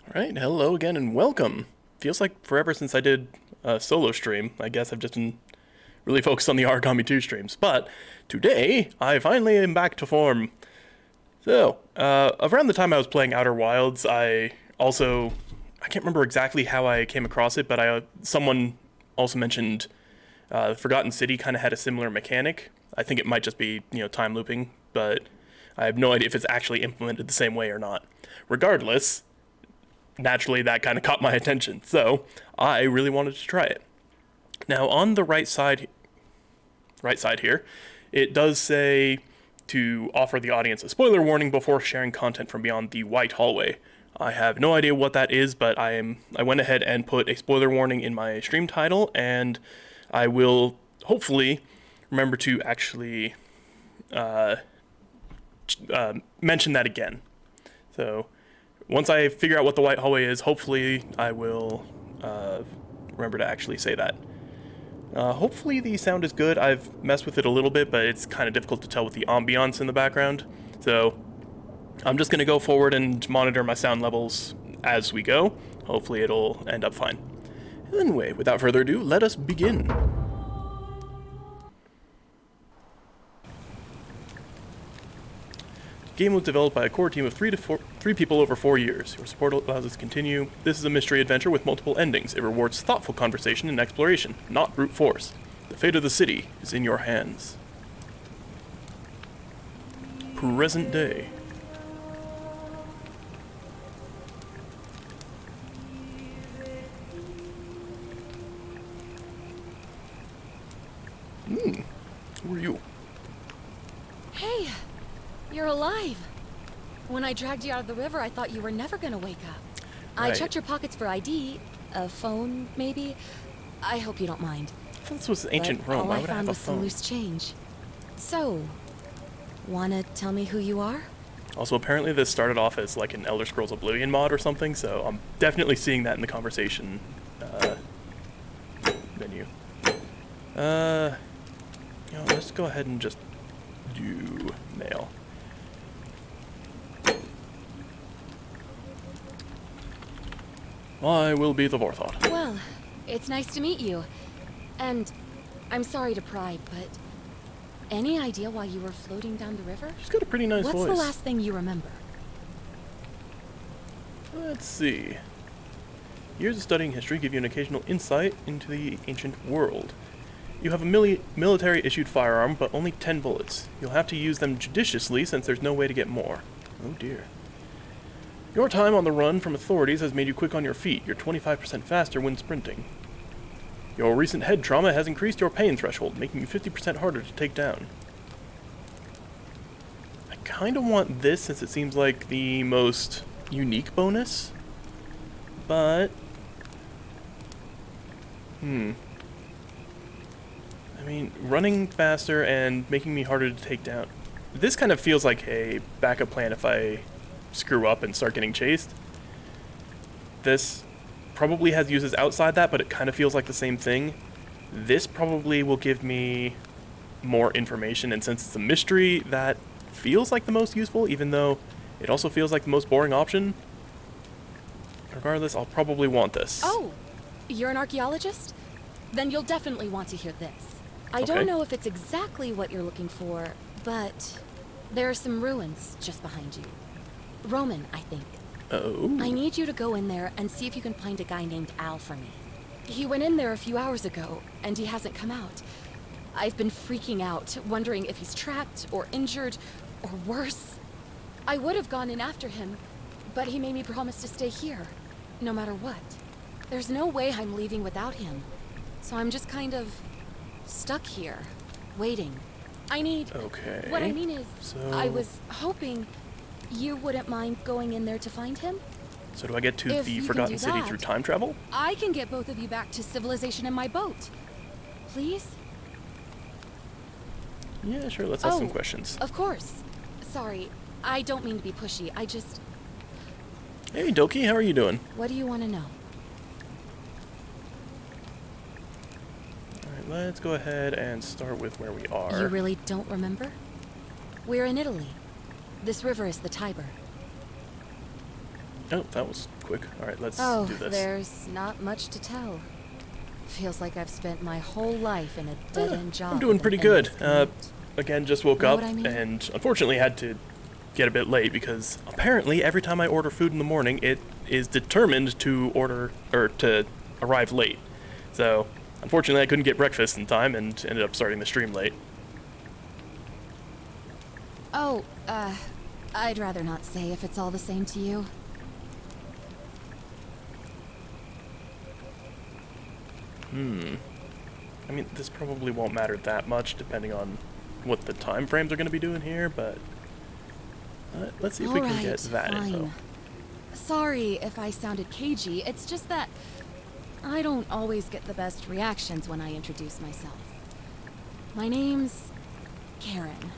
Alright, hello again and welcome. Feels like forever since I did a solo stream. I guess I've just been really focused on the Origami 2 streams. But today, I finally am back to form. So, around the time I was playing Outer Wilds, I can't remember exactly how I came across it, but someone also mentioned Forgotten City kind of had a similar mechanic. I think it might just be, time looping, but I have no idea if it's actually implemented the same way or not. Regardless, naturally that kind of caught my attention, so I really wanted to try it. Now on the right side here, it does say to offer the audience a spoiler warning before sharing content from beyond the white hallway. I have no idea what that is, but I went ahead and put a spoiler warning in my stream title, and I will hopefully remember to actually mention that again. So once I figure out what the white hallway is, hopefully I will remember to actually say that. Hopefully the sound is good. I've messed with it a little bit, but it's kind of difficult to tell with the ambiance in the background. So I'm just going to go forward and monitor my sound levels as we go. Hopefully it'll end up fine. Anyway, without further ado, let us begin. The game was developed by a core team of three people over 4 years. Your support allows us to continue. This is a mystery adventure with multiple endings. It rewards thoughtful conversation and exploration, not brute force. The fate of the city is in your hands. Present day. Who are you? Hey, you're alive. When I dragged you out of the river, I thought you were never gonna wake up. I Right. checked your pockets for ID, a phone, maybe. I hope you don't mind. This was ancient But Rome. all Why I would I found have a was some phone? loose change. So, wanna tell me who you are? Also, apparently this started off as like an Elder Scrolls Oblivion mod or something, so I'm definitely seeing that in the conversation menu. Let's go ahead and just do mail. I will be the Vorthot. Well, it's nice to meet you. And I'm sorry to pry, but any idea why you were floating down the river? She's got a pretty nice What's voice. the last thing you remember? Let's see. Years of studying history give you an occasional insight into the ancient world. You have a military-issued firearm, but only 10 bullets. You'll have to use them judiciously since there's no way to get more. Oh dear. Your time on the run from authorities has made you quick on your feet. You're 25% faster when sprinting. Your recent head trauma has increased your pain threshold, making you 50% harder to take down. I kind of want this since it seems like the most unique bonus, but I mean, running faster and making me harder to take down. This kind of feels like a backup plan if I screw up and start getting chased. This probably has uses outside that, but it kind of feels like the same thing. This probably will give me more information, and since it's a mystery, that feels like the most useful, even though it also feels like the most boring option. Regardless, I'll probably want this. Oh, you're an archaeologist? Then you'll definitely want to hear this. I Okay. don't know if it's exactly what you're looking for, but there are some ruins just behind you. Roman, I think. Oh. I need you to go in there and see if you can find a guy named Al for me. He went in there a few hours ago, and he hasn't come out. I've been freaking out, wondering if he's trapped or injured or worse. I would have gone in after him, but he made me promise to stay here, no matter what. There's no way I'm leaving without him, so I'm just kind of stuck here, waiting. Okay. What I mean is, So- I was hoping you wouldn't mind going in there to find him. So do I get to If the you can Forgotten do City that. through time travel? I can get both of you back to civilization in my boat. Please? Yeah, sure, let's ask some questions. Of course. Sorry, I don't mean to be pushy. I just... Hey, Doki, how are you doing? What do you want to know? Alright, let's go ahead and start with where we are. You really don't remember? We're in Italy. This river is the Tiber. Oh, that was quick. Alright, let's Oh, do this. there's not much to tell. Feels like I've spent my whole life in a dead-end job. I'm doing with pretty an good. endless commute. Again, just woke Know up what I mean? and unfortunately had to get a bit late because apparently every time I order food in the morning, it is determined to order or to arrive late. So, unfortunately, I couldn't get breakfast in time and ended up starting the stream late. Oh, I'd rather not say if it's all the same to you. I mean, this probably won't matter that much depending on what the time frames are going to be doing here, but let's see if we can get that info. Sorry if I sounded cagey, it's just that I don't always get the best reactions when I introduce myself. My name's Karen.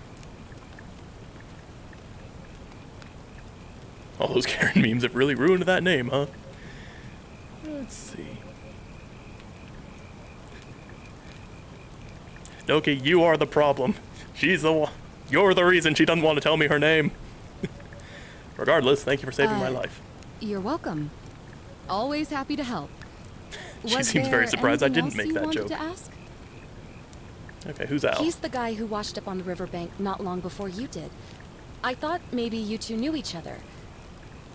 All those Karen memes have really ruined that name, huh? Let's see. Okay, you are the problem. She's the one. You're the reason she doesn't want to tell me her name. Regardless, thank you for saving my life. You're welcome. Always happy to help. She seems very surprised I didn't make that joke. To ask? Okay, who's Al? He's the guy who washed up on the riverbank not long before you did. I thought maybe you two knew each other.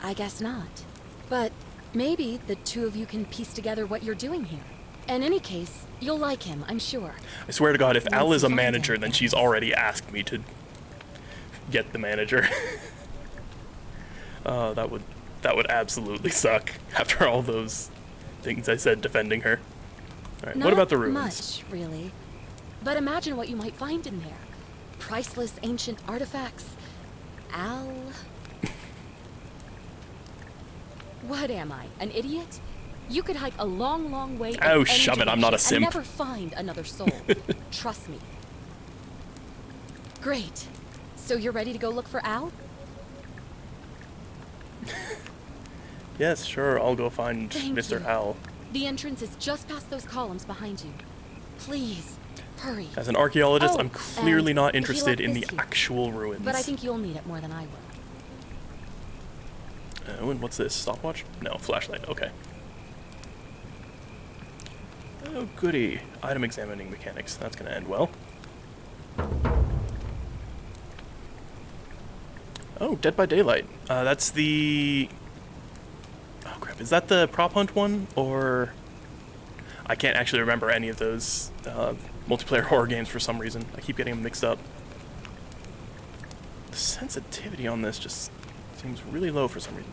I guess not. But maybe the two of you can piece together what you're doing here. In any case, you'll like him, I'm sure. I swear to God, if Al Once is you a find manager, him, then that she's is. already asked me to get the manager. Oh, that would absolutely suck after all those things I said defending her. Alright, what about the ruins? Not much, really. But imagine what you might find in there. Priceless ancient artifacts. Al... What am I, an idiot? You could hike a long, long way in Oh, any shove it, I'm not a direction simp. and never find another soul. Trust me. Great. So you're ready to go look for Al? Yes, sure, I'll go find Thank Mr. you. Al. The entrance is just past those columns behind you. Please, hurry. As an archaeologist, Oh, I'm clearly and not if you interested like in this the here. actual ruins. But I think you'll need it more than I will. Oh, and what's this? Stopwatch? No, flashlight, okay. Oh, goody. Item examining mechanics. That's gonna end well. Oh, Dead by Daylight. That's the... Oh, crap. Is that the prop hunt one? Or... I can't actually remember any of those multiplayer horror games for some reason. I keep getting them mixed up. The sensitivity on this just seems really low for some reason.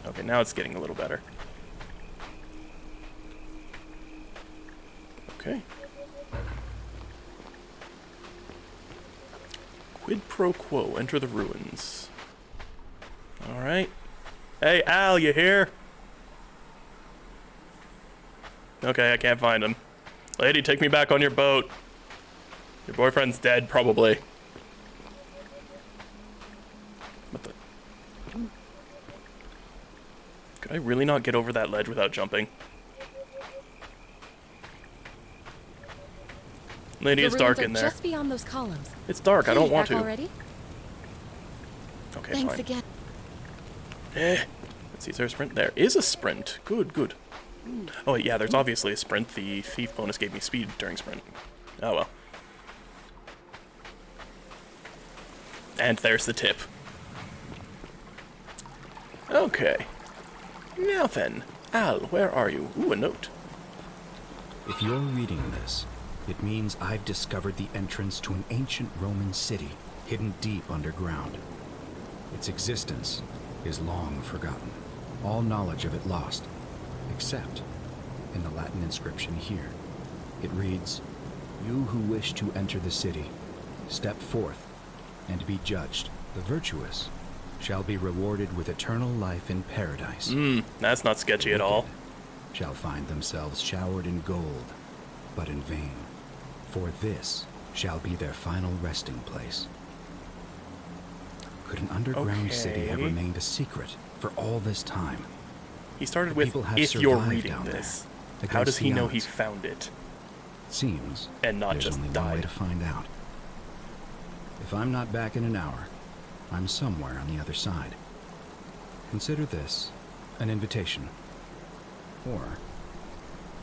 Okay, now it's getting a little better. Okay. Quid pro quo. Enter the ruins. Alright. Hey, Al, you here? Okay, I can't find him. Lady, take me back on your boat. Your boyfriend's dead, probably. What the... Could I really not get over that ledge without jumping? Lady, it's dark in there. Just beyond those columns. It's dark, I don't want back to. Already? Okay, Thanks fine. again. Let's see, is there a sprint? There is a sprint. Good, good. Oh, yeah, there's obviously a sprint. The thief bonus gave me speed during sprint. Oh, well. And there's the tip. Okay. Now then, Al, where are you? Ooh, a note. If you're reading this, it means I've discovered the entrance to an ancient Roman city hidden deep underground. Its existence is long forgotten, all knowledge of it lost, except in the Latin inscription here. It reads, "You who wish to enter the city, step forth and be judged. The virtuous shall be rewarded with eternal life in paradise. That's not sketchy at all. Shall find themselves showered in gold, but in vain, for this shall be their final resting place." Could an underground city have Okay. remained a secret for all this time? He started The with, people have if you're survived reading down this. there, How does against he the know he odds. found it? Seems And not there's just only one way died. to find out. If I'm not back in an hour, I'm somewhere on the other side. Consider this An invitation. Or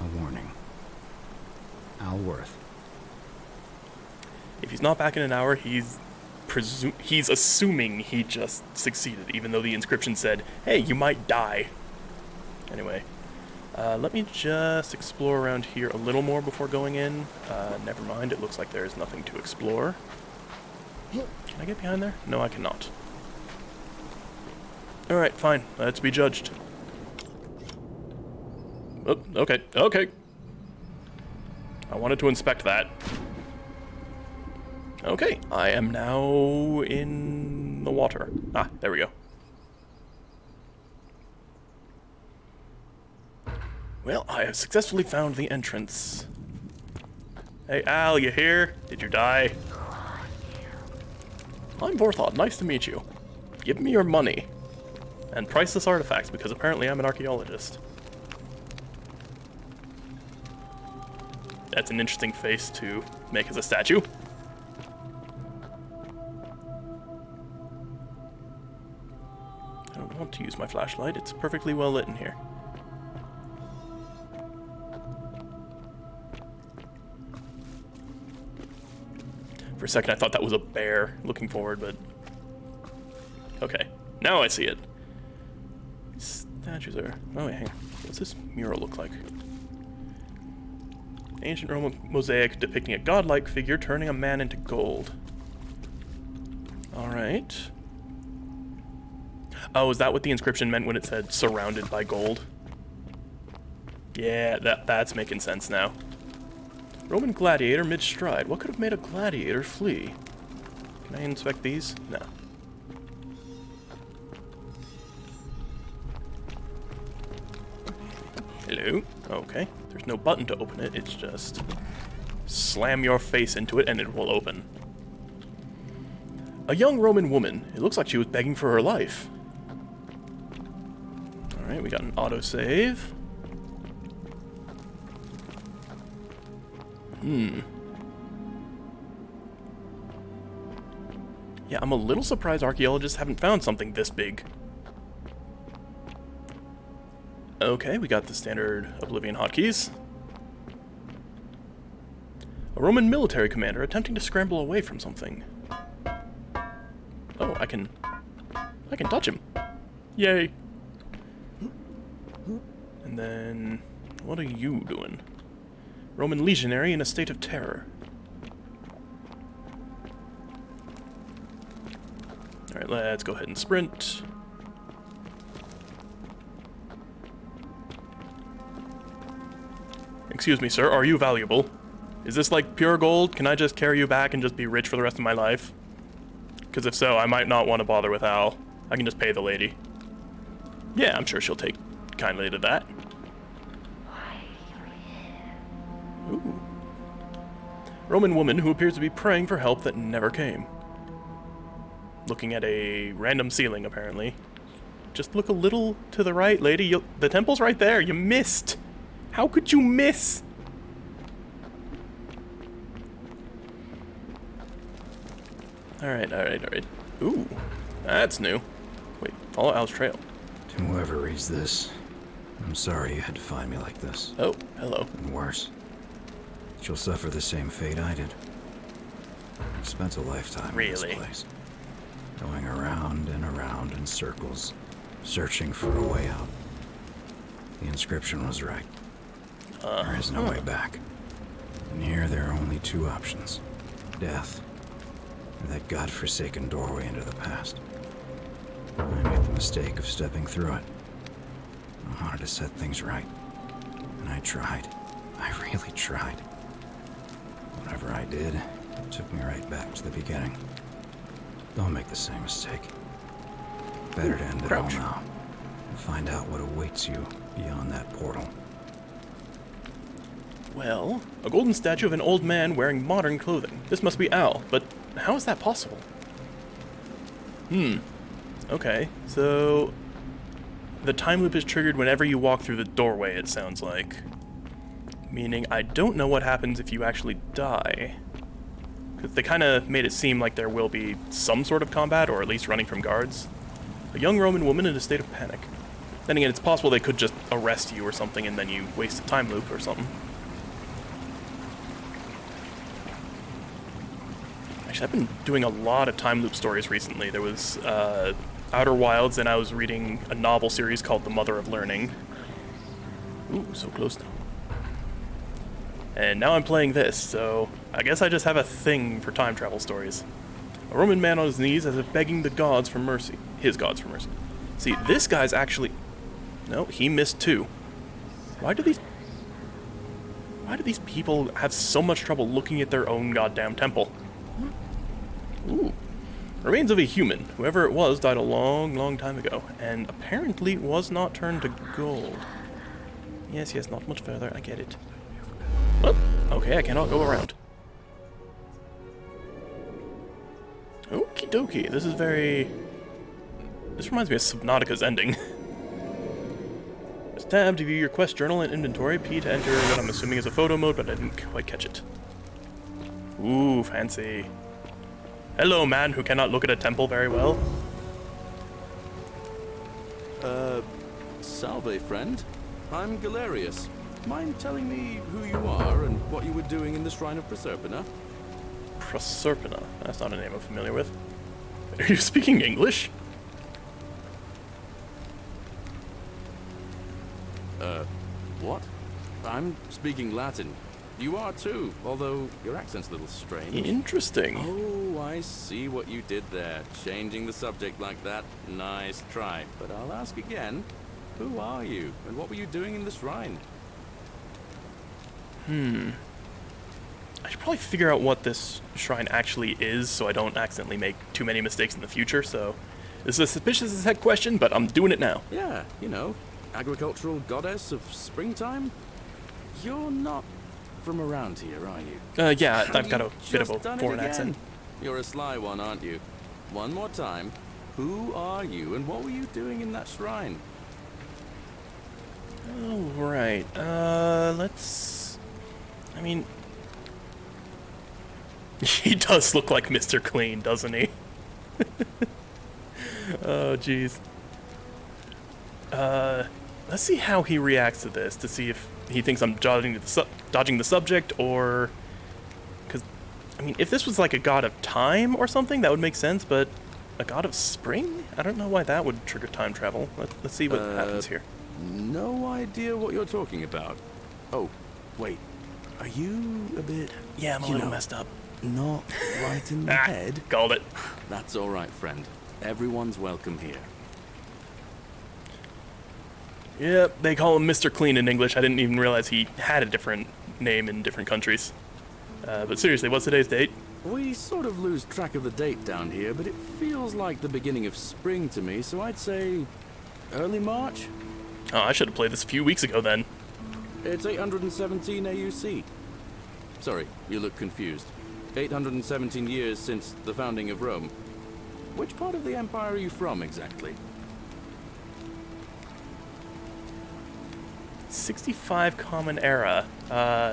a warning. Al Worth. If he's not back in an hour, he's assuming he just succeeded, even though the inscription said, hey, you might die. Anyway, let me just explore around here a little more before going in. Never mind, it looks like there's nothing to explore. Can I get behind there? No, I cannot. Alright, fine. Let's be judged. Oh, okay, okay. I wanted to inspect that. Okay, I am now in the water. Ah, there we go. Well, I have successfully found the entrance. Hey, Al, you here? Did you die? I'm Vorthod, nice to meet you. Give me your money. And priceless artifacts, because apparently I'm an archaeologist. That's an interesting face to make as a statue. I don't want to use my flashlight, it's perfectly well lit in here. For a second I thought that was a bear looking forward, but... Okay, now I see it. These statues are... Oh wait, hang on. What's this mural look like? Ancient Roman mosaic depicting a godlike figure turning a man into gold. Alright. Oh, is that what the inscription meant when it said surrounded by gold? Yeah, that's making sense now. Roman gladiator mid-stride. What could have made a gladiator flee? Can I inspect these? No. Hello? Okay. There's no button to open it, it's just... slam your face into it and it will open. A young Roman woman. It looks like she was begging for her life. Alright, we got an autosave. Yeah, I'm a little surprised archaeologists haven't found something this big. Okay, we got the standard Oblivion hotkeys. A Roman military commander attempting to scramble away from something. Oh, I can touch him. Yay. And then, what are you doing? Roman legionary in a state of terror. Alright, let's go ahead and sprint. Excuse me, sir, are you valuable? Is this like pure gold? Can I just carry you back and just be rich for the rest of my life? Because if so, I might not want to bother with Al. I can just pay the lady. Yeah, I'm sure she'll take kindly to that. Ooh. Roman woman who appears to be praying for help that never came. Looking at a random ceiling, apparently. Just look a little to the right, lady. The temple's right there. You missed. How could you miss? Alright. Ooh, that's new. Wait, follow Al's trail. To whoever reads this, I'm sorry you had to find me like this. Oh, hello. And worse, you'll suffer the same fate I did. I've spent a lifetime in this place, going around and around in circles, searching for a way out. The inscription was right. There is no way back. And here there are only two options. Death, or that godforsaken doorway into the past. I made the mistake of stepping through it. I wanted to set things right. And I tried. I really tried. Whatever I did, it took me right back to the beginning. Don't make the same mistake. Better to end it all now. And find out what awaits you beyond that portal. Well, a golden statue of an old man wearing modern clothing. This must be Al, but how is that possible? Okay, so... the time loop is triggered whenever you walk through the doorway, it sounds like. Meaning, I don't know what happens if you actually die. Because they kind of made it seem like there will be some sort of combat, or at least running from guards. A young Roman woman in a state of panic. Then again, it's possible they could just arrest you or something and then you waste a time loop or something. Actually, I've been doing a lot of time loop stories recently. There was Outer Wilds, and I was reading a novel series called The Mother of Learning. Ooh, so close now. And now I'm playing this, so I guess I just have a thing for time travel stories. A Roman man on his knees as if begging the gods for mercy. His gods for mercy. See, this guy's actually... No, he missed too. Why do these people have so much trouble looking at their own goddamn temple? Ooh. Remains of a human. Whoever it was died a long, long time ago, and apparently was not turned to gold. Yes, not much further, I get it. Oh, okay, I cannot go around. Okie dokie, this is very... This reminds me of Subnautica's ending. Press tab to view your quest journal and inventory. P to enter what I'm assuming is a photo mode, but I didn't quite catch it. Ooh, fancy. Hello, man who cannot look at a temple very well. Salve, friend. I'm Galerius. Mind telling me who you are and what you were doing in the Shrine of Proserpina? Proserpina. That's not a name I'm familiar with. Are you speaking English? What? I'm speaking Latin. You are too, although your accent's a little strange. Interesting. Oh, I see what you did there. Changing the subject like that. Nice try. But I'll ask again. Who are you, and what were you doing in the shrine? I should probably figure out what this shrine actually is so I don't accidentally make too many mistakes in the future, so... This is a suspicious as heck question, but I'm doing it now. Yeah, you know, agricultural goddess of springtime? You're not from around here, are you? Yeah, I've got a bit of a Just done it foreign again. accent. You're a sly one, aren't you? One more time. Who are you, and what were you doing in that shrine? Oh, right. Let's... I mean... He does look like Mr. Clean, doesn't he? Oh, jeez. Let's see how he reacts to this, to see if he thinks I'm dodging the subject, or... Because, I mean, if this was like a god of time or something, that would make sense, but a god of spring? I don't know why that would trigger time travel. Let's see what happens here. No idea what you're talking about. Oh, wait. Are you a bit... Yeah, I'm a little messed up. Not right in the head? Called it. That's all right, friend. Everyone's welcome here. Yep, they call him Mr. Clean in English. I didn't even realize he had a different name in different countries. But seriously, what's today's date? We sort of lose track of the date down here, but it feels like the beginning of spring to me, so I'd say early March? Oh, I should have played this a few weeks ago then. It's 817 AUC. Sorry, you look confused. 817 years since the founding of Rome. Which part of the Empire are you from, exactly? 65 Common Era.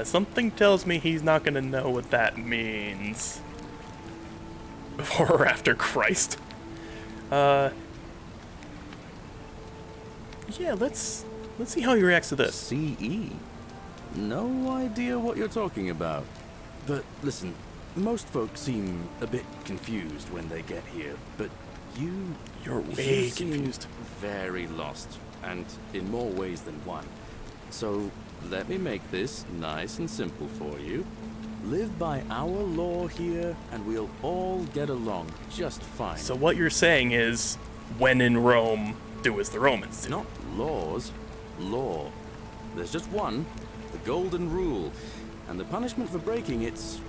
Something tells me he's not gonna know what that means. Before or after Christ. Yeah, let's see how he reacts to this. CE? No idea what you're talking about. But listen, most folks seem a bit confused when they get here, but You're way seem confused. very lost, and in more ways than one. So let me make this nice and simple for you. Live by our law here, and we'll all get along just fine. So what you're saying is, when in Rome, do as the Romans do. Not laws, law. There's just one, the golden rule, and the punishment for breaking it's,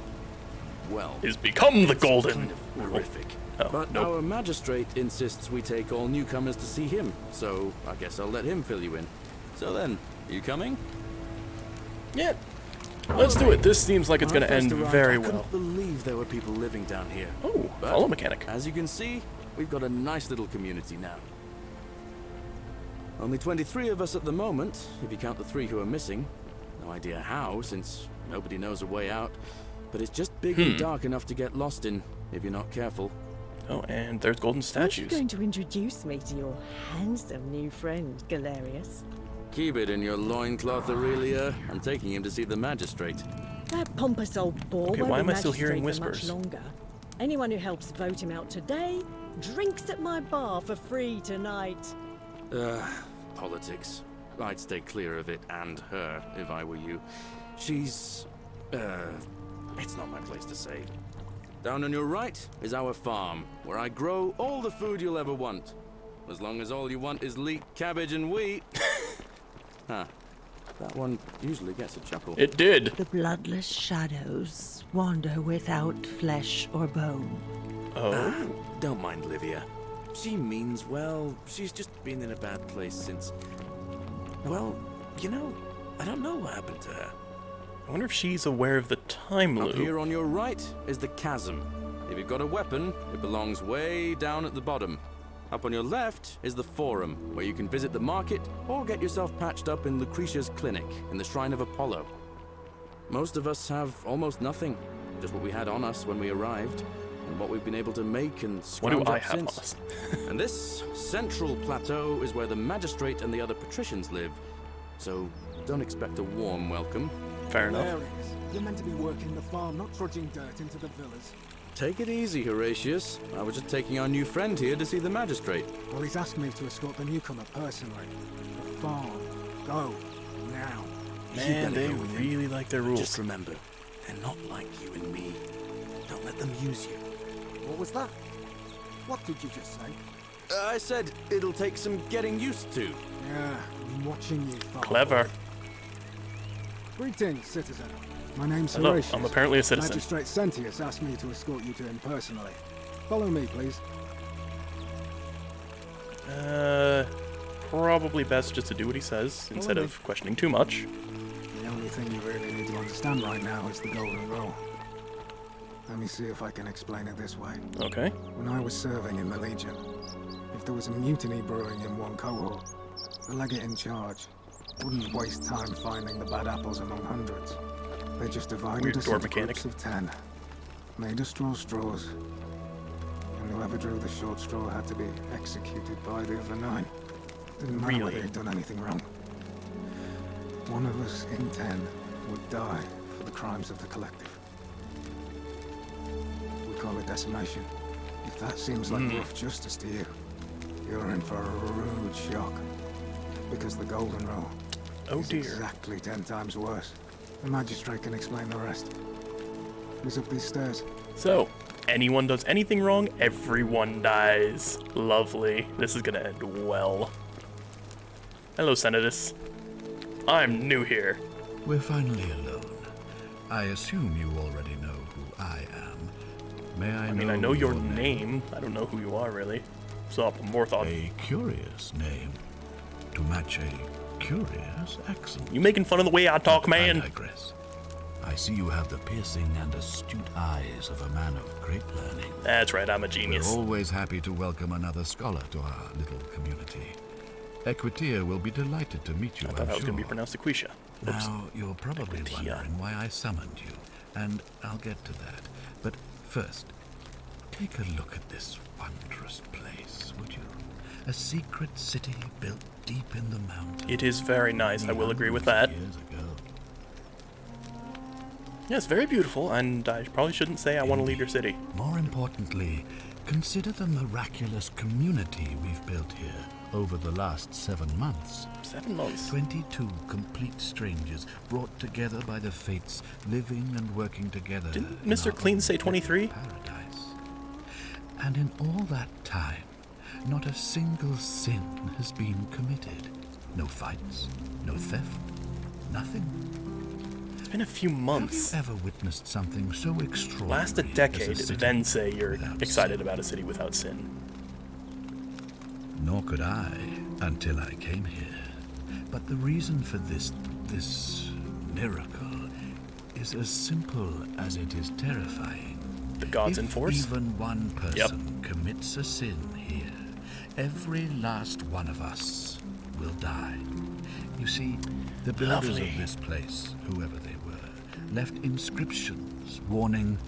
well, Is become the golden. kind of horrific. Oh, But nope. our magistrate insists we take all newcomers to see him, so I guess I'll let him fill you in. So then, you coming? Yeah. Let's do it. This seems like it's When going I to first end arrived, very I well. couldn't believe there were people living down here. Oh, But follow mechanic. As you can see, we've got a nice little community now. Only 23 of us at the moment, if you count the 3 who are missing. No idea how, since nobody knows a way out. But it's just big and dark enough to get lost in, if you're not careful. Oh, and there's golden Aren't you statues. going to introduce me to your handsome new friend, Galerius? Keep it in your loincloth, Aurelia. I'm taking him to see the magistrate. That pompous old bore Okay, won't why be am I still hearing magistrate for whispers? much longer. Anyone who helps vote him out today drinks at my bar for free tonight. Politics. I'd stay clear of it and her if I were you. She's... it's not my place to say. Down on your right is our farm, where I grow all the food you'll ever want. As long as all you want is leek, cabbage, and wheat. Huh. That one usually gets a chuckle. It did. The bloodless shadows wander without flesh or bone. Oh. Don't mind Livia. She means well. She's just been in a bad place since... Well, you know, I don't know what happened to her. I wonder if she's aware of the time Up loop. here on your right is the chasm. If you've got a weapon, it belongs way down at the bottom. Up on your left is the Forum, where you can visit the market or get yourself patched up in Lucretia's clinic in the Shrine of Apollo. Most of us have almost nothing, just what we had on us when we arrived, and what we've been able to make and What do scrounge I up have on since. us? And this central plateau is where the magistrate and the other patricians live, so don't expect a warm welcome. Fair enough. Hilarious. You're meant to be working the farm, not trudging dirt into the villas. Take it easy, Horatius. I was just taking our new friend here to see the magistrate. Well, he's asked me to escort the newcomer personally. The farm. Go. Now. Man, they really like their rules. Just remember, they're not like you and me. Don't let them use you. What was that? What did you just say? I said it'll take some getting used to. Yeah, I'm watching you, farm. Clever. Greetings, citizen. My name's Hello, Horatius. I'm apparently a citizen. Magistrate Sentius asked me to escort you to him personally. Follow me, please. Probably best just to do what he says instead of questioning too much. The only thing you really need to understand right now is the golden rule. Let me see if I can explain it this way. Okay. When I was serving in the Legion, if there was a mutiny brewing in one cohort, the legate in charge wouldn't waste time finding the bad apples among hundreds. They just divided Weird us door into mechanic. groups of 10, made us draw straws, and whoever drew the short straw had to be executed by the other 9. Didn't matter whether Really? they'd done anything wrong. One of us in 10 would die for the crimes of the collective. We call it decimation. If that seems like rough justice to you, you're in for a rude shock. Because the golden rule Oh is dear. exactly 10 times worse. The magistrate can explain the rest. He's up these stairs. So, anyone does anything wrong, everyone dies. Lovely. This is gonna end well. Hello, Senatus. I'm new here. We're finally alone. I assume you already know who I am. May I I mean, I know your name. I don't know who you are, really. So, more thought. A curious name to match a curious accent. You making fun of the way I talk, I man? digress. I see you have the piercing and astute eyes of a man of great learning. That's right, I'm a We're genius. always happy to welcome another scholar to our little community. Equitia will be delighted to meet you, I I'm thought that was sure. gonna be pronounced Aquisha. Oops. Now, you're probably Equitia. wondering why I summoned you, and I'll get to that. But first, take a look at this wondrous place, would you? A secret city built deep in the mountains. It is very nice, I will agree with that. Years ago. Yes, very beautiful, and I probably shouldn't say I want to leave your city. More importantly, consider the miraculous community we've built here over the last 7 months. 7 months. 22 complete strangers brought together by the fates, living and working together. Didn't in Mr. our Clean own say 23? paradise. And in all that time, not a single sin has been committed. No fights, no theft, nothing. It's been a few months. Have you ever witnessed something so extraordinary? Last a as decade, city then say you're without excited sin? about a city without sin. Nor could I until I came here. But the reason for this miracle is as simple as it is terrifying. The gods If in force? even one person commits a sin here, every last one of us will die. You see, the builders Lovely. of this place, whoever they were, left inscriptions warning,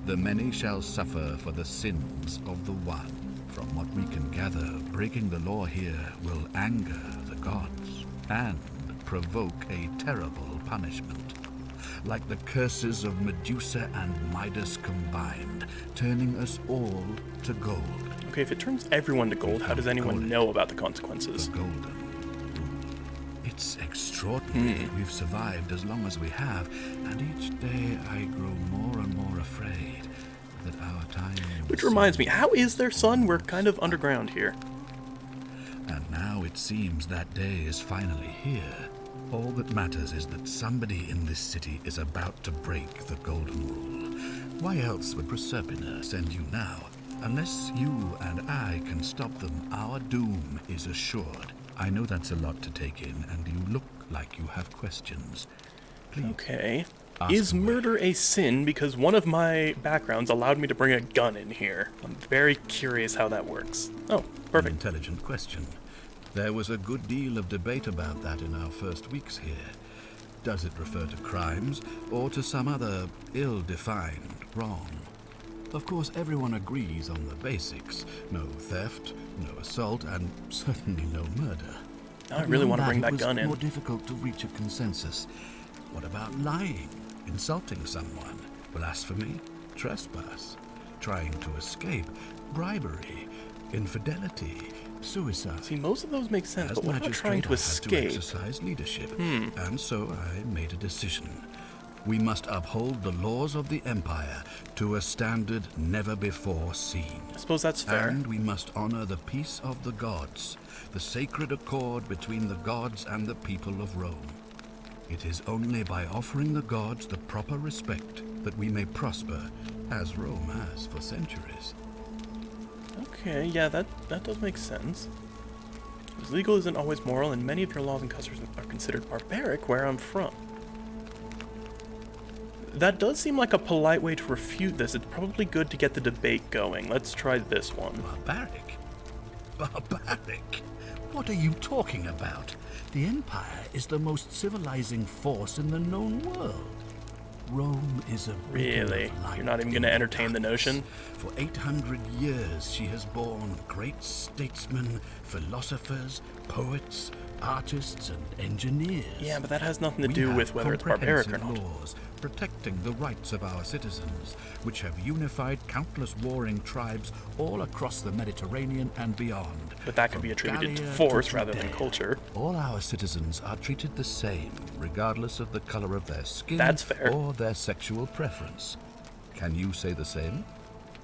The many shall suffer for the sins of the one. From what we can gather, breaking the law here will anger the gods and provoke a terrible punishment. Like the curses of Medusa and Midas combined, turning us all to gold. Okay, if it turns everyone to gold, how does anyone know about the consequences? The golden rule. It's extraordinary that we've survived as long as we have, and each day I grow more and more afraid that our time... Which reminds me, how is their sun? We're kind of underground here. And now it seems that day is finally here. All that matters is that somebody in this city is about to break the golden rule. Why else would Proserpina send you now? Unless you and I can stop them, our doom is assured. I know that's a lot to take in, and you look like you have questions. Please. Okay. Ask Is away. murder a sin? Because one of my backgrounds allowed me to bring a gun in here. I'm very curious how that works. Oh, An perfect. intelligent question. There was a good deal of debate about that in our first weeks here. Does it refer to crimes, or to some other ill-defined wrong? Of course, everyone agrees on the basics. No theft, no assault, and certainly no murder. I really want to bring Beyond that gun it was in. more difficult to reach a consensus. What about lying, insulting someone, blasphemy, trespass, trying to escape, bribery, infidelity, suicide? See, most of those make sense, As but what about magistrate, trying to I had escape? to exercise leadership, and so I made a decision. We must uphold the laws of the Empire to a standard never before seen. I suppose that's fair. And we must honor the peace of the gods, the sacred accord between the gods and the people of Rome. It is only by offering the gods the proper respect that we may prosper, as Rome has for centuries. Okay, yeah, that does make sense. Because legal isn't always moral, and many of your laws and customs are considered barbaric where I'm from. That does seem like a polite way to refute this. It's probably good to get the debate going. Let's try this one. Barbaric? Barbaric? What are you talking about? The Empire is the most civilizing force in the known world. Rome is a beacon Really? of light You're not even in going to entertain the darkness. notion? For 800 years, she has borne great statesmen, philosophers, poets, artists, and engineers. Yeah, but that has nothing to We do have with whether it's barbaric or not. comprehensive laws protecting the rights of our citizens, which have unified countless warring tribes all across the Mediterranean and beyond. But that could be From attributed to Gallia force rather than Judea. culture. All our citizens are treated the same, regardless of the color of their skin That's fair. or their sexual preference. Can you say the same?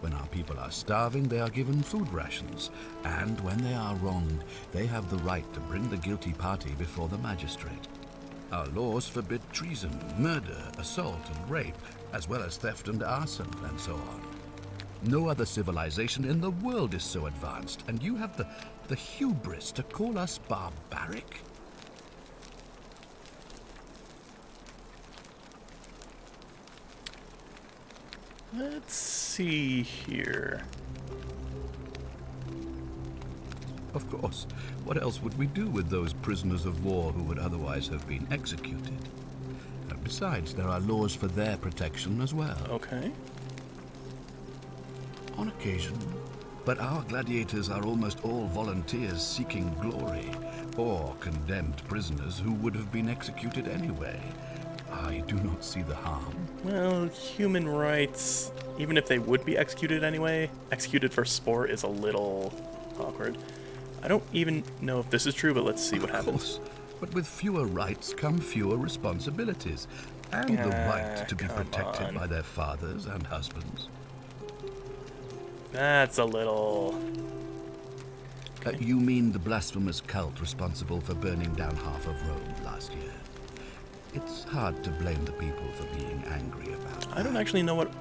When our people are starving, they are given food rations, and when they are wronged, they have the right to bring the guilty party before the magistrate. Our laws forbid treason, murder, assault, and rape, as well as theft and arson, and so on. No other civilization in the world is so advanced, and you have the hubris to call us barbaric? Let's see here. Of course. What else would we do with those prisoners of war who would otherwise have been executed? Besides, there are laws for their protection as well. Okay. On occasion. But our gladiators are almost all volunteers seeking glory, or condemned prisoners who would have been executed anyway. I do not see the harm. Well, human rights, even if they would be executed anyway, executed for sport is a little awkward. I don't even know if this is true, but let's see what Of happens. course, but with fewer rights come fewer responsibilities, and the right to be come protected on. by their fathers and husbands. That's a little... You mean the blasphemous cult responsible for burning down half of Rome last year? It's hard to blame the people for being angry about that. I don't actually know what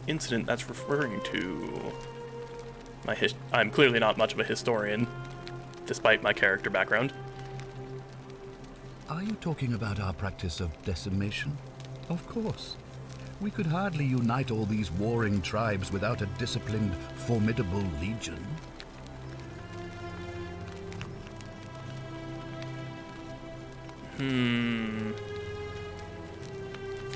incident that's referring to. I'm clearly not much of a historian, despite my character background. Are you talking about our practice of decimation? Of course. We could hardly unite all these warring tribes without a disciplined, formidable legion.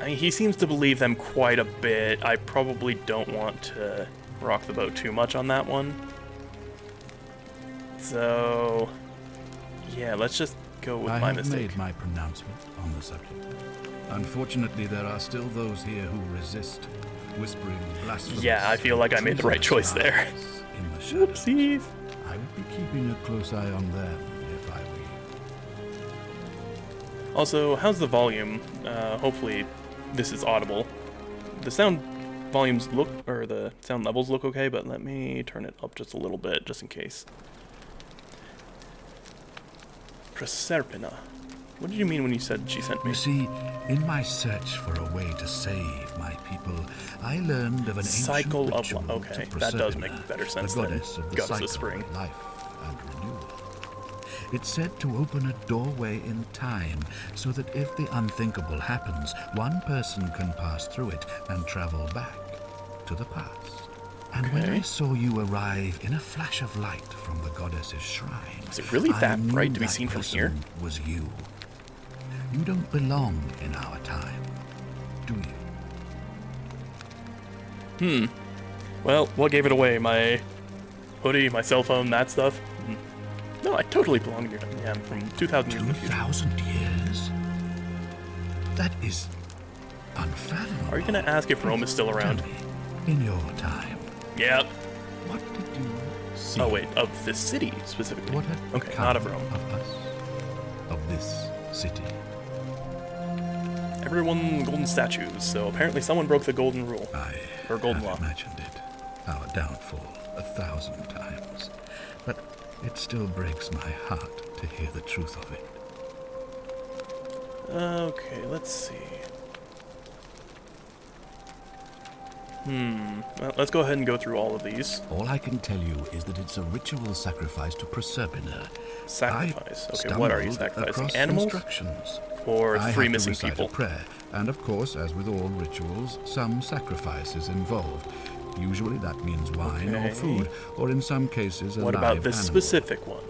I mean, he seems to believe them quite a bit. I probably don't want to rock the boat too much on that one. So, yeah, let's just go with my mistake. I have made my pronouncement on the subject. Unfortunately, there are still those here who resist, whispering blasphemous. Yeah, I feel like I made the right choice there. In the shadows. Whoopsies. I would be keeping a close eye on them if I were you. Also, how's the volume? Hopefully this is audible. The sound volumes look, or the sound levels look okay, but let me turn it up just a little bit, just in case. Proserpina. What did you mean when you said she sent me? You see, in my search for a way to save my people, I learned of an Cycle ancient of ritual okay, to that does Proserpina, make better sense the than goddess of the Goddess cycle of Spring. of life and renewal. It's said to open a doorway in time so that if the unthinkable happens, one person can pass through it and travel back to the past. And when I saw you arrive in a flash of light from the goddess's shrine, Is it really that bright to be seen from here? Was you. You don't belong in our time, do you? Well, what gave it away? My hoodie, my cell phone, that stuff? No, I totally belong in your time. Yeah, I'm from 2,000 years in the future. 2,000 years? That is unfathomable. Are you gonna ask if Rome is still around? Tell me, in your time, Yep. what did you see? Oh wait, of this city specifically. What had Okay, become not of Rome. Of us? Of this city? Everyone golden statues, so apparently someone broke the golden rule. Or golden law. I've imagined it. Our downfall 1,000 times. But it still breaks my heart to hear the truth of it. Okay, let's see. Well, let's go ahead and go through all of these. All I can tell you is that it's a ritual sacrifice to Proserpina. Sacrifice. I Okay, what are you stumbled sacrificing? across Animals? instructions. Or I three had to missing recite people? a prayer, and of course, as with all rituals, some sacrifices involved. Usually that means wine Okay. or food, or in some cases a What live about this animal. specific one?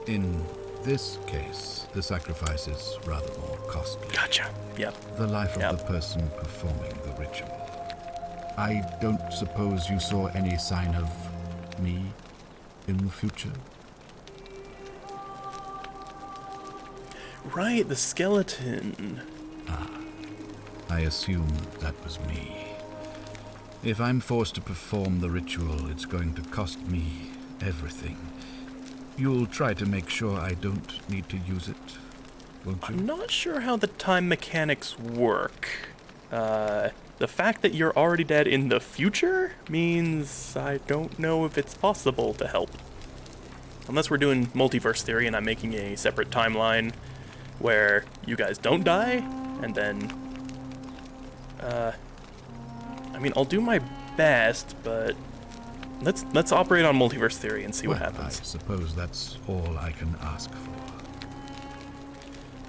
In this case, the sacrifice is rather more costly. Gotcha. Yep. The life of Yep. the person performing the ritual. I don't suppose you saw any sign of me in the future? Right, the skeleton. I assume that was me. If I'm forced to perform the ritual, it's going to cost me everything. You'll try to make sure I don't need to use it, won't you? I'm not sure how the time mechanics work. The fact that you're already dead in the future means I don't know if it's possible to help. Unless we're doing multiverse theory and I'm making a separate timeline where you guys don't die, and then, I mean, I'll do my best, but let's operate on multiverse theory and see what happens. I suppose that's all I can ask for.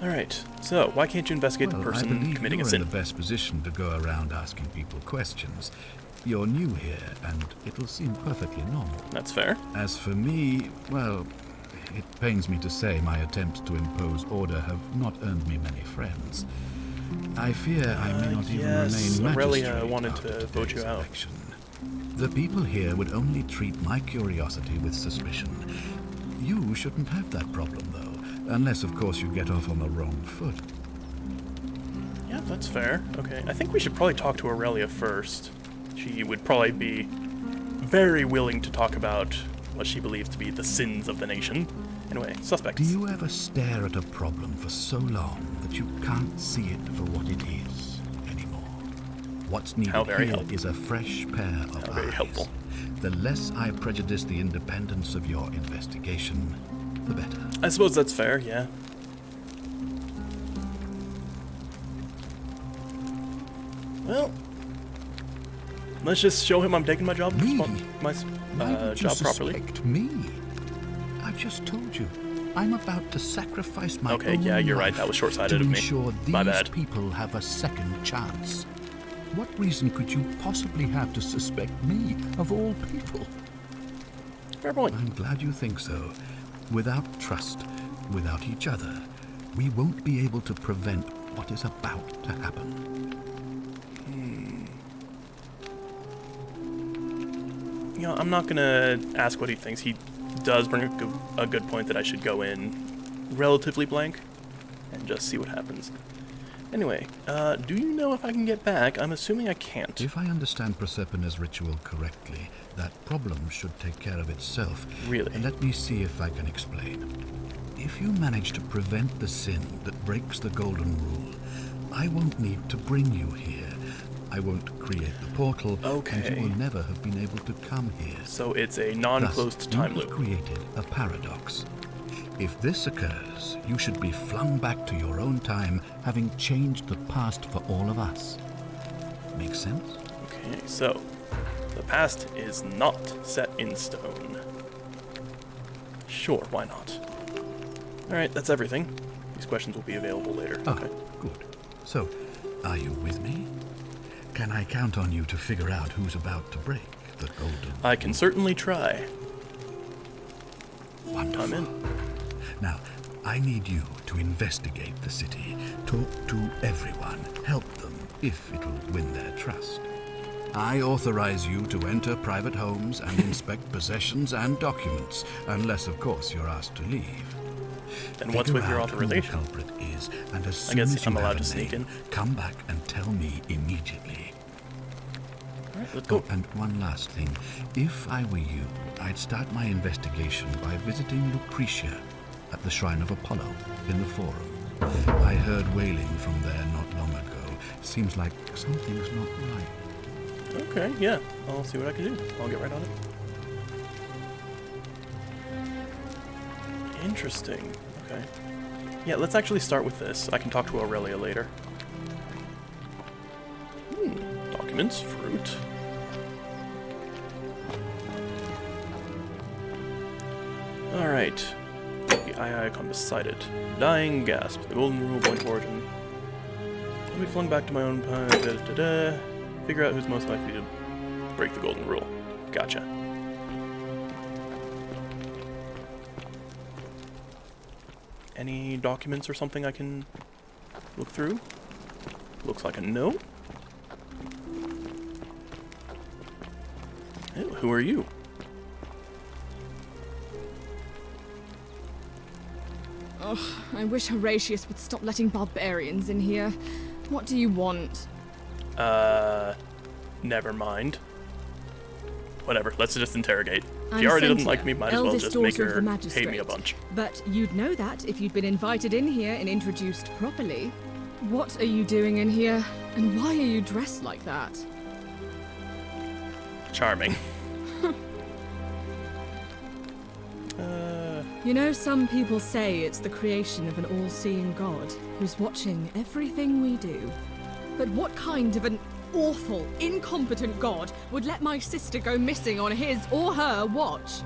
Alright, so why can't you investigate the I person believe committing a you're sin? in the best position to go around asking people questions. You're new here, and it'll seem perfectly normal. That's fair. As for me, well, it pains me to say my attempts to impose order have not earned me many friends. I fear I may not even yes, remain Aurelia magistrate wanted after to vote you today's out. election. The people here would only treat my curiosity with suspicion. You shouldn't have that problem, though, unless, of course, you get off on the wrong foot. Yeah, that's fair. Okay, I think we should probably talk to Aurelia first. She would probably be very willing to talk about what she believes to be the sins of the nation. Anyway, suspects. Do you ever stare at a problem for so long that you can't see it for what it is anymore? What's needed How very here helpful. is a fresh pair of How very eyes. helpful. The less I prejudice the independence of your investigation, the better. I suppose that's fair, yeah. Well, let's just show him I'm taking my job, Me? my Why would you job properly. suspect me? I just told you. I'm about to sacrifice my Okay, own yeah, you're right. life That was short-sighted to of me. ensure these My bad. people have a second chance. What reason could you possibly have to suspect me, of all people? Fair point. I'm glad you think so. Without trust, without each other, we won't be able to prevent what is about to happen. You know, I'm not gonna ask what he thinks. He does bring a good point that I should go in relatively blank and just see what happens. Anyway, do you know if I can get back? I'm assuming I can't. If I understand Prosperna's ritual correctly, that problem should take care of itself. Really? And let me see if I can explain. If you manage to prevent the sin that breaks the Golden Rule, I won't need to bring you here. I won't create the portal, and you will never have been able to come here. So it's a non-closed Thus, time you have loop. created a paradox. If this occurs, you should be flung back to your own time, having changed the past for all of us. Make sense? Okay, so the past is not set in stone. Sure, why not? Alright, that's everything. These questions will be available later. Ah, Okay. good. So, are you with me? Can I count on you to figure out who's about to break the Golden Rule? I can certainly try. Wonderful. I'm in. Now, I need you to investigate the city. Talk to everyone. Help them, if it'll win their trust. I authorize you to enter private homes and inspect possessions and documents, unless, of course, you're asked to leave. And what's with your Figure out who the authorization? culprit is, and as I soon guess as you I'm allowed have to a sneak name, in. come back and tell me immediately. Alright, let's go. Oh, and one last thing. If I were you, I'd start my investigation by visiting Lucretia at the Shrine of Apollo in the Forum. I heard wailing from there not long ago. Seems like something's not right. Okay, yeah. I'll see what I can do. I'll get right on it. Interesting. Okay. Yeah, let's actually start with this. I can talk to Aurelia later. Documents, fruit. Alright. The eye icon beside it. Dying gasp. The golden rule point of origin. I'll be flung back to my own time. Figure out who's most likely to break the golden rule. Gotcha. Any documents or something I can look through? Looks like a no. Hey, who are you? Ugh, I wish Horatius would stop letting barbarians in here. What do you want? Never mind. Whatever, let's just interrogate. If I'm he already doesn't Cynthia, like me, might as well eldest just make daughter of her the hate me magistrate. a bunch. But you'd know that if you'd been invited in here and introduced properly. What are you doing in here? And why are you dressed like that? Charming. You know, some people say it's the creation of an all-seeing God who's watching everything we do. But what kind of an awful, incompetent God would let my sister go missing on his or her watch?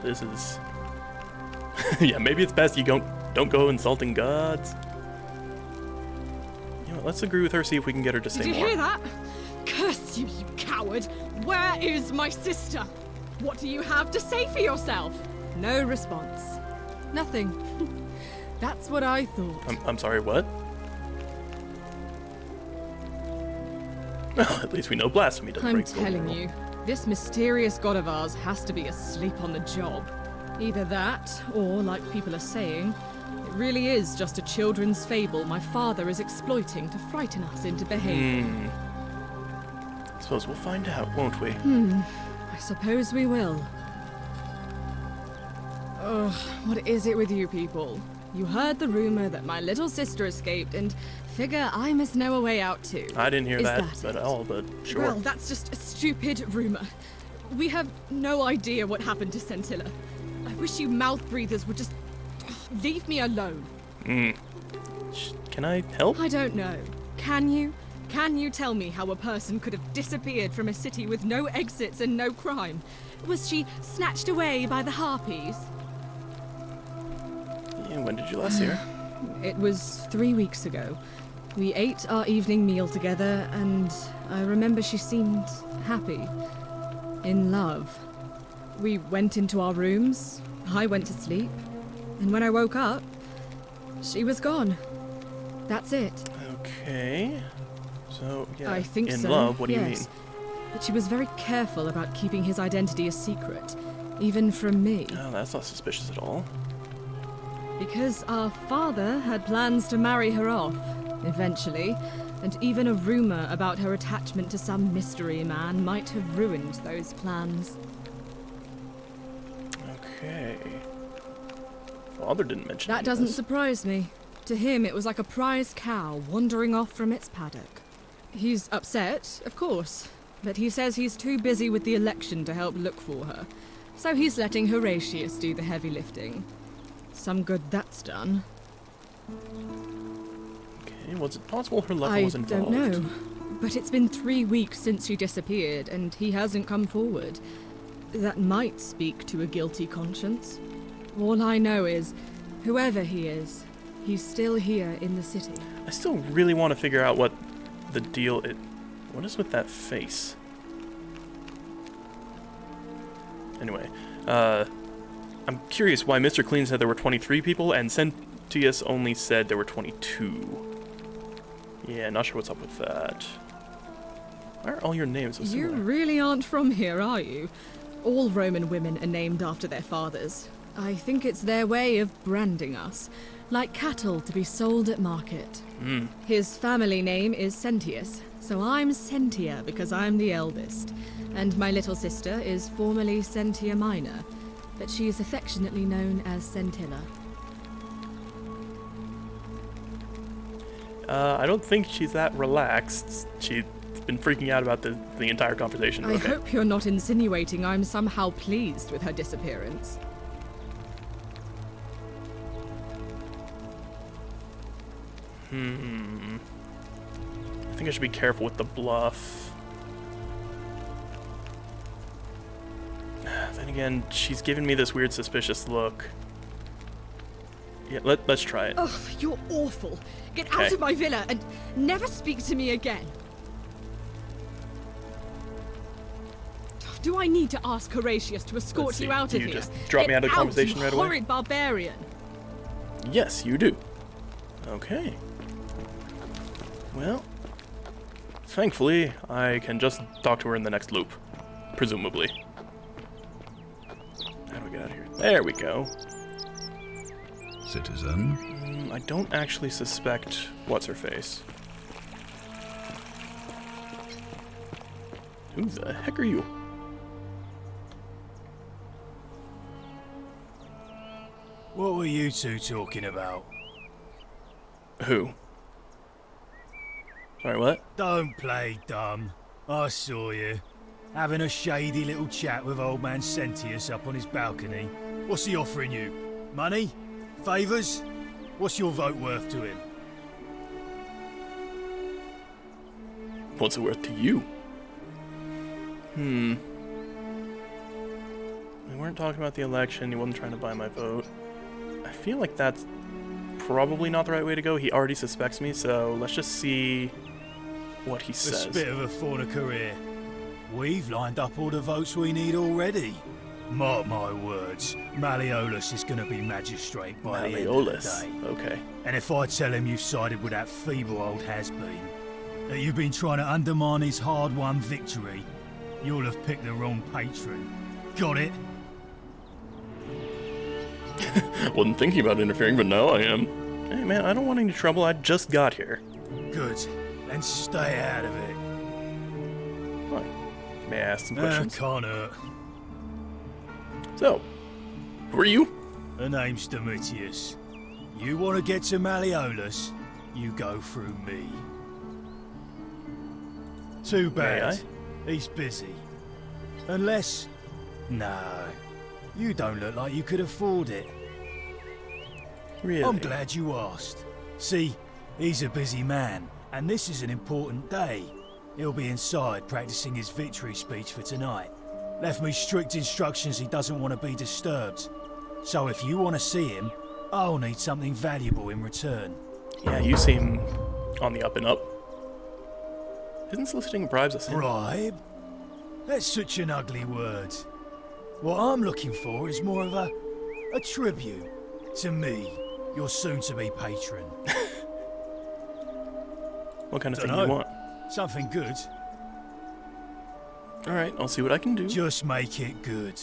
This is... yeah, maybe it's best you don't go insulting gods. You know, let's agree with her, see if we can get her to say Did you more. hear that? Curse you, you coward! Where is my sister? What do you have to say for yourself? No response. Nothing. That's what I thought. I'm sorry, what? Well, at least we know blasphemy doesn't I'm break the golden telling rule. you, this mysterious god of ours has to be asleep on the job. Either that, or, like people are saying, it really is just a children's fable my father is exploiting to frighten us into behaving. Suppose we'll find out, won't we? I suppose we will. Ugh, what is it with you people? You heard the rumor that my little sister escaped and figure I must know a way out too. I didn't hear Is that that at it? all, but sure. Well, that's just a stupid rumor. We have no idea what happened to Scintilla. I wish you mouth breathers would just leave me alone. Can I help? I don't know. Can you? Can you tell me how a person could have disappeared from a city with no exits and no crime? Was she snatched away by the harpies? Yeah, when did you last see her? It was 3 weeks ago. We ate our evening meal together, and I remember she seemed happy. In love. We went into our rooms, I went to sleep, and when I woke up, she was gone. That's it. Okay. So, yeah. I think in so. love, what do you yes. mean? But she was very careful about keeping his identity a secret, even from me. Oh, that's not suspicious at all. Because our father had plans to marry her off, eventually, and even a rumor about her attachment to some mystery man might have ruined those plans. Okay. Father didn't mention That any of doesn't this. surprise me. To him, it was like a prize cow wandering off from its paddock. He's upset, of course, but he says he's too busy with the election to help look for her, so he's letting Horatius do the heavy lifting. Some good that's done. Okay, was it possible her lover I was involved? don't know, but it's been 3 weeks since she disappeared, and he hasn't come forward. That might speak to a guilty conscience. All I know is, whoever he is, he's still here in the city. I still really want to figure out what the deal is. What is with that face? Anyway, I'm curious why Mr. Clean said there were 23 people and Sentius only said there were 22. Yeah, not sure what's up with that. Why are all your names so You similar? really aren't from here, are you? All Roman women are named after their fathers. I think it's their way of branding us, like cattle to be sold at market. His family name is Sentius, so I'm Sentia because I'm the eldest. And my little sister is formerly Sentia Minor, but she is affectionately known as Sentilla. I don't think she's that relaxed. She's been freaking out about the entire conversation. I Okay. hope you're not insinuating I'm somehow pleased with her disappearance. I think I should be careful with the bluff. Then again, she's giving me this weird suspicious look. Yeah, let's try it. Ugh, you're awful. Get Okay. out of my villa and never speak to me again. Do I need to ask Horatius to escort Let's see, you out do of you here? just drop me out of the Get conversation you right away? horrid barbarian. Yes, you do. Okay. Well, thankfully, I can just talk to her in the next loop. Presumably. How do we get out of here? There we go. Citizen, I don't actually suspect what's-her-face. Who the heck are you? What were you two talking about? Who? Sorry, what? Don't play dumb. I saw you. Having a shady little chat with old man Sentius up on his balcony. What's he offering you? Money? Favours? What's your vote worth to him? What's it worth to you? We weren't talking about the election. He wasn't trying to buy my vote. I feel like that's probably not the right way to go. He already suspects me, so let's just see what he A says. spit of a fauna career. We've lined up all the votes we need already. Mark my words, Malleolus is going to be magistrate by the end of the Malleolus. day. Okay. And if I tell him you've sided with that feeble old has-been, that you've been trying to undermine his hard-won victory, you'll have picked the wrong patron. Got it? Wasn't thinking about interfering, but now I am. Hey man, I don't want any trouble. I just got here. Good. Then stay out of it. What? May I ask some questions? Can't hurt. So, who are you? The name's Domitius. You want to get to Malleolus, you go through me. Too bad. He's busy. Unless... No. You don't look like you could afford it. Really? I'm glad you asked. See, he's a busy man, and this is an important day. He'll be inside practicing his victory speech for tonight. Left me strict instructions he doesn't want to be disturbed. So if you want to see him, I'll need something valuable in return. Yeah, you seem on the up and up. Isn't soliciting bribes a sin? Bribe? That's such an ugly word. What I'm looking for is more of a tribute to me, your soon-to-be patron. What kind of thing Dunno. you want? Something good. Alright, I'll see what I can do. Just make it good.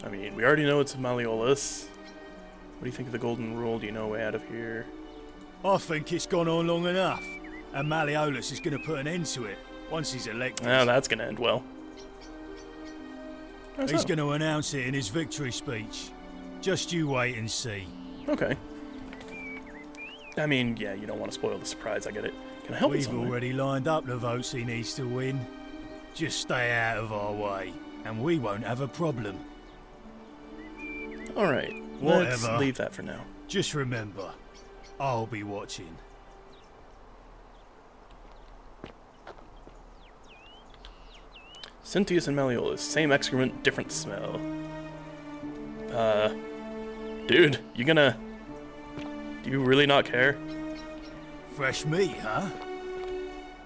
I mean, we already know it's Malleolus. What do you think of the Golden Rule? Do you know a way out of here? I think it's gone on long enough, and Malleolus is going to put an end to it once he's elected. Now that's gonna end well. He's going to announce it in his victory speech. Just you wait and see. Okay. I mean, yeah, you don't want to spoil the surprise, I get it. Can I help you We've somewhere? already lined up the votes he needs to win. Just stay out of our way, and we won't have a problem. Alright, let's Whatever. leave that for now. Just remember, I'll be watching. Cynthius and Malleolus, same excrement, different smell. Dude, you gonna... Do you really not care? Fresh meat, huh?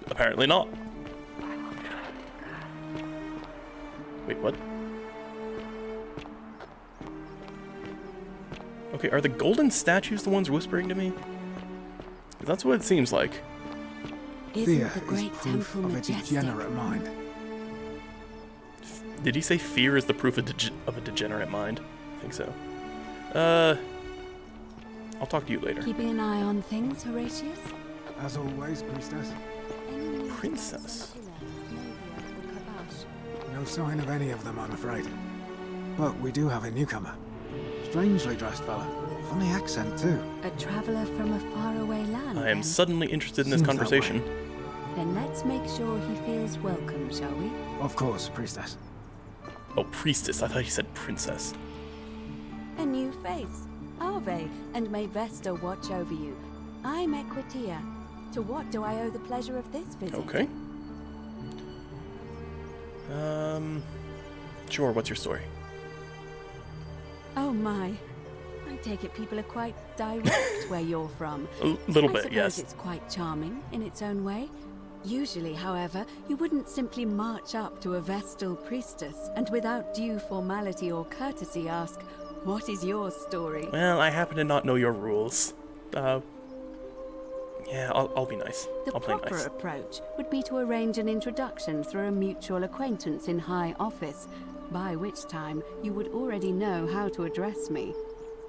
Apparently not. Wait, what? Okay, are the golden statues the ones whispering to me? 'Cause that's what it seems like. Fear Isn't the is great proof temple of a majestic? degenerate mind. Did he say fear is the proof of a degenerate mind? I think so. I'll talk to you later. Keeping an eye on things, Horatius? As always, priestess. Princess. No sign of any of them, I'm afraid. But we do have a newcomer. Strangely dressed fella. Funny accent, too. A traveler from a faraway land. I am then? suddenly interested in this Seems that conversation. Then let's make sure he feels welcome, shall we? Of course, priestess. Oh, priestess. I thought you said princess. A new face. Ave, and may Vesta watch over you. I'm Equitia. To what do I owe the pleasure of this visit? Okay. Sure, what's your story? Oh my. I take it people are quite direct where you're from. A little I bit, suppose yes. it's quite charming in its own way. Usually, however, you wouldn't simply march up to a Vestal priestess and without due formality or courtesy ask, "What is your story?" Well, I happen to not know your rules. Yeah, I'll be nice. The I'll play proper nice. approach would be to arrange an introduction through a mutual acquaintance in high office, by which time you would already know how to address me.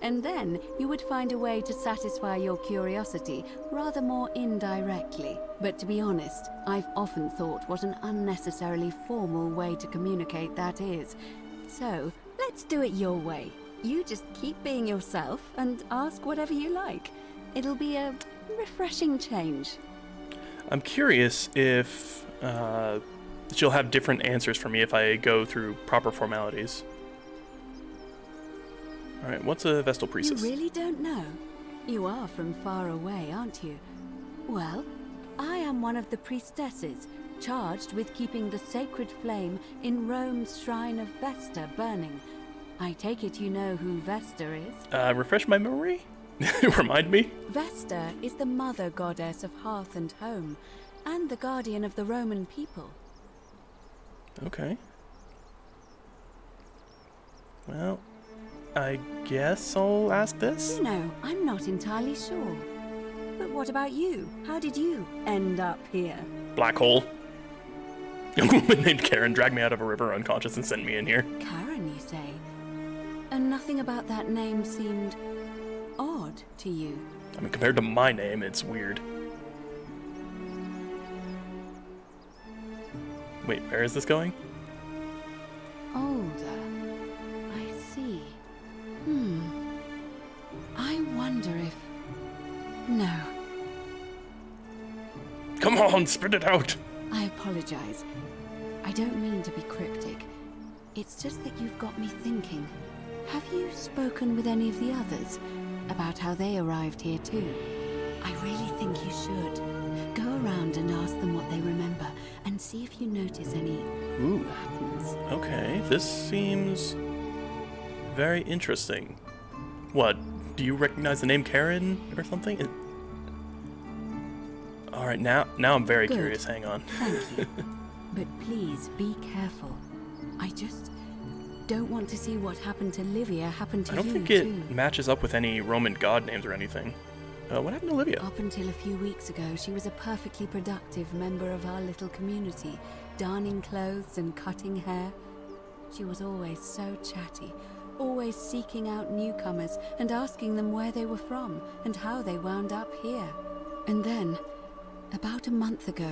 And then you would find a way to satisfy your curiosity rather more indirectly. But to be honest, I've often thought what an unnecessarily formal way to communicate that is. So, let's do it your way. You just keep being yourself and ask whatever you like. It'll be a refreshing change. I'm curious if she'll have different answers for me if I go through proper formalities. Alright, what's a Vestal priestess? You really don't know? You are from far away, aren't you? Well, I am one of the priestesses, charged with keeping the sacred flame in Rome's shrine of Vesta burning. I take it you know who Vesta is? Refresh my memory? Remind me? Vesta is the mother goddess of hearth and home, and the guardian of the Roman people. Okay. Well, I guess I'll ask this? You know, I'm not entirely sure. But what about you? How did you end up here? Black hole. A woman named Karen dragged me out of a river unconscious and sent me in here. Karen, you say? And nothing about that name seemed odd to you? I mean, compared to my name, it's weird. Wait, where is this going? Older. I see. I wonder if... No. Come on, spit it out! I apologize. I don't mean to be cryptic. It's just that you've got me thinking. Have you spoken with any of the others about how they arrived here too? I really think you should. Go around and ask them what they remember and see if you notice any patterns. Okay, this seems very interesting. What, do you recognize the name Karen or something? Alright, now I'm very Good. curious, hang on. Thank you. But please be careful. I just don't want to see what happened to Livia happen to I you don't think too. it matches up with any Roman god names or anything. What happened to Olivia? Up until a few weeks ago, she was a perfectly productive member of our little community, darning clothes and cutting hair. She was always so chatty, always seeking out newcomers and asking them where they were from and how they wound up here. And then, about a month ago,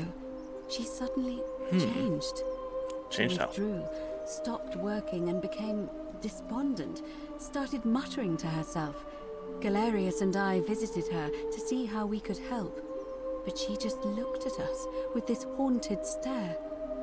she suddenly changed. Changed how? Withdrew, stopped working and became despondent, started muttering to herself. Galerius and I visited her to see how we could help, but she just looked at us with this haunted stare,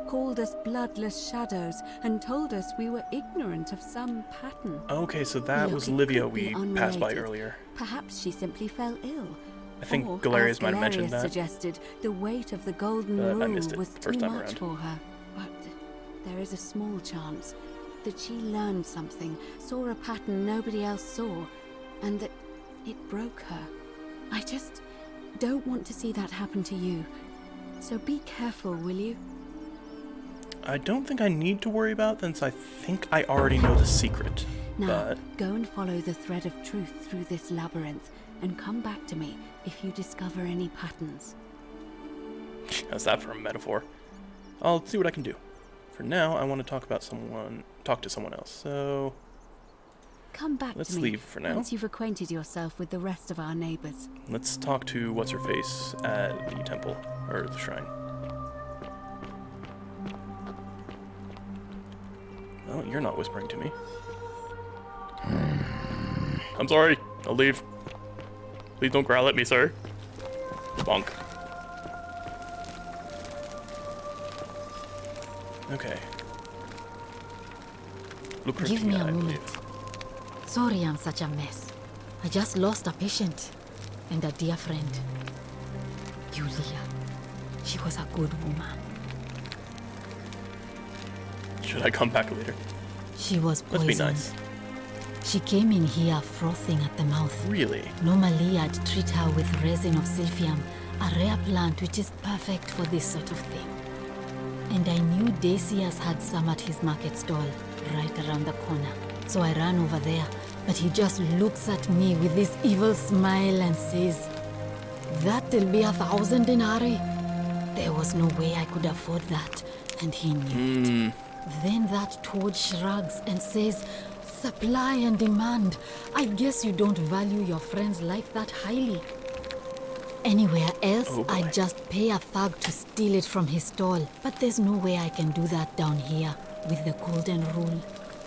called us bloodless shadows, and told us we were ignorant of some pattern. Okay, so that Look, was it Livia could be we passed by unrelated. earlier. Perhaps she simply fell ill. I think Or, Galerius as might have mentioned Galerius that. suggested, the weight of the golden But I rule missed it was the too first time much around. for her. But there is a small chance that she learned something, saw a pattern nobody else saw, and that it broke her. I just don't want to see that happen to you. So be careful, will you? I don't think I need to worry about since I think I already know the secret. Now, But go and follow the thread of truth through this labyrinth, and come back to me if you discover any patterns. how's that for a metaphor? I'll see what I can do. For now, I want to talk to someone else. So Come back let's to me leave for now. once you've acquainted yourself with the rest of our neighbors. Let's talk to what's her face at the temple or the shrine. Well, you're not whispering to me. I'm sorry. I'll leave. Please don't growl at me, sir. Bonk. Okay. Give me a I moment. believe. Sorry I'm such a mess. I just lost a patient and a dear friend. Yulia. She was a good woman. Should I come back later? She was Let's poisoned. be nice. She came in here frothing at the mouth. Really? Normally I'd treat her with resin of silphium, a rare plant which is perfect for this sort of thing. And I knew Decius had some at his market stall, right around the corner. So I ran over there, but he just looks at me with this evil smile and says, "That'll be 1,000 denarii." There was no way I could afford that, and he knew it. Then that toad shrugs and says, "Supply and demand. I guess you don't value your friend's life that highly." Anywhere else, Oh boy. I'd just pay a thug to steal it from his stall. But there's no way I can do that down here with the golden rule.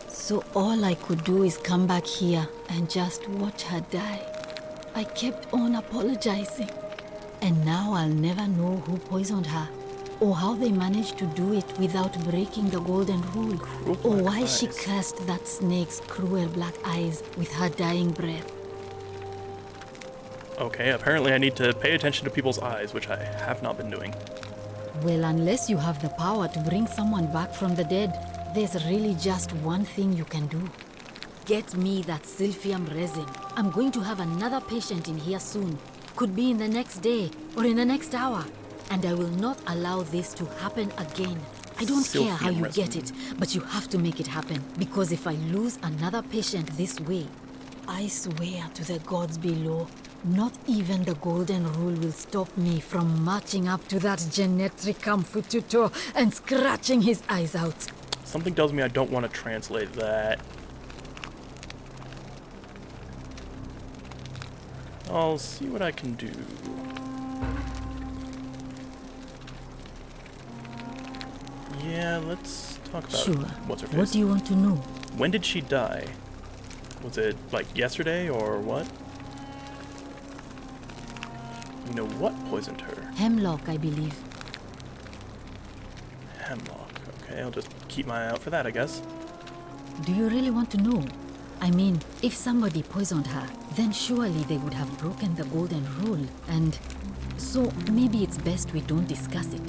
So all I could do is come back here and just watch her die. I kept on apologizing. And now I'll never know who poisoned her, or how they managed to do it without breaking the golden rule, Cruel or black why she eyes. cursed that snake's cruel black eyes with her dying breath. Okay, apparently I need to pay attention to people's eyes, which I have not been doing. Well, unless you have the power to bring someone back from the dead, there's really just one thing you can do. Get me that silphium resin. I'm going to have another patient in here soon. Could be in the next day or in the next hour. And I will not allow this to happen again. I don't care how Silphium you resin. get it, but you have to make it happen. Because if I lose another patient this way, I swear to the gods below, not even the golden rule will stop me from marching up to that Genetricum Fututo and scratching his eyes out. Something tells me I don't want to translate that. I'll see what I can do. Yeah, let's talk about Sure. what's her face. What do you want to know? When did she die? Was it like yesterday or what? You know what poisoned her? Hemlock, I believe. Hemlock. Okay, I'll just keep my eye out for that, I guess. Do you really want to know? I mean, if somebody poisoned her, then surely they would have broken the golden rule, and so maybe it's best we don't discuss it.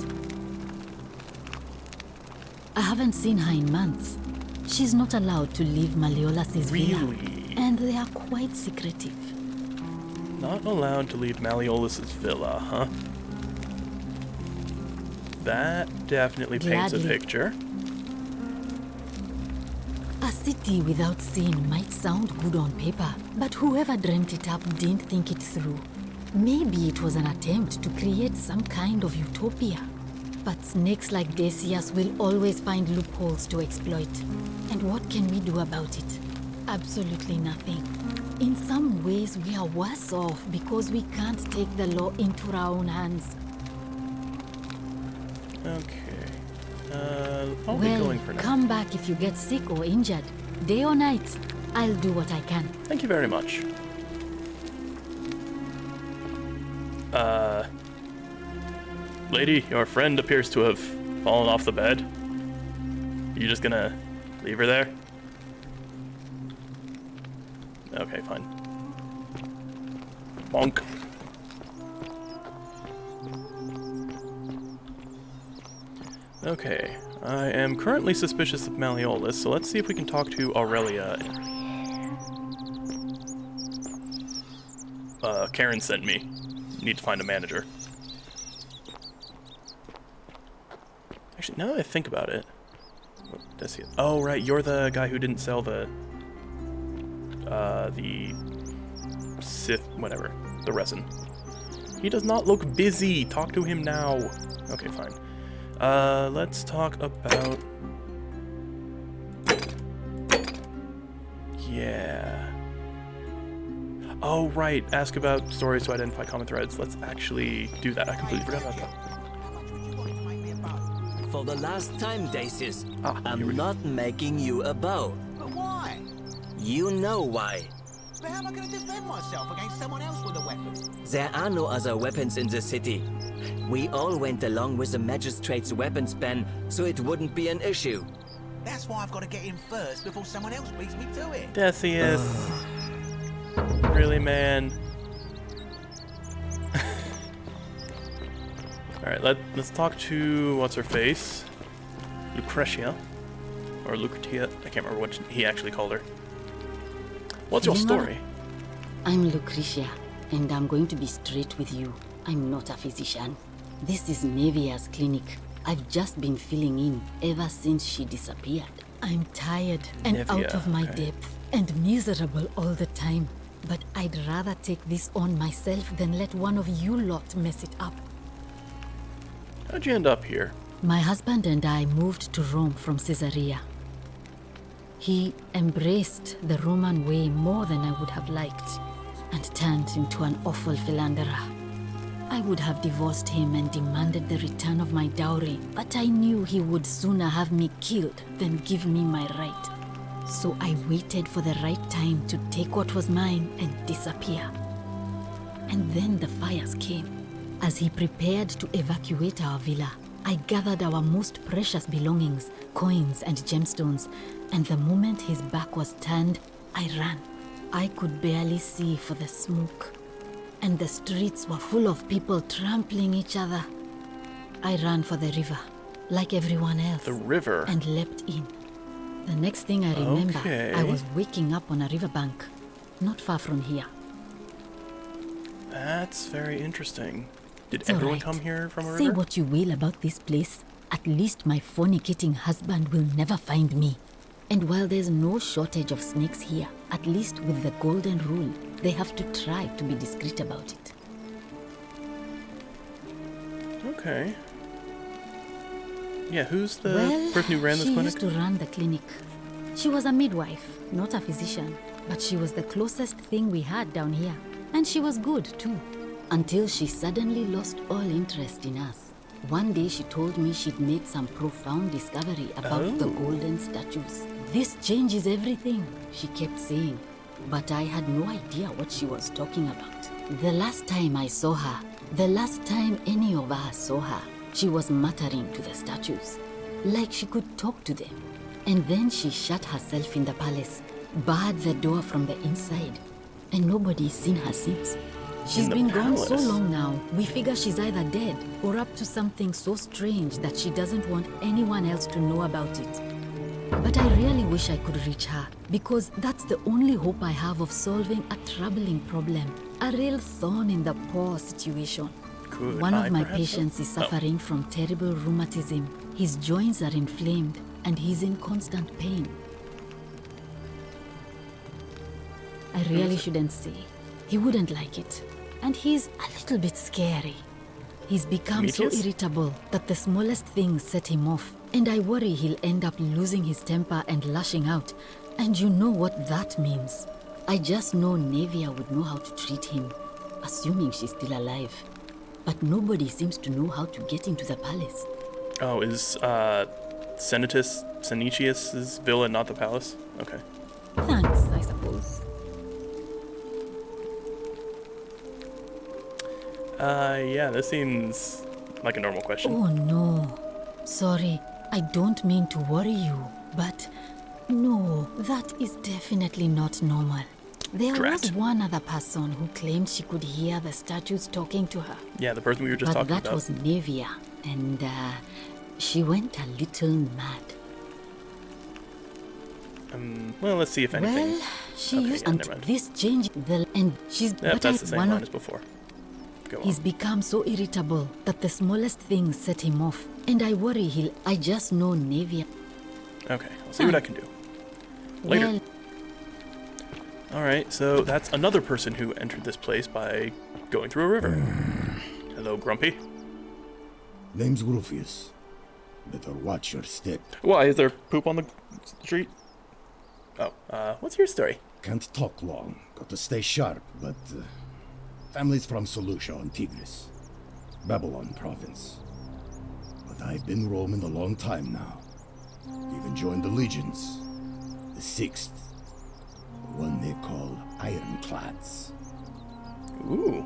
I haven't seen her in months. She's not allowed to leave Malleolas's villa, Really? and they are quite secretive. Not allowed to leave Malleolas's villa, huh? That definitely paints a Gladly. picture. A city without sin might sound good on paper, but whoever dreamt it up didn't think it through. Maybe it was an attempt to create some kind of utopia. But snakes like Decius will always find loopholes to exploit. And what can we do about it? Absolutely nothing. In some ways, we are worse off because we can't take the law into our own hands. Okay. I'll be going for now. Come back if you get sick or injured. Day or night, I'll do what I can. Thank you very much. Lady, your friend appears to have fallen off the bed. You just gonna leave her there? Okay, fine. Bonk. Okay, I am currently suspicious of Malleolus, so let's see if we can talk to Aurelia. Karen sent me. Need to find a manager. Actually, now that I think about it, what does he? Oh, right, you're the guy who didn't sell the Sith, whatever, the resin. He does not look busy. Talk to him now. Okay, fine. Let's talk about. Yeah. Oh, right. Ask about stories to identify common threads. Let's actually do that. I completely forgot about that. For the last time, Dacius, Ah, I'm not making you a bow. But why? You know why. But how am I going to defend myself against someone else with a weapon? There are no other weapons in the city. We all went along with the magistrate's weapons ban, so it wouldn't be an issue. That's why I've got to get in first before someone else beats me to it. Decius. Really, man? Alright, let's talk to what's her face? Lucretia. Or Lucretia. I can't remember what he actually called her. What's your story? I'm Lucretia, and I'm going to be straight with you. I'm not a physician. This is Nevia's clinic. I've just been filling in ever since she disappeared. I'm tired and Nevia, out of my okay. depth and miserable all the time. But I'd rather take this on myself than let one of you lot mess it up. How'd you end up here? My husband and I moved to Rome from Caesarea. He embraced the Roman way more than I would have liked and turned into an awful philanderer. I would have divorced him and demanded the return of my dowry, but I knew he would sooner have me killed than give me my right. So I waited for the right time to take what was mine and disappear. And then the fires came. As he prepared to evacuate our villa, I gathered our most precious belongings, coins and gemstones, and the moment his back was turned, I ran. I could barely see for the smoke, and the streets were full of people trampling each other. I ran for the river, like everyone else. The river? And leapt in. The next thing I remember, Okay. I was waking up on a riverbank, not far from here. That's very interesting. Did It's all everyone right. come here from a river? Say what you will about this place, at least my fornicating husband will never find me. And while there's no shortage of snakes here, at least with the golden rule, they have to try to be discreet about it. Okay. Yeah, who's the Well, person who ran this she clinic? used to run the clinic. She was a midwife, not a physician, but she was the closest thing we had down here. And she was good, too. Until she suddenly lost all interest in us. One day she told me she'd made some profound discovery about the golden statues. This changes everything, she kept saying. But I had no idea what she was talking about. The last time I saw her, the last time any of us saw her, she was muttering to the statues, like she could talk to them. And then she shut herself in the palace, barred the door from the inside, and nobody's seen her since. She's been gone so long now, we figure she's either dead or up to something so strange that she doesn't want anyone else to know about it. But I really wish I could reach her, because that's the only hope I have of solving a troubling problem, a real thorn in the paw situation. Could One I of my perhaps patients is help? suffering from terrible rheumatism. His joints are inflamed and he's in constant pain. I really shouldn't say. He wouldn't like it. And he's a little bit scary. He's become so Prometheus? irritable that the smallest things set him off. And I worry he'll end up losing his temper and lashing out. And you know what that means. I just know Nevia would know how to treat him, assuming she's still alive. But nobody seems to know how to get into the palace. Oh, is Senicius's villa not the palace? Okay. Thanks, I suppose. Yeah, this seems like a normal question. Oh no. Sorry, I don't mean to worry you, but no, that is definitely not normal. There was one other person who claimed she could hear the statues talking to her. Yeah, the person we were just talking about. But that was Nevia, and she went a little mad. Well, let's see if anything. Well, she used this change and she's Yep, that's the same one as before. Go He's on. become so irritable that the smallest things set him off. And I worry I just know Nevia. Okay, I'll see what I can do. Later. Well, Alright, so that's another person who entered this place by going through a river. Hello, Grumpy. Name's Rufius. Better watch your step. Why, is there poop on the street? Oh, what's your story? Can't talk long. Got to stay sharp, but... family's from Seleucia on Tigris. Babylon province. But I've been roaming a long time now. Even joined the legions. The 6th. The one they call Ironclads. Ooh.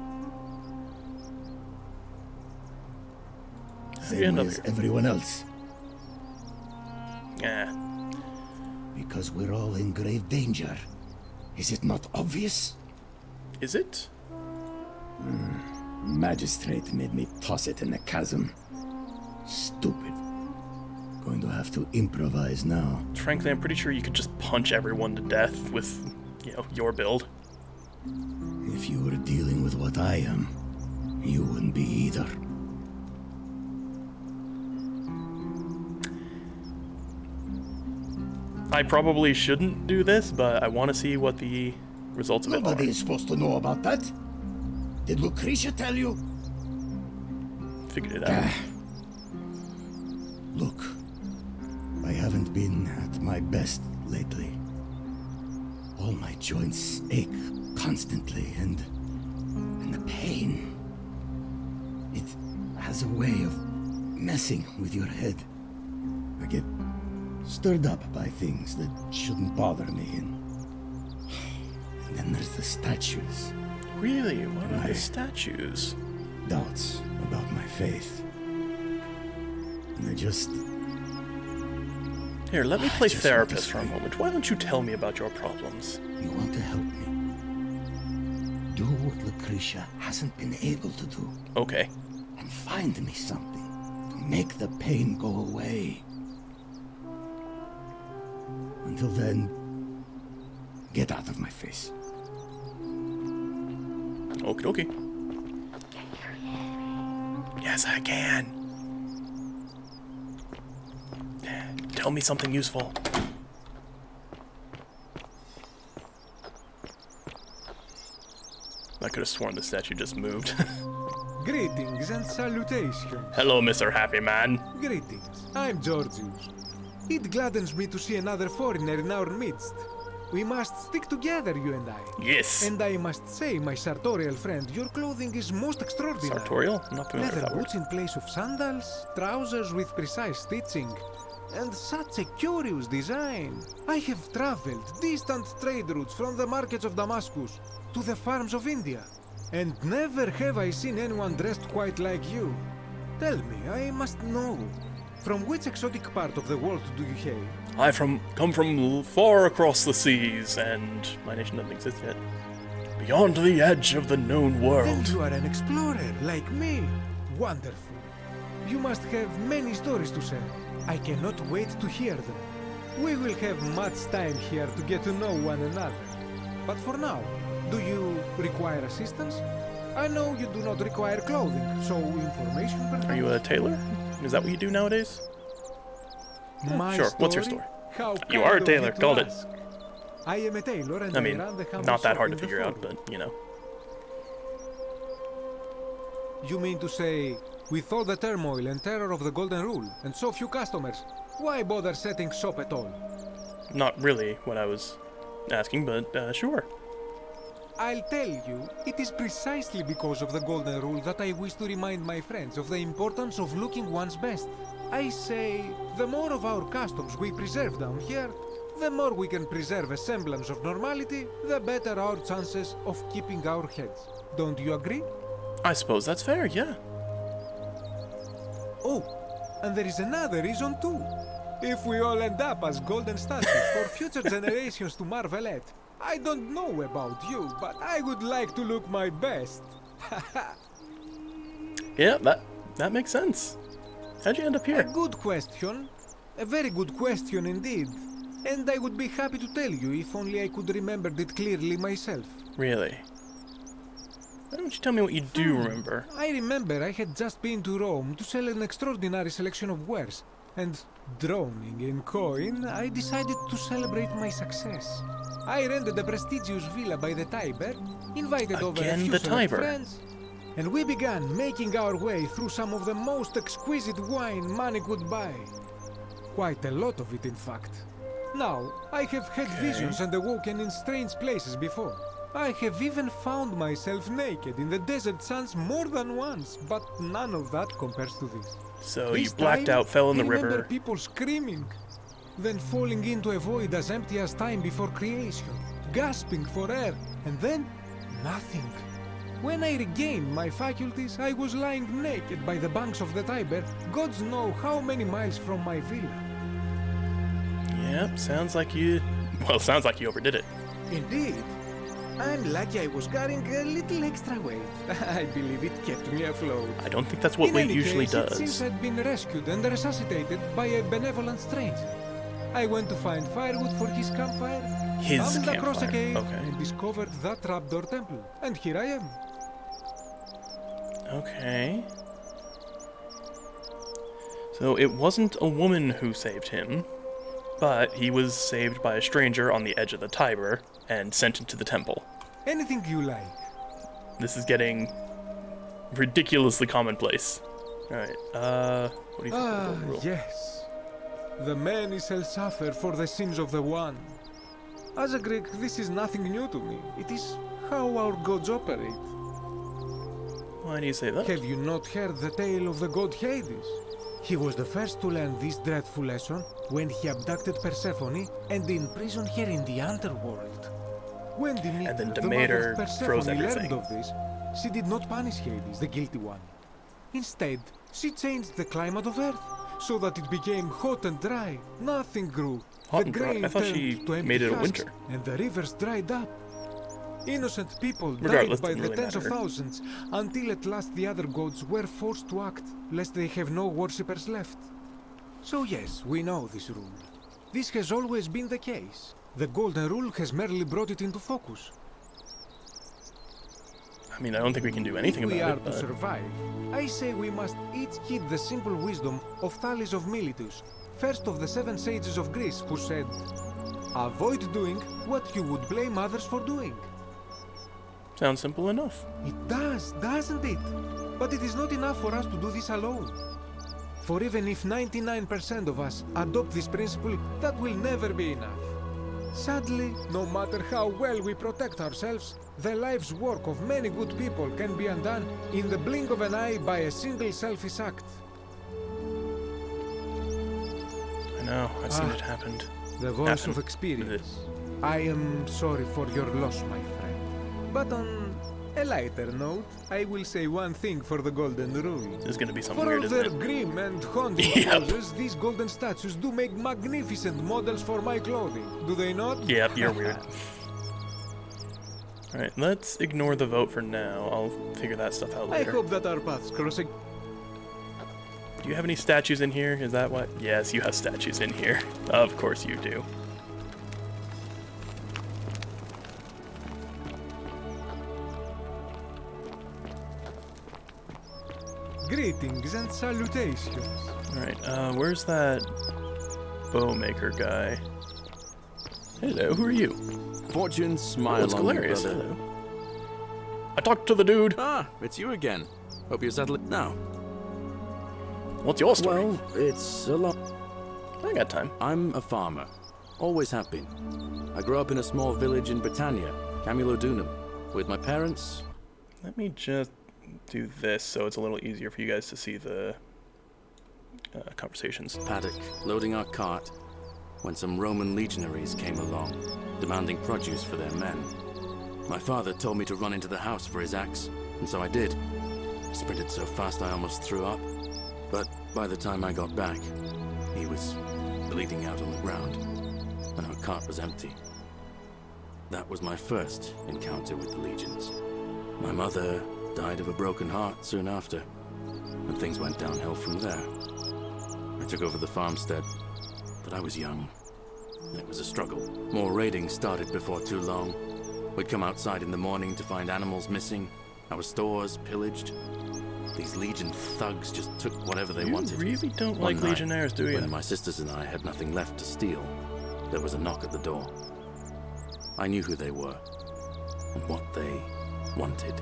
Same way as everyone else. Yeah. Because we're all in grave danger. Is it not obvious? Is it? Magistrate made me toss it in the chasm. Stupid. Going to have to improvise now. Frankly, I'm pretty sure you could just punch everyone to death with, you know, your build. If you were dealing with what I am, you wouldn't be either. I probably shouldn't do this, but I want to see what the results of it are. Nobody is supposed to know about that. Did Lucretia tell you? Figured it out. Look, I haven't been at my best lately. All my joints ache constantly, and the pain. It has a way of messing with your head. I get stirred up by things that shouldn't bother me, and then there's the statues. Really? What about the statues? Doubts about my faith. And I just... Here, let me play therapist for a moment. Why don't you tell me about your problems? You want to help me? Do what Lucretia hasn't been able to do. Okay. And find me something to make the pain go away. Until then, get out of my face. Okie dokie. Yes, I can. Tell me something useful. I could have sworn the statue just moved. Greetings and salutations. Hello, Mr. Happy Man. Greetings. I'm Georgius. It gladdens me to see another foreigner in our midst. We must stick together, you and I. Yes. And I must say, my sartorial friend, your clothing is most extraordinary. Sartorial? I'm not familiar with Leather that boots in place of sandals, trousers with precise stitching, and such a curious design. I have traveled distant trade routes from the markets of Damascus to the farms of India, and never have I seen anyone dressed quite like you. Tell me, I must know. From which exotic part of the world do you hail? I come from far across the seas, and my nation doesn't exist yet. Beyond the edge of the known world. Then you are an explorer, like me. Wonderful. You must have many stories to share. I cannot wait to hear them. We will have much time here to get to know one another. But for now, do you require assistance? I know you do not require clothing, so information perhaps? Are you a tailor? Is that what you do nowadays? My sure, what's your story? story? How You are a kind of tailor, you to called it. ask. I am a tailor and I mean, run the humble not that shop hard to in the figure out, forum. but, you know. You mean to say, with all the turmoil and terror of the Golden Rule, and so few customers, why bother setting shop at all? Not really what I was asking, but sure. I'll tell you, it is precisely because of the Golden Rule that I wish to remind my friends of the importance of looking one's best. I say, the more of our customs we preserve down here, the more we can preserve a semblance of normality, the better our chances of keeping our heads. Don't you agree? I suppose that's fair, yeah. Oh, and there is another reason too. If we all end up as golden statues for future generations to marvel at, I don't know about you, but I would like to look my best. Yeah, that makes sense. How'd you end up here? A good question. A very good question indeed. And I would be happy to tell you if only I could remember it clearly myself. Really? Why don't you tell me what you do remember? I remember I had just been to Rome to sell an extraordinary selection of wares, and drowning in coin, I decided to celebrate my success. I rented a prestigious villa by the Tiber, invited over a few select friends, and we began making our way through some of the most exquisite wine money could buy. Quite a lot of it, in fact. Now, I have had visions and awoken in strange places before. I have even found myself naked in the desert sands more than once, but none of that compares to this. So you blacked out, fell in the river. I remember people screaming, then falling into a void as empty as time before creation, gasping for air, and then nothing. When I regained my faculties, I was lying naked by the banks of the Tiber, gods know how many miles from my villa. Yep, sounds like you overdid it. Indeed. I'm lucky I was carrying a little extra weight. I believe it kept me afloat. I don't think that's what weight usually does. It seems I'd been rescued and resuscitated by a benevolent stranger. I went to find firewood for his campfire, stumbled across a cave, and discovered that trapdoor temple. And here I am. Okay. So it wasn't a woman who saved him, but he was saved by a stranger on the edge of the Tiber and sent into the temple. Anything you like. This is getting ridiculously commonplace. Alright, what do you think of the Golden Rule? Yes. The many shall suffer for the sins of the one. As a Greek, this is nothing new to me. It is how our gods operate. Why do you say that? Have you not heard the tale of the god Hades? He was the first to learn this dreadful lesson when he abducted Persephone and imprisoned her in the underworld. When Demeter, the mother of Persephone, learned of this, she did not punish Hades, the guilty one. Instead, she changed the climate of Earth so that it became hot and dry. Nothing grew. Hot the and dry? grain I thought turned she to empty made it a husks, winter. and the rivers dried up. Innocent people Regardless, died by didn't the really tens matter. of thousands, until at last the other gods were forced to act, lest they have no worshippers left. So yes, we know this rule. This has always been the case. The Golden Rule has merely brought it into focus. I mean, I don't think we can do anything If we about are it, to but... survive, I say we must each heed the simple wisdom of Thales of Miletus, first of the 7 sages of Greece, who said, "Avoid doing what you would blame others for doing." Sounds simple enough. It does, doesn't it? But it is not enough for us to do this alone. For even if 99% of us adopt this principle, that will never be enough. Sadly, no matter how well we protect ourselves, the life's work of many good people can be undone in the blink of an eye by a single selfish act. I know, I've seen it happen. The voice of experience. I am sorry for your loss, my friend. But on a lighter note, I will say one thing for the Golden Rule. This is gonna be something For weird, all isn't their it? grim and haunting poses, these golden statues do make magnificent models for my clothing, do they not? Yep, you're weird. Alright, let's ignore the vote for now. I'll figure that stuff out I later. hope that our paths cross again. Do you have any statues in here? Is that what? Yes, you have statues in here. Of course you do. Greetings and salutations. Alright, where's that bowmaker guy? Hello, who are you? Fortune smile it's on you, Galerius, brother. hello. I talked to the dude. Ah, it's you again. Hope you're settled now. What's your story? Well, it's a lot. I got time. I'm a farmer. Always have been. I grew up in a small village in Britannia, Camulodunum, with my parents. Let me just do this so it's a little easier for you guys to see the conversations. Paddock, loading our cart, when some Roman legionaries came along, demanding produce for their men. My father told me to run into the house for his axe, and so I did. I sprinted so fast I almost threw up, but by the time I got back, he was bleeding out on the ground, and our cart was empty. That was my first encounter with the legions. My mother died of a broken heart soon after, and things went downhill from there. I took over the farmstead, but I was young, and it was a struggle. More raiding started before too long. We'd come outside in the morning to find animals missing, our stores pillaged. These Legion thugs just took whatever they wanted. You really don't One like night, Legionnaires, do you? When my sisters and I had nothing left to steal, there was a knock at the door. I knew who they were, and what they wanted.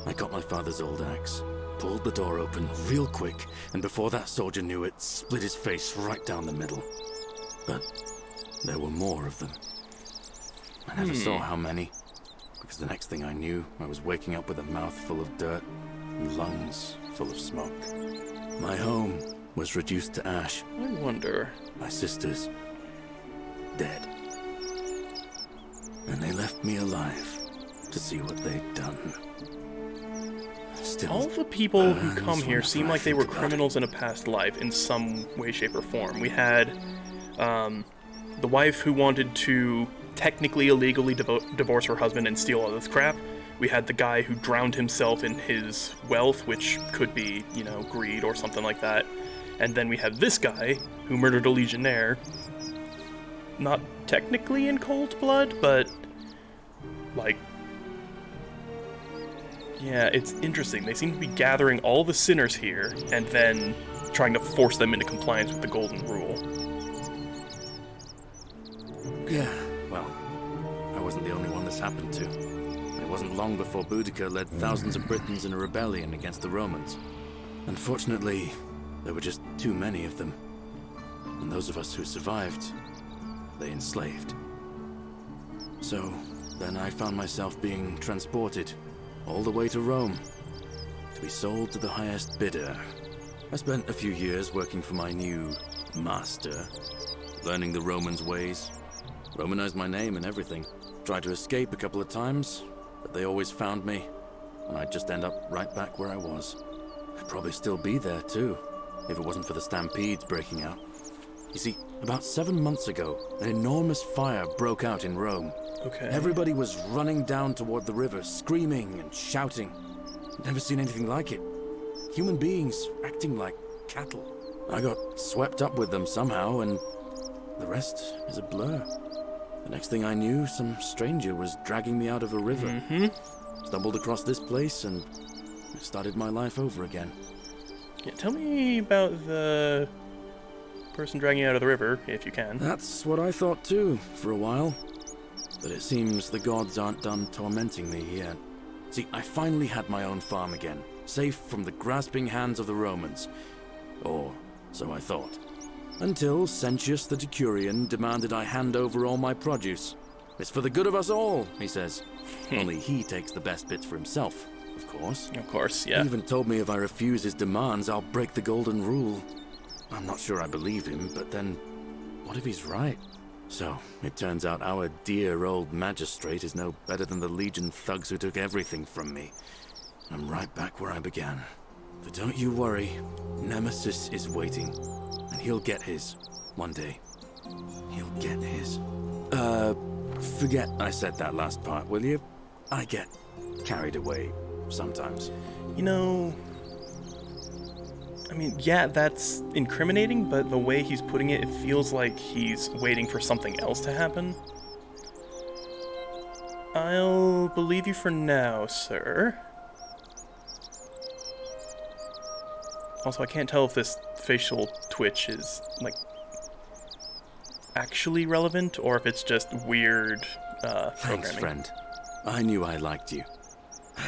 I got my father's old axe, pulled the door open real quick, and before that soldier knew it, split his face right down the middle. But there were more of them. I never saw how many, because the next thing I knew, I was waking up with a mouth full of dirt and lungs full of smoke. My home was reduced to ash. I wonder. My sisters, dead. And they left me alive to see what they'd done. Still, all the people who come here seem like they were criminals in a past life in some way, shape, or form. We had the wife who wanted to technically illegally divorce her husband and steal all this crap. We had the guy who drowned himself in his wealth, which could be, you know, greed or something like that. And then we have this guy who murdered a legionnaire. Not technically in cold blood, but like, yeah, it's interesting. They seem to be gathering all the sinners here and then trying to force them into compliance with the Golden Rule. Yeah, well, I wasn't the only one this happened to. It wasn't long before Boudica led thousands of Britons in a rebellion against the Romans. Unfortunately, there were just too many of them. And those of us who survived, they enslaved. So, then I found myself being transported all the way to Rome, to be sold to the highest bidder. I spent a few years working for my new master, learning the Romans' ways, Romanized my name and everything. Tried to escape a couple of times, but they always found me, and I'd just end up right back where I was. I'd probably still be there too, if it wasn't for the stampedes breaking out. You see, about 7 months ago, an enormous fire broke out in Rome. Okay. Everybody was running down toward the river, screaming and shouting. Never seen anything like it. Human beings acting like cattle. I got swept up with them somehow, and the rest is a blur. The next thing I knew, some stranger was dragging me out of a river. Stumbled across this place, and I started my life over again. Yeah, tell me about the person dragging you out of the river, if you can. That's what I thought too, for a while. But it seems the gods aren't done tormenting me yet. See, I finally had my own farm again, safe from the grasping hands of the Romans. Or so I thought. Until Sentius the Decurion demanded I hand over all my produce. It's for the good of us all, he says. Only he takes the best bits for himself, of course. Of course, yeah. He even told me if I refuse his demands, I'll break the golden rule. I'm not sure I believe him, but then, what if he's right? So, it turns out our dear old magistrate is no better than the Legion thugs who took everything from me. I'm right back where I began. But don't you worry, Nemesis is waiting, and he'll get his, one day. He'll get his. Forget I said that last part, will you? I get carried away sometimes. You know, I mean, yeah, that's incriminating, but the way he's putting it, it feels like he's waiting for something else to happen. I'll believe you for now, sir. Also, I can't tell if this facial twitch is, like, actually relevant, or if it's just weird, Thanks, programming. friend. I knew I liked you.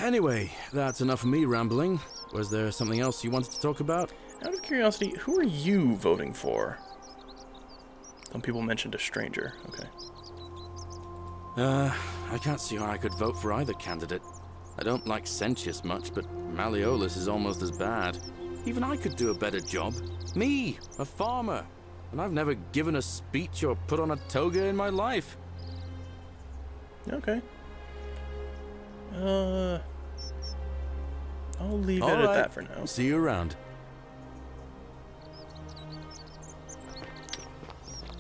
Anyway, that's enough of me rambling. Was there something else you wanted to talk about? Out of curiosity, who are you voting for? Some people mentioned a stranger. Okay. I can't see how I could vote for either candidate. I don't like Sentius much, but Malleolus is almost as bad. Even I could do a better job. Me, a farmer. And I've never given a speech or put on a toga in my life. Okay. I'll leave it at that for now. See you around.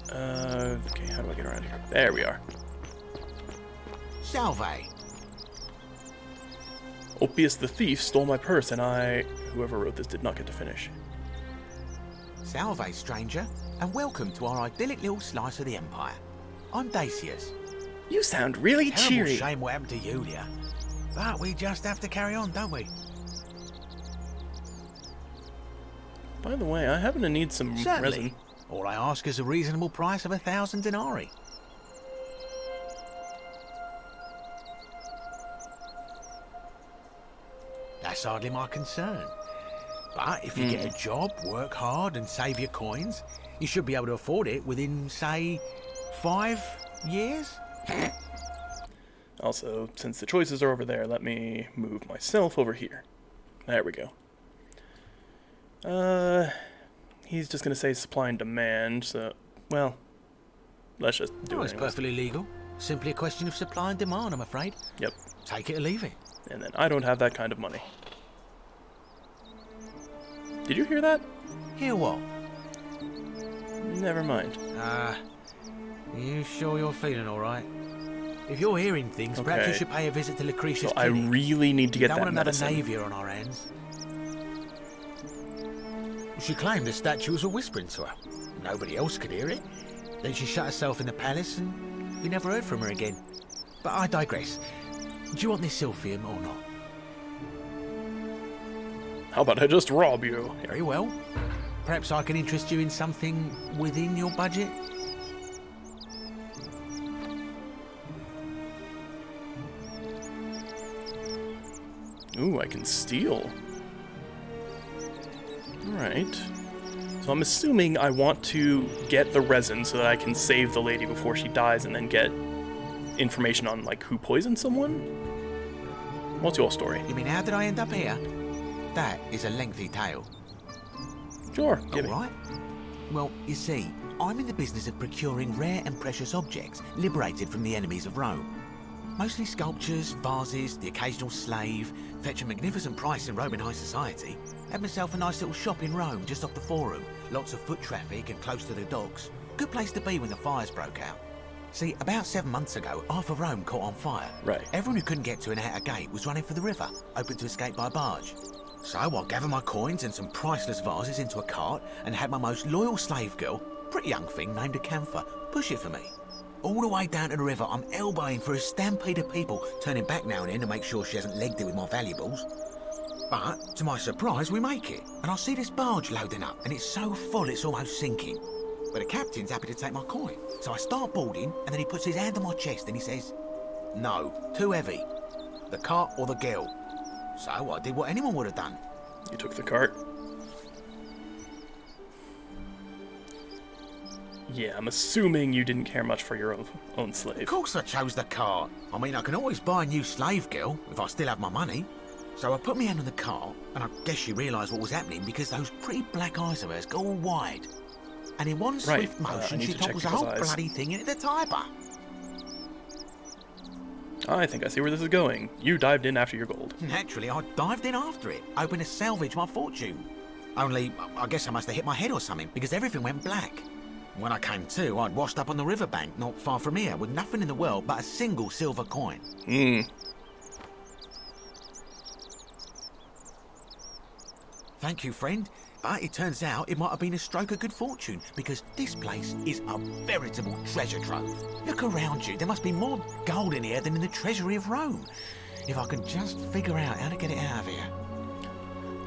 Okay, how do I get around here? There we are. Salve. Opius the thief stole my purse, and whoever wrote this did not get to finish. Salve, stranger, and welcome to our idyllic little slice of the Empire. I'm Dacius. You sound really cheery. Shame what happened to Yulia. But we just have to carry on, don't we? By the way, I happen to need some resin. All I ask is a reasonable price of 1,000 denarii. That's hardly my concern. But if you get a job, work hard and save your coins, you should be able to afford it within, say, 5 years? Also, since the choices are over there, let me move myself over here. There we go. He's just gonna say supply and demand, so, well, let's just do it. It's perfectly legal. Simply a question of supply and demand, I'm afraid. Yep. Take it or leave it. And then I don't have that kind of money. Did you hear that? Hear what? Never mind. You sure you're feeling alright? If you're hearing things, perhaps you should pay a visit to Lucretia's So I really need to get that medicine. Don't want another Navia on our hands. She claimed the statue was a whispering to her. Nobody else could hear it. Then she shut herself in the palace and we never heard from her again. But I digress. Do you want this silphium or not? How about I just rob you? Very well. Perhaps I can interest you in something within your budget? Ooh, I can steal. Alright. So I'm assuming I want to get the resin so that I can save the lady before she dies and then get information on, like, who poisoned someone? What's your story? You mean, how did I end up here? That is a lengthy tale. Sure, give All right. Well, you see, I'm in the business of procuring rare and precious objects liberated from the enemies of Rome. Mostly sculptures, vases, the occasional slave, fetch a magnificent price in Roman high society. Had myself a nice little shop in Rome, just off the Forum. Lots of foot traffic and close to the docks. Good place to be when the fires broke out. See, about 7 months ago, half of Rome caught on fire. Right. Everyone who couldn't get to an outer gate was running for the river, open to escape by barge. So I gathered my coins and some priceless vases into a cart and had my most loyal slave girl, pretty young thing named Acantha, push it for me. All the way down to the river, I'm elbowing for a stampede of people, turning back now and then to make sure she hasn't legged it with my valuables. But, to my surprise, we make it, and I see this barge loading up, and it's so full it's almost sinking. But the captain's happy to take my coin, so I start boarding, and then he puts his hand on my chest and he says, "No, too heavy. The cart or the girl." So I did what anyone would have done. You took the cart? Yeah, I'm assuming you didn't care much for your own slave. Of course I chose the cart. I mean, I can always buy a new slave girl if I still have my money. So I put my hand on the cart, and I guess she realised what was happening because those pretty black eyes of hers go all wide. And in one swift motion, she topples the whole bloody thing into the Tiber. I think I see where this is going. You dived in after your gold. Naturally, I dived in after it, hoping to salvage my fortune. Only, I guess I must have hit my head or something, because everything went black. When I came to, I'd washed up on the riverbank, not far from here, with nothing in the world but a single silver coin. Thank you, friend. But it turns out it might have been a stroke of good fortune, because this place is a veritable treasure trove. Look around you. There must be more gold in here than in the treasury of Rome. If I can just figure out how to get it out of here.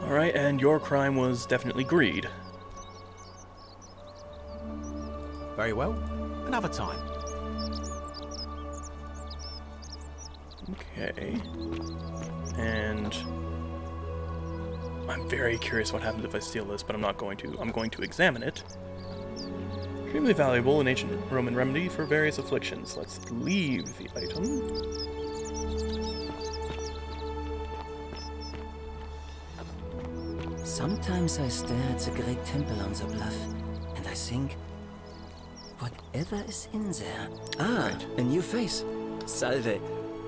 Alright, and your crime was definitely greed. Very well. Another time. Okay. And I'm very curious what happens if I steal this, but I'm not going to. I'm going to examine it. Extremely valuable, an ancient Roman remedy for various afflictions. Let's leave the item. Sometimes I stare at the great temple on the bluff, and I think, whatever is in there? Ah, a new face. Salve,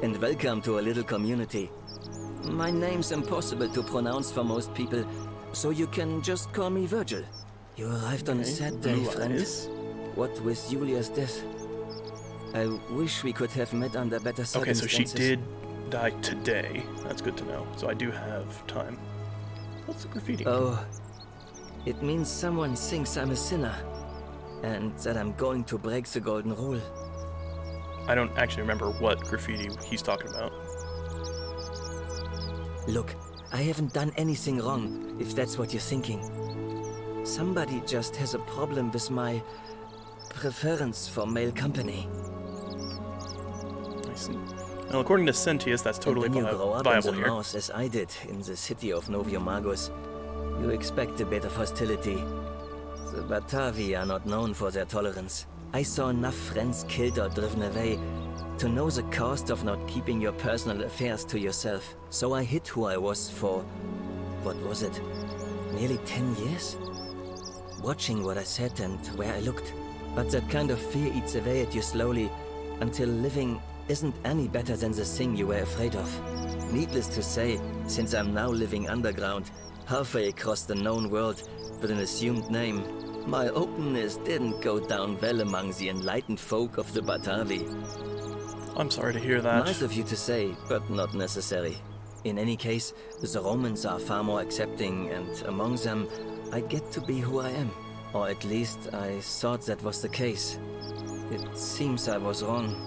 and welcome to a little community. My name's impossible to pronounce for most people, so you can just call me Virgil. You arrived on a sad day, friend. What with Julia's death? I wish we could have met under better circumstances. Okay, so she did die today. That's good to know. So I do have time. What's the graffiti? Oh, it means someone thinks I'm a sinner, and that I'm going to break the golden rule. I don't actually remember what graffiti he's talking about. Look, I haven't done anything wrong, if that's what you're thinking. Somebody just has a problem with my preference for male company. I see. Well, according to Sentius, that's totally and when you grow up viable in the here. north, as I did in the city of Noviomagus, you expect a bit of hostility. The Batavi are not known for their tolerance. I saw enough friends killed or driven away to know the cost of not keeping your personal affairs to yourself. So I hid who I was for, what was it, nearly 10 years? Watching what I said and where I looked. But that kind of fear eats away at you slowly, until living isn't any better than the thing you were afraid of. Needless to say, since I'm now living underground, halfway across the known world, with an assumed name, my openness didn't go down well among the enlightened folk of the Batavi. I'm sorry to hear that. Nice of you to say, but not necessary. In any case, the Romans are far more accepting, and among them, I get to be who I am. Or at least, I thought that was the case. It seems I was wrong.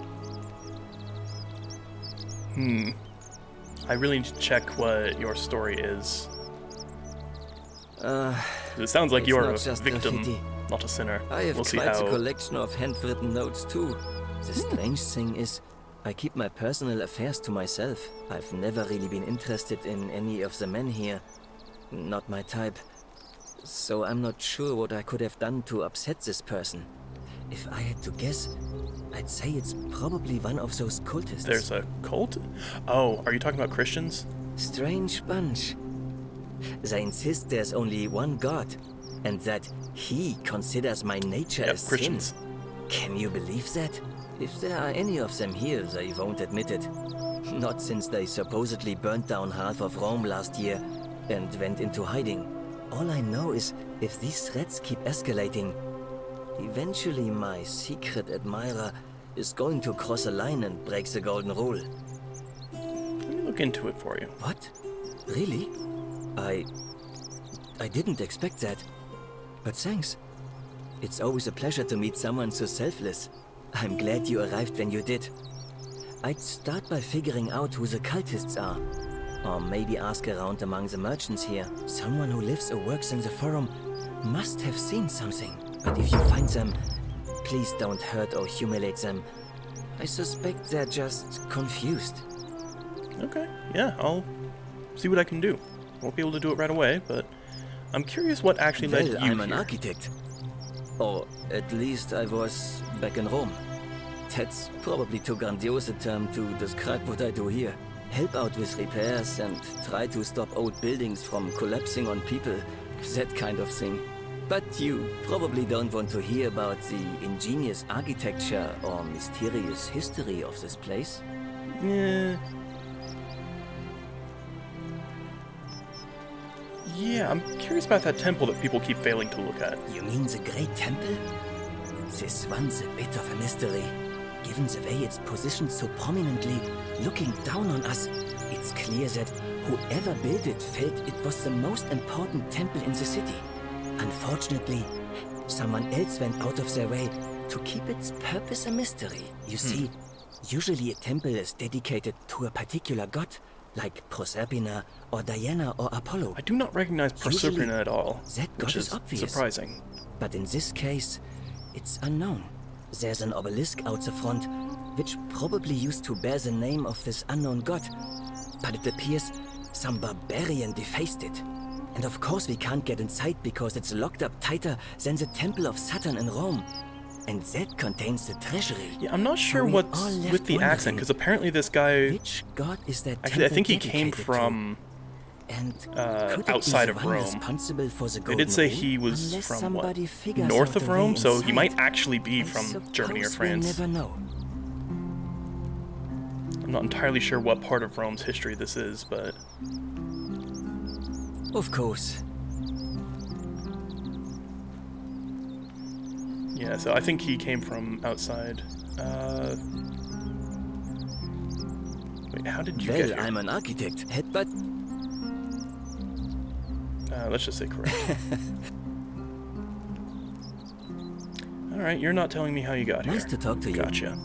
I really need to check what your story is. It sounds like you're a victim, graffiti. not a sinner. I have We'll see quite how... a collection of handwritten notes too. The strange thing is, I keep my personal affairs to myself. I've never really been interested in any of the men here. Not my type. So I'm not sure what I could have done to upset this person. If I had to guess, I'd say it's probably one of those cultists. There's a cult? Oh, are you talking about Christians? Strange bunch. They insist there's only one God, and that he considers my nature as Christians. sin. Can you believe that? If there are any of them here, they won't admit it. Not since they supposedly burnt down half of Rome last year and went into hiding. All I know is, if these threats keep escalating, eventually my secret admirer is going to cross a line and break the golden rule. Let me look into it for you. What? Really? I didn't expect that. But thanks. It's always a pleasure to meet someone so selfless. I'm glad you arrived when you did. I'd start by figuring out who the cultists are. Or maybe ask around among the merchants here. Someone who lives or works in the forum must have seen something. But if you find them, please don't hurt or humiliate them. I suspect they're just confused. Okay, yeah, I'll see what I can do. Won't be able to do it right away, but I'm curious what actually led you I'm an here. architect. Or at least I was back in Rome. That's probably too grandiose a term to describe what I do here. Help out with repairs and try to stop old buildings from collapsing on people. That kind of thing. But you probably don't want to hear about the ingenious architecture or mysterious history of this place. Yeah, I'm curious about that temple that people keep failing to look at. You mean the Great Temple? This one's a bit of a mystery. Given the way it's positioned so prominently, looking down on us, it's clear that whoever built it felt it was the most important temple in the city. Unfortunately, someone else went out of their way to keep its purpose a mystery. You see, usually a temple is dedicated to a particular god, like Proserpina or Diana or Apollo. I do not recognize Proserpina Usually, at all, that god which is obvious. surprising. But in this case, it's unknown. There's an obelisk out the front, which probably used to bear the name of this unknown god. But it appears some barbarian defaced it. And of course we can't get inside because it's locked up tighter than the Temple of Saturn in Rome. And that contains the treasury. Yeah, I'm not sure So we what's all left with the accent, wondering, because apparently this guy... which god is that Actually, I think he temple came dedicated from to? And could it be outside the of one Rome. responsible for the They golden did say rule? he was Unless from, what, somebody figures north out of a way Rome, so he inside. might actually be I from Germany or suppose France. We'll never know. I'm not entirely sure what part of Rome's history this is, but... Of course. Yeah, so I think he came from outside. Wait, how did you get here? I'm an architect, but... Let's just say correct. Alright, you're not telling me how you got here. Nice to talk to you. Gotcha.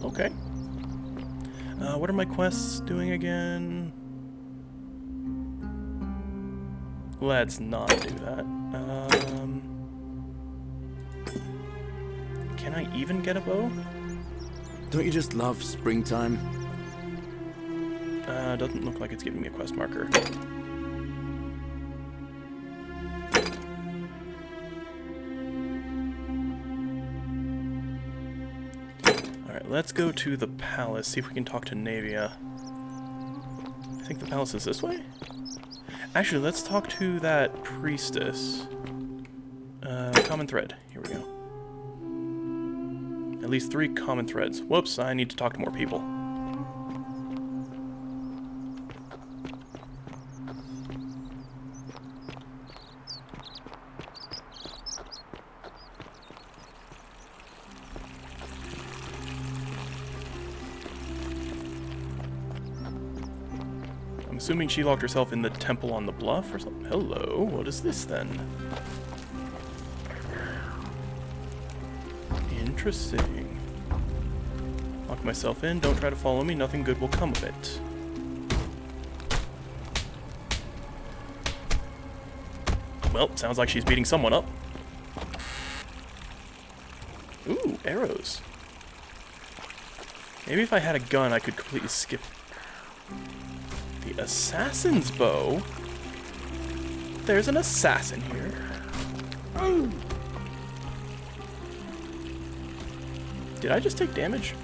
Okay. What are my quests doing again? Let's not do that. Can I even get a bow? Don't you just love springtime? Doesn't look like it's giving me a quest marker. Alright, let's go to the palace, see if we can talk to Navia. I think the palace is this way? Actually, let's talk to that priestess. Common thread. Here we go. At least 3 common threads. Whoops, I need to talk to more people. I'm assuming she locked herself in the temple on the bluff or something. Hello, what is this then? Interesting. Lock myself in, don't try to follow me, nothing good will come of it. Well, sounds like she's beating someone up. Ooh, arrows. Maybe if I had a gun, I could completely skip. The assassin's bow? There's an assassin here. Did I just take damage?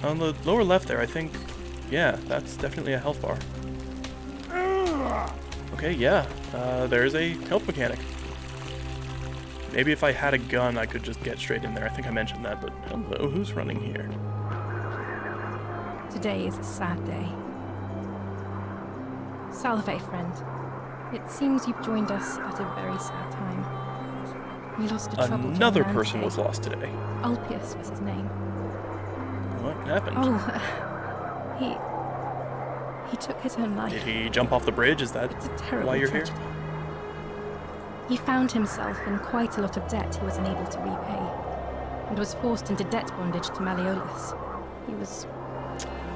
On the lower left there, I think... Yeah, that's definitely a health bar. Okay, yeah. There's a health mechanic. Maybe if I had a gun, I could just get straight in there. I think I mentioned that, but hello, who's running here? Today is a sad day. Salve, friend. It seems you've joined us at a very sad time. We lost a troubled young Another man person today. was lost today. Ulpius was his name. What happened? He took his own life. Did he jump off the bridge? Is that why you're here? He found himself in quite a lot of debt he was unable to repay, and was forced into debt bondage to Malleolus. He was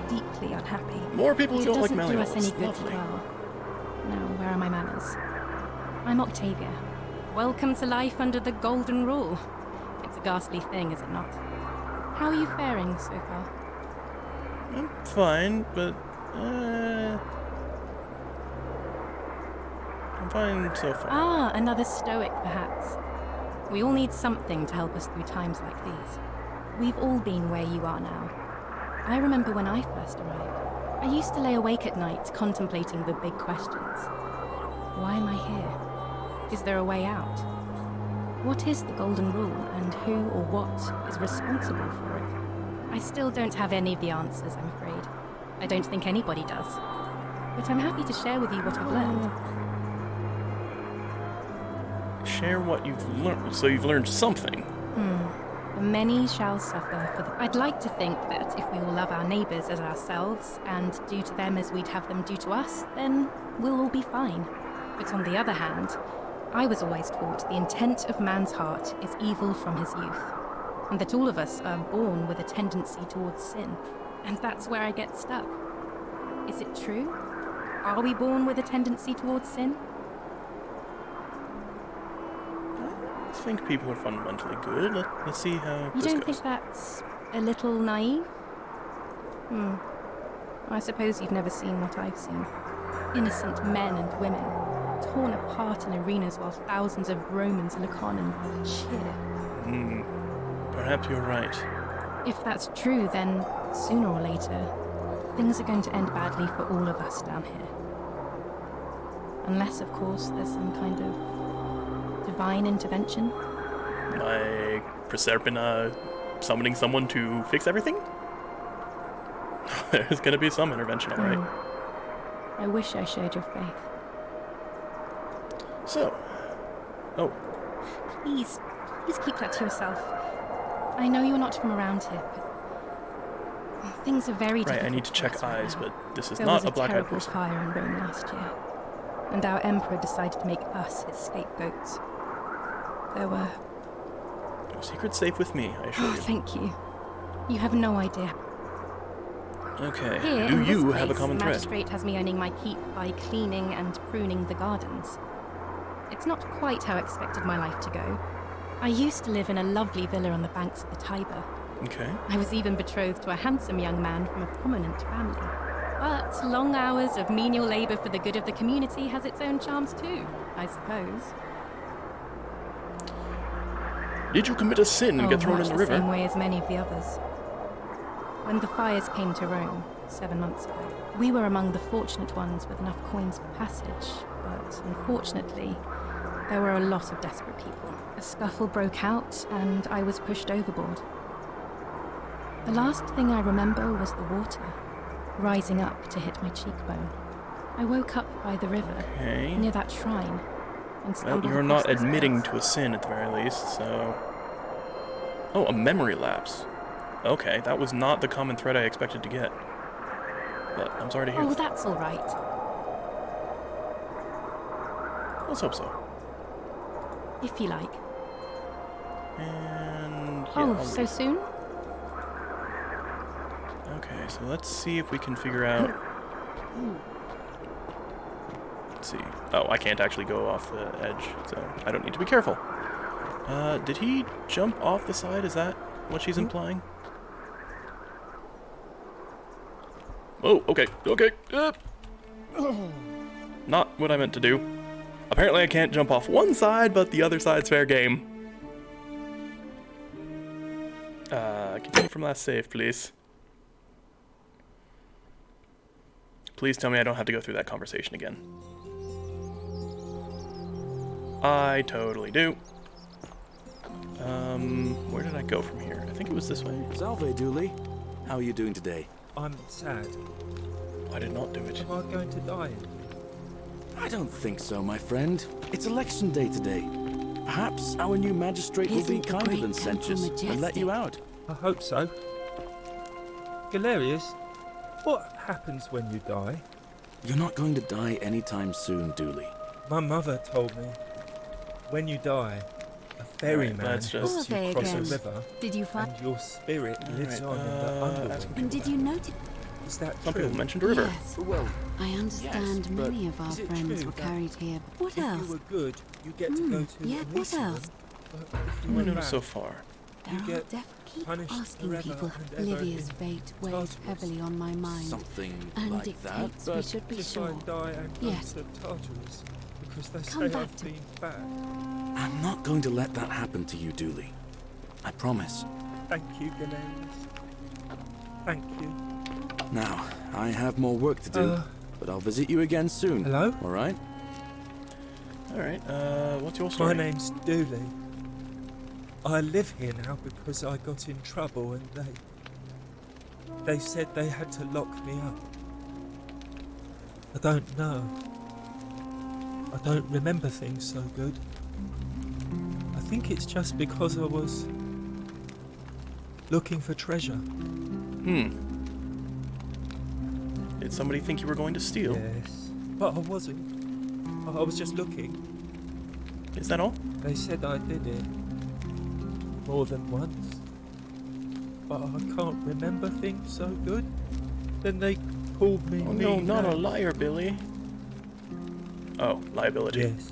deeply unhappy. More people who But don't like it doesn't do us Malleolus. any good to Lovely. dwell. Now, where are my manners? I'm Octavia. Welcome to life under the Golden Rule. It's a ghastly thing, is it not? How are you faring so far? I'm fine, but I'm fine so far. Ah, another stoic, perhaps. We all need something to help us through times like these. We've all been where you are now. I remember when I first arrived. I used to lay awake at night contemplating the big questions. Why am I here? Is there a way out? What is the Golden Rule, and who or what is responsible for it? I still don't have any of the answers, I'm afraid. I don't think anybody does. But I'm happy to share with you what I've learned. Share what you've learned. So you've learned something. The many shall suffer for the... I'd like to think that if we all love our neighbours as ourselves, and do to them as we'd have them do to us, then we'll all be fine. But on the other hand, I was always taught the intent of man's heart is evil from his youth, and that all of us are born with a tendency towards sin. And that's where I get stuck. Is it true? Are we born with a tendency towards sin? think people are fundamentally good. Let's see how You this don't goes. think that's a little naive? I suppose you've never seen what I've seen. Innocent men and women, torn apart in arenas while thousands of Romans look on and cheer. Perhaps you're right. If that's true, then sooner or later, things are going to end badly for all of us down here. Unless, of course, there's some kind of divine intervention. Like Proserpina summoning someone to fix everything? There's gonna be some intervention, alright. I wish I shared your faith. So. Oh. Please keep that to yourself. I know you're not from around here, but things are very difficult. Right, I need to for check us right eyes, now. but this is There not was a black-eyed terrible person. fire in Rome last year, and our emperor decided to make us his scapegoats. There were... No secret's safe with me, I assure Oh, you. thank you. You have no idea. Okay, Here, do in you this have a place, common the thread? magistrate has me earning my keep by cleaning and pruning the gardens. It's not quite how I expected my life to go. I used to live in a lovely villa on the banks of the Tiber. Okay. I was even betrothed to a handsome young man from a prominent family. But long hours of menial labor for the good of the community has its own charms too, I suppose. Did you commit a sin and get thrown in the river? The same way as many of the others. When the fires came to Rome 7 months ago, we were among the fortunate ones with enough coins for passage, but unfortunately, there were a lot of desperate people. A scuffle broke out, and I was pushed overboard. The last thing I remember was the water, rising up to hit my cheekbone. I woke up by the river, Okay. near that shrine, and Well, stumbled you're across not this admitting place. to a sin at the very least, so... Oh, a memory lapse. Okay, that was not the common thread I expected to get. But I'm sorry to hear Oh, that. that's all right. Let's hope so. If you like. And... yeah, Oh, I'll so leave. soon? Okay, so let's see if we can figure out... Let's see. Oh, I can't actually go off the edge, so I don't need to be careful. Did he jump off the side? Is that what she's implying? Oh, okay, okay. Not what I meant to do. Apparently I can't jump off one side, but the other side's fair game. Continue from last save, please. Please tell me I don't have to go through that conversation again. I totally do. Where did I go from here? I think it was this way. Salve, Dooley. How are you doing today? I'm sad. I did not do it. Am I going to die? I don't think so, my friend. It's election day today. Perhaps our new magistrate will be Isn't the kinder great than temple Sentius and let you out. I hope so. Galerius, what happens when you die? You're not going to die anytime soon, Dooley. My mother told me, when you die, a ferryman let's helps just- you Survey cross a again. river, Did you find? and your spirit lives Alright, on in the underworld. And did you notice? Is that Some true? people mentioned a river. Yes. Well, I understand yes, but many of our is it friends true were that carried here. What If you else? were good, you get to go to yeah, what Elysium, else? but if you What were do I notice bad, so far? There you are get keep punished asking forever people. and ever Olivia's in fate weighs Tartarus. heavily on my mind. something and like dictates that, we but should be if sure. I die and go Yes. to Tartarus, because they Come say back I've to- been bad. I'm not going to let that happen to you, Dooley. I promise. Thank you, Galerius. Thank you. Now, I have more work to do, but I'll visit you again soon. Hello? All right? Alright, what's your My story? name's Dooley. I live here now because I got in trouble and they said they had to lock me up. I don't know. I don't remember things so good. I think it's just because I was looking for treasure. Did somebody think you were going to steal? Yes. But I wasn't. I was just looking. Is that all? They said I did it more than once, but I can't remember things so good. Then they called me. Oh no, mean not a man. liar, Billy. Oh, liability. Yes.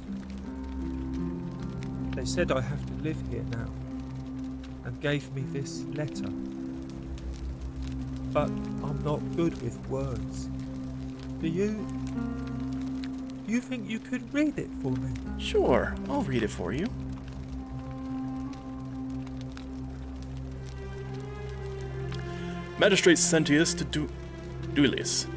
They said I have to live here now, and gave me this letter. But I'm not good with words. Do you think you could read it for me? Sure, I'll read it for you. Magistrate Sentius to Duilius.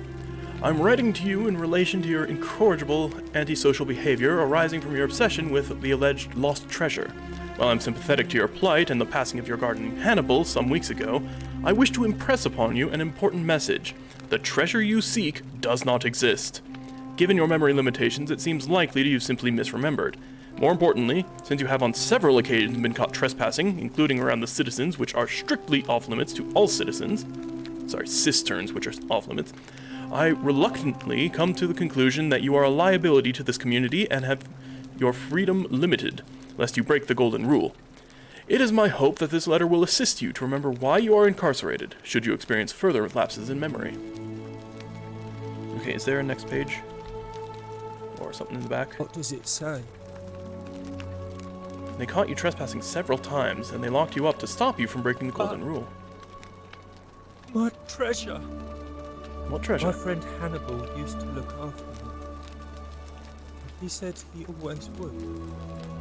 I'm writing to you in relation to your incorrigible antisocial behavior arising from your obsession with the alleged lost treasure. While I'm sympathetic to your plight and the passing of your guardian Hannibal some weeks ago, I wish to impress upon you an important message. The treasure you seek does not exist. Given your memory limitations, it seems likely you've simply misremembered. More importantly, since you have on several occasions been caught trespassing, including around the citizens, which are strictly off-limits to all citizens, cisterns, which are off-limits, I reluctantly come to the conclusion that you are a liability to this community and have your freedom limited, lest you break the golden rule. It is my hope that this letter will assist you to remember why you are incarcerated, should you experience further lapses in memory. Okay, is there a next page? Or something in the back? What does it say? They caught you trespassing several times, and they locked you up to stop you from breaking the golden rule. My treasure! What treasure? My friend Hannibal used to look after me. He said he always would.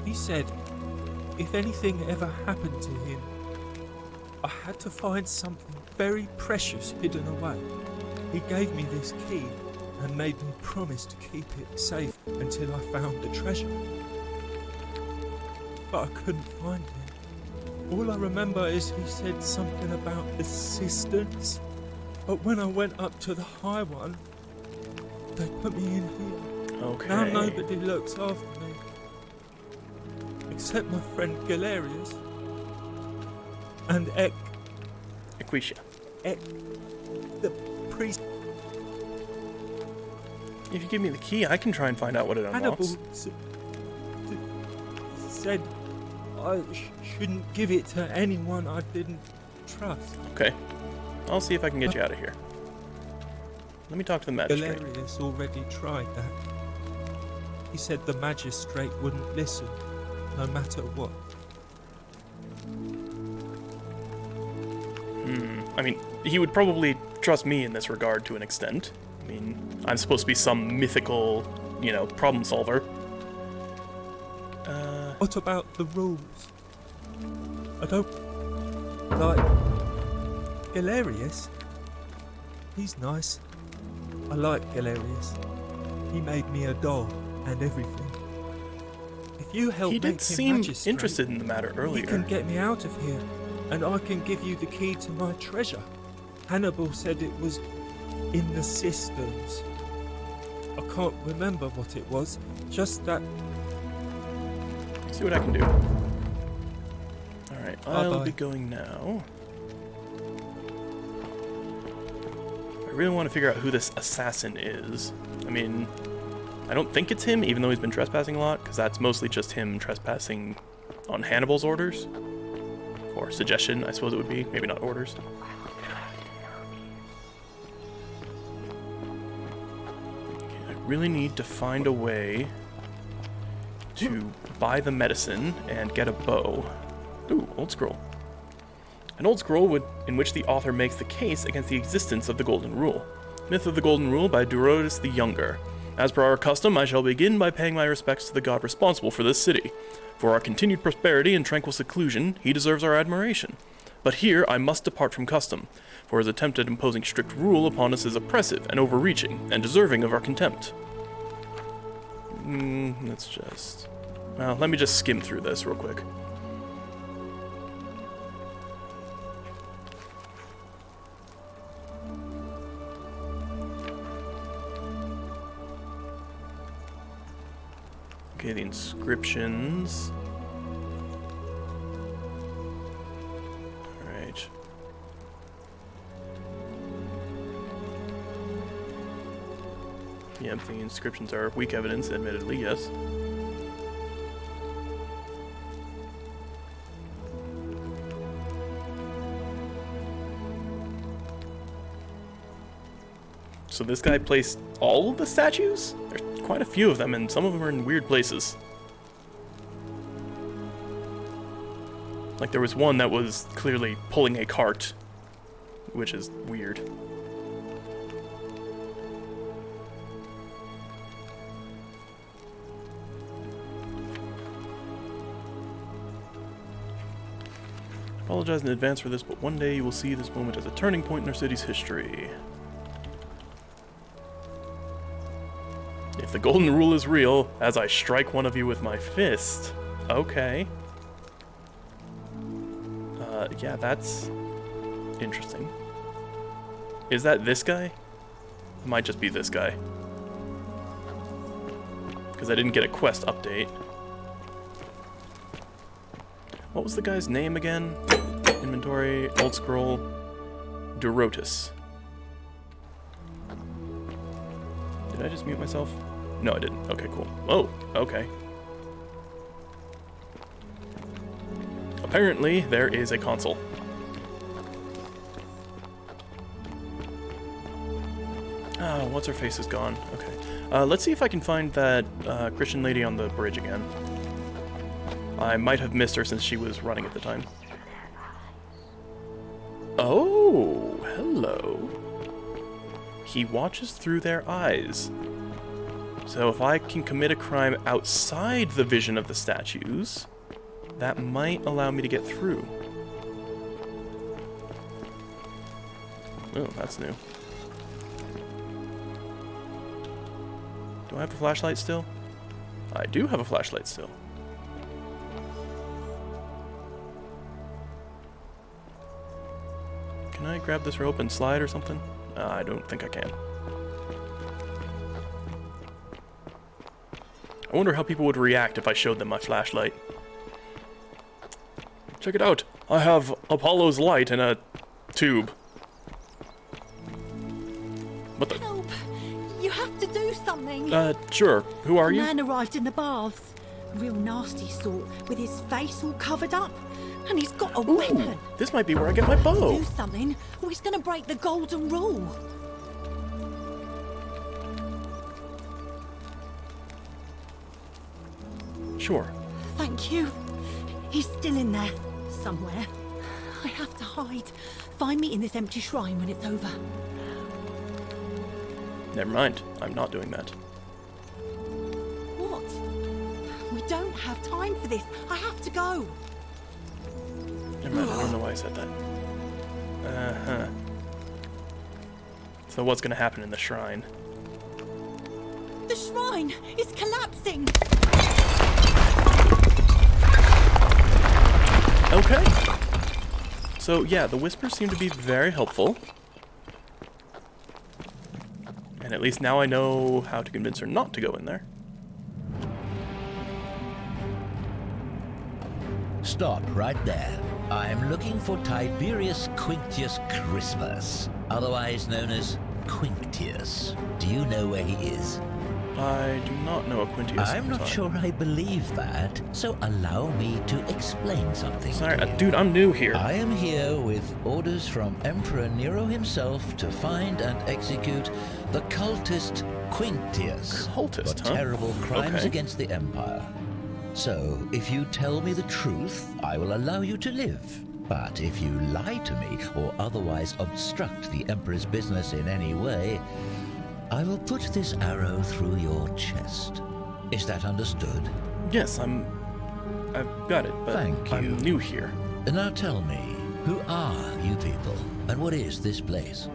He said if anything ever happened to him, I had to find something very precious hidden away. He gave me this key and made me promise to keep it safe until I found the treasure. But I couldn't find it. All I remember is he said something about the cisterns. But when I went up to the high one, they put me in here. Okay. Now nobody looks after me. Except my friend Galerius. And Equisha. The priest. If you give me the key, I can try and find out what it unlocks. Hannibal said I shouldn't give it to anyone I didn't trust. Okay. I'll see if I can get you out of here. Let me talk to the magistrate. Galerius already tried that. He said the magistrate wouldn't listen, no matter what. I mean, he would probably trust me in this regard to an extent. I mean, I'm supposed to be some mythical, problem solver. What about the rules? I don't like Galerius. He's nice. I like Galerius. He made me a doll and everything. If you help He make did seem magistrate, interested in the matter earlier. you can get me out of here, and I can give you the key to my treasure. Hannibal said it was in the cisterns. I can't remember what it was, just that. See what I can do. Alright, I'll be going now. I really want to figure out who this assassin is. I mean, I don't think it's him, even though he's been trespassing a lot, because that's mostly just him trespassing on Hannibal's orders. Or suggestion, I suppose it would be. Maybe not orders. Okay, I really need to find a way to buy the medicine and get a bow. Ooh, old scroll. An old scroll in which the author makes the case against the existence of the Golden Rule. Myth of the Golden Rule by Durotus the Younger. As per our custom, I shall begin by paying my respects to the god responsible for this city. For our continued prosperity and tranquil seclusion, he deserves our admiration. But here I must depart from custom, for his attempt at imposing strict rule upon us is oppressive and overreaching, and deserving of our contempt. Let's just... Well, let me just skim through this real quick. Okay, the inscriptions. Alright. Yep, the inscriptions are weak evidence, admittedly, yes. So this guy placed all of the statues? There's quite a few of them, and some of them are in weird places. Like, there was one that was clearly pulling a cart, which is weird. I apologize in advance for this, but one day you will see this moment as a turning point in our city's history. If the golden rule is real, as I strike one of you with my fist. Okay. Yeah, that's interesting. Is that this guy? It might just be this guy. Because I didn't get a quest update. What was the guy's name again? Inventory, old scroll, Dorotis. Did I just mute myself? No, I didn't. Okay, cool. Oh, okay. Apparently, there is a console. Oh, what's her face is gone. Okay. Let's see if I can find that Christian lady on the bridge again. I might have missed her since she was running at the time. Oh, hello. He watches through their eyes. So if I can commit a crime outside the vision of the statues, that might allow me to get through. Oh, that's new. Do I have a flashlight still? I do have a flashlight still. Can I grab this rope and slide or something? I don't think I can. I wonder how people would react if I showed them my flashlight. Check it out. I have Apollo's light in a tube. What the? Help! You have to do something. Sure. Who are you? A man arrived in the baths. A real nasty sort, with his face all covered up. And he's got a weapon. This might be where I get my bow. Do something, or he's going to break the golden rule. Sure. Thank you. He's still in there, somewhere. I have to hide. Find me in this empty shrine when it's over. Never mind. I'm not doing that. What? We don't have time for this. I have to go. Never mind. I don't know why I said that. Uh-huh. So what's gonna happen in the shrine? The shrine is collapsing. Okay. So yeah, the whispers seem to be very helpful. And at least now I know how to convince her not to go in there. Stop right there. I'm looking for Tiberius Quinctius Crispus, otherwise known as Quinctius. Do you know where he is? I do not know a Quintius. I'm not sure I believe that, so allow me to explain something. Sorry, dude, I'm new here. I am here with orders from Emperor Nero himself to find and execute the cultist Quinctius Cultist, for terrible crimes against the Empire. So, if you tell me the truth, I will allow you to live. But if you lie to me or otherwise obstruct the Emperor's business in any way, I will put this arrow through your chest. Is that understood? Yes, I've got it, but Thank you. I'm new here. Now tell me, who are you people, and what is this place?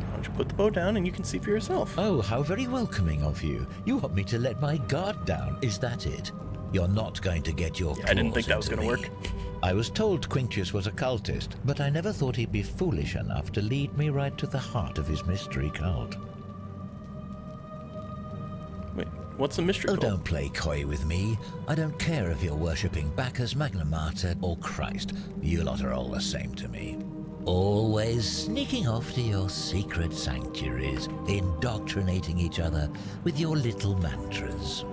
Why don't you put the bow down and you can see for yourself? Oh, how very welcoming of you. You want me to let my guard down, is that it? You're not going to get your I didn't think that claws was going to into work. me. I was told Quinctius was a cultist, but I never thought he'd be foolish enough to lead me right to the heart of his mystery cult. Wait, what's a mystery cult? Don't play coy with me. I don't care if you're worshipping Bacchus, Magna Mater, or Christ. You lot are all the same to me. Always sneaking off to your secret sanctuaries, indoctrinating each other with your little mantras.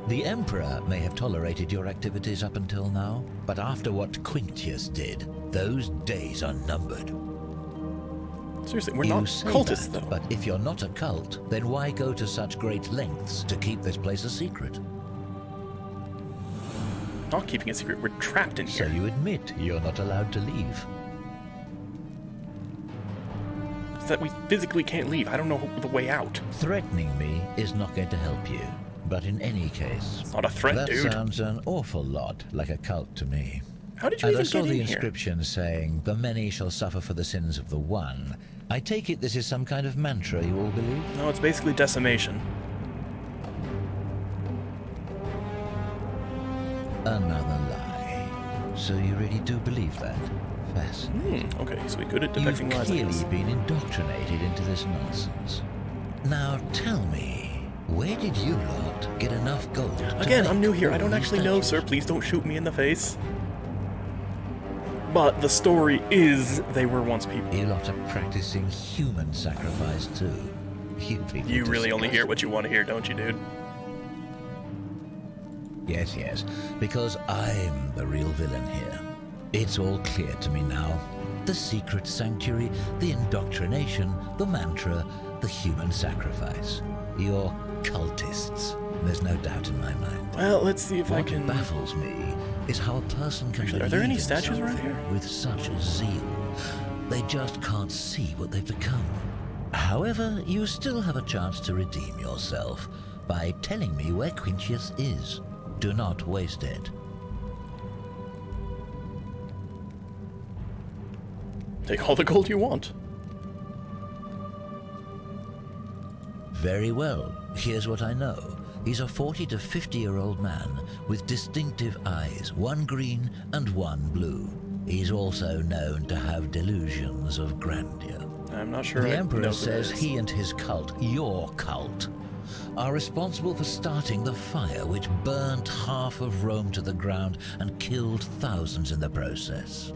The Emperor may have tolerated your activities up until now, but after what Quinctius did, those days are numbered. Seriously, we're not cultists, though. But if you're not a cult, then why go to such great lengths to keep this place a secret? not keeping a secret. We're trapped in here. So you admit you're not allowed to leave? It's that we physically can't leave. I don't know the way out. Threatening me is not going to help you. But in any case... It's not a threat, dude. That sounds an awful lot like a cult to me. How did you and even I saw get the in here? inscription saying, "The many shall suffer for the sins of the one." I take it this is some kind of mantra you all believe? No, it's basically decimation. Another lie. So you really do believe that? Fascinating. Okay, so we good at detecting lies. You've clearly been indoctrinated into this nonsense. Now tell me, where did you lot get enough gold? Again, I'm new here. I don't actually know, sir. Please don't shoot me in the face. But the story is they were once people. You lot are practicing human sacrifice too. You really only hear what you want to hear, don't you, dude? Yes, yes, because I'm the real villain here. It's all clear to me now. The secret sanctuary, the indoctrination, the mantra, the human sacrifice. You're cultists. There's no doubt in my mind. Well, let's see if I can... What baffles me is how a person can Actually, are there any believe in statues around something here? with such zeal. They just can't see what they've become. However, you still have a chance to redeem yourself by telling me where Quintius is. Do not waste it. Take all the gold you want. Very well. Here's what I know. He's a 40 to 50-year-old man with distinctive eyes, one green and one blue. He's also known to have delusions of grandeur. I'm not sure. The Emperor says he and his cult, your cult, are responsible for starting the fire which burnt half of Rome to the ground and killed thousands in the process.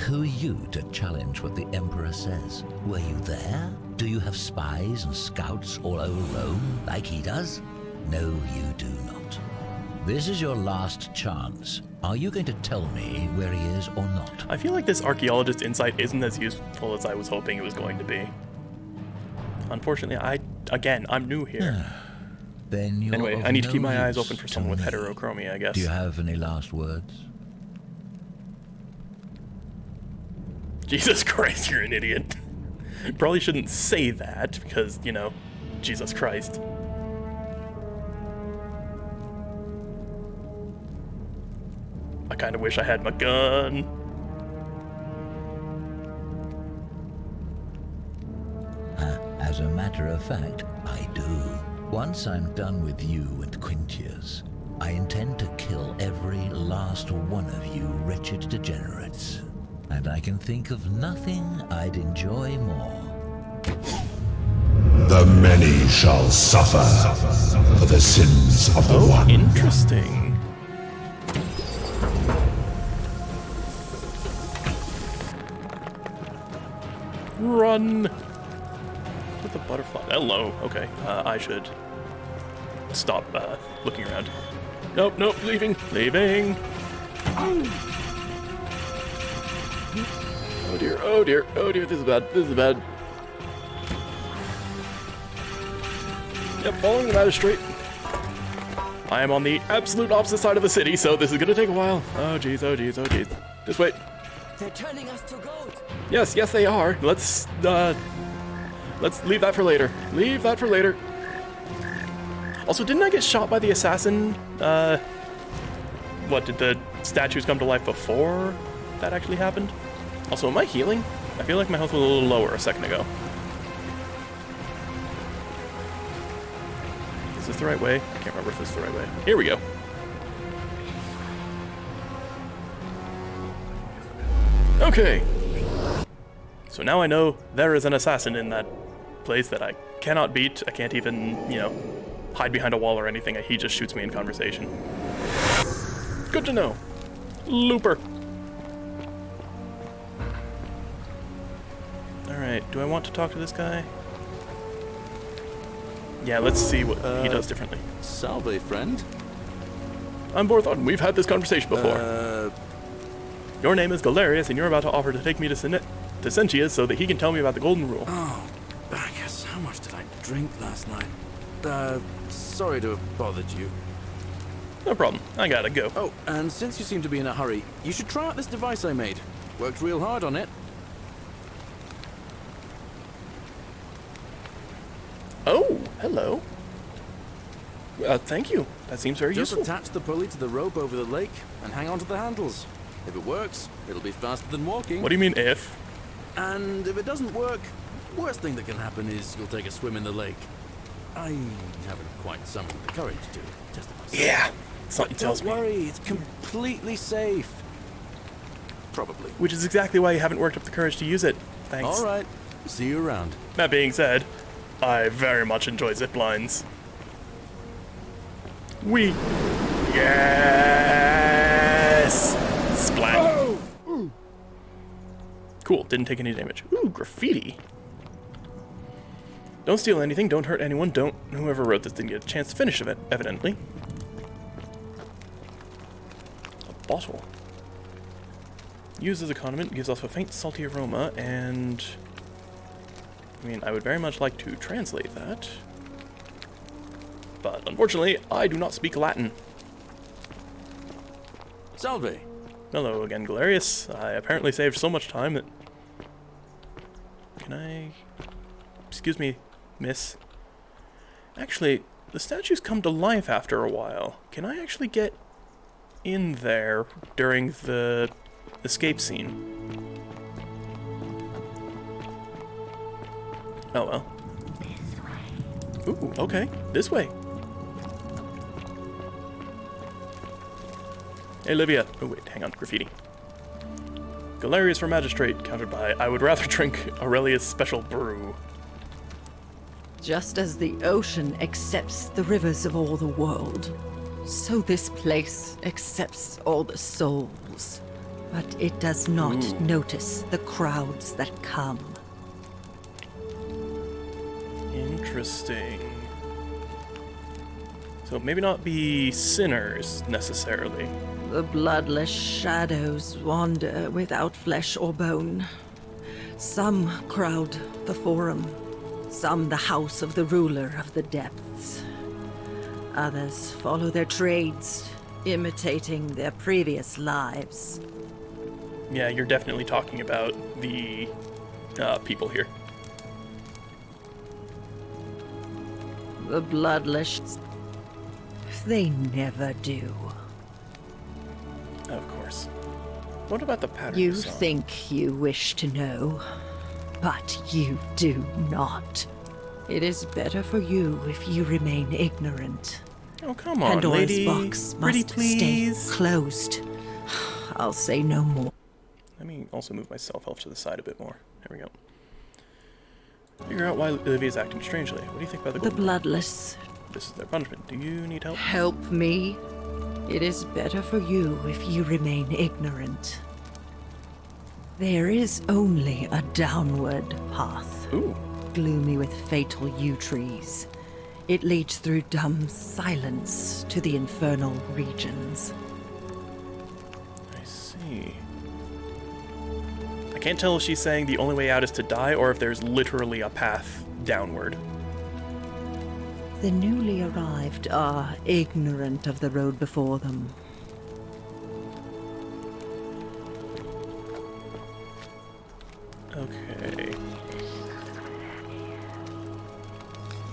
Who are you to challenge what the Emperor says? Were you there? Do you have spies and scouts all over Rome like he does? No, you do not. This is your last chance. Are you going to tell me where he is or not? I feel like this archaeologist insight isn't as useful as I was hoping it was going to be. Unfortunately, I'm new here. Then you're anyway, of I need to no keep my eyes use open for to someone with me. heterochromia, I guess. Do you have any last words? Jesus Christ, you're an idiot. Probably shouldn't say that because, you know, Jesus Christ. I kind of wish I had my gun. As a matter of fact, I do. Once I'm done with you and Quintius, I intend to kill every last one of you wretched degenerates. And I can think of nothing I'd enjoy more. The many shall suffer for the sins of the one. Interesting. Run! With the butterfly. Hello. Okay. I should stop looking around. Nope. Nope. Leaving. Leaving. Oh dear. Oh dear. Oh dear. This is bad. This is bad. Yep. Following the magistrate. I am on the absolute opposite side of the city, so this is gonna take a while. Oh jeez. Oh jeez. Oh jeez. This way. They're turning us to gold. Yes, yes they are. Let's leave that for later. Leave that for later. Also, didn't I get shot by the assassin? What, did the statues come to life before that actually happened? Also, am I healing? I feel like my health was a little lower a second ago. Is this the right way? I can't remember if this is the right way. Here we go. Okay. So now I know there is an assassin in that place that I cannot beat. I can't even, you know, hide behind a wall or anything. He just shoots me in conversation. Good to know. Looper. Alright, do I want to talk to this guy? Yeah, let's see what he does differently. Salve, friend. I'm Borthon. We've had this conversation before. Your name is Galerius, and you're about to offer to take me to Sentius so that he can tell me about the Golden Rule. Oh, Bacchus, how much did I drink last night? Sorry to have bothered you. No problem. I gotta go. Oh, and since you seem to be in a hurry, you should try out this device I made. Worked real hard on it. Oh, hello. Thank you. That seems very Just useful. attach the pulley to the rope over the lake and hang on to the handles. If it works, it'll be faster than walking. What do you mean if? And if it doesn't work, worst thing that can happen is you'll take a swim in the lake. I haven't quite summoned the courage to test it myself. Yeah, something But tells don't me. worry, it's completely safe. Probably. Which is exactly why you haven't worked up the courage to use it. Thanks. All right. See you around. That being said, I very much enjoy zip lines. Yes! Splat. Oh! Cool, didn't take any damage. Ooh, graffiti. Don't steal anything, don't hurt anyone, don't... Whoever wrote this didn't get a chance to finish it, evidently. A bottle. Used as a condiment, gives off a faint salty aroma, and... I mean, I would very much like to translate that. But unfortunately, I do not speak Latin. Salve. Hello again, Galerius. I apparently saved so much time that... Can I... Excuse me, miss. Actually, the statues come to life after a while. Can I actually get in there during the escape scene? Oh well. Ooh, okay. This way. Hey, Livia. Oh, wait, hang on. Graffiti. Galerius for Magistrate, countered by I would rather drink Aurelia's special brew. Just as the ocean accepts the rivers of all the world, so this place accepts all the souls. But it does not notice the crowds that come. Interesting. So maybe not be sinners, necessarily. The bloodless shadows wander without flesh or bone. Some crowd the forum, some the house of the ruler of the depths. Others follow their trades, imitating their previous lives. Yeah, you're definitely talking about the people here. The bloodless... They never do. Of course. What about the pattern You design? think you wish to know, but you do not. It is better for you if you remain ignorant. Oh, come on, Pandora's lady. box Pretty must please. stay closed. I'll say no more. Let me also move myself off to the side a bit more. There we go. Figure out why Olivia's acting strangely. What do you think about the The bloodless. This is their punishment. Do you need help? Help me. It is better for you if you remain ignorant. There is only a downward path. Ooh. Gloomy with fatal yew trees. It leads through dumb silence to the infernal regions. I see. I can't tell if she's saying the only way out is to die or if there's literally a path downward. The newly arrived are ignorant of the road before them. Okay.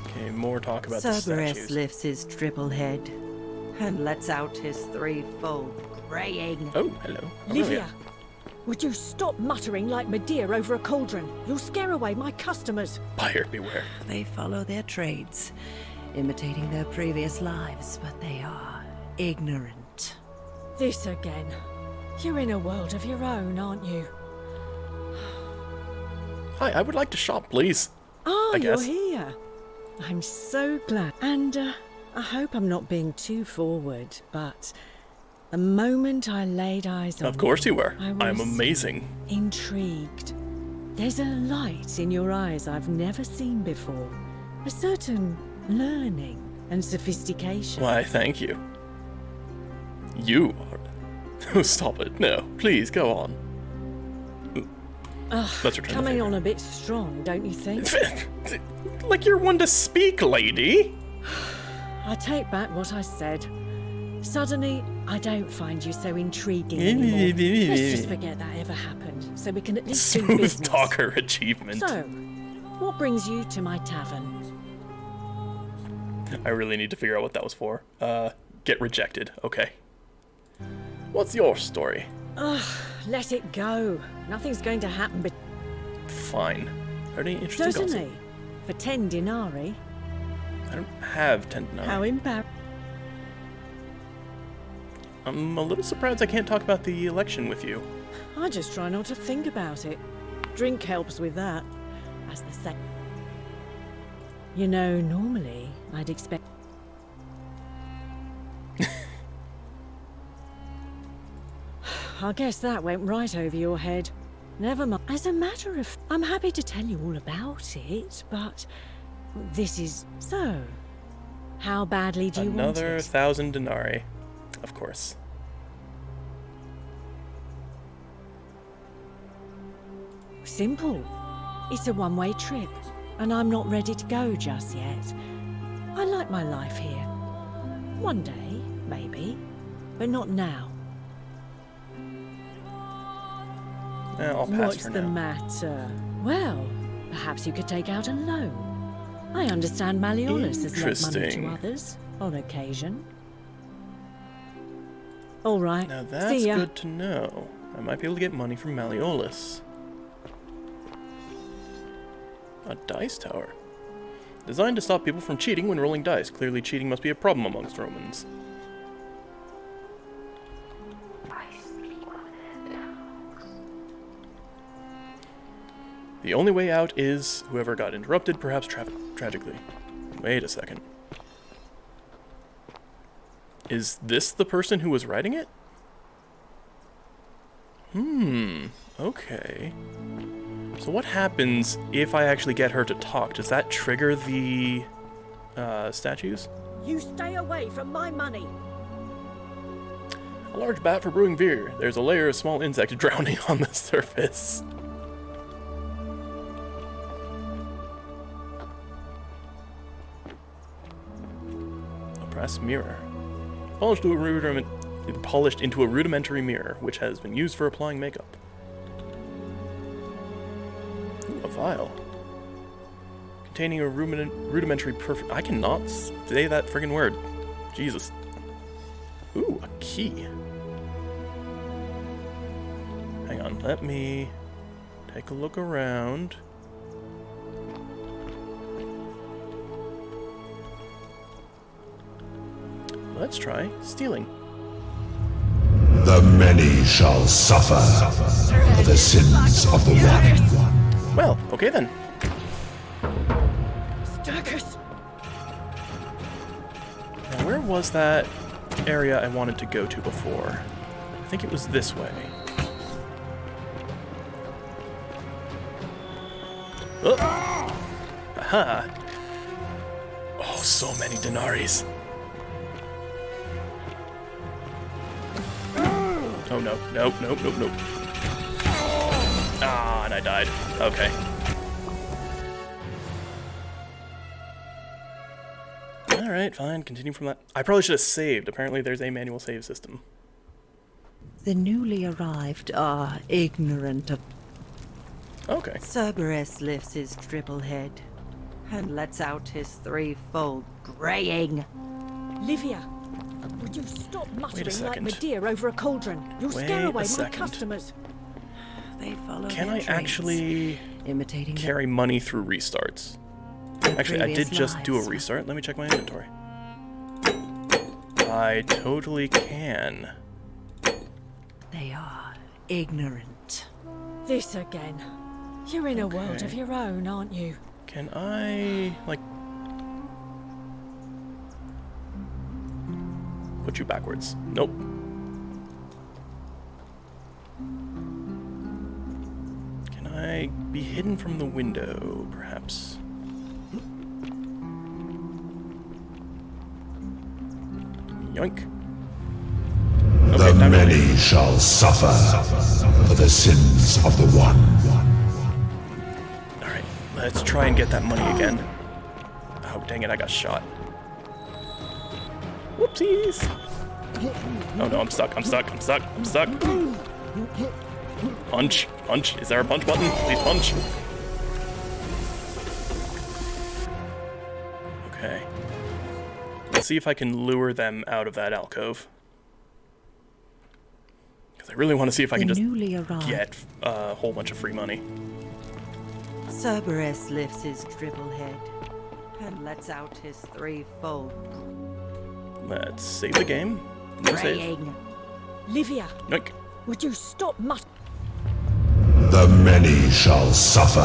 Okay, more talk about the Cerberus statues. lifts his triple head and lets out his threefold braying. Oh, hello. Livia, would you stop muttering like Medea over a cauldron? You'll scare away my customers. Buyer beware. They follow their trades, imitating their previous lives, but they are ignorant. This again. You're in a world of your own, aren't you? Hi, I would like to shop, please. Oh, I you're guess. here. I'm so glad. And I hope I'm not being too forward, but the moment I laid eyes on Of course you were. I I'm was amazing. intrigued. There's a light in your eyes I've never seen before. A certain learning and sophistication. Why, thank you. You are... Oh, stop it. No, please, go on. Let's return the Coming favor. on a bit strong, don't you think? Like you're one to speak, lady. I take back what I said. Suddenly, I don't find you so intriguing anymore. Let's just forget that ever happened, so we can at least do Smooth business. talker achievement. So, what brings you to my tavern? I really need to figure out what that was for. Get rejected. Okay. What's your story? Ugh, let it go. Nothing's going to happen, but... Fine. Heard any interesting Certainly. gossip? For 10 denarii. I don't have 10 denarii. How embarrassing. I'm a little surprised I can't talk about the election with you. I just try not to think about it. Drink helps with that, as the say. You know, normally, I'd expect... I guess that went right over your head. Never mind. As a matter of... I'm happy to tell you all about it, but... This is... So... How badly do you want it? Another 1,000 denarii. Of course. Simple. It's a one-way trip, and I'm not ready to go just yet. I like my life here. One day, maybe, but not now. I'll pass What's for the now. matter? Well, perhaps you could take out a loan. I understand Malleolus has lent money to Interesting. others, on occasion. All right, Now that's see ya. good to know. I might be able to get money from Malleolus. A dice tower. Designed to stop people from cheating when rolling dice. Clearly cheating must be a problem amongst Romans. The only way out is whoever got interrupted, perhaps tragically. Wait a second. Is this the person who was writing it? Okay. So what happens if I actually get her to talk? Does that trigger the statues? You stay away from my money. A large vat for brewing beer. There's a layer of small insects drowning on the surface. A brass mirror. Polished into a rudimentary mirror, which has been used for applying makeup. Ooh, a vial. Containing a rudimentary perfume. I cannot say that friggin' word. Jesus. Ooh, a key. Hang on, let me take a look around. Let's try stealing. The many shall suffer for the sins of the one. Well, okay then. Stackers. Now, where was that area I wanted to go to before? I think it was this way. Oh! Aha! Oh, so many denaries. Oh no, nope, nope, nope, nope. Ah, and I died. Okay. Alright, fine, continue from that. I probably should have saved. Apparently there's a manual save system. The newly arrived are ignorant of... Okay. Cerberus lifts his triple head and lets out his threefold braying. Livia, would you stop muttering like second. Medea over a cauldron? You'll Wait scare a away my second. customers. They follow Can their I traits, actually imitating carry money through restarts? Actually, I did previous just do a lives. restart. Let me check my inventory. I totally can. They are ignorant. This again. You're in a world Okay. of your own, aren't you? Can I, like... put you backwards? Nope. Can I be hidden from the window, perhaps? Yoink. The many shall suffer for the sins of the one. Alright, let's try and get that money again. Oh, dang it, I got shot. Whoopsies! Oh no, I'm stuck, I'm stuck, I'm stuck, I'm stuck. Punch, punch. Is there a punch button? Please punch. Okay. Let's see if I can lure them out of that alcove. Because I really want to see if I can just get a whole bunch of free money. Cerberus lifts his dribble head and lets out his threefold. Let's save the game. No save. Livia, Yoink. would you stop The many shall suffer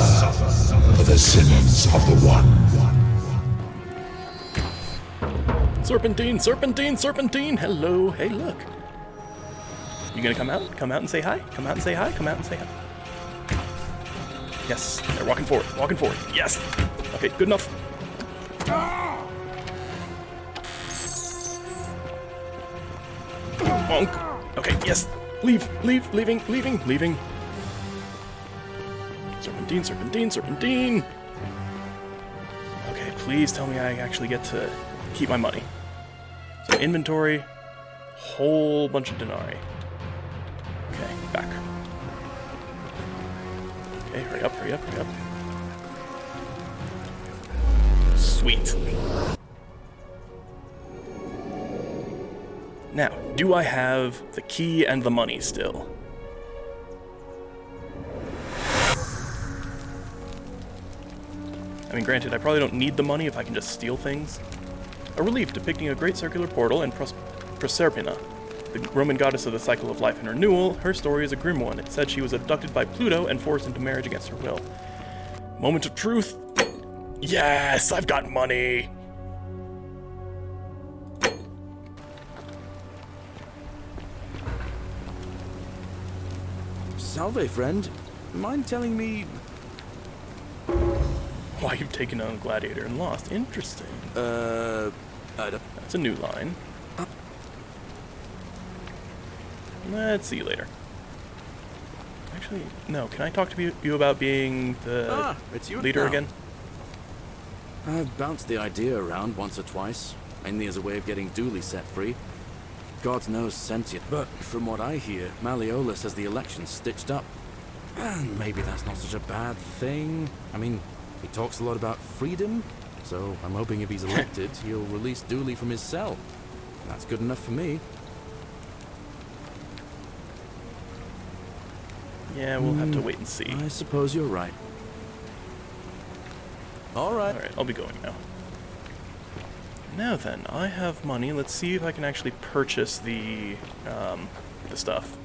for the sins of the one. Serpentine, serpentine, serpentine. Hello. Hey, look. You gonna come out? Come out and say hi? Come out and say hi? Come out and say hi. Yes, they're walking forward, walking forward. Yes. Okay, good enough. Bonk. Okay, yes. Leave, leaving. Serpentine, serpentine, serpentine. Okay, please tell me I actually get to keep my money. So inventory, whole bunch of denarii. Okay, back. Okay, hurry up. Sweet. Now, do I have the key and the money still? I mean, granted, I probably don't need the money if I can just steal things. A relief depicting a great circular portal and Proserpina, the Roman goddess of the cycle of life and renewal. Her story is a grim one. It said she was abducted by Pluto and forced into marriage against her will. Moment of truth. Yes, I've got money. Salve, friend. Mind telling me... Why you've taken on a gladiator and lost. Interesting. That's a new line. Let's see you later. Actually, no. Can I talk to you about being the it's you leader now. again? I've bounced the idea around once or twice, mainly as a way of getting Dooley set free. God knows sentient, but from what I hear, Malleolus has the election stitched up. And maybe that's not such a bad thing. I mean, he talks a lot about freedom, so I'm hoping if he's elected, he'll release Dooley from his cell. That's good enough for me. Yeah, we'll have to wait and see. I suppose you're right. Alright. Alright, I'll be going now. Now then, I have money. Let's see if I can actually purchase the stuff.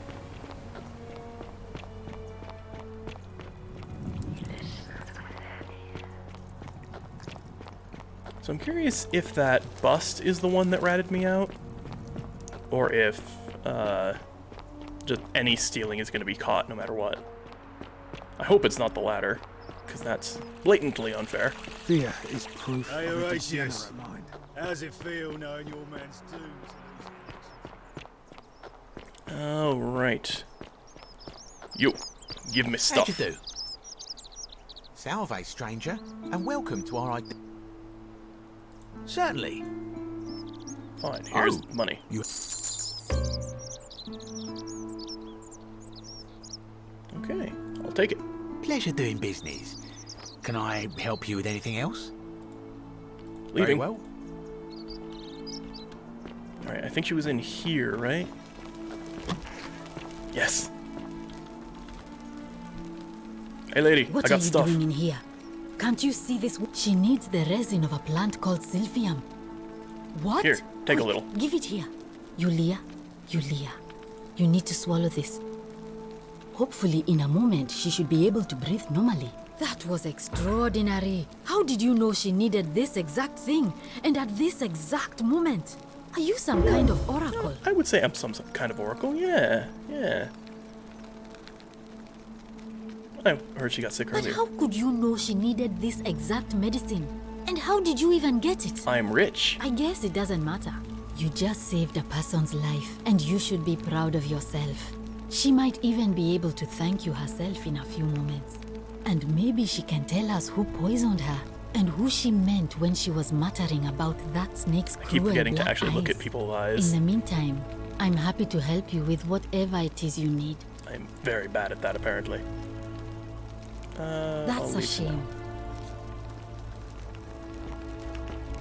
So I'm curious if that bust is the one that ratted me out, or if just any stealing is going to be caught no matter what. I hope it's not the latter, because that's blatantly unfair. Fear is proof Hey, of a Horatius. degenerate mind. How's it feel knowing your man's doomed? Oh, right. You, give me stuff. How'd you do? Salve, stranger, and welcome to our... Certainly. Fine, here's money. Okay, I'll take it. Pleasure doing business. Can I help you with anything else? Leaving. Very well. Alright, I think she was in here, right? Yes. Hey lady, What I got are you stuff. doing in here? Can't you see this? She needs the resin of a plant called Sylphium. What? Here, take a Quick, little. Give it here. Yulia, you need to swallow this. Hopefully, in a moment, she should be able to breathe normally. That was extraordinary. How did you know she needed this exact thing, and at this exact moment? Are you some kind of oracle? I would say I'm some kind of oracle, yeah. I heard she got sick But earlier. how could you know she needed this exact medicine? And how did you even get it? I'm rich. I guess it doesn't matter. You just saved a person's life, and you should be proud of yourself. She might even be able to thank you herself in a few moments. And maybe she can tell us who poisoned her. and who she meant when she was muttering about that snake's I keep cruel forgetting to black actually look at eyes. people's eyes. In the meantime, I'm happy to help you with whatever it is you need. I'm very bad at that, apparently. I'll That's a leave for now. shame.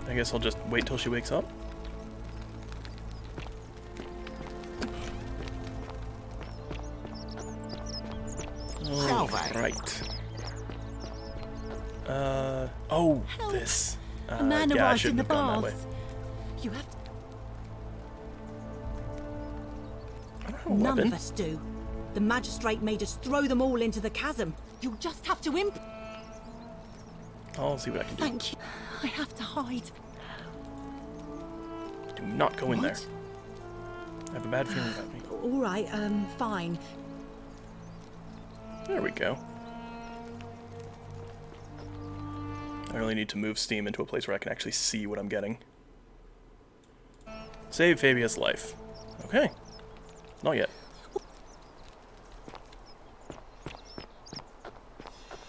I guess I'll just wait till she wakes up. Right. Oh, this. A man Yeah, I arrived in shouldn't the have gone that way. bath. You have to... I don't have a None weapon. of us do. The magistrate made us throw them all into the chasm. You'll just have to imp... I'll see what I can do. Thank you. I have to hide. Do not go in there. What? I have a bad feeling about me. All right, fine. There we go. I really need to move Steam into a place where I can actually see what I'm getting. Save Fabia's life. Okay. Not yet.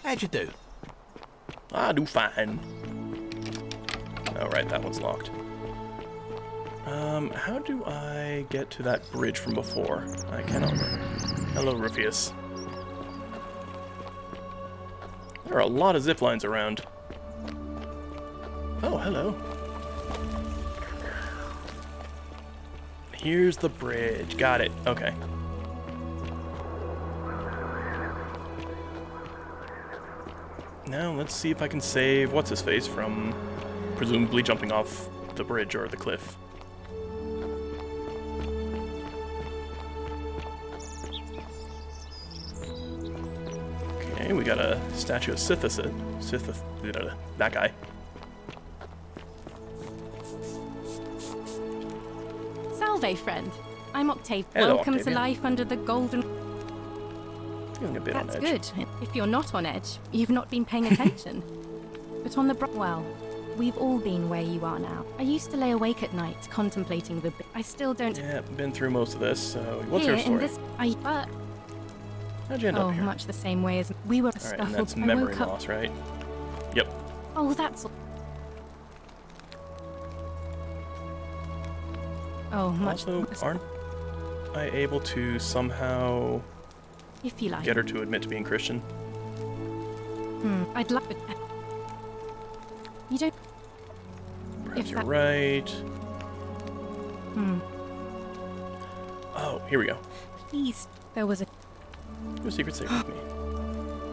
How'd you do? I do fine. Oh, right, that one's locked. How do I get to that bridge from before? I cannot remember. Hello, Rufus. There are a lot of zip lines around. Oh, hello. Here's the bridge. Got it. Okay. Now, let's see if I can save what's-his-face from presumably jumping off the bridge or the cliff. Okay, we got a statue of that guy. Salve, friend. I'm Octave. Hello, Welcome Octavia. to life under the golden... Feeling a bit on That's edge. good. If you're not on edge, you've not been paying attention. But on the well, we've all been where you are now. I used to lay awake at night contemplating the... I still don't... Yeah, been through most of this, so what's Here, your story? in this... How'd you end up here? Much the same way as... We were Alright, and scuffled. that's I memory woke up... loss, right? Yep. Oh, that's... Oh, much... Also, aren't I able to somehow If you like. get her to admit to being Christian? I'd love it. You don't... Perhaps you're right. Hmm. Oh, here we go. Please. There was a... Do a secret save with me.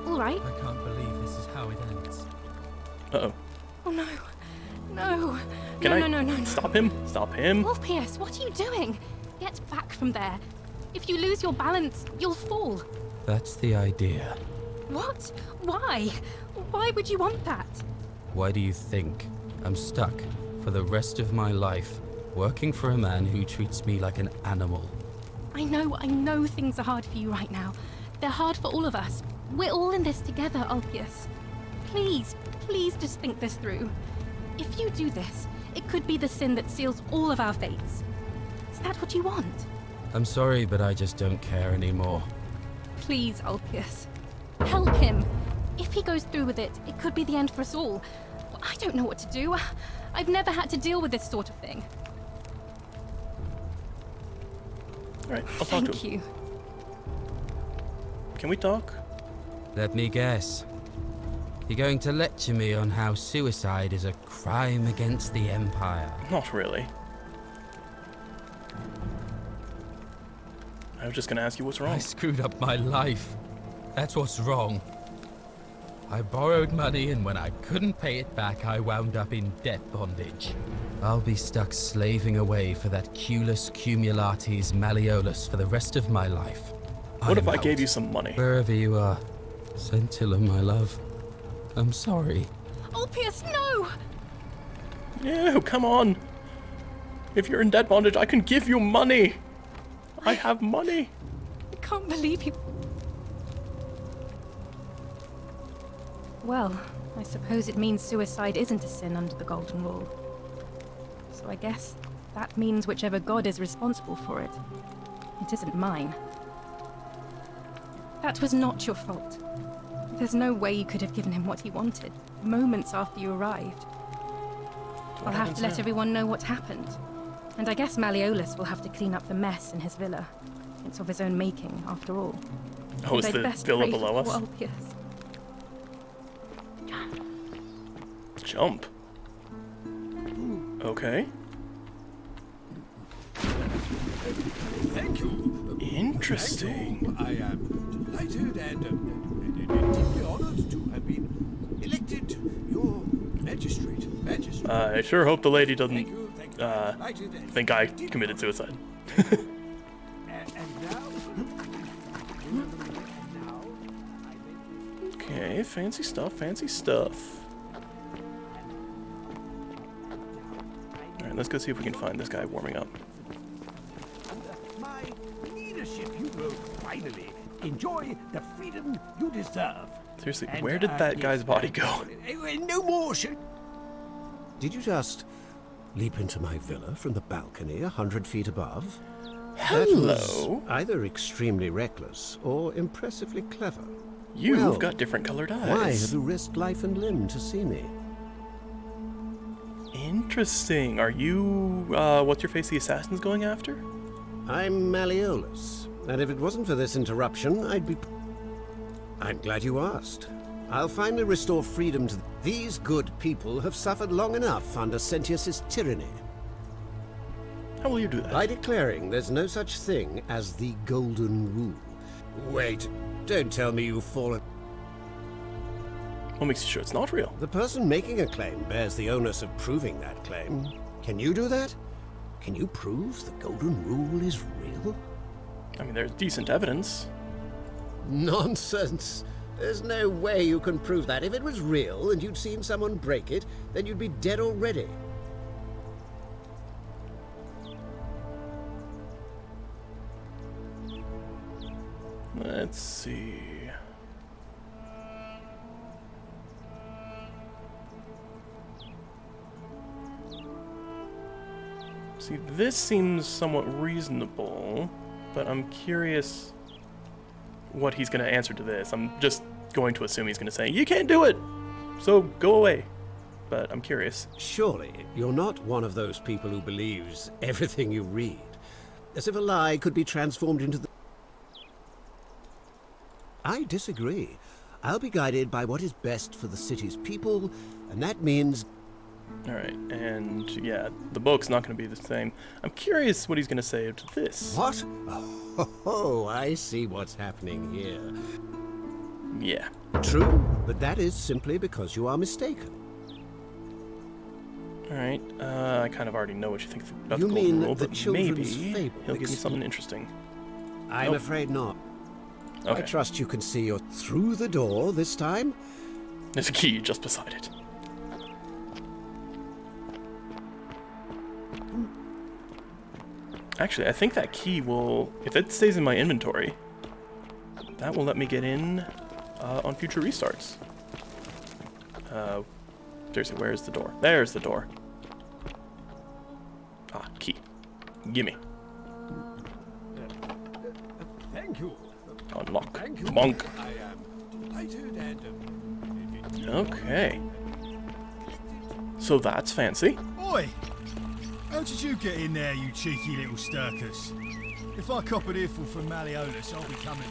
All right. I can't believe this is how it ends. Uh-oh. Oh, no. No. Can no, I no, no, no. stop him? Stop him? Orpheus, what are you doing? Get back from there. If you lose your balance, you'll fall. That's the idea. What? Why? Why would you want that? Why do you think I'm stuck for the rest of my life working for a man who treats me like an animal? I know things are hard for you right now. They're hard for all of us. We're all in this together, Ulpius. Please, please just think this through. If you do this, it could be the sin that seals all of our fates. Is that what you want? I'm sorry, but I just don't care anymore. Please, Ulpius. Help him. If he goes through with it, it could be the end for us all. I don't know what to do. I've never had to deal with this sort of thing. Alright, I'll talk to Thank him. you. Can we talk? Let me guess. You're going to lecture me on how suicide is a crime against the Empire. Not really. I was just gonna ask you what's wrong. I screwed up my life. That's what's wrong. I borrowed money, and when I couldn't pay it back, I wound up in debt bondage. I'll be stuck slaving away for that Culus Cumulatis Malleolus for the rest of my life. What if I out. gave you some money? Wherever you are, Scintilla, my love. I'm sorry. Ulpius, no! No, come on. If you're in debt bondage, I can give you money. I have money. I can't believe you. Well, I suppose it means suicide isn't a sin under the Golden Rule. So I guess that means whichever god is responsible for it. It isn't mine. That was not your fault. There's no way you could have given him what he wanted, moments after you arrived. I'll have to let everyone know what happened. And I guess Malleolus will have to clean up the mess in his villa. It's of his own making, after all. Oh, is the villa below us? Alpius. Jump. Okay. Thank you. Interesting. I am delighted and deeply honored to have been elected your magistrate. I sure hope the lady doesn't think I committed suicide. Okay, fancy stuff, fancy stuff. Alright, let's go see if we can find this guy warming up. My leadership, you will finally enjoy the freedom you deserve. Seriously, where did that guy's body go? No more shit. Did you just leap into my villa from the balcony 100 feet above? Hello. That was either extremely reckless or impressively clever. You've got different colored eyes. Why have you risked life and limb to see me? Interesting. Are you, what's your face, the assassin's going after? I'm Malleolus, and if it wasn't for this interruption, I'd be... I'm glad you asked. I'll finally restore freedom to... These good people have suffered long enough under Sentius's tyranny. How will you do that? By declaring there's no such thing as the Golden Rule. Wait, don't tell me you've fallen... What makes you sure it's not real? The person making a claim bears the onus of proving that claim. Can you do that? Can you prove the Golden Rule is real? I mean, there's decent evidence. Nonsense! There's no way you can prove that. If it was real and you'd seen someone break it, then you'd be dead already. Let's see. See, this seems somewhat reasonable, but I'm curious what he's going to answer to this. I'm just going to assume he's going to say, "You can't do it, so go away." But I'm curious. Surely you're not one of those people who believes everything you read, as if a lie could be transformed into the... I disagree. I'll be guided by what is best for the city's people, and that means... Alright, and yeah, the book's not going to be the same. I'm curious what he's going to say to this. What? Oh, I see what's happening here. Yeah. True, but that is simply because you are mistaken. Alright, I kind of already know what you think about You the Golden mean Rule, the but children's maybe fable he'll give me something interesting. I'm Nope. afraid not. Okay. I trust you can see you're through the door this time. There's a key just beside it. Actually, I think that key will, if it stays in my inventory, that will let me get in on future restarts. Seriously, where is the door? There's the door. Ah, key. Gimme. Thank you. Unlock. Thank you. Bonk. I am delighted and... Okay. So that's fancy. Oi! How did you get in there, you cheeky little stirkers? If I cop an earful from Malleolus, I'll be coming.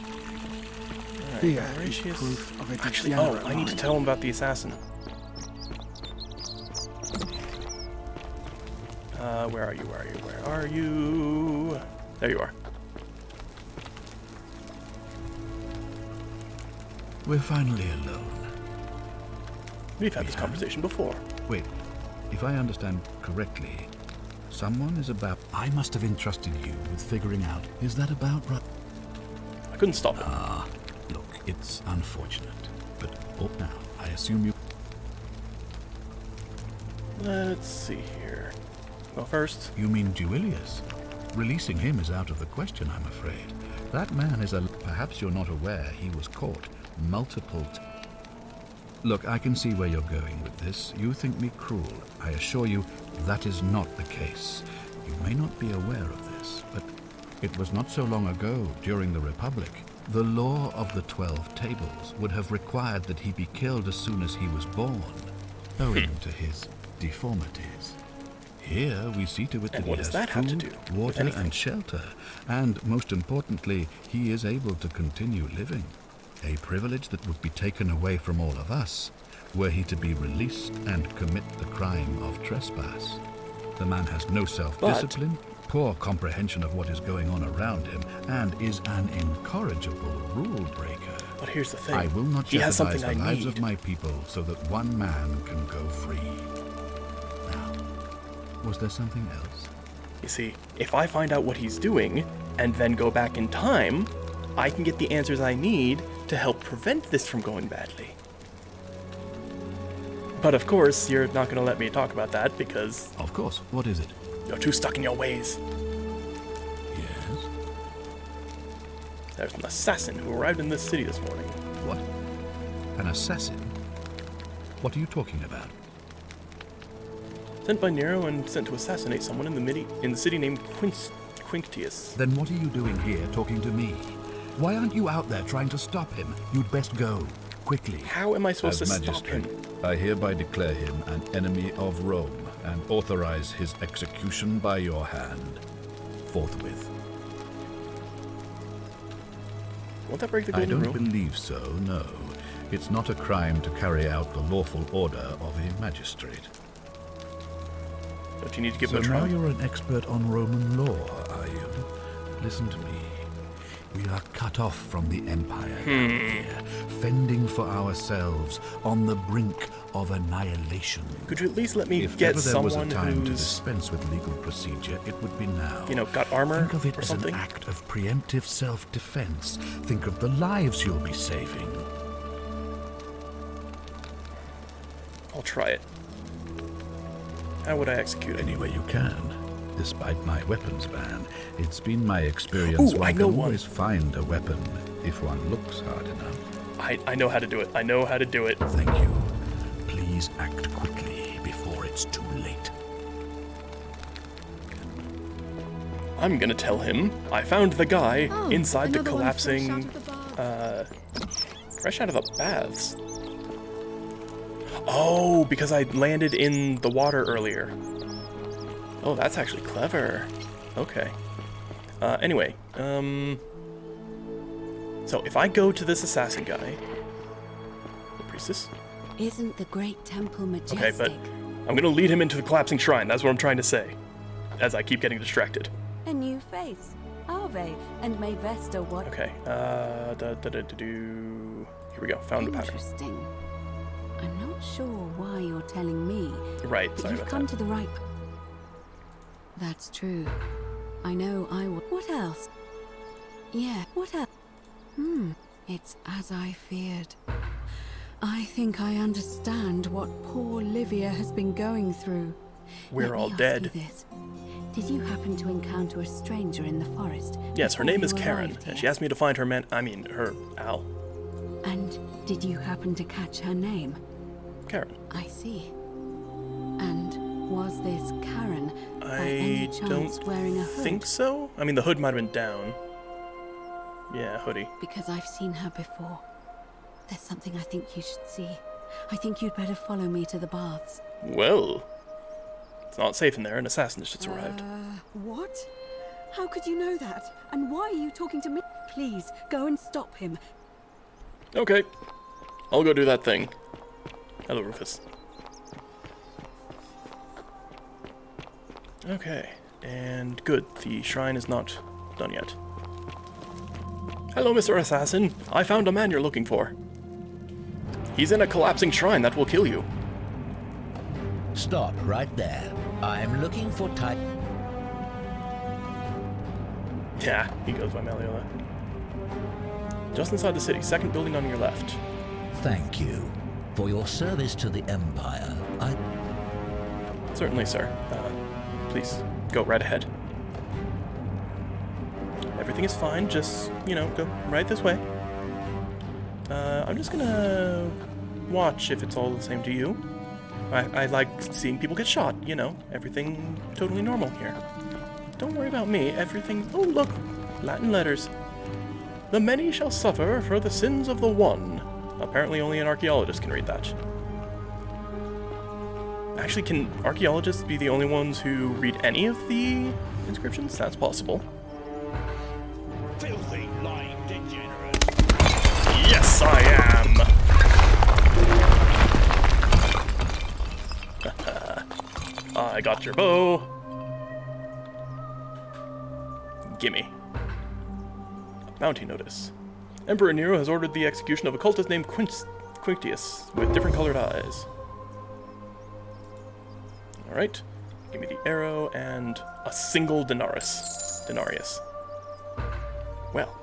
Here is Horatius. proof of a Actually, oh, degenerate I need to mind. tell him about the assassin. Where are you? Where are you? Where are you? There you are. We're finally alone. We've had this conversation before. Wait, if I understand correctly, someone is about... I must have entrusted you with figuring out, is that about right? I couldn't stop it. Ah, look, it's unfortunate, but now, I assume you... Let's see here. Well, first... You mean Duilius? Releasing him is out of the question, I'm afraid. That man is a... Perhaps you're not aware he was caught multiple Look, I can see where you're going with this. You think me cruel. I assure you that is not the case. You may not be aware of this, but it was not so long ago, during the Republic, The law of the 12 tables would have required that he be killed as soon as he was born, owing to his deformities. Here we see to it that he has food, water, and shelter, and most importantly, he is able to continue living. A privilege that would be taken away from all of us were he to be released and commit the crime of trespass. The man has no self-discipline, poor comprehension of what is going on around him, and is an incorrigible rule breaker. But here's the thing. I will not he has jeopardize something the I lives need. of my people so that one man can go free. Now, was there something else? You see, if I find out what he's doing, and then go back in time, I can get the answers I need to help prevent this from going badly. But of course, you're not going to let me talk about that because... Of course. What is it? You're too stuck in your ways. Yes? There's an assassin who arrived in this city this morning. What? An assassin? What are you talking about? Sent by Nero and sent to assassinate someone in the city named Quinctius. Then what are you doing here talking to me? Why aren't you out there trying to stop him? You'd best go. Quickly. How am I supposed to stop Magistrate, him? I hereby declare him an enemy of Rome and authorize his execution by your hand. Forthwith. Won't that break the I golden don't rule? believe so, no. It's not a crime to carry out the lawful order of a magistrate. Don't you need to give So him a try? now you're an expert on Roman law, are you? Listen to me. We are cut off from the Empire down here, fending for ourselves on the brink of annihilation. Could you at least let me If get ever there was a someone time to who's, dispense with legal procedure, it would be now. you know, got armor Think of it or as something? an act of preemptive self-defense. Think of the lives you'll be saving. I'll try it. How would I execute it? Any way you can. Despite my weapons ban, it's been my experience one can always find a weapon if one looks hard enough. I know how to do it. I know how to do it. Thank you. Please act quickly before it's too late. I'm gonna tell him I found the guy Oh, inside the another one collapsing... fresh out of the baths. Oh, because I landed in the water earlier. Oh, that's actually clever. Okay. Anyway, so if I go to this assassin guy, the priestess. Isn't the great temple majestic? Okay, but I'm gonna lead him into the collapsing shrine. That's what I'm trying to say, as I keep getting distracted. A new face. Ave, and may Vesta what? Okay. Here we go. Found a pattern. Interesting. I'm not sure why you're telling me. Right. But Sorry you've about come that. to the right. That's true. I know I would. What else? Yeah, what else? It's as I feared. I think I understand what poor Livia has been going through. We're Let all me ask dead. you this. Did you happen to encounter a stranger in the forest? Yes, her before name is you Karen, arrived and here? she asked me to find her her Al. And did you happen to catch her name? Karen. I see. And was this Karen by any I chance don't wearing a hood? think so. I mean, the hood might have been down. Yeah, hoodie. Because I've seen her before. There's something I think you should see. I think you'd better follow me to the baths. Well, it's not safe in there. An assassin has just arrived. What? How could you know that? And why are you talking to me? Please, go and stop him. Okay, I'll go do that thing. Hello, Rufus. Okay, and good. The shrine is not done yet. Hello, Mr. Assassin. I found a man you're looking for. He's in a collapsing shrine that will kill you. Stop right there. I'm looking for type. Yeah, he goes by Malleola. Just inside the city, second building on your left. Thank you. For your service to the Empire, I... Certainly, sir. Please, go right ahead. Everything is fine, just, you know, go right this way. I'm just gonna watch if it's all the same to you. I like seeing people get shot, you know, everything totally normal here. Don't worry about me, everything... Oh, look! Latin letters. The many shall suffer for the sins of the one. Apparently only an archaeologist can read that. Actually, can archaeologists be the only ones who read any of the inscriptions? That's possible. Filthy, lying degenerate. Yes, I am! I got your bow. Gimme. A bounty notice. Emperor Nero has ordered the execution of a cultist named Quinctius with different colored eyes. Alright. Give me the arrow and a single denarius. Well.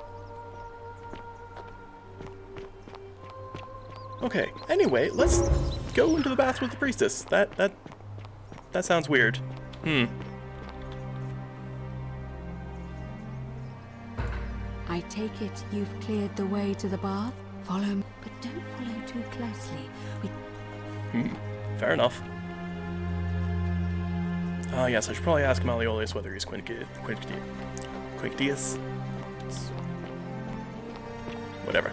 Okay, anyway, let's go into the bath with the priestess. That sounds weird. I take it you've cleared the way to the bath? Follow me, but don't follow too closely. Fair enough. Ah, yes, I should probably ask Malleolus whether he's Quinctius. Whatever.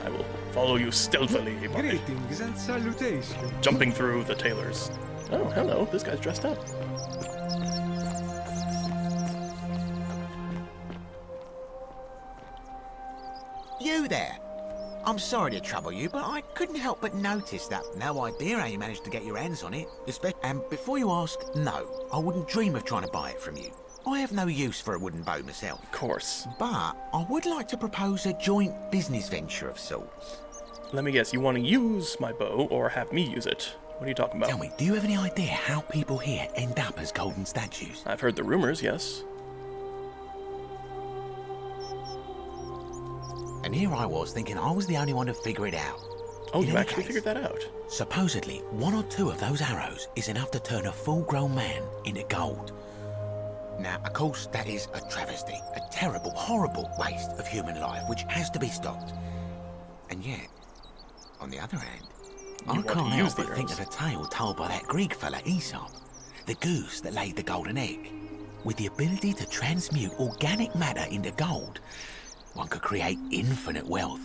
I will follow you stealthily by Greetings and salutations. jumping through the tailors. Oh, hello, this guy's dressed up. You there! I'm sorry to trouble you, but I couldn't help but notice that. No idea how you managed to get your hands on it. And before you ask, no, I wouldn't dream of trying to buy it from you. I have no use for a wooden bow myself. Of course. But I would like to propose a joint business venture of sorts. Let me guess, you want to use my bow or have me use it? What are you talking about? Tell me, do you have any idea how people here end up as golden statues? I've heard the rumors, yes. And here I was thinking I was the only one to figure it out. Oh, you actually figured that out? Supposedly, 1 or 2 of those arrows is enough to turn a full-grown man into gold. Now, of course, that is a travesty, a terrible, horrible waste of human life, which has to be stopped. And yet, on the other hand, I can't help but think of a tale told by that Greek fella Aesop, the goose that laid the golden egg. With the ability to transmute organic matter into gold, one could create infinite wealth.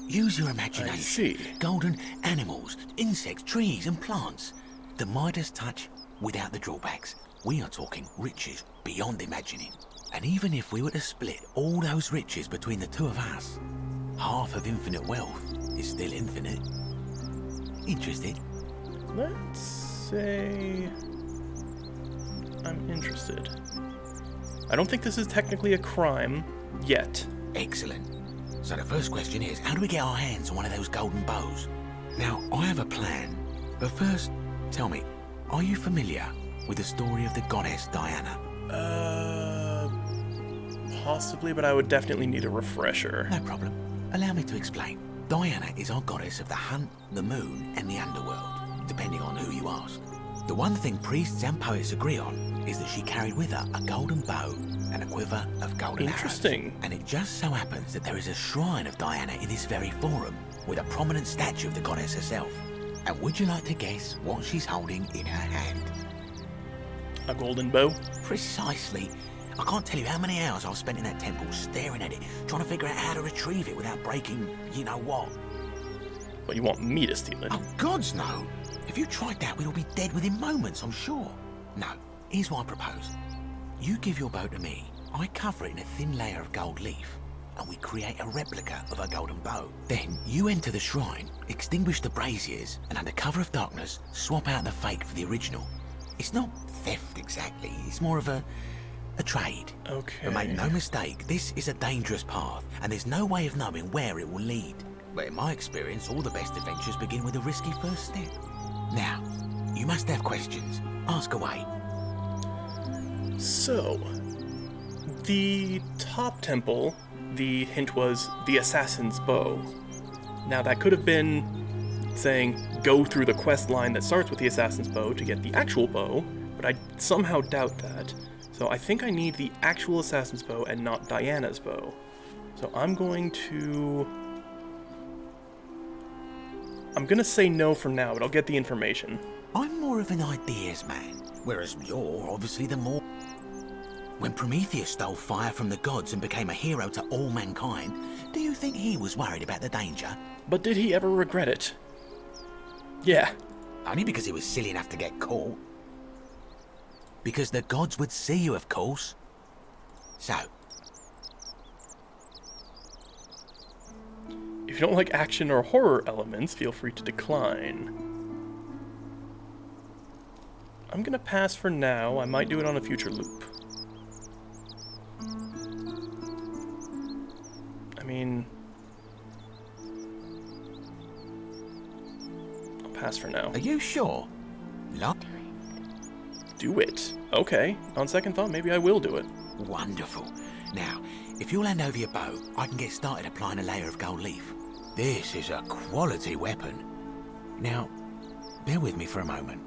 Use your imagination. I see. Golden animals, insects, trees and plants. The Midas touch without the drawbacks. We are talking riches beyond imagining. And even if we were to split all those riches between the 2 of us, half of infinite wealth is still infinite. Interested? Let's say I'm interested. I don't think this is technically a crime yet. Excellent. So the first question is, how do we get our hands on one of those golden bows? Now, I have a plan. But first, tell me, are you familiar with the story of the goddess Diana? Possibly, but I would definitely need a refresher. No problem. Allow me to explain. Diana is our goddess of the hunt, the moon, and the underworld, depending on who you ask. The one thing priests and poets agree on is that she carried with her a golden bow and a quiver of golden Interesting. arrows. And it just so happens that there is a shrine of Diana in this very forum, with a prominent statue of the goddess herself. And would you like to guess what she's holding in her hand? A golden bow? Precisely. I can't tell you how many hours I've spent in that temple staring at it, trying to figure out how to retrieve it without breaking you-know-what. But you want me to steal it? Oh, gods no! If you tried that, we'd all be dead within moments, I'm sure. No, here's what I propose. You give your bow to me, I cover it in a thin layer of gold leaf, and we create a replica of a golden bow. Then you enter the shrine, extinguish the braziers, and under cover of darkness, swap out the fake for the original. It's not theft exactly, it's more of a trade. Okay. But make no mistake, this is a dangerous path, and there's no way of knowing where it will lead. But in my experience, all the best adventures begin with a risky first step. Now, you must have questions. Ask away. So, the top temple, the hint was the assassin's bow. Now that could have been saying go through the quest line that starts with the assassin's bow to get the actual bow, but I somehow doubt that. So I think I need the actual assassin's bow and not Diana's bow. So I'm going to say no for now, but I'll get the information. I'm more of an ideas man, whereas you're obviously the more... When Prometheus stole fire from the gods and became a hero to all mankind, do you think he was worried about the danger? But did he ever regret it? Yeah. Only because he was silly enough to get caught. Because the gods would see you, of course. So, if you don't like action or horror elements, feel free to decline. I'm gonna pass for now. I might do it on a future loop. I mean, I'll pass for now. Are you sure? Look. Do it. Okay. On second thought, maybe I will do it. Wonderful. Now, if you'll hand over your bow, I can get started applying a layer of gold leaf. This is a quality weapon. Now, bear with me for a moment.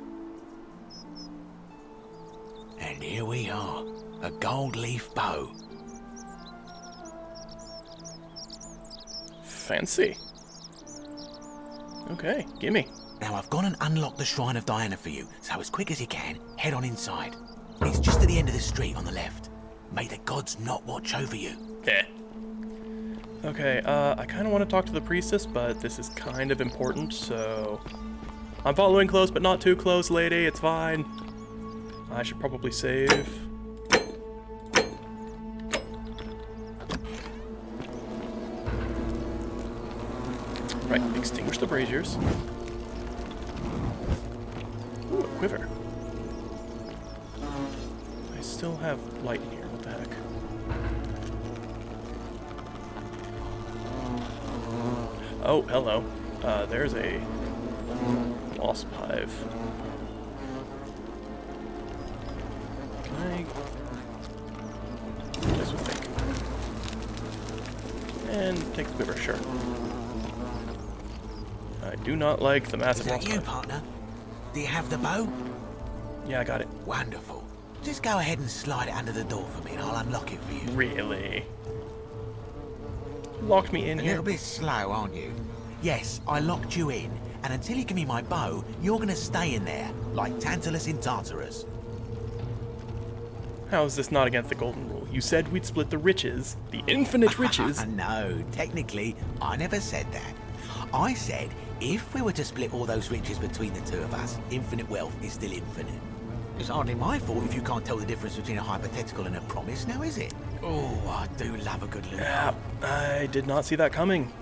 And here we are, a gold leaf bow. Fancy. Okay, gimme. Now I've gone and unlocked the Shrine of Diana for you, so as quick as you can, head on inside. It's just at the end of the street on the left. May the gods not watch over you. Yeah. Okay, I kind of want to talk to the priestess, but this is kind of important, so... I'm following close, but not too close, lady. It's fine. I should probably save. Right, extinguish the braziers. Ooh, a quiver. I still have light in here, what the heck? Oh, hello. There's a wasp hive. Can I... This will think. And take the quiver, sure. I do not like the massive wasp hive. Partner? Do you have the bow? Yeah, I got it. Wonderful. Just go ahead and slide it under the door for me and I'll unlock it for you. Really? Locked me in A here. little bit slow, aren't you? Yes, I locked you in, and until you give me my bow, you're gonna stay in there, like Tantalus in Tartarus. How is this not against the golden rule? You said we'd split the riches, the infinite riches. No, technically, I never said that. I said, if we were to split all those riches between the two of us, infinite wealth is still infinite. It's hardly my fault if you can't tell the difference between a hypothetical and a promise, now is it? Oh, I do love a good loophole. Yeah, I did not see that coming.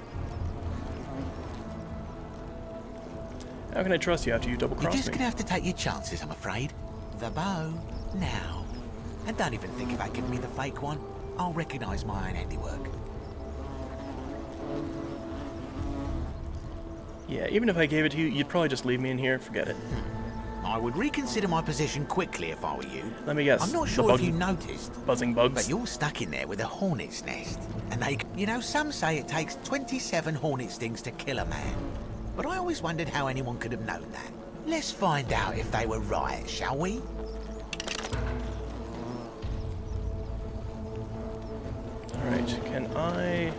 How can I trust you after you double-crossed me? You're just gonna have to take your chances, I'm afraid. The bow, now. And don't even think about giving me the fake one. I'll recognise my own handiwork. Yeah, even if I gave it to you, you'd probably just leave me in here. Forget it. I would reconsider my position quickly if I were you. Let me guess. I'm not sure if you noticed. Buzzing bugs. But you're stuck in there with a hornet's nest. And they, you know, some say it takes 27 hornet stings to kill a man. But I always wondered how anyone could have known that. Let's find out if they were right, shall we? Alright, can I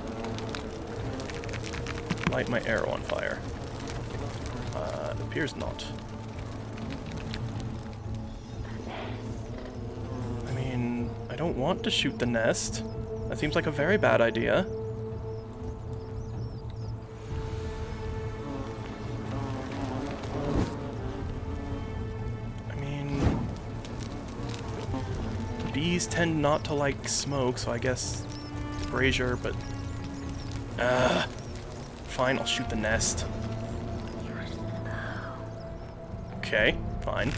light my arrow on fire? It appears not. I mean, I don't want to shoot the nest. That seems like a very bad idea. I mean, bees tend not to like smoke, so I guess brazier, but fine, I'll shoot the nest. Okay, fine.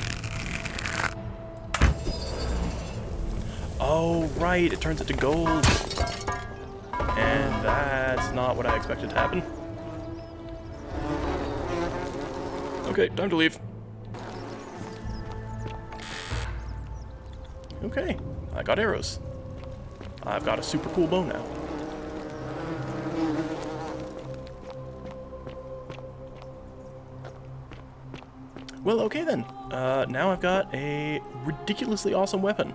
Oh, right, it turns it to gold. And that's not what I expected to happen. Okay, time to leave. Okay, I got arrows. I've got a super cool bow now. Well, okay then. Now I've got a ridiculously awesome weapon.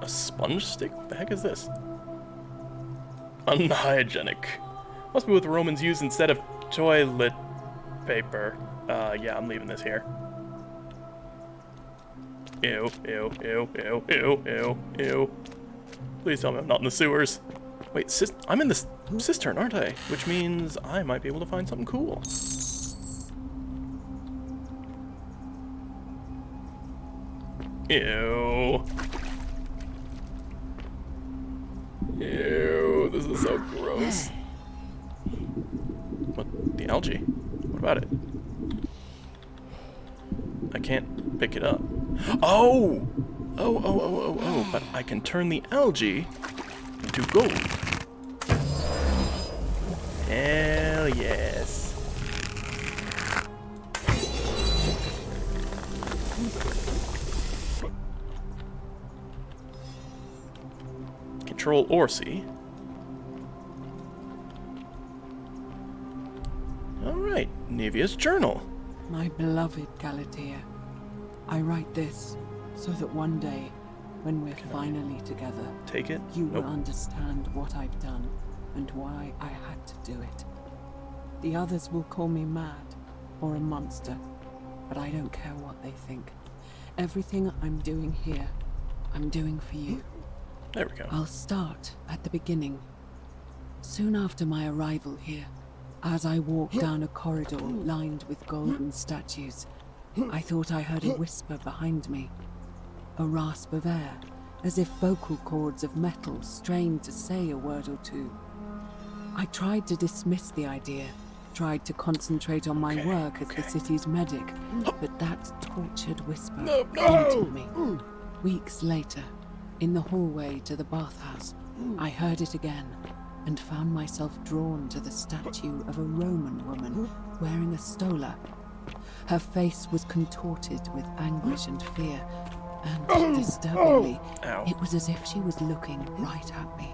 A sponge stick? What the heck is this? Unhygienic. Must be what the Romans used instead of toilet paper. Yeah, I'm leaving this here. Ew, ew, ew, ew, ew, ew, ew. Please tell me I'm not in the sewers. Wait, I'm in the cistern, aren't I? Which means I might be able to find something cool. Ew. Ew, this is so gross. What? The algae? What about it? I can't pick it up. Oh! Oh, but I can turn the algae into gold. Hell yes. Control or C. Alright, Nevia's journal. My beloved Galatea, I write this so that one day, when we're finally together, take it? You will understand what I've done and why I had to do it. The others will call me mad or a monster, but I don't care what they think. Everything I'm doing here, I'm doing for you. There we go. I'll start at the beginning. Soon after my arrival here, as I walked down a corridor lined with golden statues, I thought I heard a whisper behind me. A rasp of air, as if vocal cords of metal strained to say a word or two. I tried to dismiss the idea, tried to concentrate on my work as the city's medic, but that tortured whisper haunted me. Weeks later, in the hallway to the bathhouse, I heard it again and found myself drawn to the statue of a Roman woman wearing a stola. Her face was contorted with anguish and fear, and disturbingly, it was as if she was looking right at me.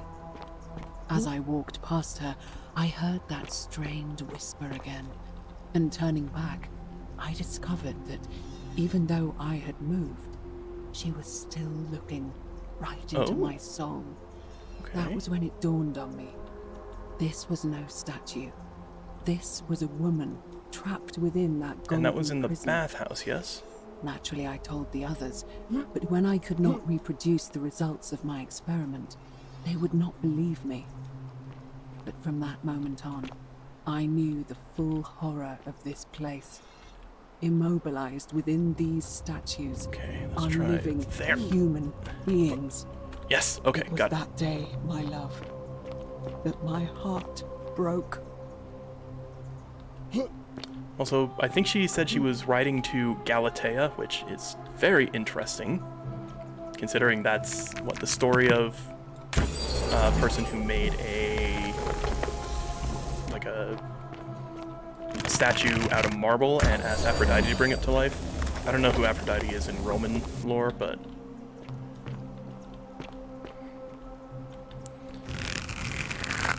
As I walked past her, I heard that strained whisper again, and turning back, I discovered that even though I had moved, she was still looking right into my soul. That was when it dawned on me. This was no statue. This was a woman trapped within that golden And that was in the prison. bathhouse, yes? Naturally, I told the others, but when I could not reproduce the results of my experiment, they would not believe me. But from that moment on, I knew the full horror of this place. Immobilized within these statues are living human beings. Yes, okay, it was got it. that day, my love, that my heart broke. Also, I think she said she was writing to Galatea, which is very interesting, considering that's, what, the story of a person who made a statue out of marble and asked Aphrodite to bring it to life. I don't know who Aphrodite is in Roman lore, but...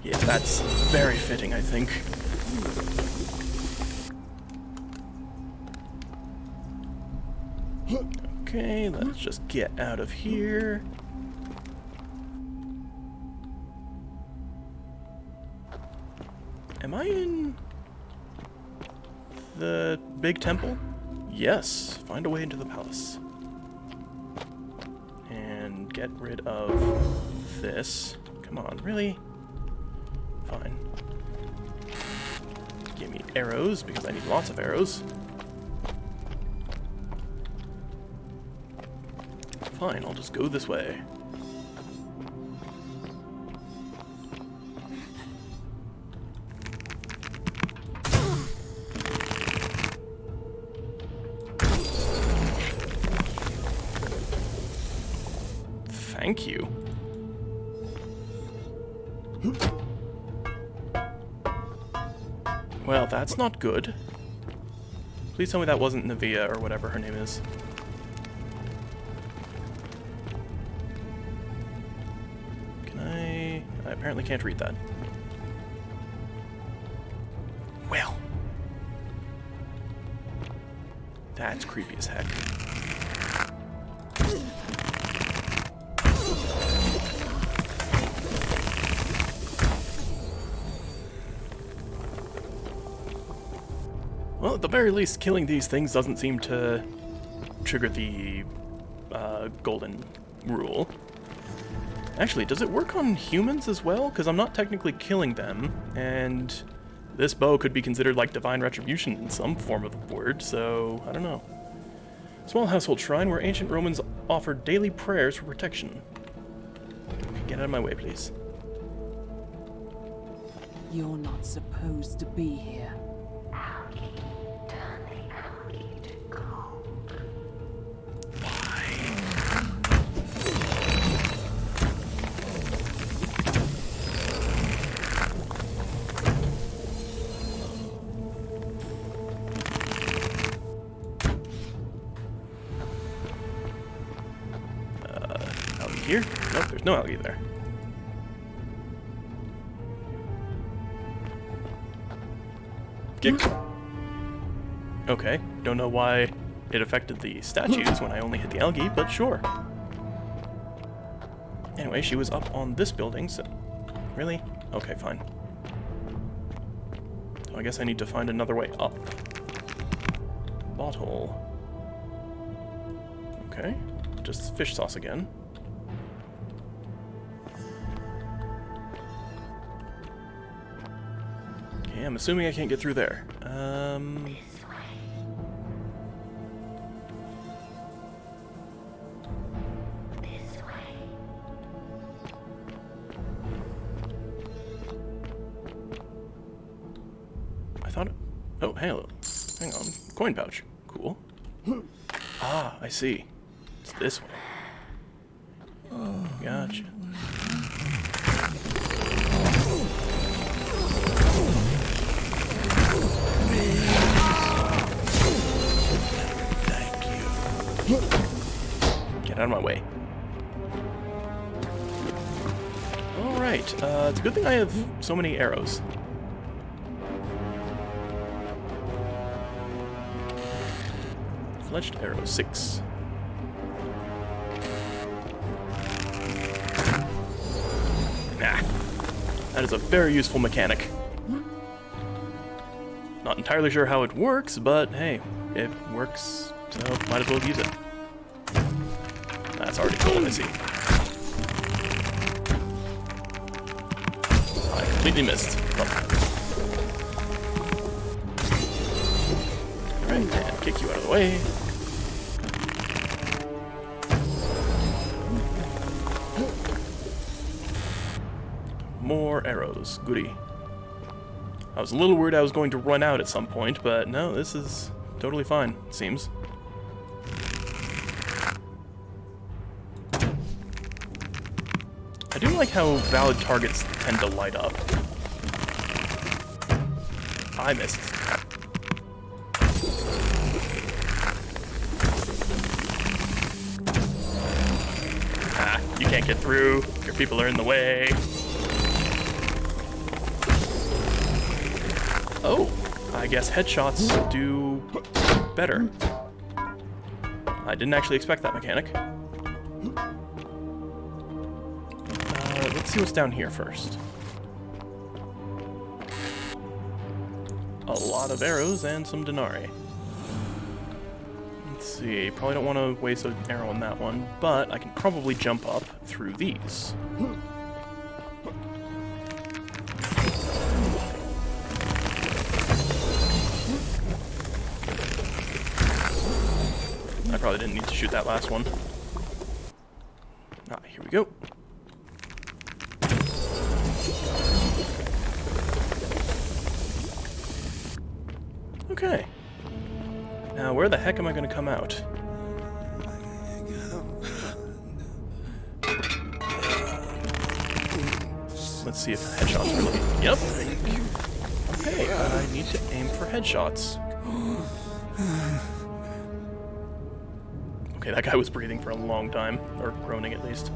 yeah, that's very fitting, I think. Okay, let's just get out of here. Am I in the big temple? Yes, find a way into the palace. And get rid of this. Come on, really? Fine. Give me arrows, because I need lots of arrows. Fine, I'll just go this way. Thank you. Well, that's not good. Please tell me that wasn't Nevia or whatever her name is. I apparently can't read that. Well. That's creepy as heck. Well, at the very least, killing these things doesn't seem to trigger the golden rule. Actually, does it work on humans as well? Because I'm not technically killing them, and this bow could be considered like divine retribution in some form of the word, so I don't know. Small household shrine where ancient Romans offered daily prayers for protection. Okay, get out of my way, please. You're not supposed to be here. Algae here? Nope, there's no algae there. Okay, don't know why it affected the statues when I only hit the algae, but sure. Anyway, she was up on this building, so... Really? Okay, fine. So I guess I need to find another way up. Bottle. Okay, just fish sauce again. Okay, I'm assuming I can't get through there. I thought it... Oh, hey, hang on. Coin pouch. Cool. Ah, I see. It's this way. Gotcha. Get out of my way. Alright, it's a good thing I have so many arrows. Fletched arrow 6. Nah. That is a very useful mechanic. Not entirely sure how it works, but hey, it works, so might as well use it. That's already cool, I see. I completely missed. Alright, and kick you out of the way. More arrows. Goody. I was a little worried I was going to run out at some point, but no, this is totally fine, it seems. I do like how valid targets tend to light up. I missed. Ah, you can't get through. Your people are in the way. Oh, I guess headshots do better. I didn't actually expect that mechanic. Let's see what's down here first. A lot of arrows and some denarii. Let's see, probably don't want to waste an arrow on that one, but I can probably jump up through these. I probably didn't need to shoot that last one. Ah, here we go. Okay. Now, where the heck am I going to come out? Let's see if headshots really... Yep. Okay, I need to aim for headshots. Okay, that guy was breathing for a long time, or groaning at least.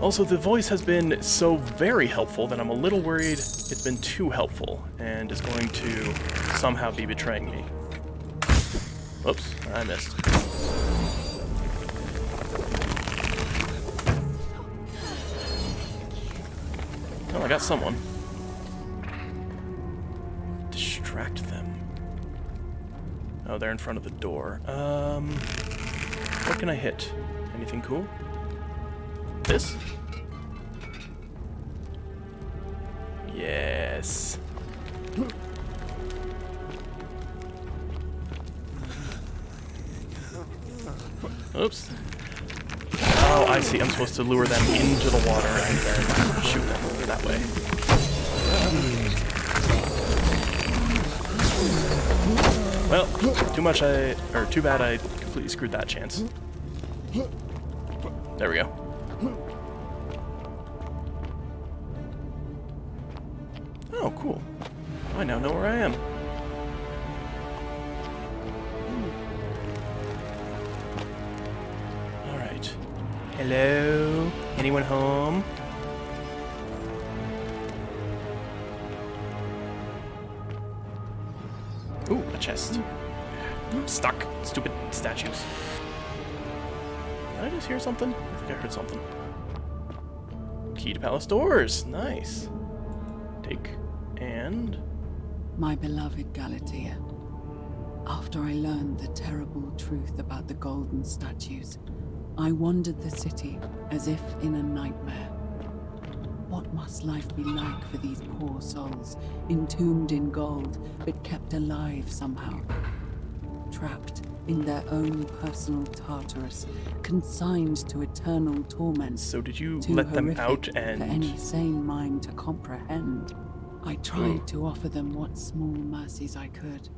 Also, the voice has been so very helpful that I'm a little worried it's been too helpful and is going to somehow be betraying me. Oops, I missed. Well, I got someone. distract them? Oh, they're in front of the door. What can I hit? Anything cool? This? Yes. Oops. Oh, I see. I'm supposed to lure them into the water and then shoot them that way. Well, too bad I completely screwed that chance. There we go. Oh, cool. I now know where I am. Alright. Hello? Anyone home? Ooh, a chest. I'm stuck. Stupid statues. Did I just hear something? I think I heard something. Key to palace doors. Nice. Take and... My beloved Galatea. After I learned the terrible truth about the golden statues, I wandered the city as if in a nightmare. What must life be like for these poor souls, entombed in gold, but kept alive somehow? Trapped in their own personal Tartarus, consigned to eternal torment. So did you too let them horrific out and... for any sane mind to comprehend. I tried to offer them what small mercies I could.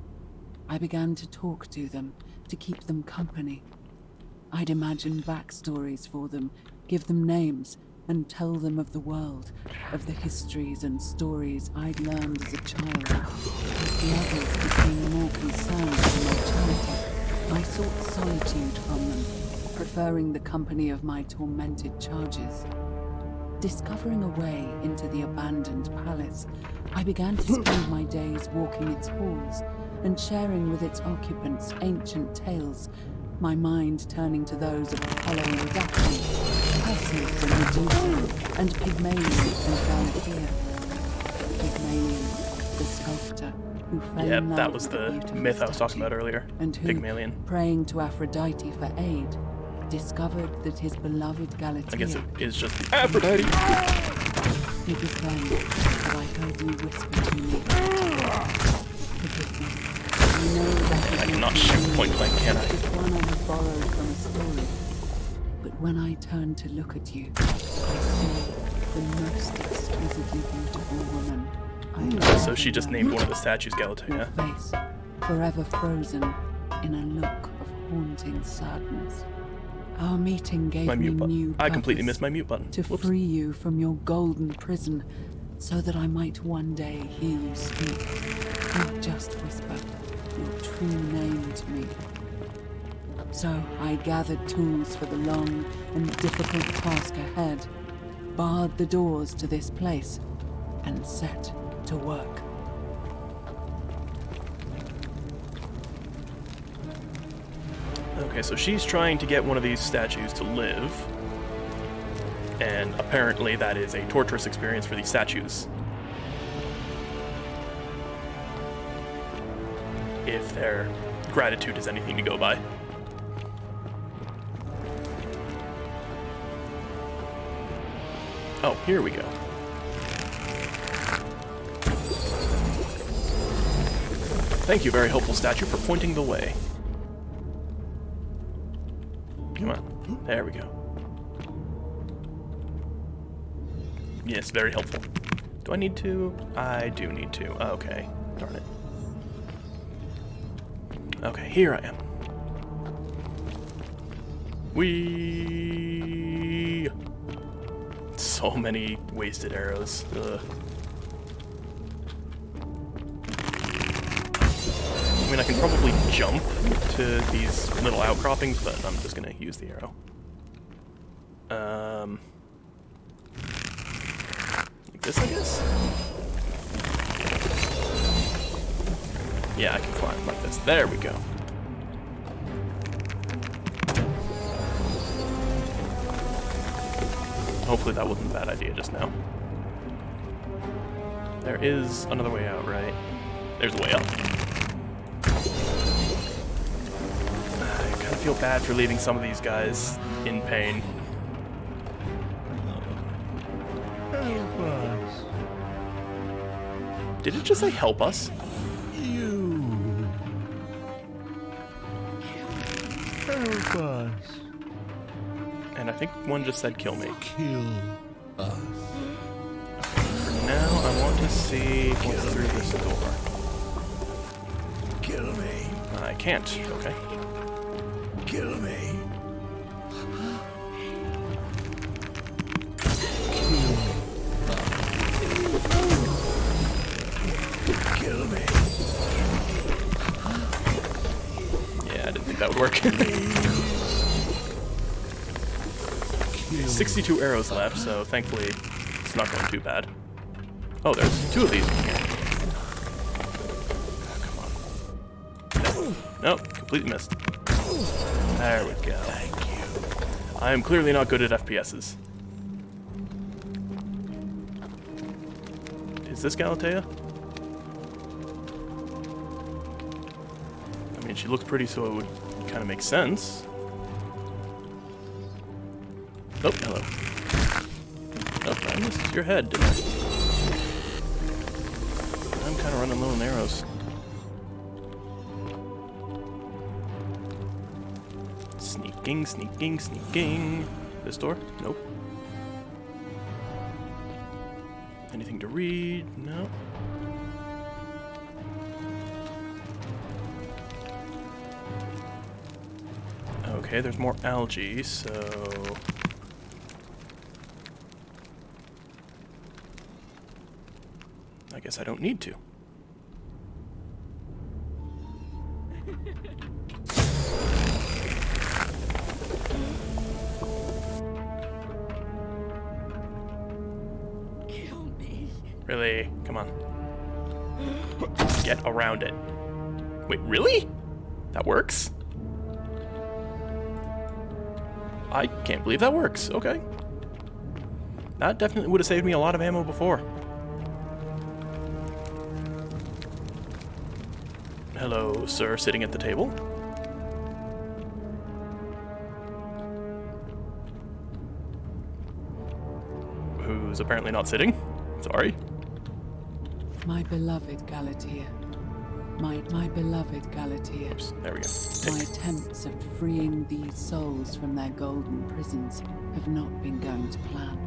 I began to talk to them, to keep them company. I'd imagine backstories for them, give them names, and tell them of the world, of the histories and stories I'd learned as a child. As the others became more concerned for my charity, I sought solitude from them, preferring the company of my tormented charges. Discovering a way into the abandoned palace, I began to spend my days walking its halls and sharing with its occupants ancient tales, my mind turning to those of Apollo and Daphne, Perseus and Medusa, and Pygmalion and Galatea. Pygmalion, the sculptor, who fell in Yep, love that was with a the beautiful myth I was talking statue, about earlier. and who, Pygmalion. praying to Aphrodite for aid, discovered that his beloved Galatea... I guess it is just Aphrodite. It was then that I heard you whisper to me. Forgive me. I know that I cannot shoot point blank, can I? It is one I have borrowed from a story. But when I turned to look at you, I saw the most exquisitely beautiful woman I So she just named one of the statues Galatea. Your face, forever frozen in a look of haunting sadness. Our meeting gave me new I completely purpose, missed my mute button. to free you from your golden prison, so that I might one day hear you speak, not just whisper your true name to me. So I gathered tools for the long and difficult task ahead, barred the doors to this place, and set to work. Okay, so she's trying to get one of these statues to live. And apparently that is a torturous experience for these statues. If their gratitude is anything to go by. Oh, here we go. Thank you, very helpful statue, for pointing the way. Come on. There we go. Yes, very helpful. Do I need to? I do need to. Okay. Darn it. Okay, here I am. Whee! So many wasted arrows. Ugh. I mean, I can probably jump to these little outcroppings, but I'm just gonna use the arrow. Like this, I guess? Yeah, I can climb like this. There we go. Hopefully that wasn't a bad idea just now. There is another way out, right? there's a way up. I kind of feel bad for leaving some of these guys in pain. Did it just say help us? Help us. And I think one just said kill me. Kill us. For now, I want to see what's through this door. Kill me. I can't. Okay. Kill me. Kill me. Yeah, I didn't think that would work. 62 arrows left, so thankfully it's not going too bad. Oh, there's 2 of these in here. Come on. Nope, completely missed. There we go. Thank you. I am clearly not good at FPSs. Is this Galatea? I mean, she looks pretty, so it would kind of make sense. Oh, hello. Oh, I missed your head, didn't I? I'm kind of running low on arrows. Sneaking, sneaking, sneaking. This door? Nope. Anything to read? No. Okay, there's more algae, so... I guess I don't need to. Kill me. Really? Come on. Get around it. Wait, really? That works? I can't believe that works. Okay. That definitely would have saved me a lot of ammo before. Hello, sir, sitting at the table. Who's apparently not sitting. Sorry. My beloved Galatea. My beloved Galatea. Oops, there we go. My attempts at freeing these souls from their golden prisons have not been going to plan.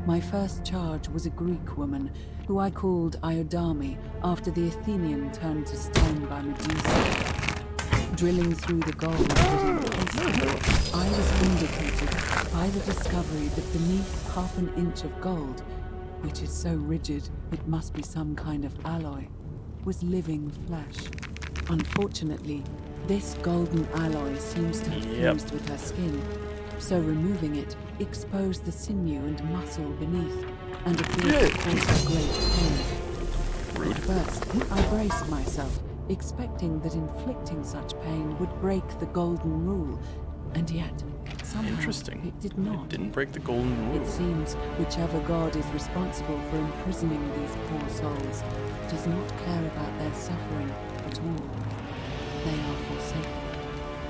My first charge was a Greek woman who I called Iodami after the Athenian turned to stone by Medusa. Drilling through the gold that encased her, I was vindicated by the discovery that beneath half an inch of gold, which is so rigid it must be some kind of alloy, was living flesh. Unfortunately, this golden alloy seems to have fused with her skin, so removing it exposed the sinew and muscle beneath, and appeared to cause her great pain. At first, I braced myself, expecting that inflicting such pain would break the golden rule, and yet, somehow, it did not. It didn't break the golden rule. It seems whichever god is responsible for imprisoning these poor souls does not care about their suffering at all. They are forsaken.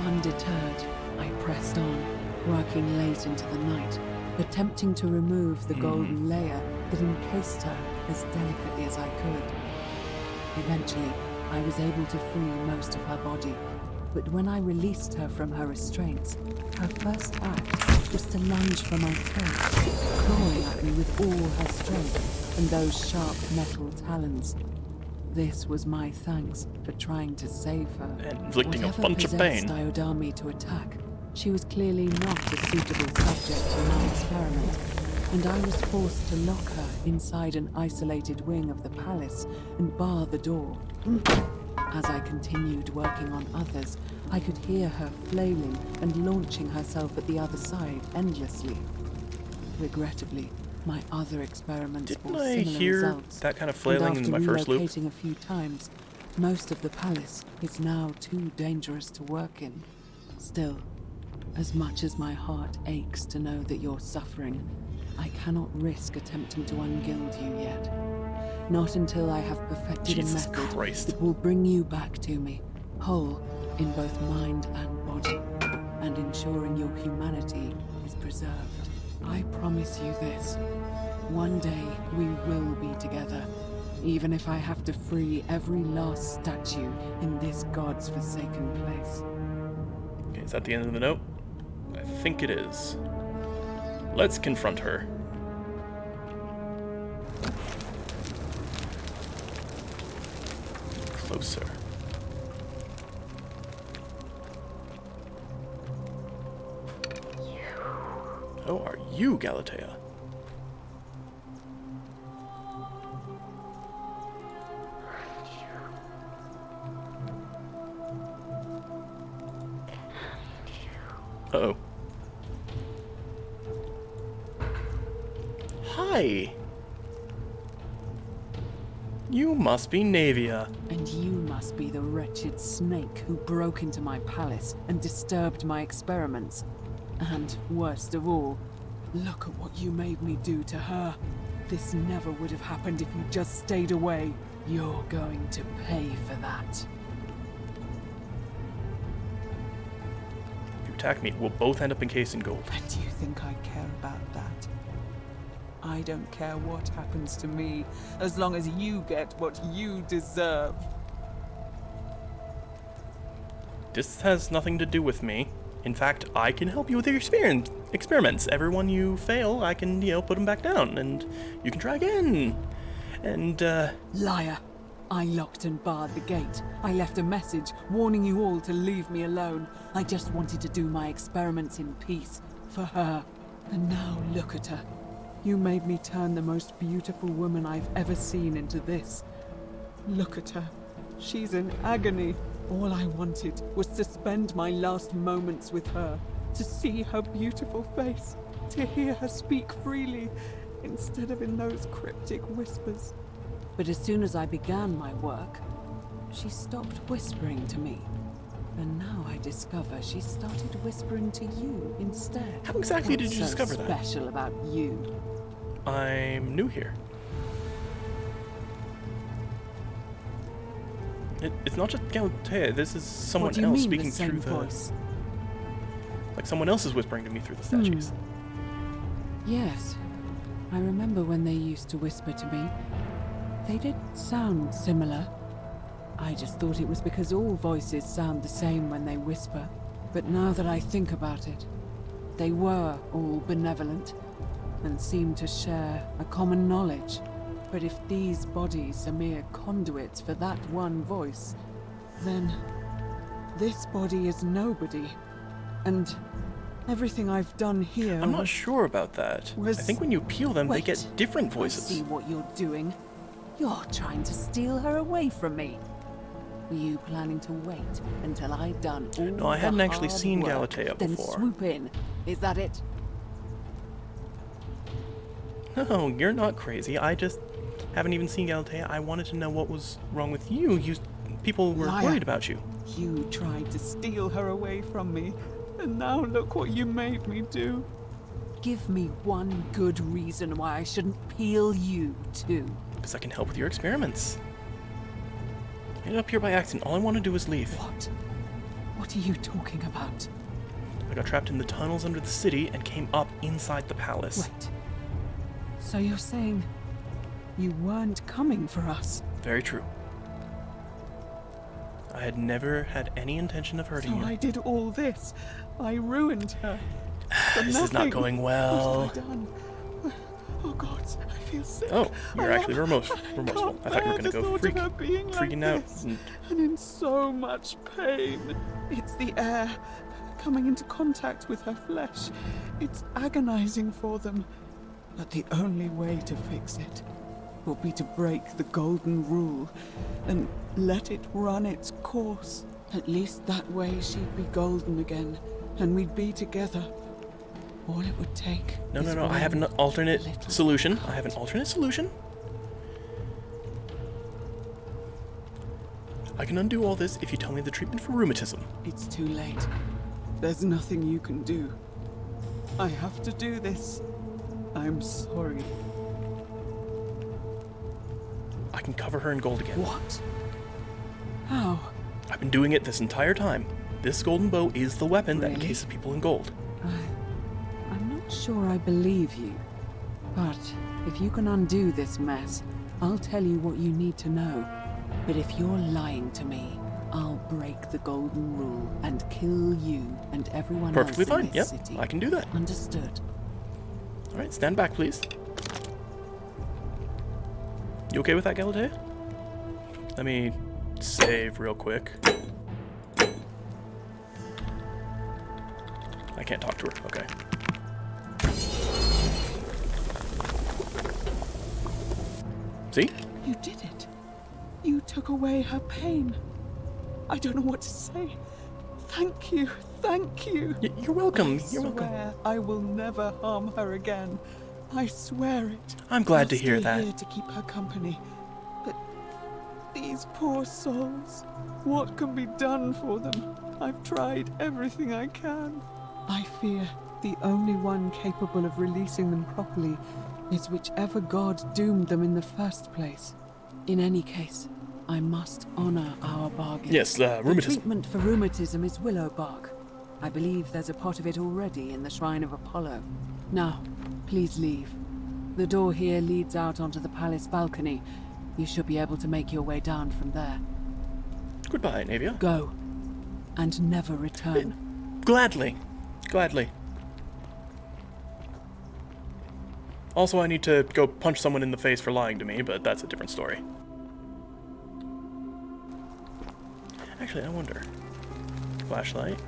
Undeterred, I pressed on, working late into the night, attempting to remove the golden layer that encased her as delicately as I could. Eventually, I was able to free most of her body, but when I released her from her restraints, her first act was to lunge for my throat, clawing at me with all her strength and those sharp metal talons. This was my thanks for trying to save her. And inflicting a bunch of pain. Whatever possessed Iodami to attack, she was clearly not a suitable subject for my experiment, and I was forced to lock her inside an isolated wing of the palace and bar the door. As I continued working on others, I could hear her flailing and launching herself at the other side endlessly. Regrettably, my other experiments bore I similar hear results, that kind of flailing and in my after first loop? relocating a few times, most of the palace is now too dangerous to work in. Still, as much as my heart aches to know that you're suffering, I cannot risk attempting to ungild you yet. Not until I have perfected Jesus a method Christ. that will bring you back to me, whole in both mind and body, and ensuring your humanity is preserved. I promise you this. One day we will be together, even if I have to free every last statue in this god's forsaken place. Okay, is that the end of the note? I think it is. Let's confront her. Closer. How are you, Galatea? Uh-oh. Hi! You must be Navia. And you must be the wretched snake who broke into my palace and disturbed my experiments. And, worst of all, look at what you made me do to her. This never would have happened if you just stayed away. You're going to pay for that. If you attack me, we'll both end up encased in gold. And do you think I care about that? I don't care what happens to me, as long as you get what you deserve. This has nothing to do with me. In fact, I can help you with your experiments. Every one you fail, I can, put them back down, and you can try again. And, Liar! I locked and barred the gate. I left a message warning you all to leave me alone. I just wanted to do my experiments in peace, for her. And now look at her. You made me turn the most beautiful woman I've ever seen into this. Look at her. She's in agony. All I wanted was to spend my last moments with her, to see her beautiful face, to hear her speak freely, instead of in those cryptic whispers. But as soon as I began my work, she stopped whispering to me. And now I discover she started whispering to you instead. How exactly did you What's so discover that? special about you? I'm new here. It's not just Galatea, this is someone What do you else mean, speaking the same through the... voice? Like someone else is whispering to me through the statues. Yes. I remember when they used to whisper to me. They did sound similar. I just thought it was because all voices sound the same when they whisper. But now that I think about it, they were all benevolent and seemed to share a common knowledge. But if these bodies are mere conduits for that one voice, then this body is nobody. And everything I've done here... I'm not sure about that. I think when you peel them, they get different voices. I see what you're doing. You're trying to steal her away from me. Were you planning to wait until I'd done all No, I hadn't actually seen work, Galatea then before. swoop in? Is that it? No, you're not crazy. I just haven't even seen Galatea. I wanted to know what was wrong with you. People were Liar. worried about you. You tried to steal her away from me, and now look what you made me do. Give me one good reason why I shouldn't peel you too. Because I can help with your experiments. I ended up here by accident. All I want to do is leave. What? What are you talking about? I got trapped in the tunnels under the city and came up inside the palace. Wait. So you're saying you weren't coming for us? Very true. I had never had any intention of hurting So you. I did all this. I ruined her. For This is not nothing. going well. What have I done? Oh God, I feel sick. Oh, you're actually remorseful. Can't I thought you were bear going to the go thought of her being like freaking out. this, and in so much pain. It's the air coming into contact with her flesh. It's agonizing for them. But the only way to fix it will be to break the golden rule and let it run its course. At least that way she'd be golden again, and we'd be together. All it would take. No, is I have an one alternate little solution. I have an alternate solution. I can undo all this if you tell me the treatment for rheumatism. It's too late. There's nothing you can do. I have to do this. I'm sorry. can cover her in gold again. What? How? I've been doing it this entire time. This golden bow is the weapon that Really? encases people in gold. I'm not sure I believe you. But if you can undo this mess, I'll tell you what you need to know. But if you're lying to me, I'll break the golden rule and kill you and everyone Perfectly else in fine. this Yep, city. I can do that. Understood. All right, stand back, please. You okay with that, Galatea? Let me save real quick. I can't talk to her. Okay. See? You did it. You took away her pain. I don't know what to say. Thank you. Thank you. You're welcome. I You're welcome. swear I will never harm her again. I swear it. I'm glad I'll to hear stay that. here to keep her company. But these poor souls, what can be done for them? I've tried everything I can. I fear the only one capable of releasing them properly is whichever god doomed them in the first place. In any case, I must honor our bargain. Yes, The rheumatism. treatment for rheumatism is willow bark. I believe there's a pot of it already in the Shrine of Apollo. Now, please leave. The door here leads out onto the palace balcony. You should be able to make your way down from there. Goodbye, Navia. Go. And never return. Gladly. Gladly. Also, I need to go punch someone in the face for lying to me, but that's a different story. Actually, I wonder. Flashlight.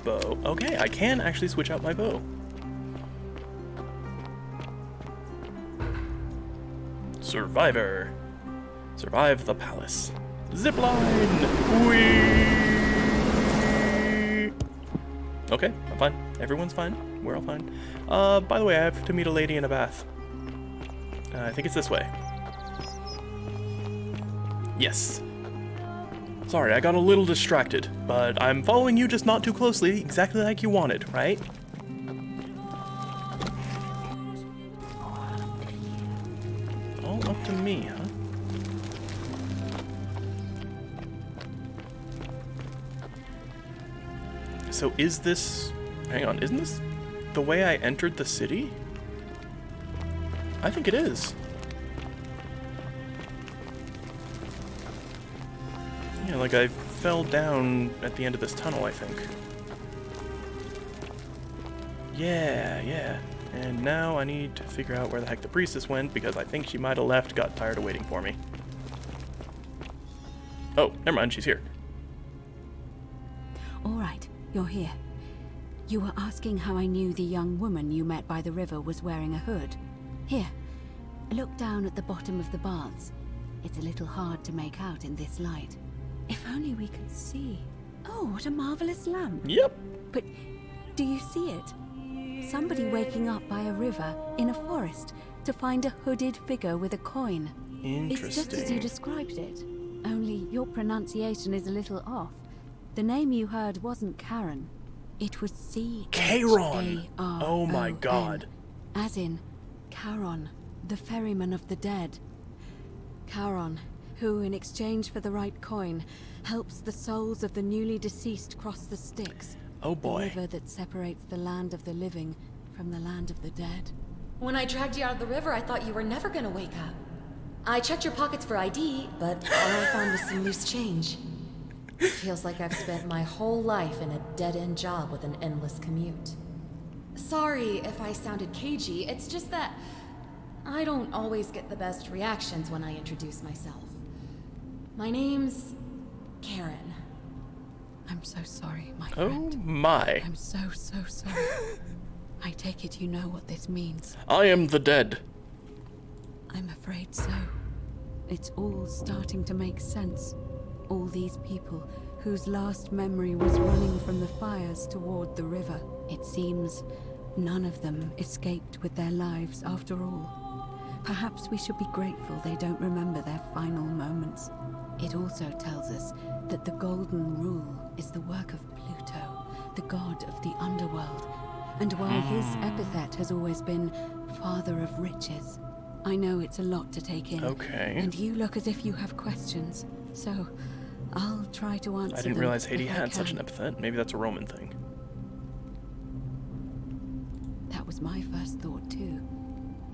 Bow. Okay, I can actually switch out my bow. Survivor. Survive the palace. Zipline! Whee! Okay, I'm fine. Everyone's fine. We're all fine. By the way, I have to meet a lady in a bath. I think it's this way. Yes. Sorry, I got a little distracted, but I'm following you just not too closely, exactly like you wanted, right? All up to me, huh? So is this... Hang on, isn't this the way I entered the city? I think it is. Yeah, like I fell down at the end of this tunnel, I think. Yeah. And now I need to figure out where the heck the priestess went, because I think she might have left, got tired of waiting for me. Oh, never mind, she's here. All right, you're here. You were asking how I knew the young woman you met by the river was wearing a hood. Here, look down at the bottom of the baths. It's a little hard to make out in this light. If only we could see. Oh, what a marvelous lamp. Yep. But do you see it? Somebody waking up by a river in a forest to find a hooded figure with a coin. It's just as you described it. Only your pronunciation is a little off. The name you heard wasn't Karen. It was Charon. C-H-A-R-O-N. Oh my god. As in, Charon, the ferryman of the dead. Charon, who, in exchange for the right coin, helps the souls of the newly deceased cross the Styx. Oh boy. The river that separates the land of the living from the land of the dead. When I dragged you out of the river, I thought you were never gonna wake up. I checked your pockets for ID, but all I found was some loose change. It feels like I've spent my whole life in a dead-end job with an endless commute. Sorry if I sounded cagey, it's just that I don't always get the best reactions when I introduce myself. My name's Karen. I'm so sorry, my Oh friend. my. I'm so sorry. I take it you know what this means. I am the dead. I'm afraid so. It's all starting to make sense. All these people whose last memory was running from the fires toward the river. It seems none of them escaped with their lives after all. Perhaps we should be grateful they don't remember their final moments. It also tells us that the Golden Rule is the work of Pluto, the god of the underworld. And while his epithet has always been Father of Riches, I know it's a lot to take in. Okay. And you look as if you have questions. So, I'll try to answer them. I didn't realize Haiti if I had such can. an epithet. Maybe that's a Roman thing. That was my first thought too.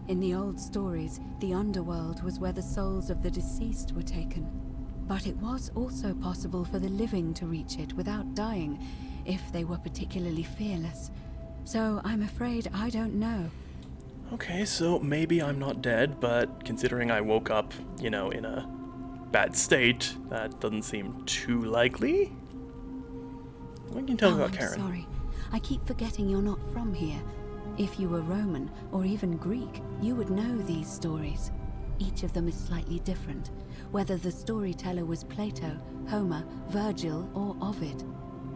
In the old stories, the underworld was where the souls of the deceased were taken. But it was also possible for the living to reach it without dying, if they were particularly fearless. So I'm afraid I don't know. Okay, so maybe I'm not dead, but considering I woke up, you know, in a bad state, that doesn't seem too likely. What can you tell me about I'm Karen? Sorry. I keep forgetting you're not from here. If you were Roman, or even Greek, you would know these stories. Each of them is slightly different, whether the storyteller was Plato, Homer, Virgil, or Ovid.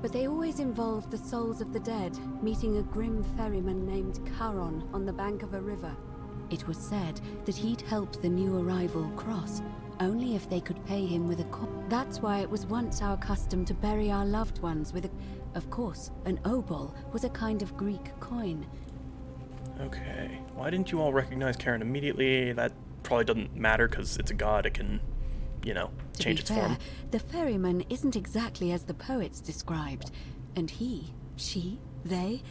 But they always involved the souls of the dead meeting a grim ferryman named Charon on the bank of a river. It was said that he'd help the new arrival cross, only if they could pay him with a coin. That's why it was once our custom to bury our loved ones with a... Of course, an obol was a kind of Greek coin. Okay. Why didn't you all recognize Karen immediately? That probably doesn't matter because it's a god. It can, you know, change its form. The ferryman isn't exactly as the poets described. And he, she, they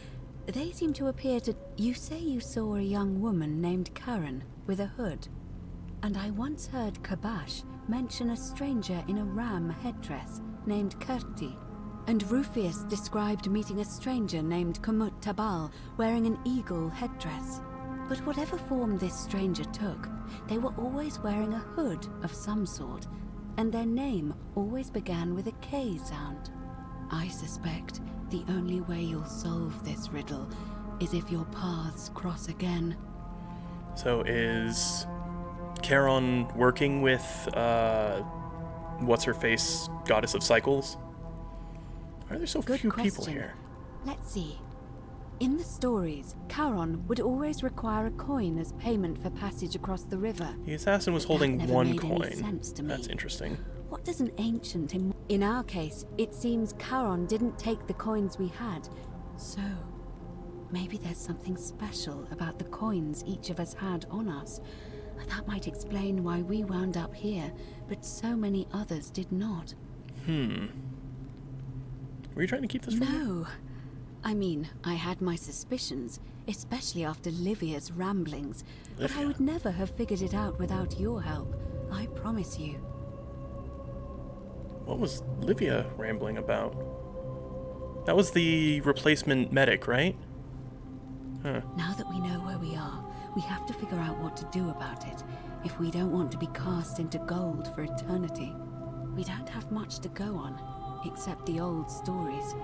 seem to appear to... You say you saw a young woman named Karen with a hood. And I once heard Kabash mention a stranger in a ram headdress named Kerti. And Rufius described meeting a stranger named Kumut Tabal wearing an eagle headdress. But whatever form this stranger took, they were always wearing a hood of some sort, and their name always began with a K sound. I suspect the only way you'll solve this riddle is if your paths cross again. So is Charon working with, what's-her-face, goddess of cycles? Why are there so few people here? Let's see. In the stories, Charon would always require a coin as payment for passage across the river. The assassin was holding That never one made any coin. sense to me. That's interesting. What does an ancient... In our case, it seems Charon didn't take the coins we had. So, maybe there's something special about the coins each of us had on us. That might explain why we wound up here, but so many others did not. Were you trying to keep this from me? No. I mean, I had my suspicions, especially after Livia's ramblings, but I would never have figured it out without your help. I promise you. What was Livia rambling about? That was the replacement medic, right? Huh. Now that we know where we are, we have to figure out what to do about it, if we don't want to be cast into gold for eternity. We don't have much to go on, except the old stories.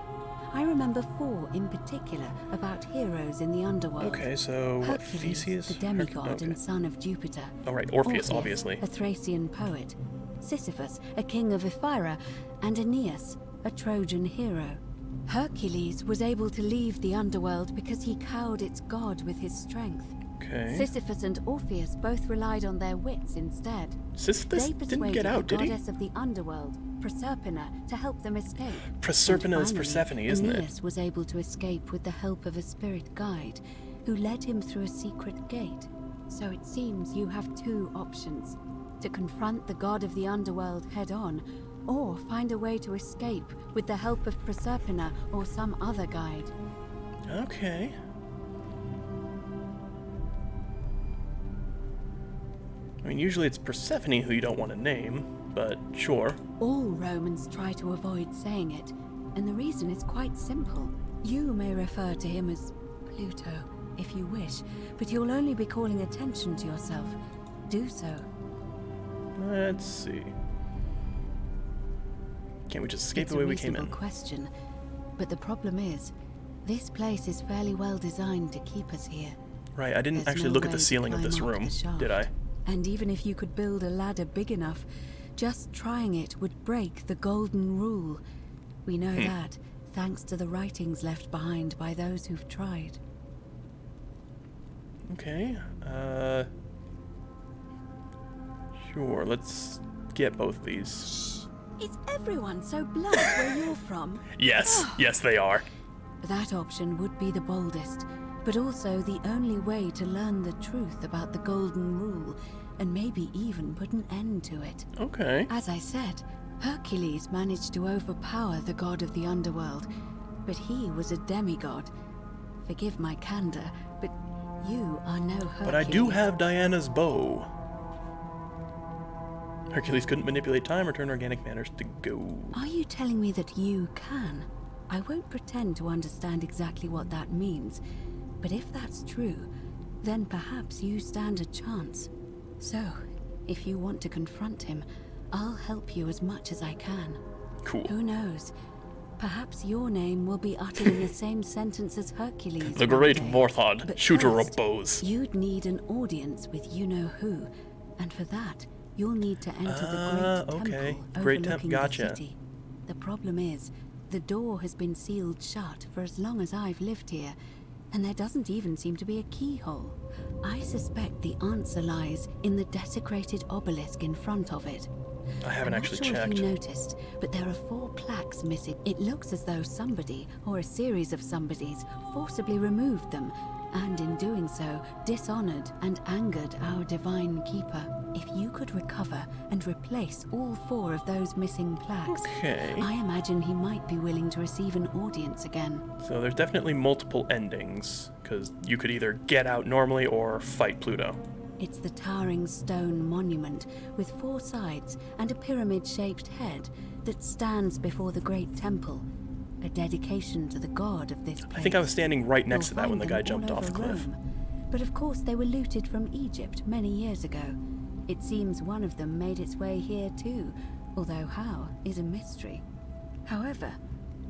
I remember 4 in particular about heroes in the underworld. Okay, so Hercules, Theseus, the demigod and son of Jupiter. Oh right, Orpheus, obviously. A Thracian poet. Sisyphus, a king of Ephyra, and Aeneas, a Trojan hero. Hercules was able to leave the underworld because he cowed its god with his strength. Okay. Sisyphus and Orpheus both relied on their wits instead. Sisyphus They didn't get out, the did he? goddess of the underworld, Proserpina, to help them escape. Proserpina is And Persephone, finally, isn't it? Aeneas was able to escape with the help of a spirit guide, who led him through a secret gate. So it seems you have 2 options: to confront the god of the underworld head-on, or find a way to escape with the help of Proserpina or some other guide. Okay. I mean, usually it's Persephone who you don't want to name, but sure. All Romans try to avoid saying it, and the reason is quite simple. You may refer to him as Pluto, if you wish, but you'll only be calling attention to yourself. Do so. Let's see. Can't we just escape the way we came in? It's a reasonable question, but the problem is, this place is fairly well designed to keep us here. Right, I didn't There's actually no look at the way to ceiling of this climb up room, the shaft. did I? And even if you could build a ladder big enough, just trying it would break the golden rule. We know that, thanks to the writings left behind by those who've tried. Okay, sure, let's get both of these. Is everyone so blunt where you're from? Yes, yes they are. That option would be the boldest, but also the only way to learn the truth about the Golden Rule and maybe even put an end to it. Okay. As I said, Hercules managed to overpower the god of the underworld, but he was a demigod. Forgive my candor, but you are no Hercules. But I do have Diana's bow. Hercules couldn't manipulate time or turn organic matters to gold. Are you telling me that you can? I won't pretend to understand exactly what that means, but if that's true, then perhaps you stand a chance. So, if you want to confront him, I'll help you as much as I can. Cool. Who knows? Perhaps your name will be uttered in the same sentence as Hercules. The one great day. Vorthod, But shooter first, of bows. You'd need an audience with you-know-who, and for that, you'll need to enter the great temple overlooking the city. The problem is, the door has been sealed shut for as long as I've lived here, and there doesn't even seem to be a keyhole. I suspect the answer lies in the desecrated obelisk in front of it. I haven't actually I'm not sure checked. if you noticed, but there are 4 plaques missing. It looks as though somebody, or a series of somebodies, forcibly removed them, and in doing so, dishonored and angered our divine keeper. If you could recover and replace all 4 of those missing plaques, Okay. I imagine he might be willing to receive an audience again. So there's definitely multiple endings, because you could either get out normally or fight Pluto. It's the towering stone monument with 4 sides and a pyramid-shaped head that stands before the great temple, a dedication to the god of this place. I think I was standing right next to You'll that when the find guy them jumped all off the over cliff. Rome. But of course they were looted from Egypt many years ago. It seems one of them made its way here too, although how is a mystery. However,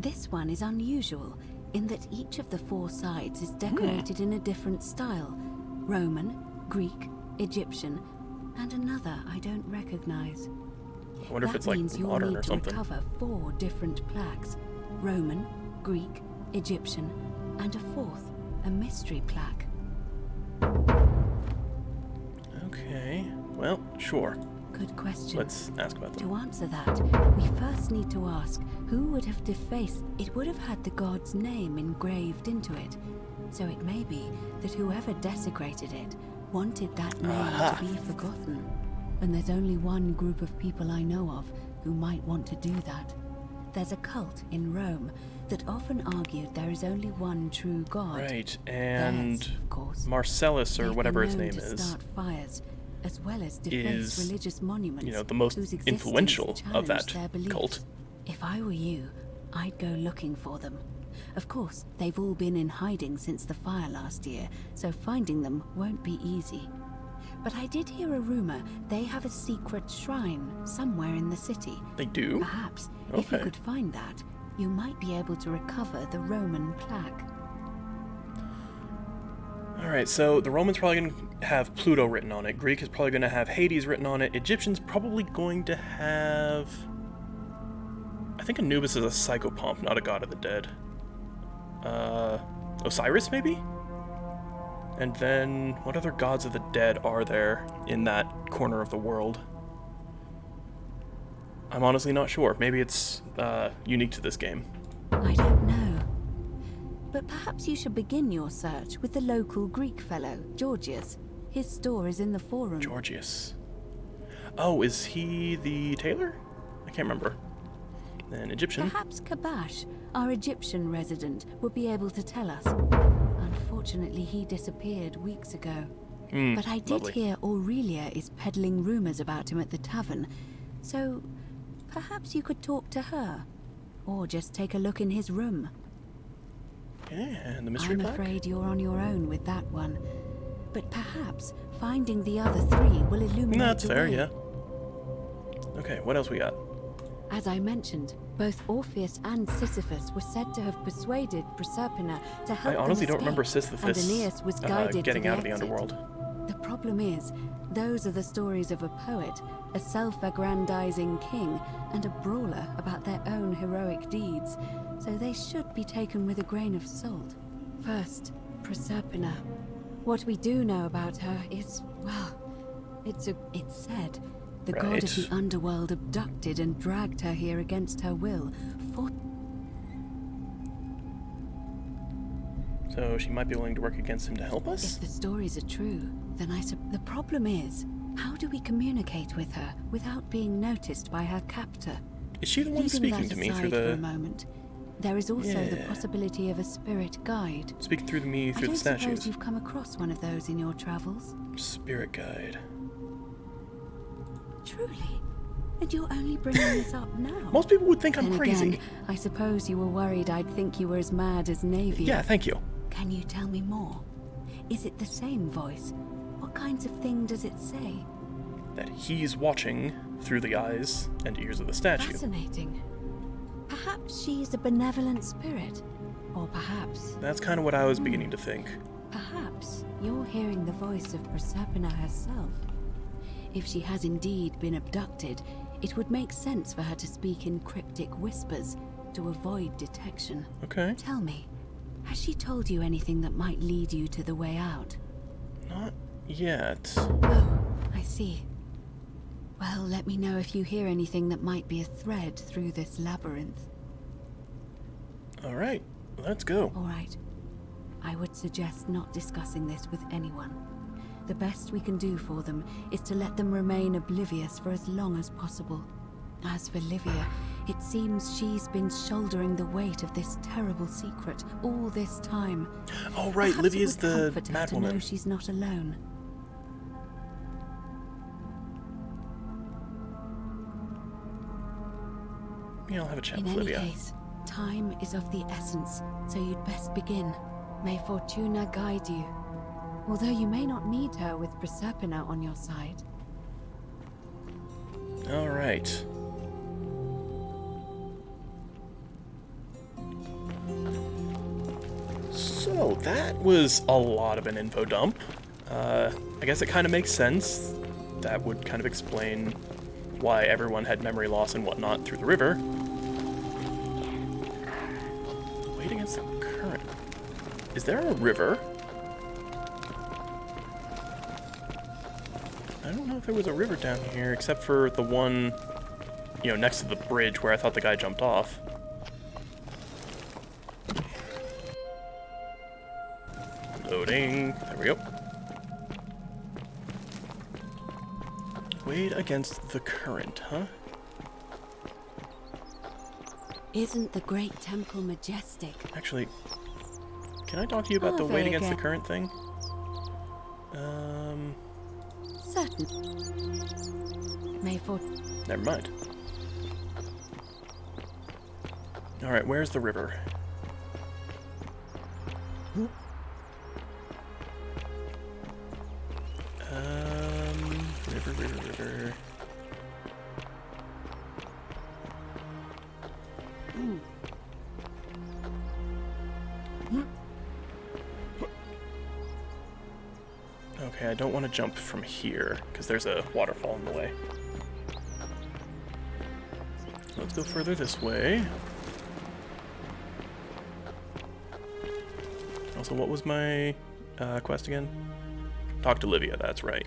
this one is unusual in that each of the 4 sides is decorated in a different style: Roman, Greek, Egyptian, and another I don't recognize. I wonder if That it's like means you'll modern need or to something. recover 4 different plaques: Roman, Greek, Egyptian, and a 4th, a mystery plaque. Okay, well, sure. Good question. Let's ask about them. To answer that, we first need to ask who would have defaced. It would have had the god's name engraved into it, so it may be that whoever desecrated it wanted that name to be forgotten. And there's only one group of people I know of who might want to do that. There's a cult in Rome that often argued there is only one true god. Right, and Theirs, of course. Marcellus, or They've whatever been his known name to is, start fires, as well as deface is, religious monuments, you know, the most whose existence influential of challenged that their beliefs. cult. If I were you, I'd go looking for them. Of course, they've all been in hiding since the fire last year, so finding them won't be easy. But I did hear a rumor they have a secret shrine somewhere in the city. They do? Perhaps, if you Okay. could find that, you might be able to recover the Roman plaque. Alright, so the Roman's probably going to have Pluto written on it. Greek is probably going to have Hades written on it. Egyptian's probably going to have... I think Anubis is a psychopomp, not a god of the dead. Osiris, maybe? And then, what other gods of the dead are there in that corner of the world? I'm honestly not sure. Maybe it's unique to this game. I don't know. But perhaps you should begin your search with the local Greek fellow, Georgius. His store is in the forum. Georgius. Oh, is he the tailor? I can't remember. Then Egyptian. Perhaps Kabash, our Egyptian resident, would be able to tell us. Unfortunately, he disappeared weeks ago. But I did lovely. hear Aurelia is peddling rumors about him at the tavern, so perhaps you could talk to her, or just take a look in his room. Yeah, and the mystery I'm plaque? afraid you're on your own with that one, but perhaps finding the other 3 will illuminate That's the fair, way. yeah. Okay, what else we got? As I mentioned, both Orpheus and Sisyphus were said to have persuaded Proserpina to help I them honestly don't escape, remember Sisyphus and Aeneas was guided getting to the out of the exit. underworld. The problem is, those are the stories of a poet, a self-aggrandizing king, and a brawler about their own heroic deeds, so they should be taken with a grain of salt. First, Proserpina. What we do know about her is, well, it's said the god of the Right. underworld abducted and dragged her here against her will. So she might be willing to work against him to help us? If the stories are true, then the problem is, how do we communicate with her without being noticed by her captor? Is she the one speaking to me through for a the... moment, there is also the possibility of a spirit guide. Speaking through to me through the I don't statues. suppose you've come across one of those in your travels? Spirit guide. Truly? And you're only bringing this up now? Most people would think I'm Then crazy. Again, I suppose you were worried I'd think you were as mad as Navy. Yeah, thank you. Can you tell me more? Is it the same voice? What kinds of thing does it say? That he's watching through the eyes and ears of the statue. Fascinating. Perhaps she is a benevolent spirit. Or perhaps... That's kind of what I was beginning to think. Perhaps you're hearing the voice of Proserpina herself. If she has indeed been abducted, it would make sense for her to speak in cryptic whispers to avoid detection. Okay. Tell me, has she told you anything that might lead you to the way out? Not yet. Oh, I see. Well, let me know if you hear anything that might be a thread through this labyrinth. Alright, let's go. Alright. I would suggest not discussing this with anyone. The best we can do for them is to let them remain oblivious for as long as possible. As for Livia, it seems she's been shouldering the weight of this terrible secret all this time. Oh right, Perhaps Livia's it would the comfort her mad to woman. know she's not alone. Yeah, I'll have a chat In with any Livia. case, time is of the essence, so you'd best begin. May Fortuna guide you. Although you may not need her with Proserpina on your side. Alright. So, that was a lot of an info dump. I guess it kind of makes sense. That would kind of explain why everyone had memory loss and whatnot through the river. Wait against the current. Is there a river? I don't know if there was a river down here, except for the one, you know, next to the bridge where I thought the guy jumped off. Loading. There we go. Wade against the current, huh? Isn't the great temple majestic? Actually, can I talk to you about the Over wade against the again. current thing? Certain. May Never mind. Alright, where's the river? River. Okay, I don't want to jump from here, because there's a waterfall in the way. Let's go further this way. Also, what was my quest again? Talk to Livia, that's right.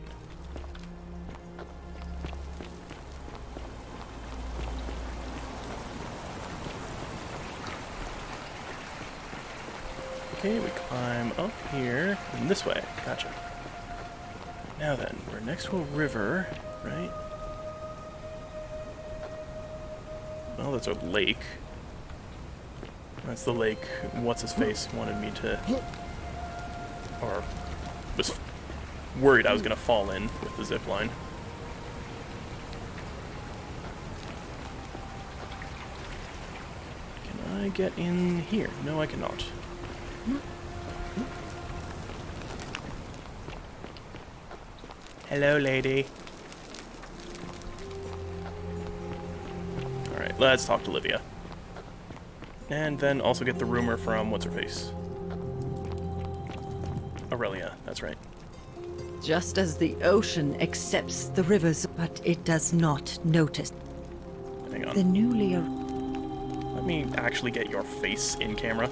Okay, we climb up here, and this way. Gotcha. Now then, we're next to a river, right? Well, that's a lake. That's the lake What's-His-Face wanted me to... Or was worried I was going to fall in with the zip line. Can I get in here? No, I cannot. Hello, lady. Alright, let's talk to Livia. And then also get the rumor from What's-Her-Face. Aurelia, that's right. Just as the ocean accepts the rivers, but it does not notice. Hang on. The newly... Let me actually get your face in camera.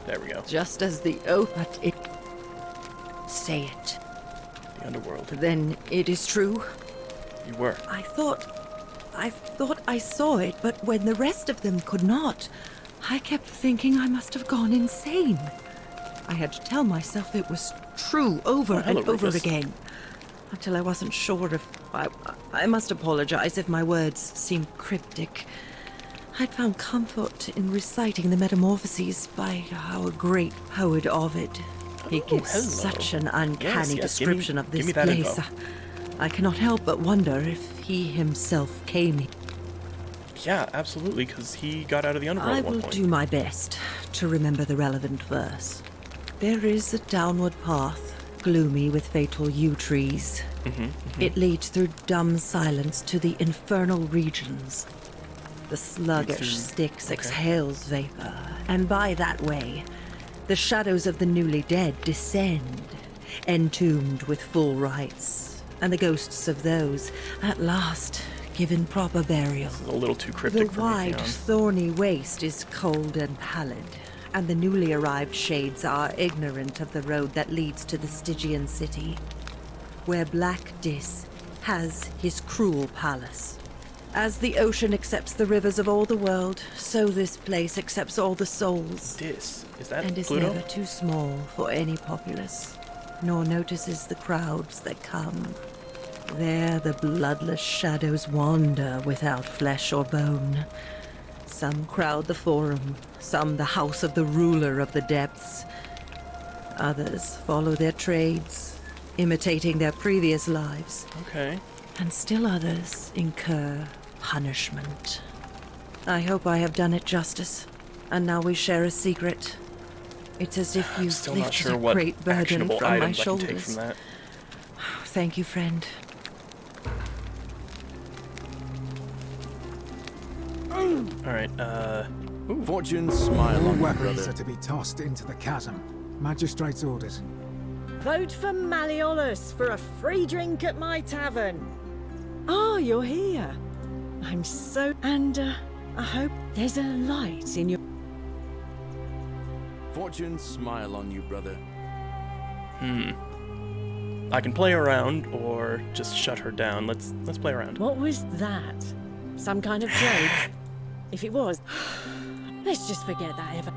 There we go. Just as the but it... Say it. The underworld. Then it is true. You were. I thought I saw it, but when the rest of them could not, I kept thinking I must have gone insane. I had to tell myself it was true over and hello, over Rufus. again. Until I wasn't sure if... I must apologize if my words seemed cryptic. I'd found comfort in reciting the Metamorphoses by our great poet Ovid. He gives hello. such an uncanny Yes, description give of me this that place. info. I cannot help but wonder if he himself came here. Yeah, absolutely, because he got out of the underworld I at one will point. do my best to remember the relevant verse. There is a downward path, gloomy with fatal yew trees. It leads through dumb silence to the infernal regions. The sluggish Styx exhales vapor, and by that way, the shadows of the newly dead descend, entombed with full rites, and the ghosts of those, at last, given proper burial. This is a little too cryptic The for me, to be wide, honest. thorny waste is cold and pallid, and the newly arrived shades are ignorant of the road that leads to the Stygian city, where Black Dis has his cruel palace. As the ocean accepts the rivers of all the world, so this place accepts all the souls. Dis? Is that and is Pluto? never too small for any populace, nor notices the crowds that come. There the bloodless shadows wander without flesh or bone. Some crowd the Forum, some the house of the ruler of the depths. Others follow their trades, imitating their previous lives. Okay. And still others incur punishment. I hope I have done it justice, and now we share a secret. It's as if you've Still not lifted sure a what great burden actionable from my items I can take shoulders. from that. Thank you, friend. Alright, Fortune smile All on you, weapons brother. are to be tossed into the chasm. Magistrate's orders. Vote for Malleolus for a free drink at my tavern. Oh, you're here. I'm so... And, I hope there's a light in your... Fortune smile on you, brother. I can play around or just shut her down. Let's play around. What was that? Some kind of joke? If it was, let's just forget that ever.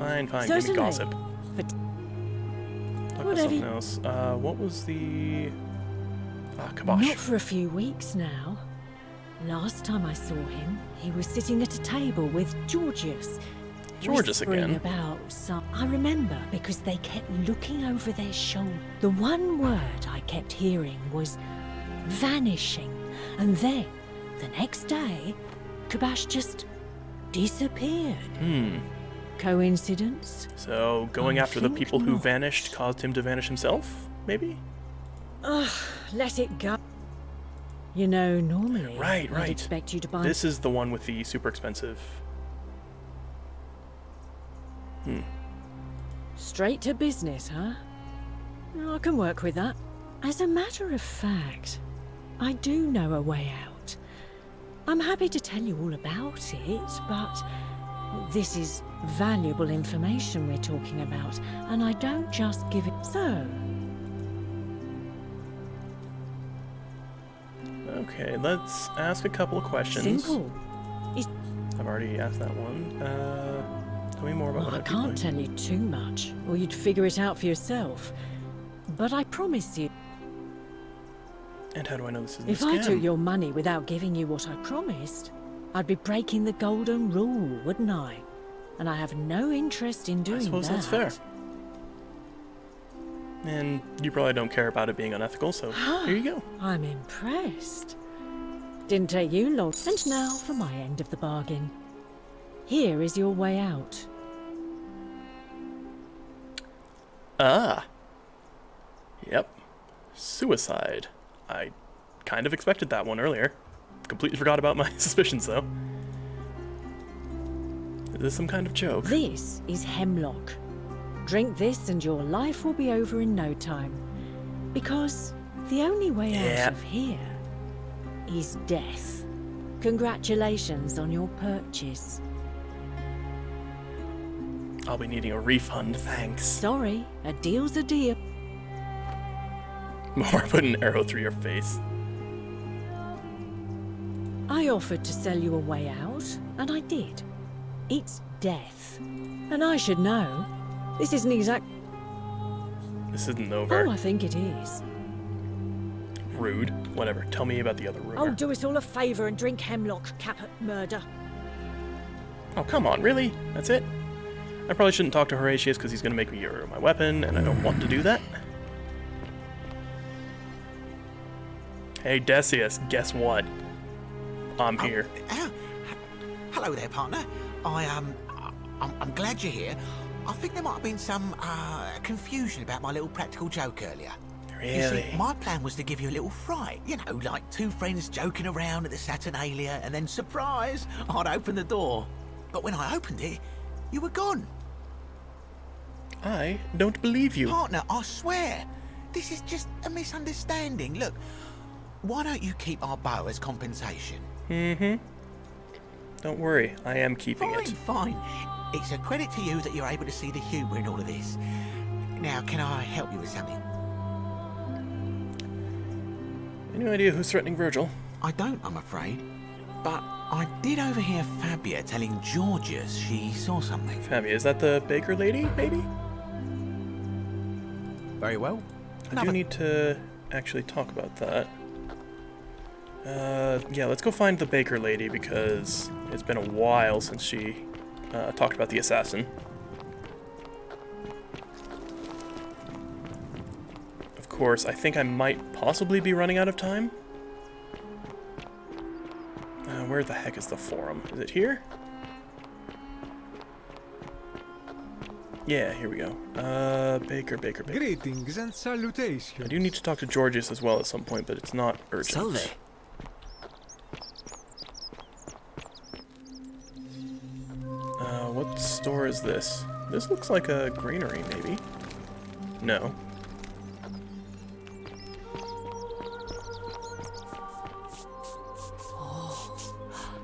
Fine, fine. Give me Certainly. gossip. But Look at whatever something you- else. What was the... kibosh. not for a few weeks now. Last time I saw him, he was sitting at a table with Georgius. Georgius whispering again? about some... I remember because they kept looking over their shoulder. The one word I kept hearing was vanishing. And then, the next day, Kabash just disappeared. Coincidence? So, going I after the think people who not. vanished caused him to vanish himself? Maybe? Ugh, let it go. You know, normally Right, I'd right. expect you to buy... This is the one with the super expensive... Straight to business, huh? I can work with that. As a matter of fact, I do know a way out. I'm happy to tell you all about it, but this is valuable information we're talking about, and I don't just give it so. Okay, let's ask a couple of questions. Simple. I've already asked that one. Tell me more about Well, what I I'd be can't doing. tell you too much, or you'd figure it out for yourself. But I promise you, And how do I know this isn't if a I scam? took your money without giving you what I promised, I'd be breaking the golden rule, wouldn't I? And I have no interest in doing I suppose that. that's fair. And you probably don't care about it being unethical, so here you go. I'm impressed. Didn't take you long. And now for my end of the bargain. Here is your way out. Ah. Yep. Suicide. I kind of expected that one earlier. Completely forgot about my suspicions, though. Is this some kind of joke? This is hemlock. Drink this and your life will be over in no time. Because the only way Yeah. out of here is death. Congratulations on your purchase. I'll be needing a refund, thanks. Sorry, a deal's a deal. Or put an arrow through your face. I offered to sell you a way out, and I did. It's death. And I should know. This isn't exact... This isn't over. Oh, I think it is. Rude. Whatever. Tell me about the other rumor. Oh, do us all a favour and drink hemlock, Caput Murder. Oh, come on, really? That's it? I probably shouldn't talk to Horatius because he's going to make me my weapon, and I don't want to do that. Hey, Decius, guess what? I'm here. Hello there, partner. I'm glad you're here. I think there might have been some confusion about my little practical joke earlier. You Really? see, my plan was to give you a little fright. You know, like two friends joking around at the Saturnalia, and then, surprise, I'd open the door. But when I opened it, you were gone. I don't believe you. Partner, I swear. This is just a misunderstanding. Look, why don't you keep our bow as compensation? Mm-hmm. Don't worry, I am keeping it. Fine. It's a credit to you that you're able to see the humour in all of this. Now, can I help you with something? Any idea who's threatening Virgil? I don't, I'm afraid. But I did overhear Fabia telling Georgius she saw something. Fabia, is that the baker lady, maybe? Very well. I do need to actually talk about that. Yeah, let's go find the baker lady because it's been a while since she talked about the assassin. Of course, I think I might possibly be running out of time. Where the heck is the forum? Is it here? Yeah, here we go. Baker. Greetings and salutations. I do need to talk to Georgius as well at some point, but it's not urgent. Salve. What store is this? This looks like a granary, maybe. No.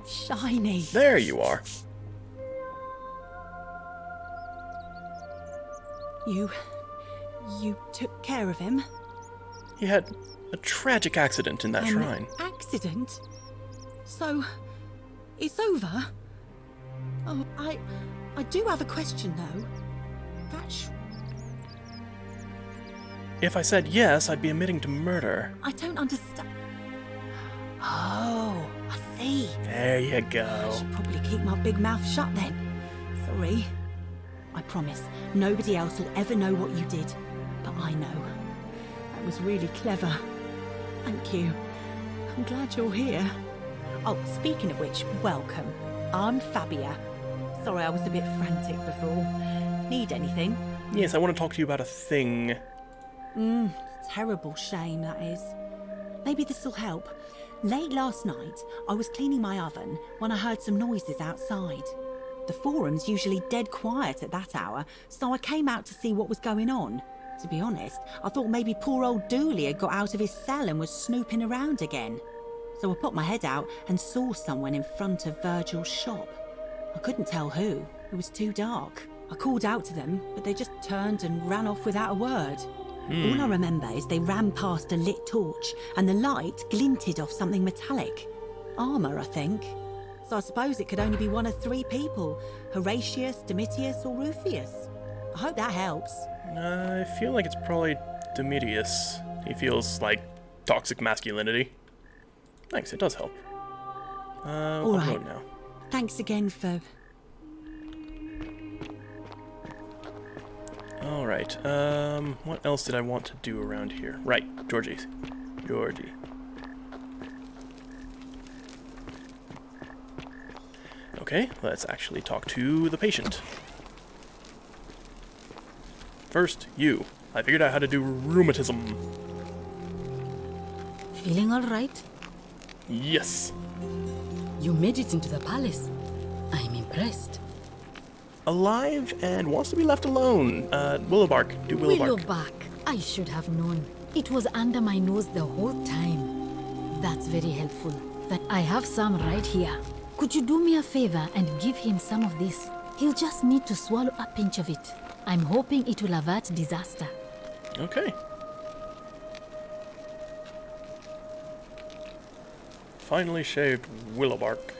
Shiny. There you are. You took care of him? He had a tragic accident in that shrine. Accident? So, it's over? Oh, I do have a question though. If I said yes, I'd be admitting to murder. I don't understand. Oh, I see. There you I go. should probably keep my big mouth shut then. Sorry. I promise, nobody else will ever know what you did. But I know. That was really clever. Thank you. I'm glad you're here. Oh, speaking of which, welcome. I'm Fabia. Sorry I was a bit frantic before. Need anything? Yes, I want to talk to you about a thing. Terrible shame, that is. Maybe this'll help. Late last night, I was cleaning my oven when I heard some noises outside. The forum's usually dead quiet at that hour, so I came out to see what was going on. To be honest, I thought maybe poor old Dooley had got out of his cell and was snooping around again. So I put my head out and saw someone in front of Virgil's shop. I couldn't tell who, it was too dark. I called out to them, but they just turned and ran off without a word. All I remember is they ran past a lit torch, and the light glinted off something metallic. Armour, I think. So I suppose it could only be one of three people. Horatius, Domitius, or Rufius. I hope that helps. I feel like it's probably Domitius. He feels like toxic masculinity. Thanks, it does help. All right. Upload now. Thanks again for... Alright, what else did I want to do around here? Right, Georgie. Okay, let's actually talk to the patient. First, you. I figured out how to do rheumatism. Feeling all right? Yes. You made it into the palace. I'm impressed. Alive and wants to be left alone. Willowbark. Do Willowbark. Willowbark. I should have known. It was under my nose the whole time. That's very helpful. But I have some right here. Could you do me a favor and give him some of this? He'll just need to swallow a pinch of it. I'm hoping it will avert disaster. Okay. Finally shaved Willowbark.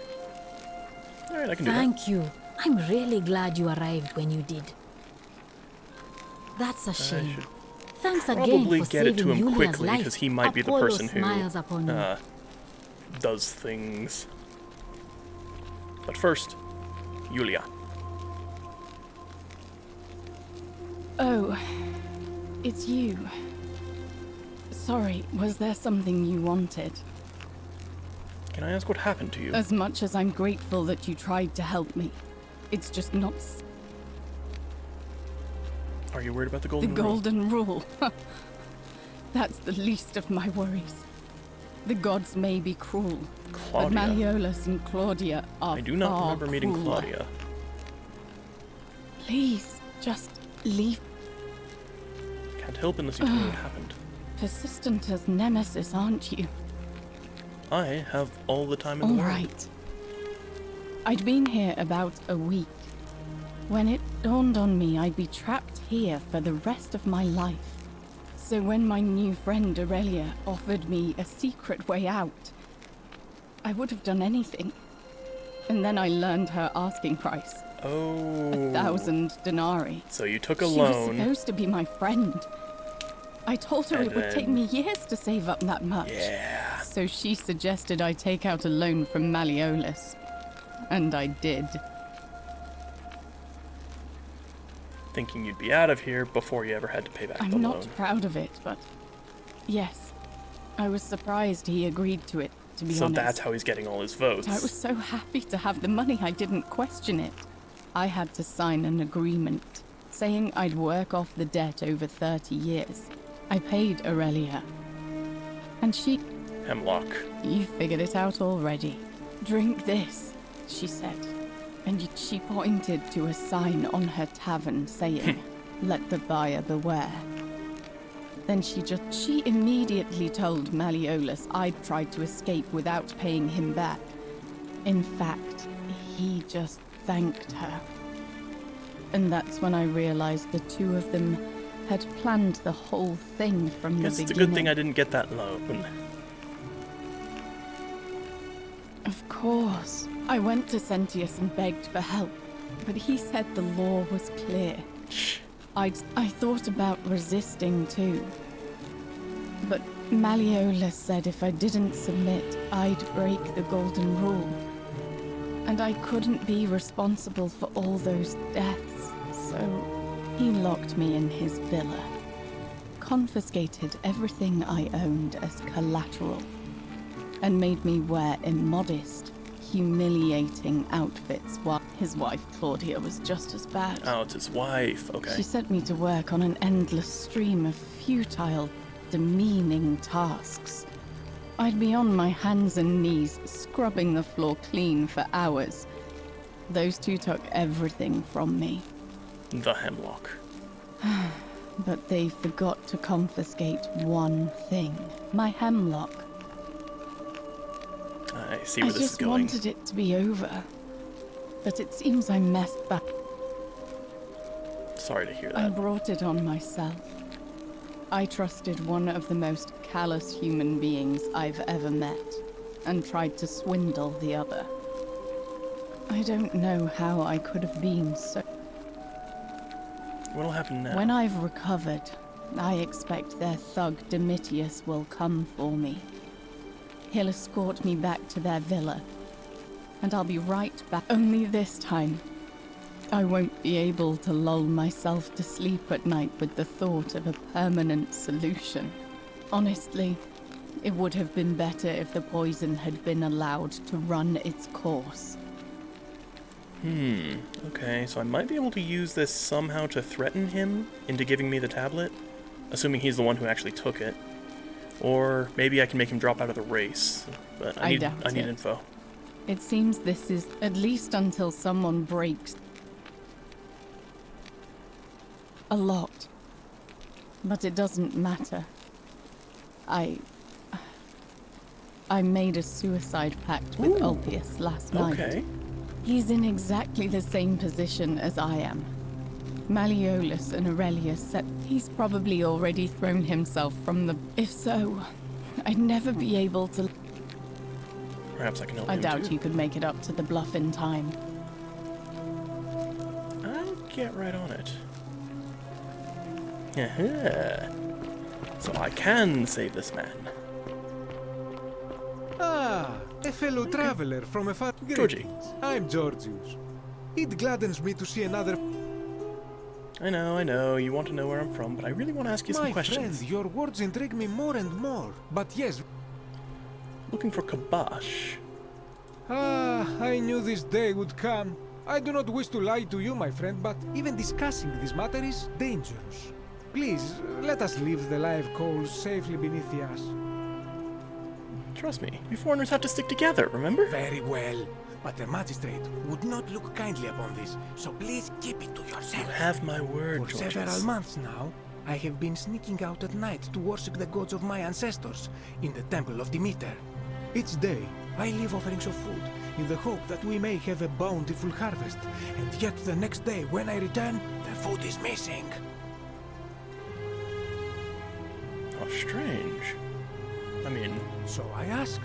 Alright, I can do that. Thank you. I'm really glad you arrived when you did. That's a shame. Thanks again probably for get it to saving him Yulia's quickly life. because he might be the Apollo person smiles upon who you. does things. But first, Yulia. Oh, it's you. Sorry, was there something you wanted? Can I ask what happened to you? As much as I'm grateful that you tried to help me, it's just not Are you worried about the the golden rule? golden rule. That's the least of my worries. The gods may be cruel, but Claudia. Malleolus and Claudia are I do not far remember meeting crueler. Claudia. Please, just leave. Can't help unless you tell me what happened. Persistent as Nemesis, aren't you? I have all the time in All the world. right. I'd been here about a week when it dawned on me I'd be trapped here for the rest of my life. So when my new friend Aurelia offered me a secret way out, I would have done anything. And then I learned her asking price. Oh. 1,000 denarii. So you took a She loan. was supposed to be my friend. I told her And it would take then- me years to save up that much. Yeah. So she suggested I take out a loan from Malleolus. And I did. Thinking you'd be out of here before you ever had to pay back the I'm not loan. proud of it, but yes. I was surprised he agreed to it, to be So honest. that's how he's getting all his votes. I was so happy to have the money I didn't question it. I had to sign an agreement saying I'd work off the debt over 30 years. I paid Aurelia. And she... Hemlock. You figured it out already. Drink this, she said. And she pointed to a sign on her tavern saying, let the buyer beware. Then she immediately told Malleolus I'd tried to escape without paying him back. In fact, he just thanked her. And that's when I realized the two of them had planned the whole thing from the Guess it's a beginning. good thing I didn't get that loan. Of course. I went to Sentius and begged for help, but he said the law was clear. I thought about resisting too. But Malleolus said if I didn't submit, I'd break the golden rule. And I couldn't be responsible for all those deaths, so he locked me in his villa. Confiscated everything I owned as collateral. And made me wear immodest, humiliating outfits while his wife Claudia was just as bad. Oh, it's his wife. Okay. She sent me to work on an endless stream of futile, demeaning tasks. I'd be on my hands and knees, scrubbing the floor clean for hours. Those two took everything from me. The Hemlock. But they forgot to confiscate one thing. My hemlock. I see where I this is just going. wanted it to be over. But it seems I messed back. Sorry to hear I that. brought it on myself. I trusted one of the most callous human beings I've ever met, and tried to swindle the other. I don't know how I could have been so... What'll happen now? When I've recovered, I expect their thug Domitius will come for me. He'll escort me back to their villa, and I'll be right back. Only this time, I won't be able to lull myself to sleep at night with the thought of a permanent solution. Honestly, it would have been better if the poison had been allowed to run its course. Okay, so I might be able to use this somehow to threaten him into giving me the tablet, assuming he's the one who actually took it. Or maybe I can make him drop out of the race, but I need doubt it. info. It seems this is at least until someone breaks. A lot. But it doesn't matter. I made a suicide pact with Ulpius last night. Okay. He's in exactly the same position as I am. Malleolus and Aurelius said he's probably already thrown himself from the... If so, I'd never be able to... Perhaps I can help I him doubt too. you could make it up to the bluff in time. I'll get right on it. So I can save this man. Ah, a fellow traveler from a far... Georgie. I'm Georgius. It gladdens me to see another... I know, you want to know where I'm from, but I really want to ask you some questions. My friend, your words intrigue me more and more, but yes... Looking for Kabash. Ah, I knew this day would come. I do not wish to lie to you, my friend, but even discussing this matter is dangerous. Please, let us leave the live coals safely beneath the ash. Trust me, you foreigners have to stick together, remember? Very well. But the magistrate would not look kindly upon this, so please keep it to yourself. You have my word, For Georges. several months now, I have been sneaking out at night to worship the gods of my ancestors in the temple of Demeter. Each day, I leave offerings of food in the hope that we may have a bountiful harvest, and yet the next day when I return, the food is missing. How strange. I mean... So I ask,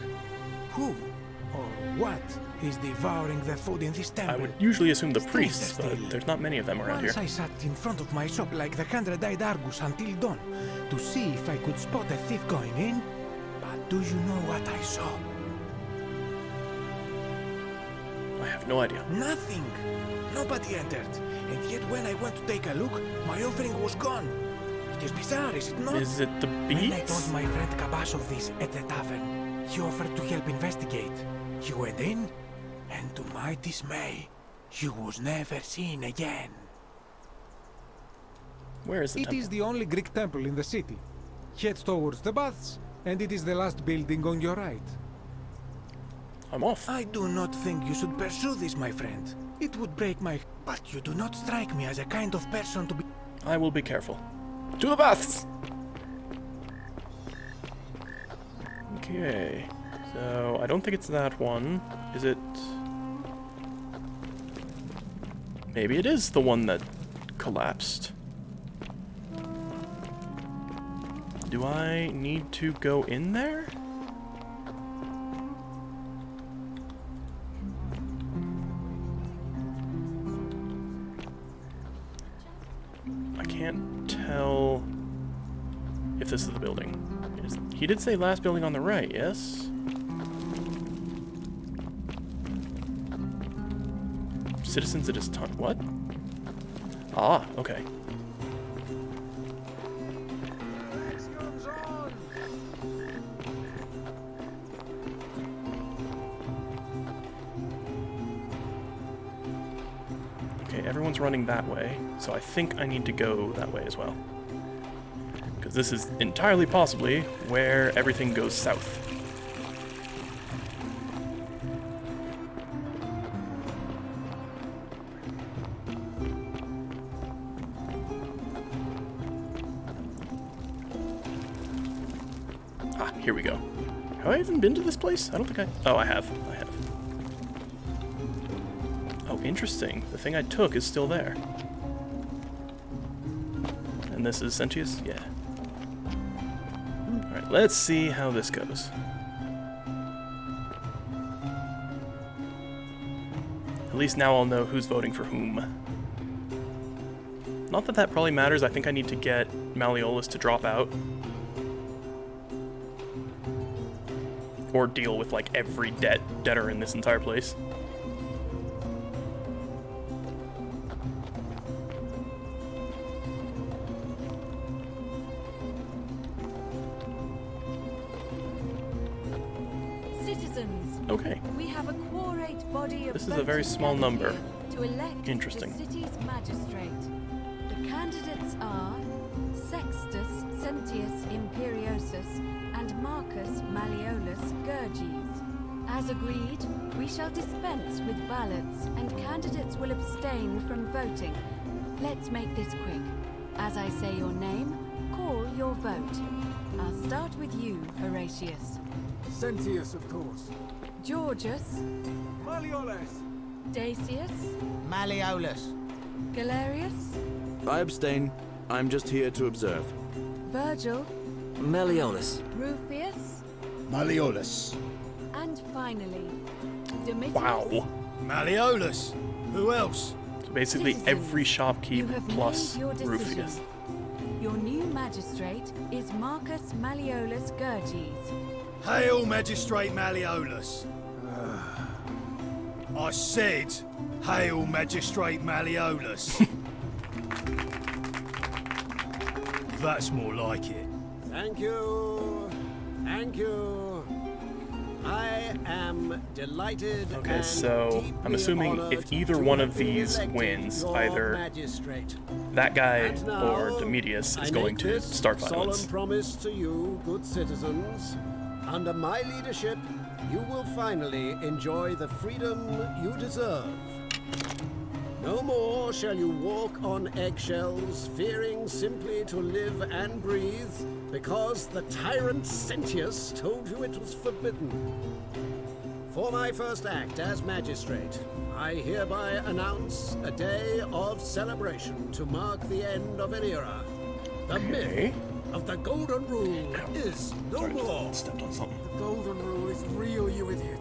who or what is devouring the food in this temple? I would usually assume the priests, but there's not many of them around here. Once I sat in front of my shop like the 100-eyed Argus until dawn to see if I could spot a thief going in. But do you know what I saw? I have no idea. Nothing. Nobody entered. And yet when I went to take a look, my offering was gone. It is bizarre, is it not? Is it the When I beads? told my friend Kabash of this at the tavern, he offered to help investigate. He went in, and to my dismay, he was never seen again. Where is the temple? It is the only Greek temple in the city. Head towards the baths, and it is the last building on your right. I'm off. I do not think you should pursue this, my friend. It would break my... But you do not strike me as a kind of person to be... I will be careful. To the baths! Okay. So, I don't think it's that one. Is it... Maybe it is the one that collapsed. Do I need to go in there? I can't tell if this is the building. He did say last building on the right, yes? Citizens at his time. What? Ah, okay. Okay, everyone's running that way, so I think I need to go that way as well. Because this is entirely possibly where everything goes south. Ah, here we go. Have I even been to this place? I don't think I... Oh, I have. I have. Oh, interesting. The thing I took is still there. And this is Sentius? Yeah. Alright, let's see how this goes. At least now I'll know who's voting for whom. Not that that probably matters. I think I need to get Malleolus to drop out. Or deal with, like, every debtor in this entire place. Citizens, okay. We have a quorate body of This is a very small number. to elect Interesting. the city's magistrate. The candidates are Sextus Sentius Imperiosus and Marcus Malleolus Gurges. As agreed, we shall dispense with ballots, and candidates will abstain from voting. Let's make this quick. As I say your name, call your vote. I'll start with you, Horatius. Sentius, of course. Georgius. Malleolus. Dacius. Malleolus. Galerius. I abstain. I'm just here to observe. Virgil. Malleolus. Rufius. Malleolus. And finally, Demetrius. Wow. Malleolus. Who else? So basically Citizens, every you shopkeep have plus made your decision. Rufius. Your new magistrate is Marcus Malleolus Gurges. Hail, Magistrate Malleolus. I said, hail, Magistrate Malleolus. That's more like it. Thank you. Thank you. I am delighted. Okay, so I'm assuming if either one of these wins, either that guy or Domitius is going to start violence. Solemn promise to you, good citizens. Under my leadership, you will finally enjoy the freedom you deserve. No more shall you walk on eggshells, fearing simply to live and breathe, because the tyrant Sentius told you it was forbidden. For my first act as magistrate, I hereby announce a day of celebration to mark the end of an era. The myth of the Golden Rule is no more. Stepped on something. The Golden Rule is real, you idiot.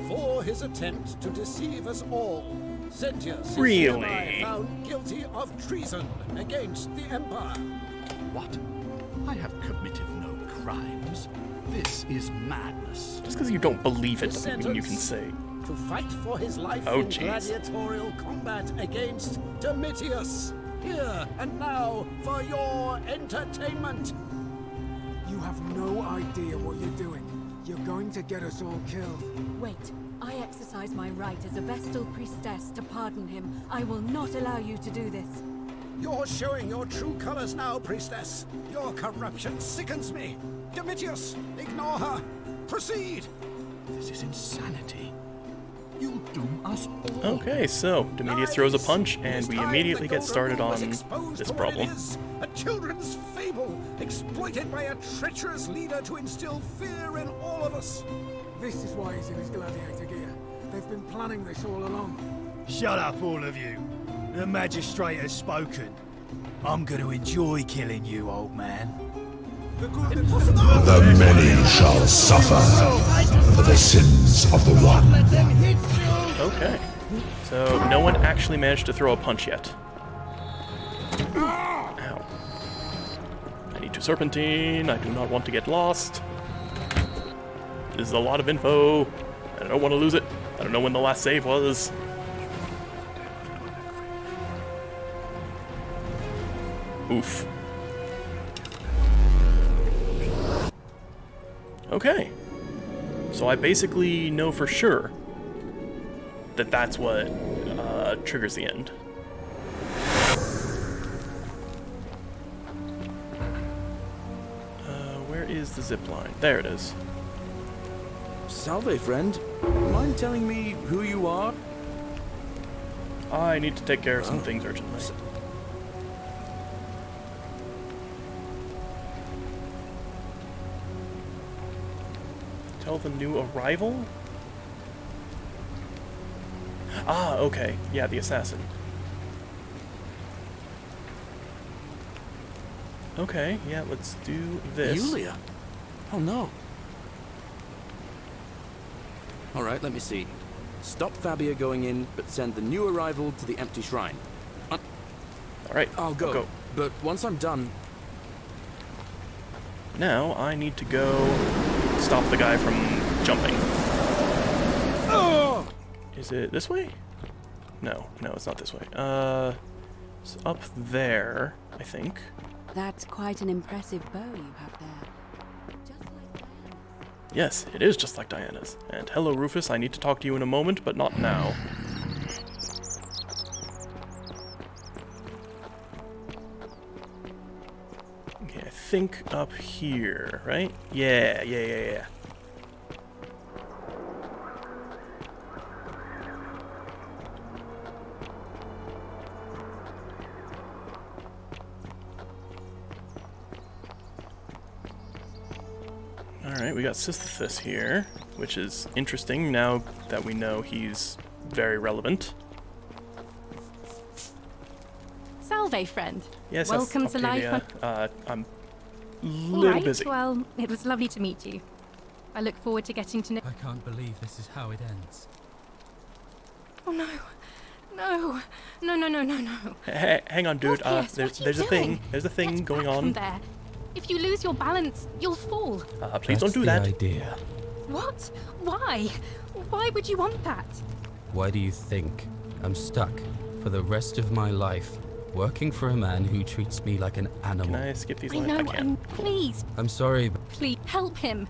For his attempt to deceive us all, Sentius is Really? hereby found guilty of treason against the Empire. What? I have committed no crimes. This is madness. Just because you don't believe it His doesn't mean you can say. To fight for his life Oh, in jeez. gladiatorial combat against Domitius. Here and now for your entertainment. You have no idea what you're doing. You're going to get us all killed. Wait, I exercise my right as a Vestal priestess to pardon him. I will not allow you to do this. You're showing your true colors now, priestess. Your corruption sickens me. Domitius, ignore her. Proceed. This is insanity. You'll doom us all. Okay, so Domitius throws a punch, and we immediately get started on Exposed this to what it problem. is, a children's fable exploited by a treacherous leader to instill fear in all of us. This is why he's in his gladiator gear. They've been planning this all along. Shut up, all of you. The magistrate has spoken. I'm going to enjoy killing you, old man. The many shall suffer for the sins of the one. Okay, so no one actually managed to throw a punch yet. Ow. I need to serpentine. I do not want to get lost. This is a lot of info. I don't want to lose it. I don't know when the last save was. Oof. Okay. So I basically know for sure that that's what triggers the end. Where is the zip line? There it is. Salve, friend. Mind telling me who you are? I need to take care of some things urgently. Tell the new arrival? Ah, okay. Yeah, the assassin. Okay, yeah, let's do this. Yulia? Oh no. Alright, let me see. Stop Fabia going in, but send the new arrival to the empty shrine. Alright, I'll go. But once I'm done... Now I need to go stop the guy from jumping. Is it this way? No, it's not this way. It's up there, I think. That's quite an impressive bow you have there. Just like Diana's. Yes, it is just like Diana's. And hello, Rufus, I need to talk to you in a moment, but not now. Okay, I think up here, right? Yeah. Alright, we got Sisyphus here, which is interesting now that we know he's very relevant. Salve, friend. Yes, welcome to life. I'm a All little right, busy. well, it was lovely to meet you. I look forward to getting to know. I can't believe this is how it ends. Oh no, No. No, no, no, no, no. Hey, hang on, dude. Morpheus, There's a thing. There's a thing going From on. there. If you lose your balance, you'll fall. Please don't do That's that. the idea. What? Why? Why would you want that? Why do you think I'm stuck for the rest of my life working for a man who treats me like an animal? Can I skip these I lines? know, I can. please, I'm sorry, but please, help him.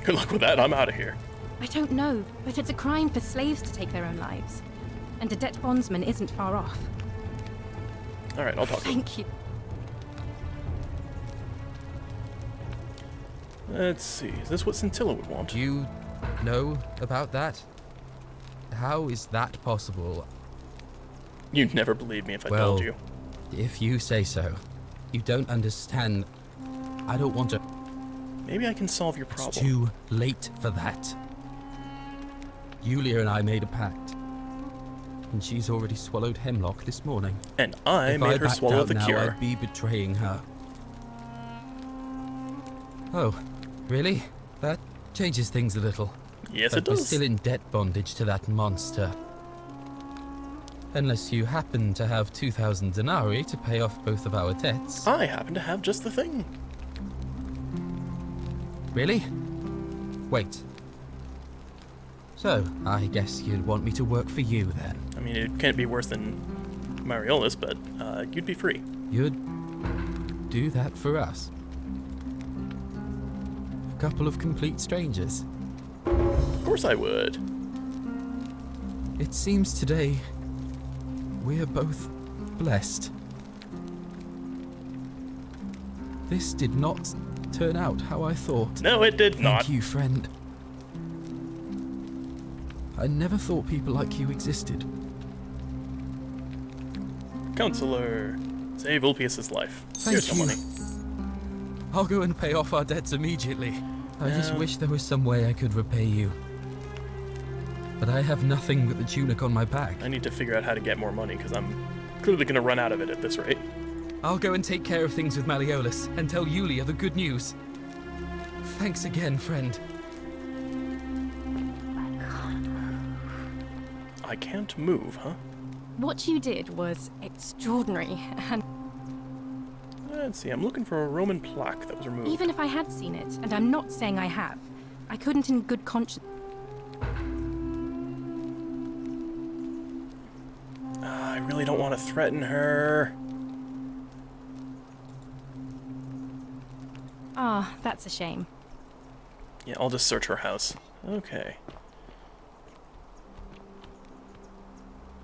Good luck with that. I'm out of here. I don't know, but it's a crime for slaves to take their own lives. And a debt bondsman isn't far off. All right, I'll talk to him. Thank you. Let's see. Is this what Scintilla would want? Do you know about that? How is that possible? You'd never believe me if I Well, told you. If you say so. You don't understand. I don't want to. Maybe I can solve your problem. It's too late for that. Yulia and I made a pact. And she's already swallowed hemlock this morning. And I If made her backed swallow out the now, cure. I'd be betraying her. Oh, really? That changes things a little. Yes, but it does. We're still in debt bondage to that monster. Unless you happen to have 2,000 denarii to pay off both of our debts. I happen to have just the thing. Really? Wait. So, I guess you'd want me to work for you then? I mean, it can't be worse than Mariolus, but you'd be free. You'd do that for us? A couple of complete strangers? Of course I would. It seems today we're both blessed. This did not turn out how I thought. No, it did not. Thank you, friend. I never thought people like you existed. Counselor, save Ulpius's life. Thank Here's some you. money. I'll go and pay off our debts immediately. I just No. wish there was some way I could repay you. But I have nothing but the tunic on my back. I need to figure out how to get more money, because I'm clearly going to run out of it at this rate. I'll go and take care of things with Malleolus and tell Yulia the good news. Thanks again, friend. I can't move, huh? What you did was extraordinary, and Let's see, I'm looking for a Roman plaque that was removed. even if I had seen it, and I'm not saying I have, I couldn't in good conscience. I really don't want to threaten her. Ah, that's a shame. Yeah, I'll just search her house. Okay.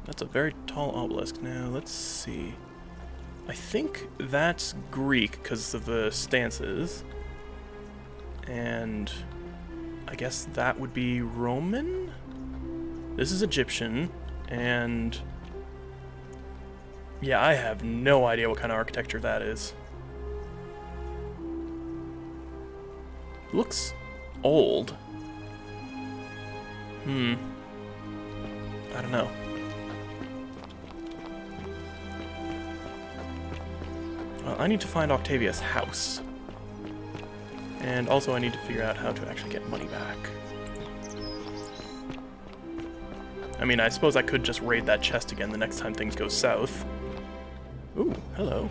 That's a very tall obelisk. Now, let's see. I think that's Greek because of the stances. And I guess that would be Roman? This is Egyptian, and yeah, I have no idea what kind of architecture that is. Looks old. I don't know. Well, I need to find Octavia's house. And also I need to figure out how to actually get money back. I mean, I suppose I could just raid that chest again the next time things go south. Ooh, hello.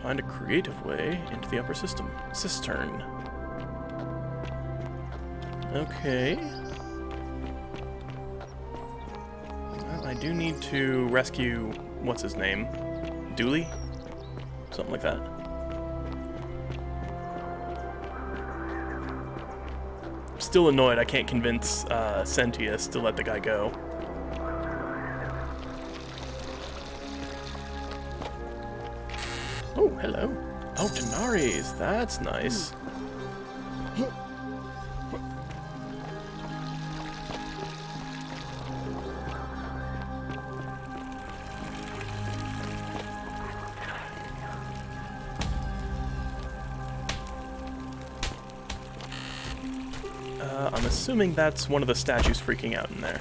Find a creative way into the upper system. Cistern. Okay. Well, I do need to rescue... what's his name? Dooley? Something like that. Still annoyed I can't convince Sentius to let the guy go. Oh, hello. Oh, denaries. That's nice. I'm assuming that's one of the statues freaking out in there.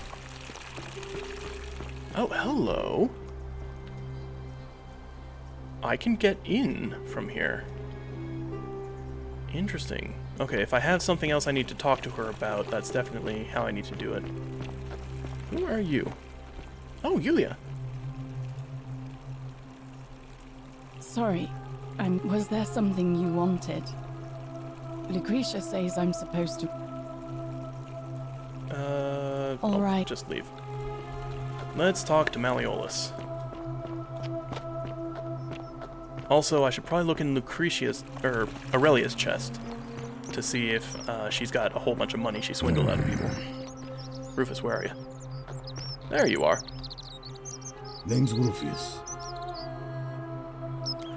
Oh, hello. I can get in from here. Interesting. Okay, if I have something else I need to talk to her about, that's definitely how I need to do it. Who are you? Oh, Yulia. Sorry, was there something you wanted? Lucretia says I'm supposed to... All I'll right. just leave. Let's talk to Malleolus. Also, I should probably look in Lucretia's, or Aurelia's chest to see if she's got a whole bunch of money she swindled out of people. Rufus, where are you? There you are. Name's Rufus.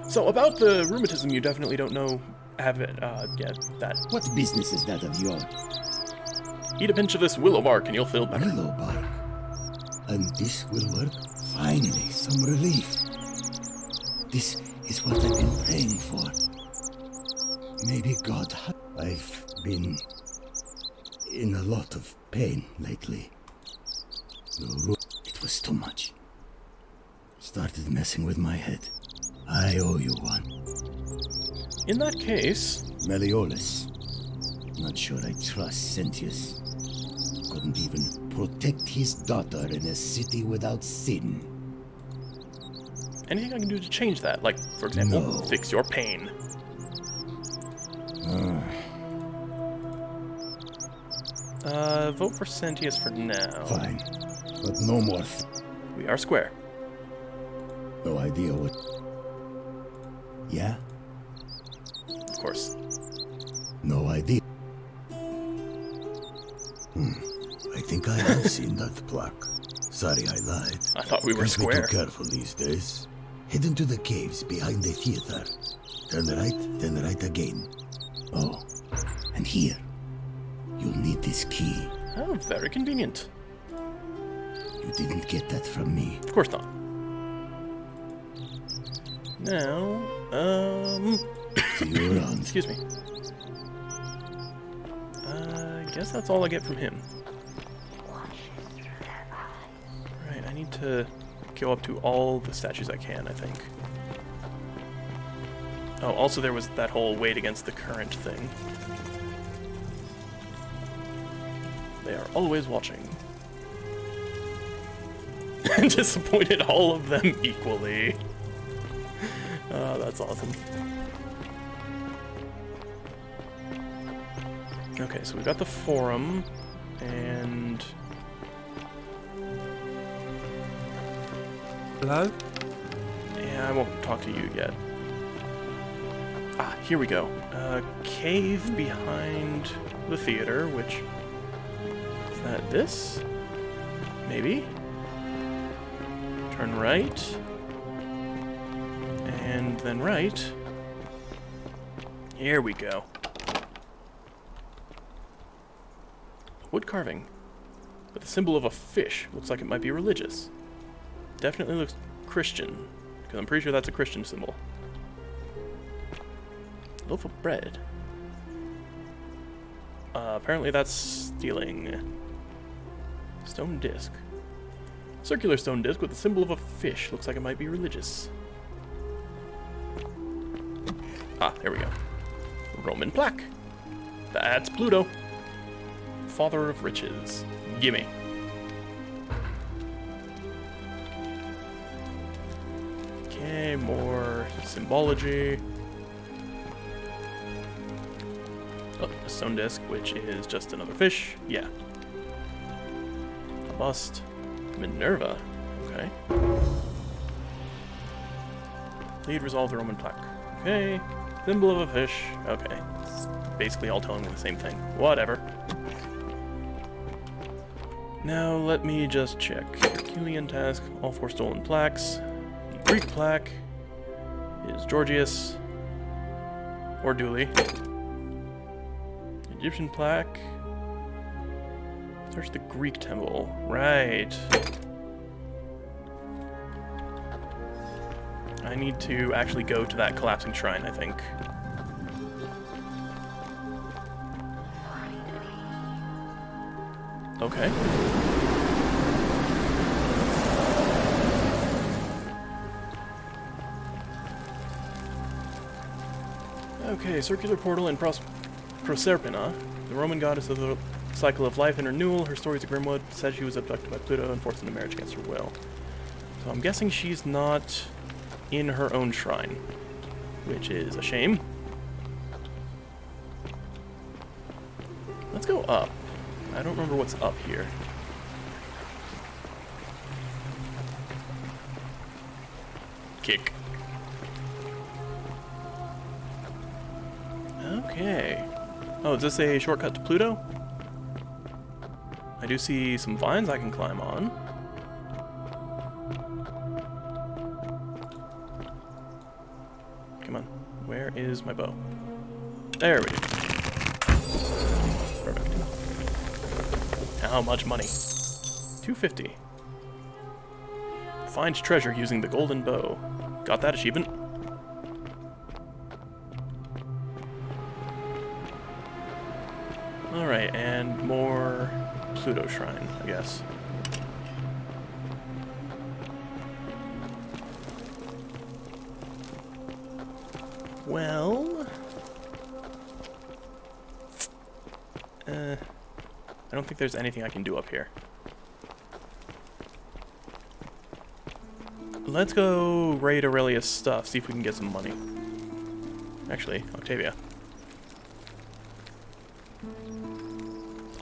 So, about the rheumatism, you definitely don't know, have it, yet, that... What business is that of yours? Eat a pinch of this willow bark and you'll feel better. Willow bark? And this will work? Finally, some relief. This is what I've been praying for. Maybe God... I've been in a lot of pain lately. It was too much. Started messing with my head. I owe you one. In that case... Malleolus. Not sure I trust Sentius. Couldn't even protect his daughter in a city without sin. Anything I can do to change that? Like, for example, fix your pain. Vote for Sentius for now. Fine. But no more. We are square. No idea what... Yeah? Of course. No idea. I think I have seen that plaque. Sorry I lied. I thought we were Can't square. be too careful these days. Head into the caves behind the theater. Turn right, then right again. Oh, and here. You'll need this key. Oh, very convenient. You didn't get that from me. Of course not. Now, See you around. Excuse me. I guess that's all I get from him. Right, I need to go up to all the statues I can, I think. Oh, also there was that whole weight against the current thing. They are always watching. Disappointed all of them equally. Oh, that's awesome. Okay, so we've got the forum, and... Hello? Yeah, I won't talk to you yet. Ah, here we go. Cave behind the theater, which... Is that this? Maybe? Turn right. And then right. Here we go. Wood carving. With the symbol of a fish. Looks like it might be religious. Definitely looks Christian. Because I'm pretty sure that's a Christian symbol. Loaf of bread. Apparently that's stealing. Stone disc. Circular stone disc with the symbol of a fish. Looks like it might be religious. Ah, there we go. Roman plaque. That's Pluto. Father of riches. Gimme. Okay, more symbology. Oh, a stone disc, which is just another fish. Yeah. A bust. Minerva. Okay. Lead resolve the Roman plaque. Okay. Symbol of a fish. Okay. It's basically all telling me the same thing. Whatever. Now let me just check. Herculean task. All 4 stolen plaques. The Greek plaque is Georgius. Or Dooley. Egyptian plaque. Search the Greek temple. Right. I need to actually go to that collapsing shrine, I think. Okay. Okay, circular portal in Proserpina, the Roman goddess of the cycle of life and renewal. Her story's a Grimwood. Said she was abducted by Pluto and forced into marriage against her will. So I'm guessing she's not in her own shrine, which is a shame. Let's go up. I don't remember what's up here. Kick. Okay. Oh, is this a shortcut to Pluto? I do see some vines I can climb on. Come on. Where is my bow? There we go. Perfect. How much money? 250. Find treasure using the golden bow. Got that achievement. Alright, and more Pluto Shrine, I guess. Well... I don't think there's anything I can do up here. Let's go raid Aurelia's stuff, see if we can get some money. Actually, Octavia.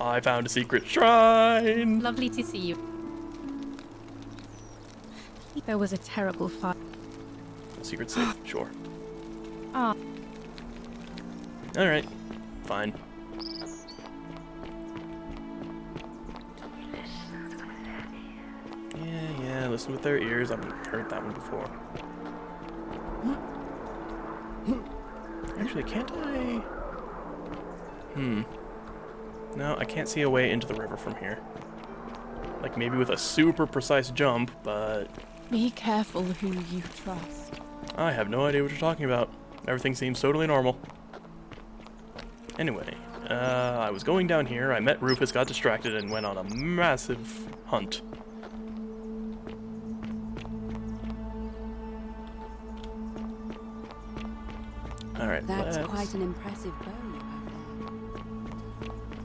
I found a secret shrine! Lovely to see you. There was a terrible fight. A secret safe, sure. Ah. Alright, fine. Yeah, listen with their ears. I've heard that one before. Actually, can't I... No, I can't see a way into the river from here. Like, maybe with a super precise jump, but... Be careful who you trust. I have no idea what you're talking about. Everything seems totally normal. Anyway, I was going down here, I met Rufus, got distracted, and went on a massive hunt. Alright, That's quite an impressive bow you have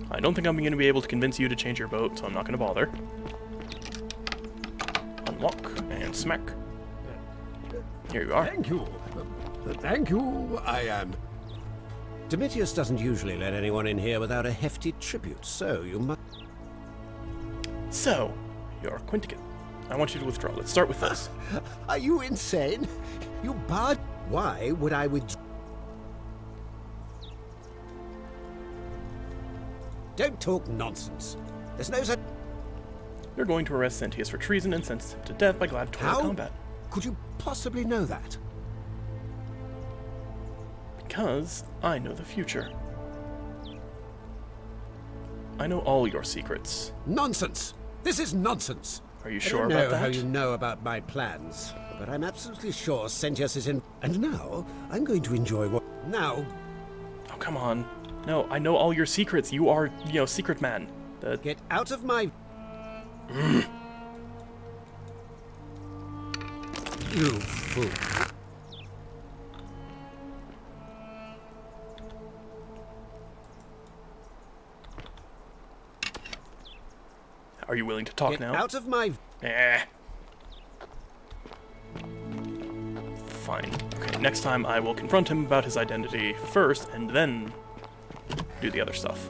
there. I don't think I'm going to be able to convince you to change your boat, so I'm not going to bother. Unlock and smack. Here you are. Thank you. Thank you. I am. Domitius doesn't usually let anyone in here without a hefty tribute, so you must... So, you're Quinticut. I want you to withdraw. Let's start with this. Are you insane? You barred... Why would I withdraw? Don't talk nonsense. There's no such... You're going to arrest Sentius for treason and sentence him to death by gladiatorial combat. Could you possibly know that? Because I know the future. I know all your secrets. Nonsense! This is nonsense! Are you sure about about that? I don't know that? how you know about my plans, but I'm absolutely sure Sentius is in... And now, I'm going to enjoy what... Now... Oh, come on. No, I know all your secrets. You are, Secret Man. Get out of my... You fool. Are you willing to talk Get now? out of my... Fine. Okay, next time I will confront him about his identity first, and then do the other stuff.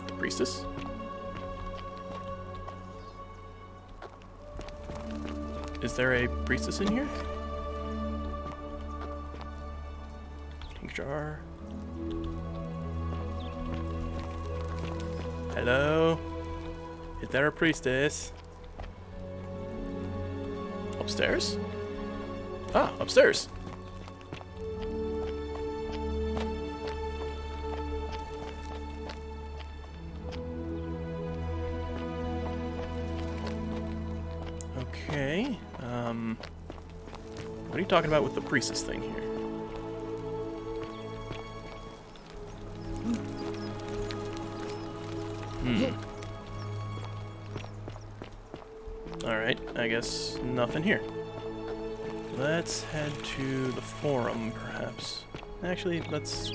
The priestess? Is there a priestess in here? Ink jar. Hello? Is there a priestess? Upstairs? Ah, upstairs. Okay, what are you talking about with the priestess thing here? Alright, I guess nothing here. Let's head to the forum, perhaps. Actually, let's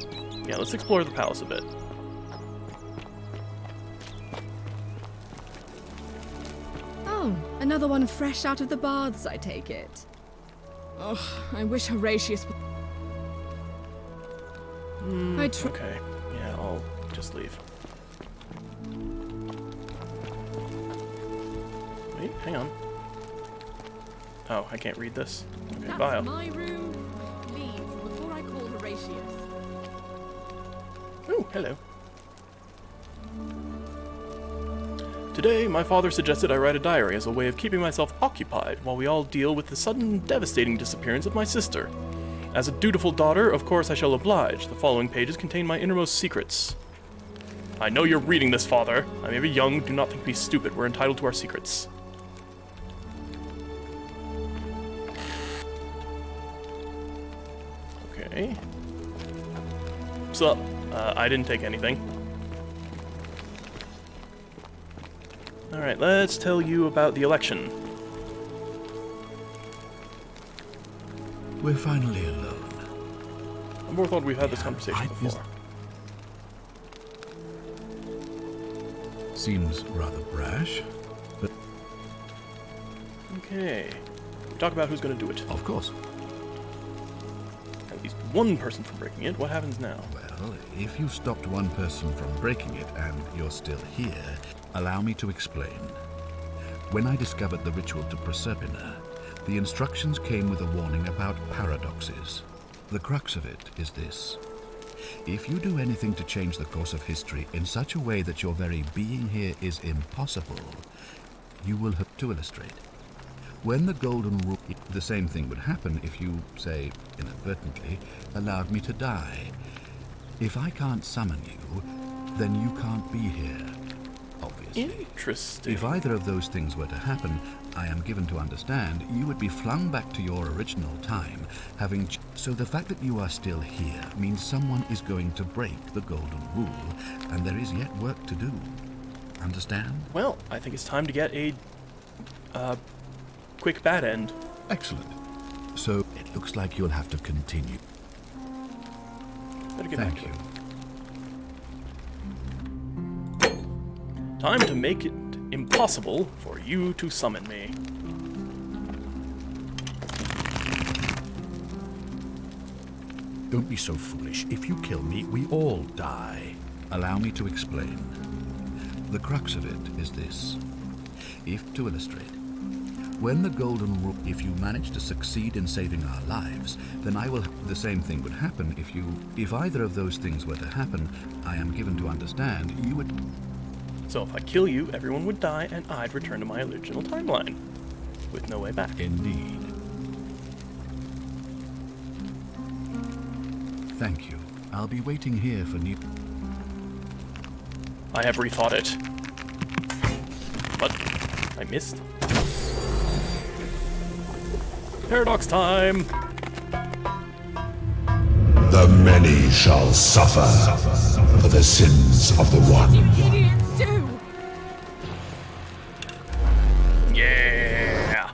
explore the palace a bit. Another one fresh out of the baths, I take it. Oh, I wish Horatius would... Okay. Yeah, I'll just leave. Wait, hang on. Oh, I can't read this. Okay, That's bye. my room. Leave before I call Horatius. Oh, hello. Today, my father suggested I write a diary as a way of keeping myself occupied while we all deal with the sudden, devastating disappearance of my sister. As a dutiful daughter, of course I shall oblige. The following pages contain my innermost secrets. I know you're reading this, Father. I may be young, do not think me stupid. We're entitled to our secrets. Okay. So, I didn't take anything. Alright, let's tell you about the election. We're finally alone. I more thought we've had this conversation before. Seems rather brash, but... Okay. Talk about who's going to do it. Of course. At least one person from breaking it. What happens now? Well, if you stopped one person from breaking it and you're still here, allow me to explain. When I discovered the ritual to Proserpina, the instructions came with a warning about paradoxes. The crux of it is this. If you do anything to change the course of history in such a way that your very being here is impossible, you will have to illustrate. When the Golden Rule, the same thing would happen if you, say, inadvertently, allowed me to die. If I can't summon you, then you can't be here, obviously. Interesting. If either of those things were to happen, I am given to understand, you would be flung back to your original time, having... So the fact that you are still here means someone is going to break the Golden Rule, and there is yet work to do. Understand? Well, I think it's time to get a, quick bad end. Excellent. So, it looks like you'll have to continue. Better get Thank back you. to it. Time to make it impossible for you to summon me. Don't be so foolish. If you kill me, we all die. Allow me to explain. The crux of it is this. If, to illustrate, when the Golden Rule, if you manage to succeed in saving our lives, then I will... The same thing would happen if you... If either of those things were to happen, I am given to understand, you would... So if I kill you, everyone would die, and I'd return to my original timeline. With no way back. Indeed. Thank you. I'll be waiting here for new... I have rethought it. But I missed. Paradox time! The many shall suffer for the sins of the one. Idiots do! Yeah!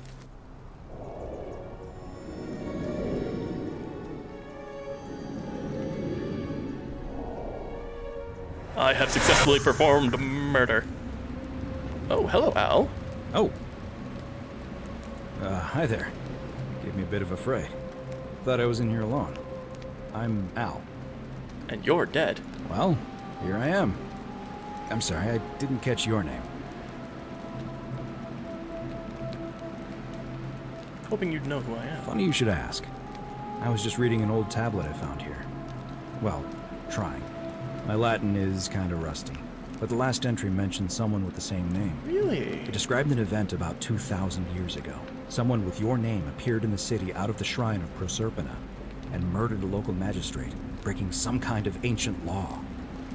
I have successfully performed murder. Oh, hello, Al. Oh. Hi there. Gave me a bit of a fray. Thought I was in here alone. I'm Al. And you're dead. Well, here I am. I'm sorry, I didn't catch your name. Hoping you'd know who I am. Funny you should ask. I was just reading an old tablet I found here. Well, trying. My Latin is kinda rusty, but the last entry mentioned someone with the same name. Really? It described an event about 2,000 years ago. Someone with your name appeared in the city out of the shrine of Proserpina and murdered a local magistrate, breaking some kind of ancient law.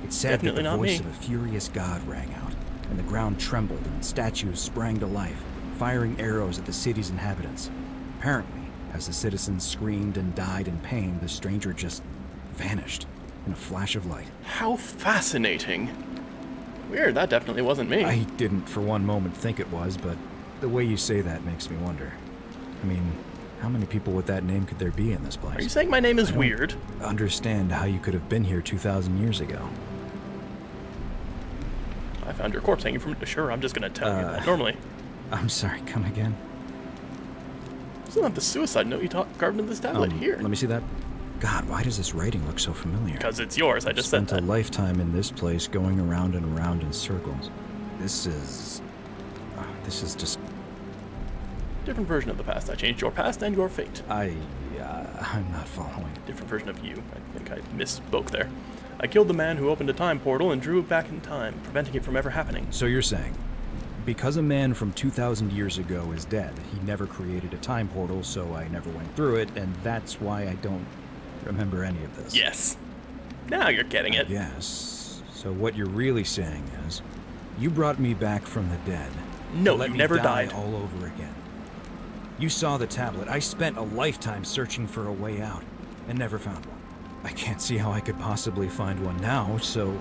It said Definitely that the not voice me. of a furious god rang out, and the ground trembled and statues sprang to life, firing arrows at the city's inhabitants. Apparently, as the citizens screamed and died in pain, the stranger just vanished in a flash of light. How fascinating. Weird, that definitely wasn't me. I didn't for one moment think it was, but the way you say that makes me wonder. I mean, how many people with that name could there be in this place? Are you saying my name is weird? Understand how you could have been here 2,000 years ago. I found your corpse hanging from... Sure, I'm just gonna tell you that. Normally. I'm sorry, come again? Isn't that the suicide note you carved into this tablet? Here. Let me see that. God, why does this writing look so familiar? Because it's yours, I just said that. Spent a lifetime in this place, going around and around in circles. This is just... Different version of the past. I changed your past and your fate. I'm not following. Different version of you. I think I misspoke there. I killed the man who opened a time portal and drew it back in time, preventing it from ever happening. So you're saying, because a man from 2,000 years ago is dead, he never created a time portal, so I never went through it, and that's why I don't remember any of this? Yes. Now you're getting it. Yes. So what you're really saying is, you brought me back from the dead. No, you never died. All over again. You saw the tablet. I spent a lifetime searching for a way out, and never found one. I can't see how I could possibly find one now, so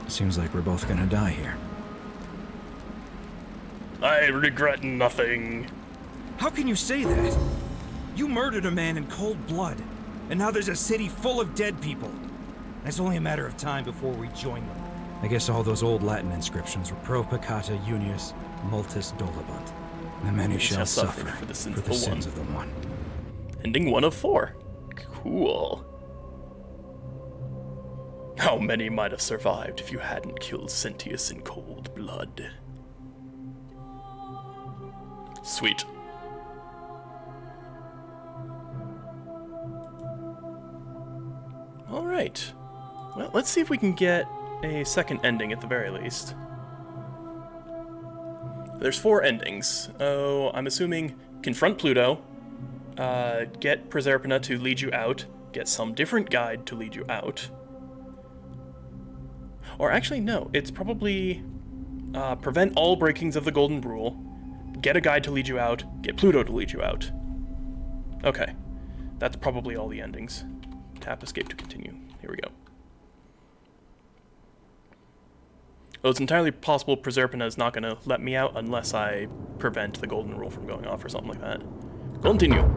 it seems like we're both gonna die here. I regret nothing. How can you say that? You murdered a man in cold blood, and now there's a city full of dead people. It's only a matter of time before we join them. I guess all those old Latin inscriptions were pro peccata unius multis dolabunt. The many shall suffer for the sins, of the one. Ending 1 of 4. Cool. How many might have survived if you hadn't killed Sentius in cold blood? Sweet. Alright. Well, let's see if we can get a second ending at the very least. There's 4 endings. Oh, I'm assuming confront Pluto, get Proserpina to lead you out, get some different guide to lead you out. Or actually, no, it's probably prevent all breakings of the Golden Rule, get a guide to lead you out, get Pluto to lead you out. Okay, that's probably all the endings. Tap escape to continue. Here we go. Well, it's entirely possible Proserpina is not going to let me out unless I prevent the Golden Rule from going off or something like that. Continue.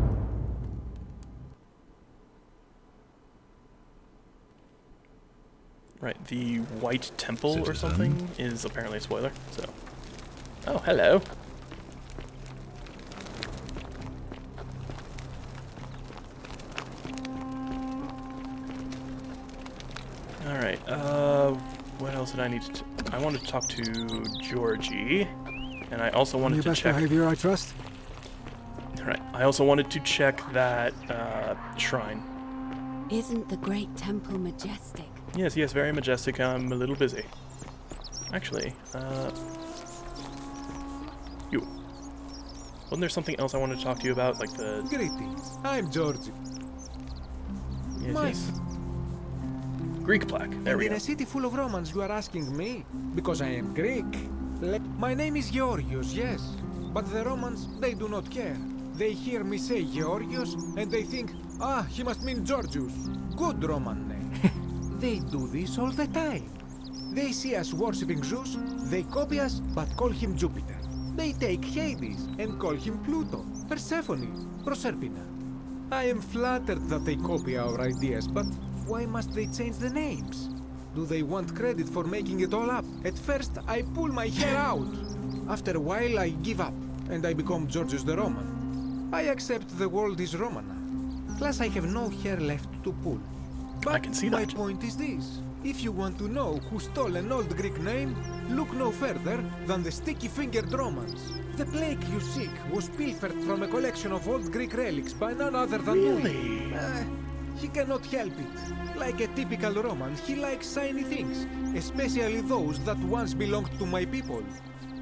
Right, the White Temple or something is apparently a spoiler, so... Oh, hello. Alright, what else did I need to... I wanted to talk to Georgie, and I also wanted to check... behavior, I trust? Alright, I also wanted to check that, shrine. Isn't the great temple majestic? Yes, yes, very majestic. I'm a little busy. Actually, you. Wasn't there something else I wanted to talk to you about, like the... Greetings, I'm Georgie. Yes, yes. Greek plaque, there we go. In a city full of Romans, you are asking me? Because I am Greek. My name is Georgios, yes. But the Romans, they do not care. They hear me say Georgios, and they think, ah, he must mean Georgius. Good Roman name. They do this all the time. They see us worshipping Zeus, they copy us, but call him Jupiter. They take Hades and call him Pluto, Persephone, Proserpina. I am flattered that they copy our ideas, but why must they change the names? Do they want credit for making it all up? At first, I pull my hair out. After a while, I give up, and I become Georgius the Roman. I accept the world is Roman now. Plus, I have no hair left to pull. But I can see that. My point is this. If you want to know who stole an old Greek name, look no further than the sticky-fingered Romans. The plague you seek was pilfered from a collection of old Greek relics by none other than Really? He cannot help it. Like a typical Roman, he likes shiny things, especially those that once belonged to my people.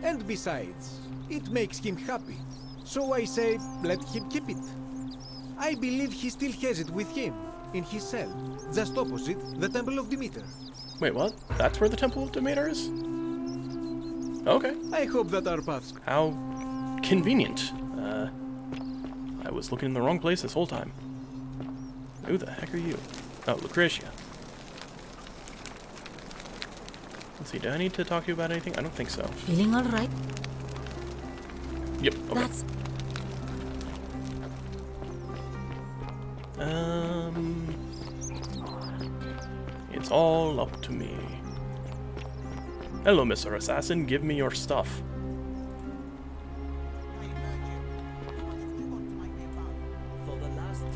And besides, it makes him happy. So I say, let him keep it. I believe he still has it with him, in his cell, just opposite the Temple of Demeter. Wait, what? That's where the Temple of Demeter is? Okay. I hope that our paths... How convenient. I was looking in the wrong place this whole time. Who the heck are you? Oh, Lucretia. Let's see, do I need to talk to you about anything? I don't think so. Feeling alright? Yep, okay. That's... It's all up to me. Hello, Mr. Assassin. Give me your stuff.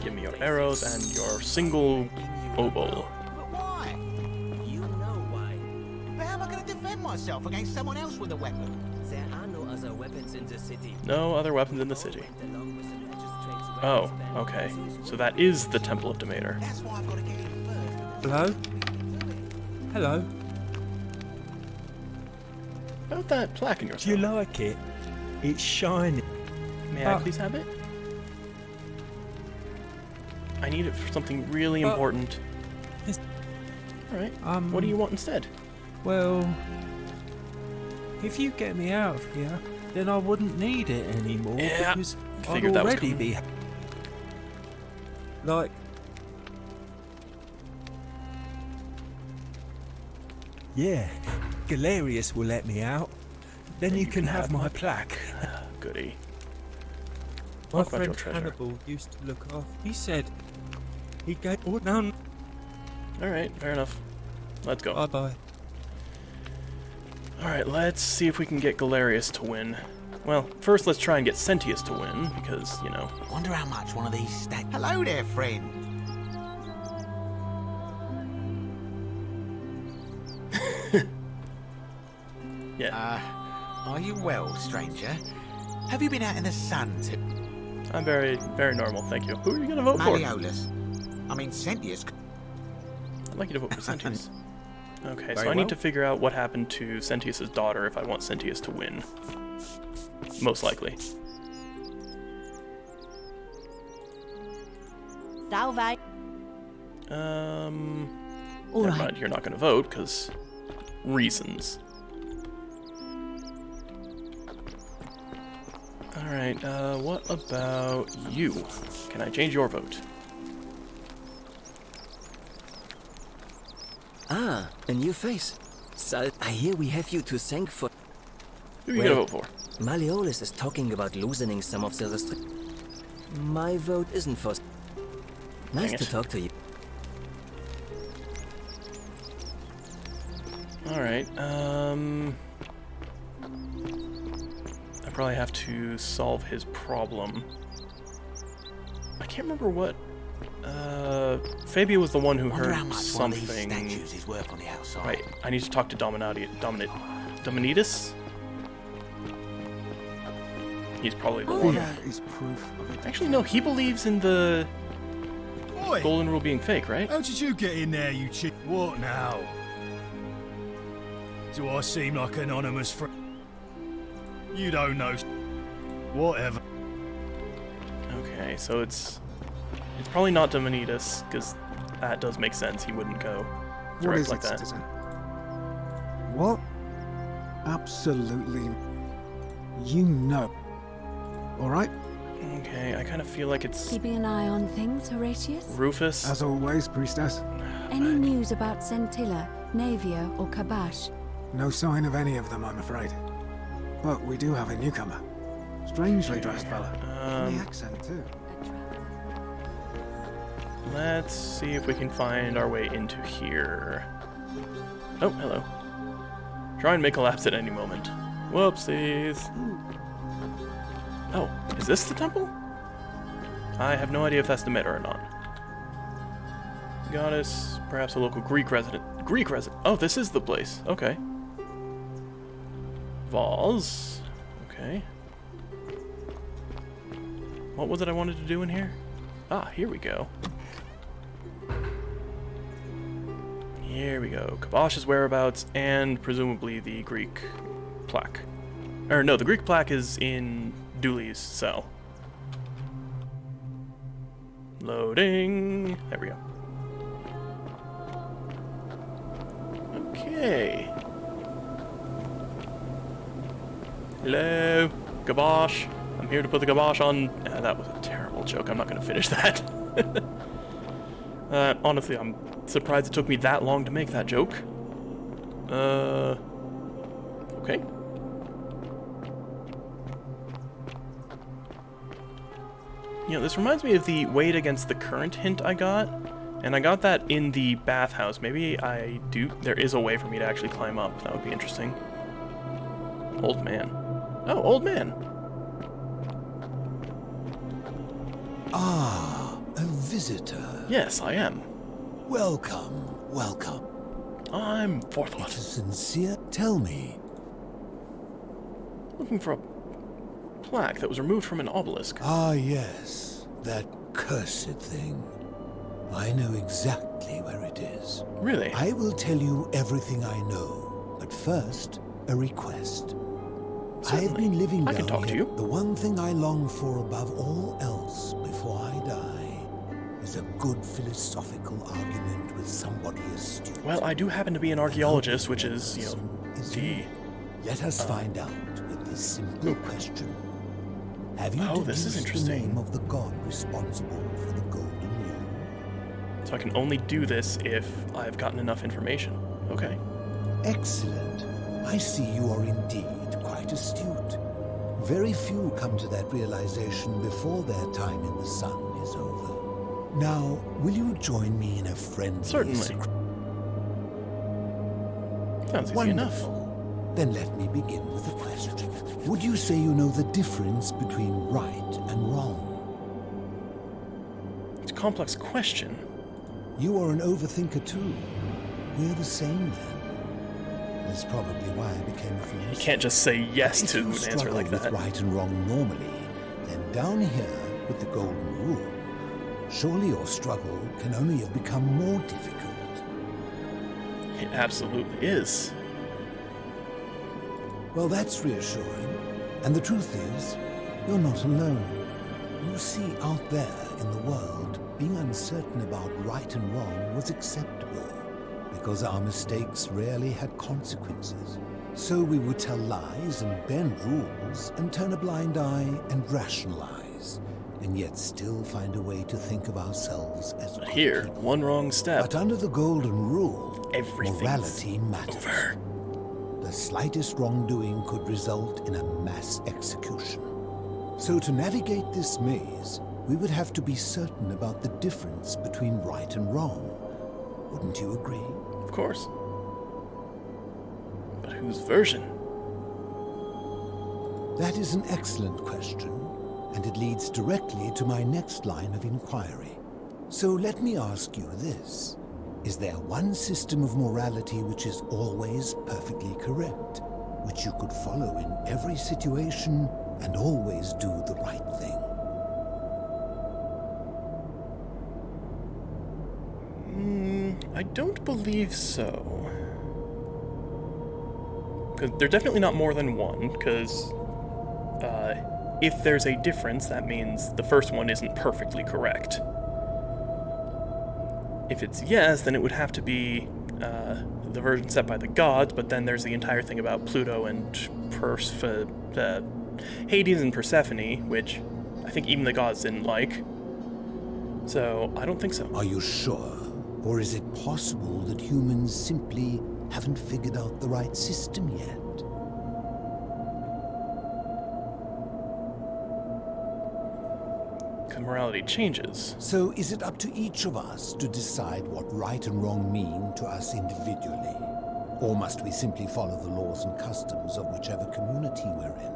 Give me your arrows and your single obol. But why? You know why. But how am I going to defend myself against someone else with a weapon? There are no other weapons in the city. No other weapons in the city. Oh, okay. So that is the Temple of Demeter. That's why I've got to get in first. Hello? Hello? About that plaque in your Do you like it? It's shiny. May I please have it? I need it for something really important. Alright, what do you want instead? Well, if you get me out of here, then I wouldn't need it anymore Yeah, because I'd figured that was already coming. be... Like... Yeah, Galerius will let me out. Then you can have my plaque. Goody. My Talk about your friend treasure. Hannibal used to look after. He said he gave... Oh, no. Alright, fair enough. Let's go. Bye-bye. Alright, let's see if we can get Galerius to win. Well, first let's try and get Sentius to win, because, you know... Wonder how much one of these stack... Hello there, friend. Yeah. Are you well, stranger? Have you been out in the sun to... I'm very, very normal, thank you. Who are you gonna vote for? Malleolus. I mean, Sentius. I'd like you to vote for Sentius. Okay, so Very I need well. to figure out what happened to Sentius' daughter if I want Sentius to win. Most likely. Salve. Never mind, you're not gonna vote, because... reasons. Alright, what about you? Can I change your vote? Ah, a new face. So I hear we have you to thank for... Who are you gonna vote for? Malleolus is talking about loosening some of the restrictions. My vote isn't for... Nice Dang to it. talk to you. Alright, I probably have to solve his problem. I can't remember what... Fabia was the one who Wonder heard how much one of these something... statues is worth on the outside. Right, I need to talk to Dominitus? He's probably the one. Here is proof of it. Actually, no, he believes in the Oi! golden rule being fake, right? How did you get in there, you chick? What now? Do I seem like an anonymous friend? You don't know. Whatever. Okay, so it's probably not Dominitus, because that does make sense. He wouldn't go What direct is like it, that. citizen? What? Absolutely. You know. Alright? Okay, I kind of feel like it's Keeping an eye on things, Horatius? Rufus. As always, priestess. Any news about Centilla, Navia, or Kabash? No sign of any of them, I'm afraid. But we do have a newcomer. Strangely dressed fella. Funny accent, too. Let's see if we can find our way into here. Oh, hello. Try and make a lapse at any moment. Whoopsies. Oh, is this the temple? I have no idea if that's the Demeter or not. Goddess, perhaps a local Greek resident. Greek resident? Oh, this is the place. Okay. Vase. Okay. What was it I wanted to do in here? Ah, here we go. Here we go. Kabash's whereabouts and presumably the Greek plaque. Or no, the Greek plaque is in Dooley's cell. Loading. There we go. Okay. Hello, Gabosh. I'm here to put the Gabosh on. That was a terrible joke. I'm not going to finish that. Honestly, I'm surprised it took me that long to make that joke. Okay. You know, this reminds me of the weight against the current hint I got. And I got that in the bathhouse. Maybe there is a way for me to actually climb up. That would be interesting. Old man. Oh, old man. Ah, a visitor? Yes, I am. Welcome, welcome. I'm Forthwot. It is sincere. Tell me. Looking for a plaque that was removed from an obelisk. Ah, yes. That cursed thing. I know exactly where it is. Really? I will tell you everything I know. But first, a request. Certainly. I've been living I can down talk to here. you. The one thing I long for above all else before I die is a good philosophical argument with somebody astute. Well, I do happen to be an archaeologist, which is, you know, the... Let us find out with this simple question. Have you this is deduced the interesting. name of the god responsible for the golden rule? So I can only do this if I've gotten enough information. Okay. Excellent. I see you are indeed quite astute. Very few come to that realization before their time in the sun is over. Now, will you join me in a friendly... Certainly. Sounds easy enough. Then let me begin with a question. Would you say you know the difference between right and wrong? It's a complex question. You are an overthinker too. We're the same then. That's probably why I became a philosopher. You can't just say yes If to you an answer struggle like with that. right and wrong normally, then down here with the golden rule, surely your struggle can only have become more difficult. It absolutely is. Well, that's reassuring. And the truth is, you're not alone. You see, out there in the world, being uncertain about right and wrong was acceptable, because our mistakes rarely had consequences. So we would tell lies and bend rules and turn a blind eye and rationalize, and yet still find a way to think of ourselves as But here, one wrong step. But under the golden rule, everything's morality matters. over. The slightest wrongdoing could result in a mass execution. So to navigate this maze, we would have to be certain about the difference between right and wrong. Wouldn't you agree? Of course. But whose version? That is an excellent question, and it leads directly to my next line of inquiry. So let me ask you this. Is there one system of morality which is always perfectly correct, which you could follow in every situation and always do the right thing? I don't believe so. Because they're definitely not more than one, because if there's a difference, that means the first one isn't perfectly correct. If it's yes, then it would have to be the version set by the gods, but then there's the entire thing about Pluto and Hades and Persephone, which I think even the gods didn't like. So, I don't think so. Are you sure? Or is it possible that humans simply haven't figured out the right system yet? Because morality changes. So is it up to each of us to decide what right and wrong mean to us individually? Or must we simply follow the laws and customs of whichever community we're in?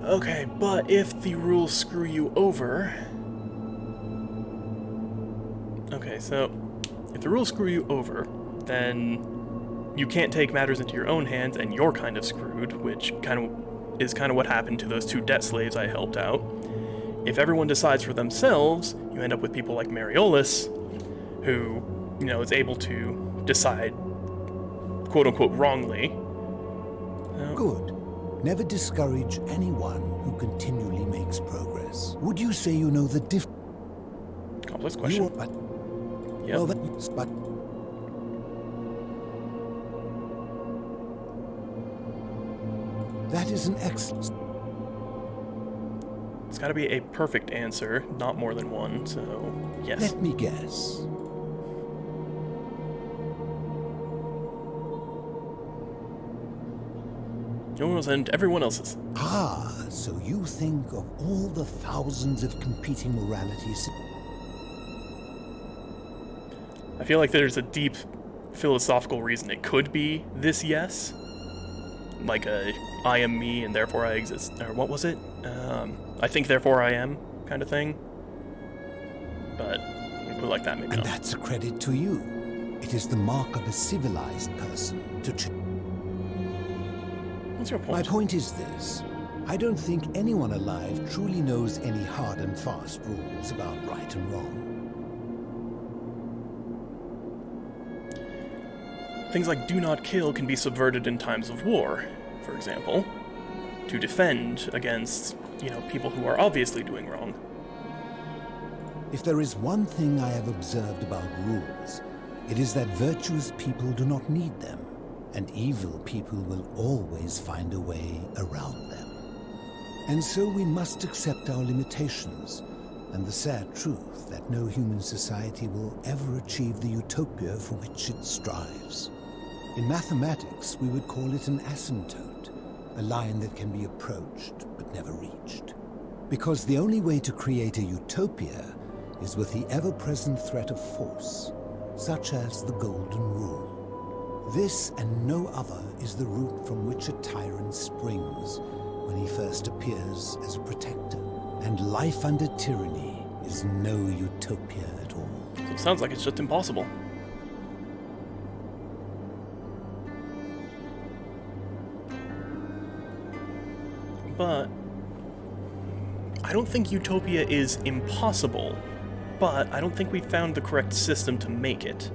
Okay, but if the rules screw you over... Okay, so if the rules screw you over, then you can't take matters into your own hands and you're kind of screwed, which is kind of what happened to those two debt slaves I helped out. If everyone decides for themselves, you end up with people like Mariolus, who, you know, is able to decide quote-unquote wrongly. Good. Never discourage anyone who continually makes progress. Would you say you know the Complex question. Yep. Yep. Well, but that is an excellent... It's got to be a perfect answer, not more than one, so yes. Let me guess. Yours and everyone else's. Ah, so you think of all the thousands of competing moralities. I feel like there's a deep philosophical reason it could be this yes. like a I am me and therefore I exist, or what was it? I think therefore I am kind of thing. But we put it like that, maybe And not. that's a credit to you. It is the mark of a civilized person to What's your point? My point is this. I don't think anyone alive truly knows any hard and fast rules about right and wrong. Things like do not kill can be subverted in times of war, for example, to defend against, you know, people who are obviously doing wrong. If there is one thing I have observed about rules, it is that virtuous people do not need them, and evil people will always find a way around them. And so we must accept our limitations, and the sad truth that no human society will ever achieve the utopia for which it strives. In mathematics, we would call it an asymptote, a line that can be approached but never reached. Because the only way to create a utopia is with the ever-present threat of force, such as the Golden Rule. This and no other is the root from which a tyrant springs when he first appears as a protector. And life under tyranny is no utopia at all. So it sounds like it's just impossible. But I don't think utopia is impossible, but I don't think we found the correct system to make it.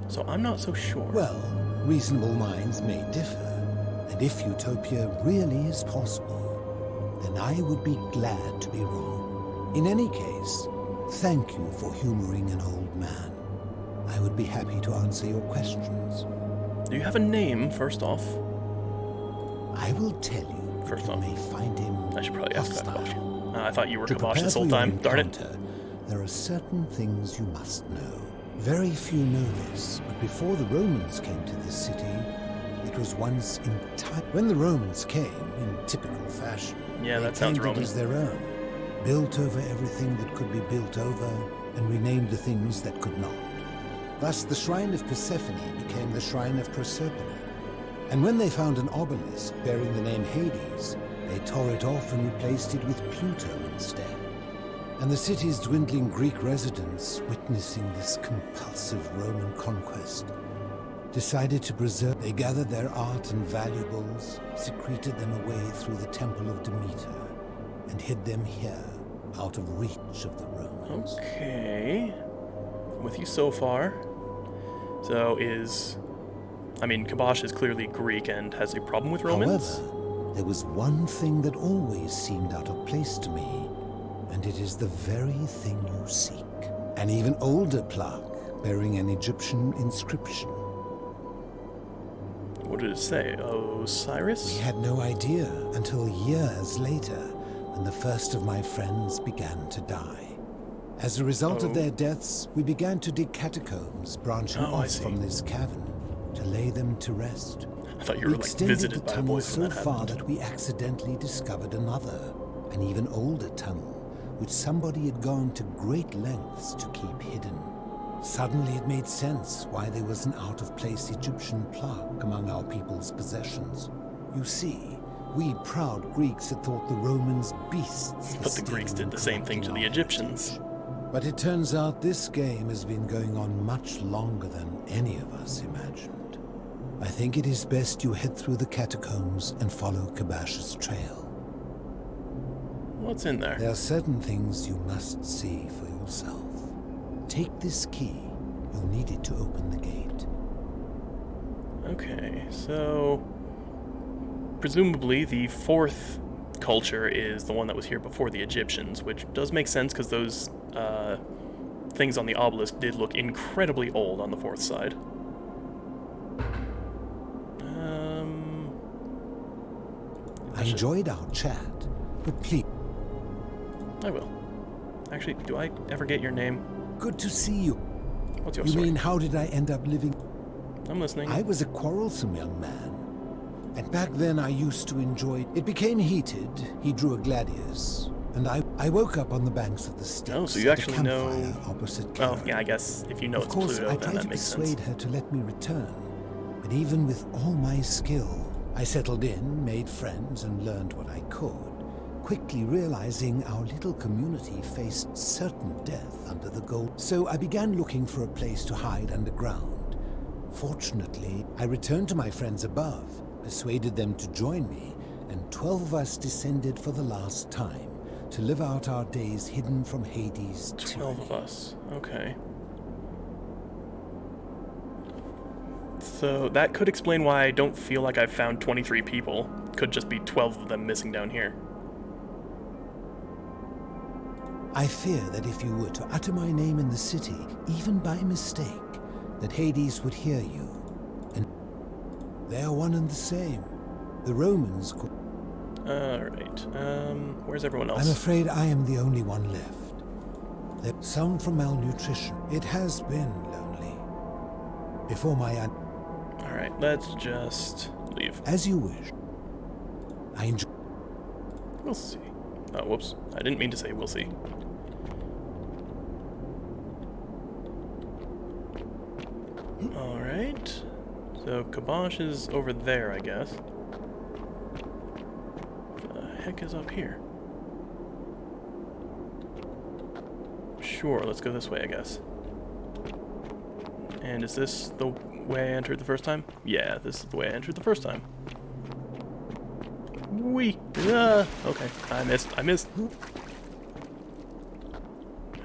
So I'm not so sure. Well, reasonable minds may differ, and if utopia really is possible, then I would be glad to be wrong. In any case, thank you for humoring an old man. I would be happy to answer your questions. Do you have a name, first off? I will tell you. First off. May find him I should probably ask that Kabosh. I thought you were To Kabosh prepare this for whole your time. Darn it. encounter, there are certain things you must know. Very few know this, but before the Romans came to this city, it was once entire. When the Romans came, in typical fashion, Yeah, they that sounds claimed Roman. it as their own, built over everything that could be built over, and renamed the things that could not. Thus, the shrine of Persephone became the shrine of Proserpine. And when they found an obelisk bearing the name Hades, they tore it off and replaced it with Pluto instead. And the city's dwindling Greek residents, witnessing this compulsive Roman conquest, decided to preserve. They gathered their art and valuables, secreted them away through the temple of Demeter, and hid them here, out of reach of the Romans. Okay. I'm with you so far. So I mean, Kabosh is clearly Greek and has a problem with Romans. However, there was one thing that always seemed out of place to me, and it is the very thing you seek. An even older plaque bearing an Egyptian inscription. What did it say? Osiris? We had no idea until years later, when the first of my friends began to die. As a result of their deaths, we began to dig catacombs branching off from this cavern to lay them to rest. I thought you We were like extended visited the by a tunnel boy so when that far happened. that we accidentally discovered another, an even older tunnel, which somebody had gone to great lengths to keep hidden. Suddenly it made sense why there was an out-of-place Egyptian plaque among our people's possessions. You see, we proud Greeks had thought the Romans beasts. But the Greeks did the same thing to the Egyptians. But it turns out this game has been going on much longer than any of us imagined. I think it is best you head through the catacombs and follow Kabash's trail. What's in there? There are certain things you must see for yourself. Take this key. You'll need it to open the gate. Okay, so presumably the fourth culture is the one that was here before the Egyptians, which does make sense because those things on the obelisk did look incredibly old on the fourth side. I enjoyed our chat, but please. I will. Actually, do I ever get your name? Good to see you. What's your You story? mean, how did I end up living? I'm listening. I was a quarrelsome young man. And back then I used to enjoy. It became heated. He drew a gladius. And I woke up on the banks of the Styx. Oh, so you at a actually know. campfire opposite Oh, yeah, I guess if you know Of it's course, Pluto, I then tried that to makes persuade sense. her to let me return. But even with all my skill, I settled in, made friends, and learned what I could, quickly realizing our little community faced certain death under the gold. So I began looking for a place to hide underground. Fortunately, I returned to my friends above, persuaded them to join me, and 12 of us descended for the last time to live out our days hidden from Hades' 12 of us. Okay. So that could explain why I don't feel like I've found 23 people. Could just be 12 of them missing down here. I fear that if you were to utter my name in the city, even by mistake, that Hades would hear you. And they are one and the same. The Romans call... Alright, where's everyone else? I'm afraid I am the only one left. There's some from malnutrition. It has been lonely. Before my... Alright, let's just leave. As you wish. I enjoy... We'll see. Oh, whoops. I didn't mean to say we'll see. Alright. So, Kibosh is over there, I guess. The heck is up here? Sure, let's go this way, I guess. And is this the way I entered the first time? Yeah, this is the way I entered the first time. Wee! Okay, I missed.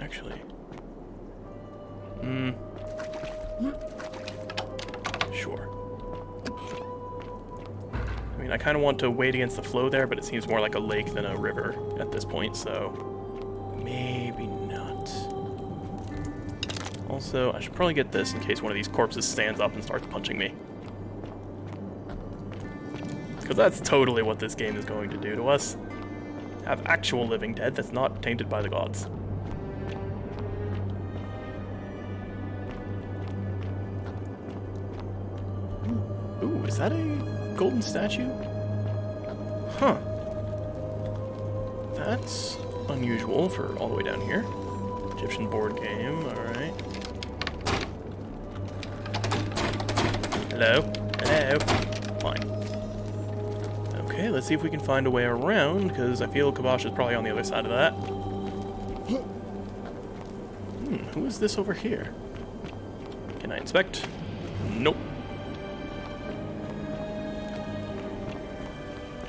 Actually. Sure. I mean, I kind of want to wade against the flow there, but it seems more like a lake than a river at this point, so maybe not. Also, I should probably get this in case one of these corpses stands up and starts punching me. Because that's totally what this game is going to do to us. Have actual living dead that's not tainted by the gods. Ooh, is that a golden statue? Huh. That's unusual for all the way down here. Egyptian board game, alright. Hello? Hello? Fine. Okay, let's see if we can find a way around, because I feel Kibosh is probably on the other side of that. Who is this over here? Can I inspect? Nope.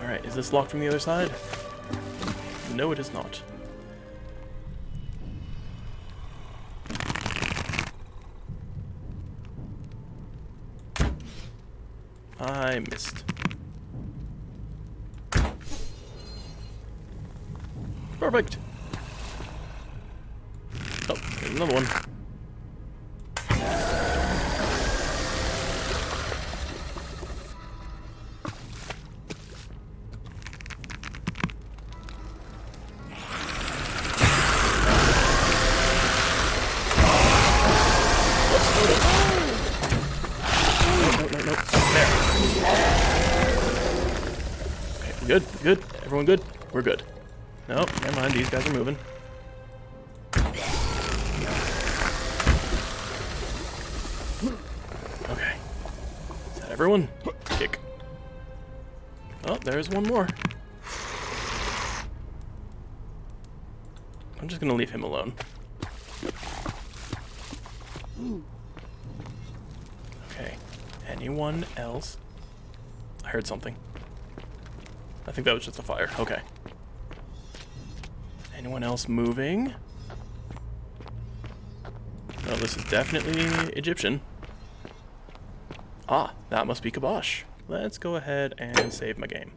Alright, is this locked from the other side? No, it is not. I missed. Perfect! Oh, there's another one. No. There. Okay, good, good. Everyone good? We're good. No, never mind, these guys are moving. Okay. Is that everyone? Kick. Oh, there's one more. I'm just gonna leave him alone. Okay. Anyone else? I heard something. I think that was just a fire. Okay. Anyone else moving? Oh, this is definitely Egyptian. Ah, that must be Kibosh. Let's go ahead and save my game.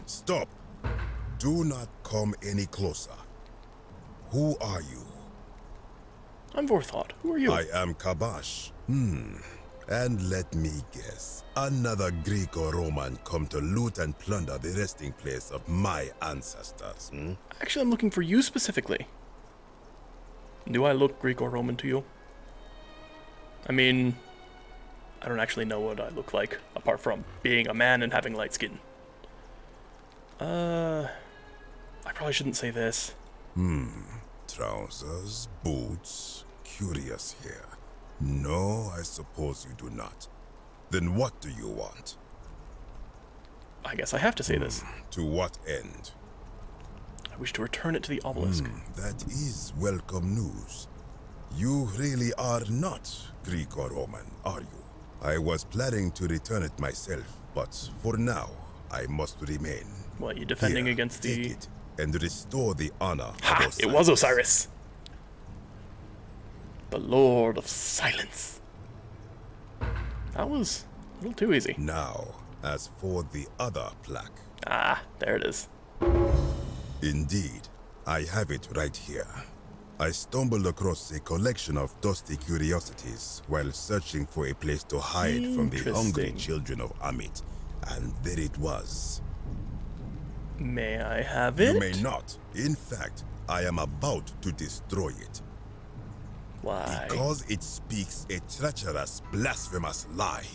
Stop. Do not come any closer. Who are you? I'm Vorthought. Who are you? I am Kibosh. And let me guess. Another Greek or Roman come to loot and plunder the resting place of my ancestors, Actually, I'm looking for you specifically. Do I look Greek or Roman to you? I mean, I don't actually know what I look like, apart from being a man and having light skin. I probably shouldn't say this. Trousers, boots, curious here. No, I suppose you do not. Then what do you want? I guess I have to say this. To what end? I wish to return it to the obelisk. That is welcome news. You really are not Greek or Roman, are you? I was planning to return it myself, but for now, I must remain. What, you defending Here, against take the... it and restore the honor Ha! of Osiris. It was Osiris! The Lord of Silence. That was a little too easy. Now, as for the other plaque. Ah, there it is. Indeed, I have it right here. I stumbled across a collection of dusty curiosities while searching for a place to hide from the hungry children of Amit, and there it was. May I have it? You may not. In fact, I am about to destroy it. Why? Because it speaks a treacherous, blasphemous lie.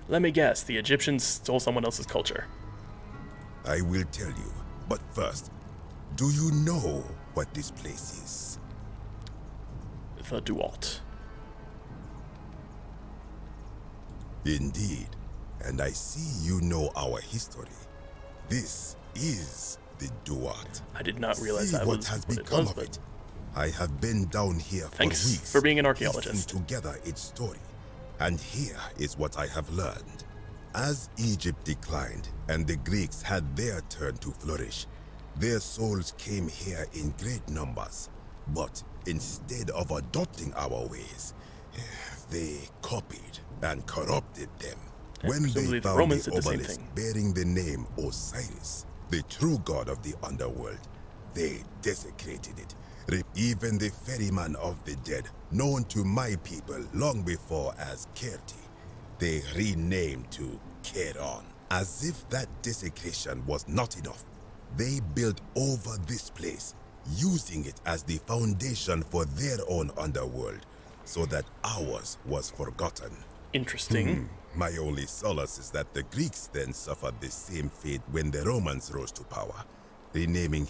Let me guess, the Egyptians stole someone else's culture. I will tell you, but first, do you know what this place is? The Duat. Indeed, and I see you know our history. This is the Duat. I did not realize See that what was has what become it was, of but... it. I have been down here for Thanks weeks. for being an archaeologist. Piecing together its story, and here is what I have learned. As Egypt declined and the Greeks had their turn to flourish, their souls came here in great numbers. But instead of adopting our ways, they copied and corrupted them. And When they presumably the found Romans the did the same obelisk thing. bearing the name Osiris, the true god of the underworld, they desecrated it. Even the ferryman of the dead, known to my people long before as Kerti, they renamed to Keron. As if that desecration was not enough, they built over this place, using it as the foundation for their own underworld, so that ours was forgotten. Interesting. My only solace is that the Greeks then suffered the same fate when the Romans rose to power, renaming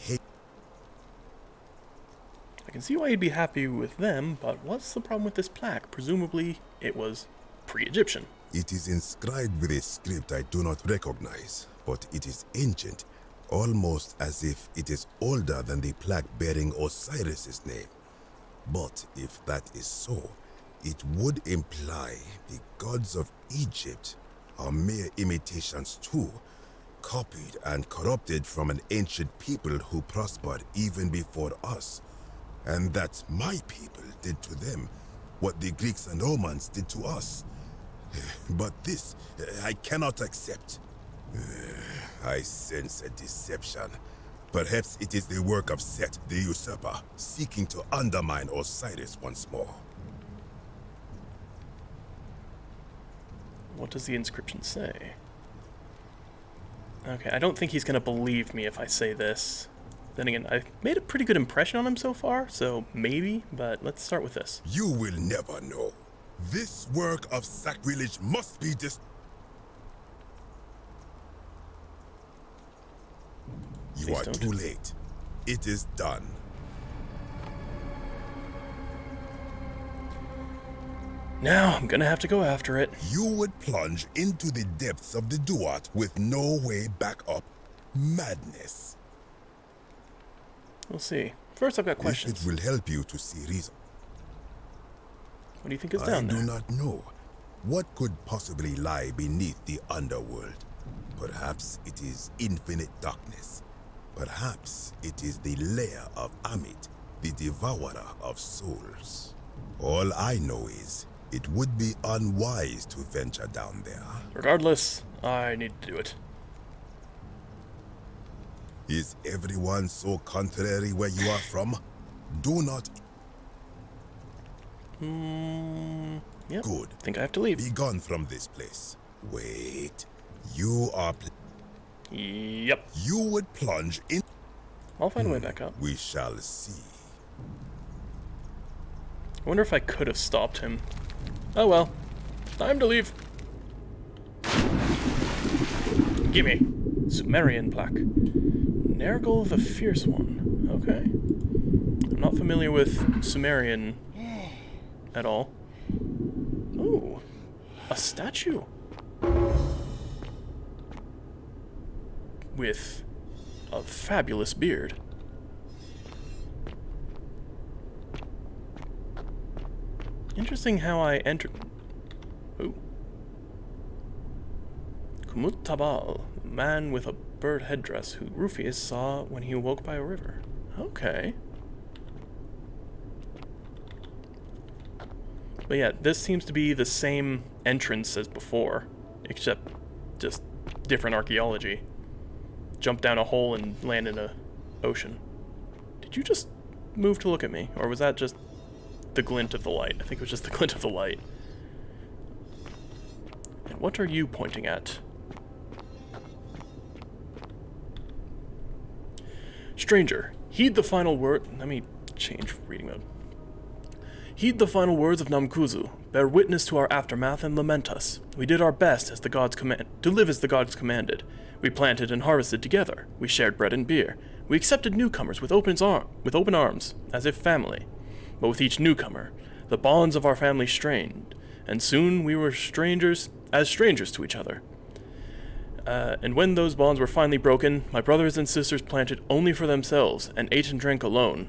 I can see why you'd be happy with them, but what's the problem with this plaque? Presumably, it was pre-Egyptian. It is inscribed with a script I do not recognize, but it is ancient, almost as if it is older than the plaque bearing Osiris's name. But if that is so, it would imply the gods of Egypt are mere imitations too, copied and corrupted from an ancient people who prospered even before us. And that my people did to them what the Greeks and Romans did to us. But this, I cannot accept. I sense a deception. Perhaps it is the work of Set, the usurper, seeking to undermine Osiris once more. What does the inscription say? Okay, I don't think he's gonna believe me if I say this. Then again, I've made a pretty good impression on him so far, so maybe, but let's start with this. You will never know. This work of sacrilege must be You Please are don't. too late. It is done. Now, I'm gonna have to go after it. You would plunge into the depths of the Duat with no way back up. Madness. We'll see. First, I've got questions. If it will help you to see reason. What do you think is down there? I do not know. What could possibly lie beneath the underworld? Perhaps it is infinite darkness. Perhaps it is the lair of Amit, the devourer of souls. All I know is, it would be unwise to venture down there. Regardless, I need to do it. Is everyone so contrary where you are from? Do not... Yep. Good. Think I have to leave. Be gone from this place. Wait. You are... Yep. You would plunge in... I'll find a way back up. We shall see. I wonder if I could have stopped him. Oh well. Time to leave. Gimme. Sumerian plaque. Nergal the Fierce One. Okay. I'm not familiar with Sumerian at all. A statue? With a fabulous beard. Interesting how I entered. Ooh. Kumut Tabal, the man with a bird headdress who Rufius saw when he awoke by a river. Okay. But yeah, this seems to be the same entrance as before, except just different archaeology. Jump down a hole and land in a ocean. Did you just move to look at me? Or was that just the glint of the light? I think it was just the glint of the light. And what are you pointing at? Stranger, heed the final word. Let me change reading mode. Heed the final words of Namkuzu. Bear witness to our aftermath and lament us. We did our best as the gods to live as the gods commanded. We planted and harvested together. We shared bread and beer. We accepted newcomers with open arms, as if family. But with each newcomer, the bonds of our family strained, and soon we were strangers to each other. And when those bonds were finally broken, my brothers and sisters planted only for themselves and ate and drank alone.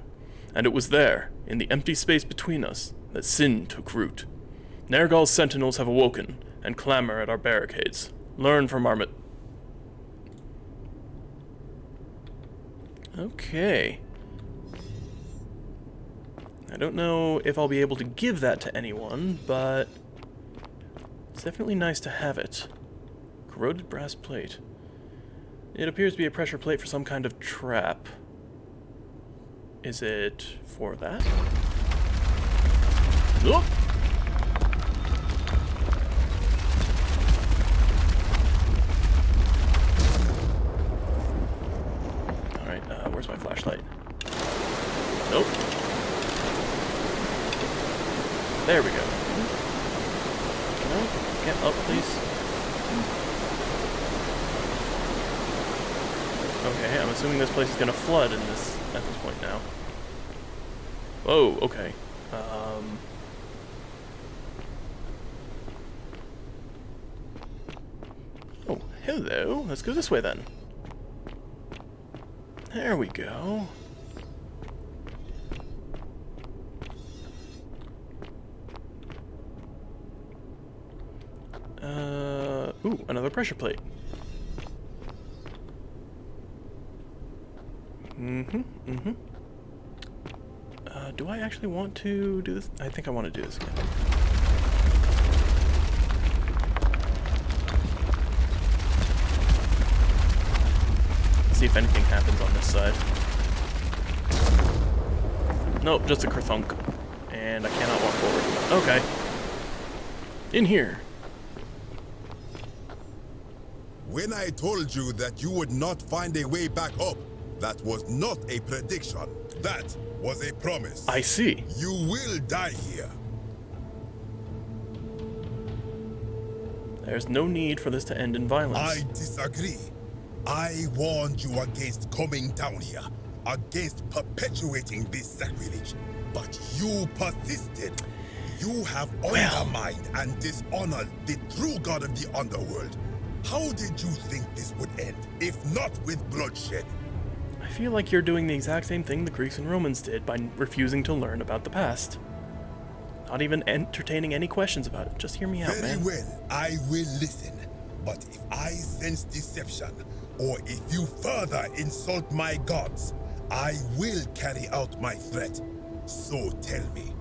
And it was there, in the empty space between us, that sin took root. Nergal's sentinels have awoken and clamor at our barricades. Learn from our Okay. I don't know if I'll be able to give that to anyone, but it's definitely nice to have it. Corroded brass plate. It appears to be a pressure plate for some kind of trap. Is it for that? Nope. Alright, where's my flashlight? Nope. There we go. No, get up, please. Okay, I'm assuming this place is gonna flood at this point now. Whoa, okay. Oh, hello. Let's go this way then. There we go. Ooh, another pressure plate. Do I actually want to do this? I think I want to do this again. See if anything happens on this side. Nope, just a kerthunk. And I cannot walk forward. Okay. In here. When I told you that you would not find a way back up, that was not a prediction. That was a promise. I see. You will die here. There's no need for this to end in violence. I disagree. I warned you against coming down here, against perpetuating this sacrilege, but you persisted. You have undermined and dishonored the true god of the underworld. How did you think this would end, if not with bloodshed? I feel like you're doing the exact same thing the Greeks and Romans did by refusing to learn about the past. Not even entertaining any questions about it. Just hear me out, man. Very well, I will listen. But if I sense deception, or if you further insult my gods, I will carry out my threat. So tell me,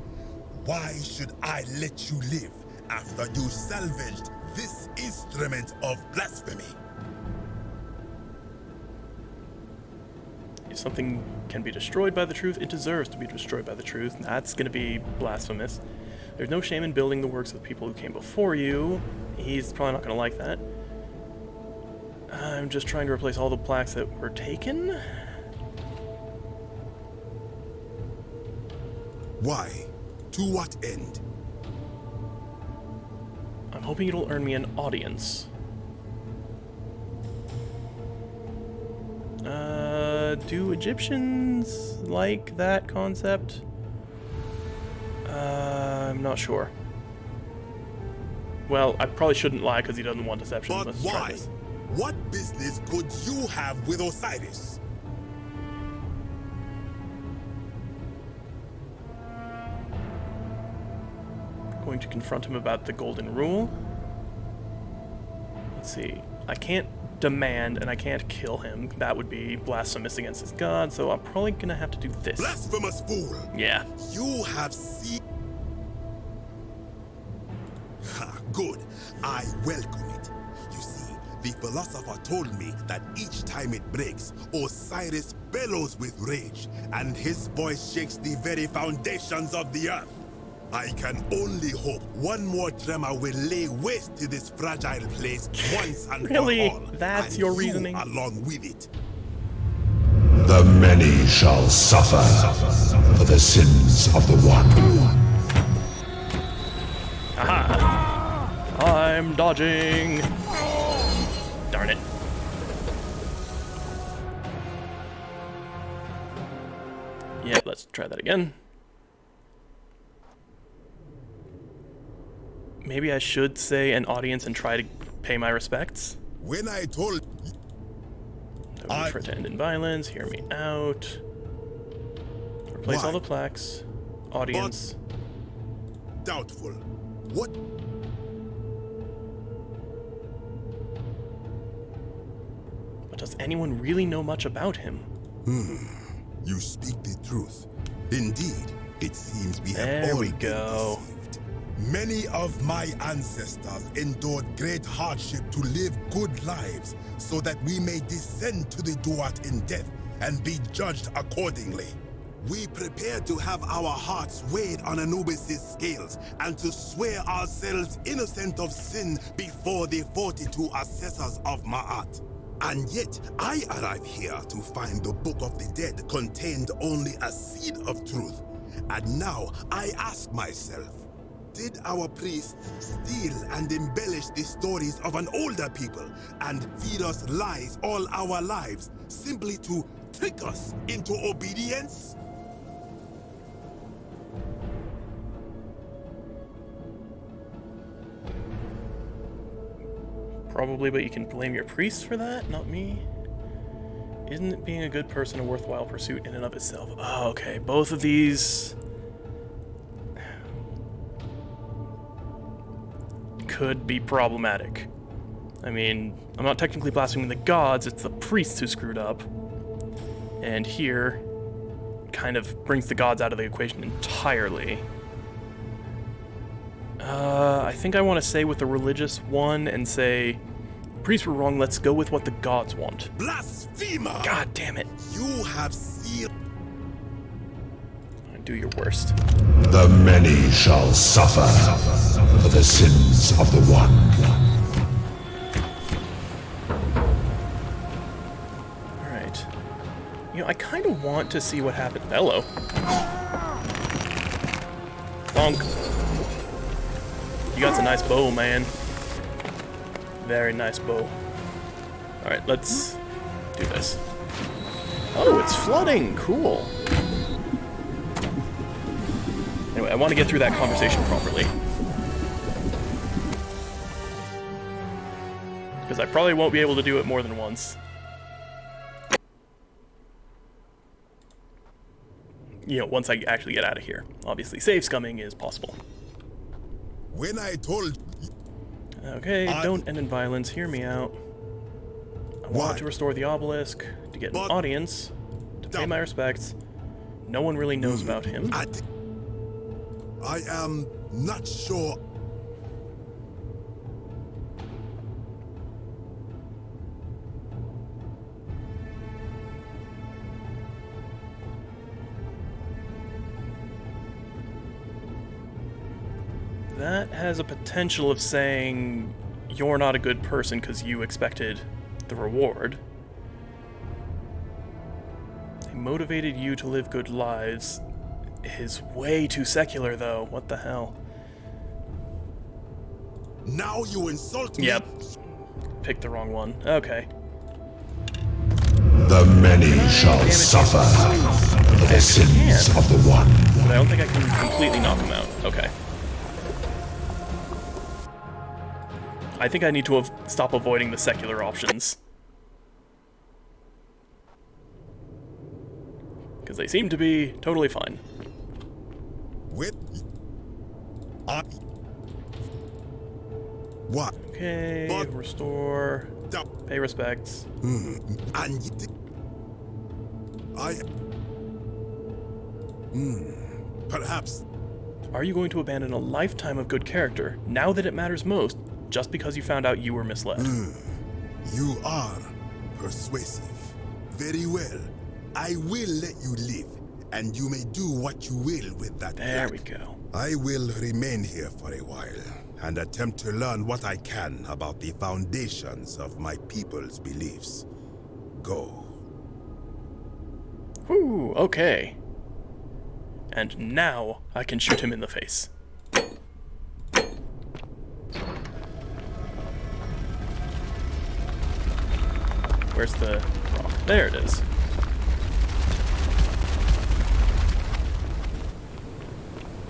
why should I let you live after you salvaged this instrument of blasphemy? If something can be destroyed by the truth, it deserves to be destroyed by the truth. That's going to be blasphemous. There's no shame in building the works of the people who came before you. He's probably not going to like that. I'm just trying to replace all the plaques that were taken. Why? To what end? I'm hoping it'll earn me an audience. Do Egyptians like that concept? I'm not sure. Well, I probably shouldn't lie because he doesn't want deception. But Let's try why? this. What business could you have with Osiris? Going to confront him about the golden rule. Let's see. I can't demand and I can't kill him. That would be blasphemous against his god, so I'm probably gonna have to do this. Blasphemous fool! Yeah. You have seen... Ha, good. I welcome it. You see, the philosopher told me that each time it breaks, Osiris bellows with rage, and his voice shakes the very foundations of the earth. I can only hope one more tremor will lay waste to this fragile place once and Really? for all. That's and your you reasoning? along with it. The many shall suffer for the sins of the one. Aha! I'm dodging! Darn it. Yeah, let's try that again. Maybe I should say an audience and try to pay my respects. When I told... No need for it to end in violence. Hear me out. Replace all the plaques. Audience. Doubtful. What? But does anyone really know much about him? You speak the truth. Indeed, it seems we have There all we been go. deceived. Many of my ancestors endured great hardship to live good lives so that we may descend to the Duat in death and be judged accordingly. We prepare to have our hearts weighed on Anubis' scales and to swear ourselves innocent of sin before the 42 assessors of Ma'at. And yet, I arrive here to find the Book of the Dead contained only a seed of truth. And now I ask myself, did our priests steal and embellish the stories of an older people and feed us lies all our lives simply to trick us into obedience? Probably, but you can blame your priests for that, not me. Isn't being a good person a worthwhile pursuit in and of itself? Oh, okay, both of these could be problematic. I mean, I'm not technically blaspheming the gods, it's the priests who screwed up. And here, kind of brings the gods out of the equation entirely. I think I want to say with the religious one and say, priests were wrong, let's go with what the gods want. Blasphemer! God damn it. You have sealed... Do your worst. The many shall suffer for the sins of the one. Alright. You know, I kind of want to see what happened. Hello. Bonk. You got a nice bow, man. Very nice bow. Alright, let's do this. Oh, it's flooding! Cool. Anyway, I want to get through that conversation properly. Because I probably won't be able to do it more than once. You know, once I actually get out of here. Obviously, save scumming is possible. When I told... Okay, don't end in violence. Hear me out. I want to restore the obelisk, to get an audience, to pay my respects. No one really knows about him. I am not sure. That has a potential of saying you're not a good person because you expected the reward. They motivated you to live good lives. Is way too secular, though. What the hell? Now you insult me. Yep. Picked the wrong one. Okay. The many shall suffer for the sins of the one. But I don't think I can completely knock him out. Okay. I think I need to stop avoiding the secular options. Because they seem to be totally fine. What? Okay, restore, pay respects. Perhaps. Are you going to abandon a lifetime of good character, now that it matters most, just because you found out you were misled? You are persuasive. Very well. I will let you live, and you may do what you will with that There plaque. we go. I will remain here for a while, and attempt to learn what I can about the foundations of my people's beliefs. Go. Whew, okay. And now I can shoot him in the face. Where's the rock? There it is.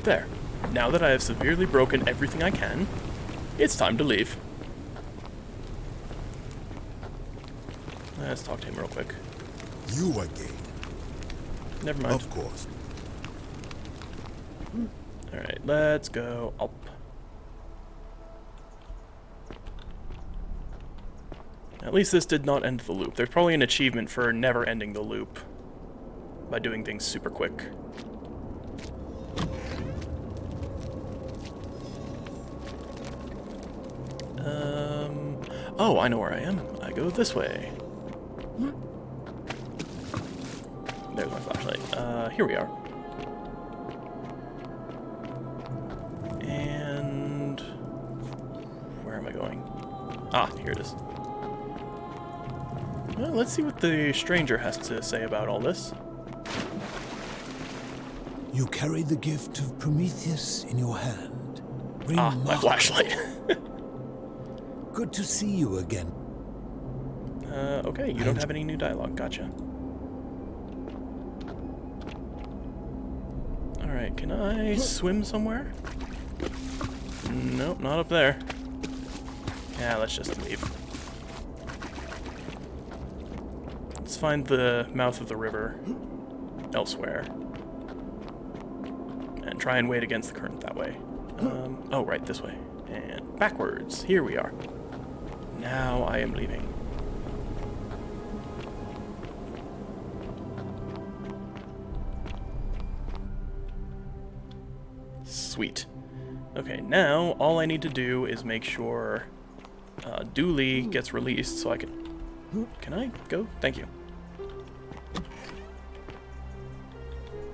There. Now that I have severely broken everything I can, it's time to leave. Let's talk to him real quick. You again. Never mind. Of course. Alright, let's go up. At least this did not end the loop. There's probably an achievement for never ending the loop by doing things super quick. Oh, I know where I am. I go this way. There's my flashlight. Here we are. And where am I going? Ah, here it is. Well, let's see what the stranger has to say about all this. You carry the gift of Prometheus in your hand. My flashlight. Good to see you again. Okay, you don't have any new dialogue. Gotcha. Alright, can I swim somewhere? Nope, not up there. Yeah, let's just leave. Let's find the mouth of the river elsewhere. And try and wade against the current that way. Oh, right, this way. And backwards. Here we are. Now I am leaving. Sweet. Okay, now all I need to do is make sure Dooley gets released so I can... Can I go? Thank you.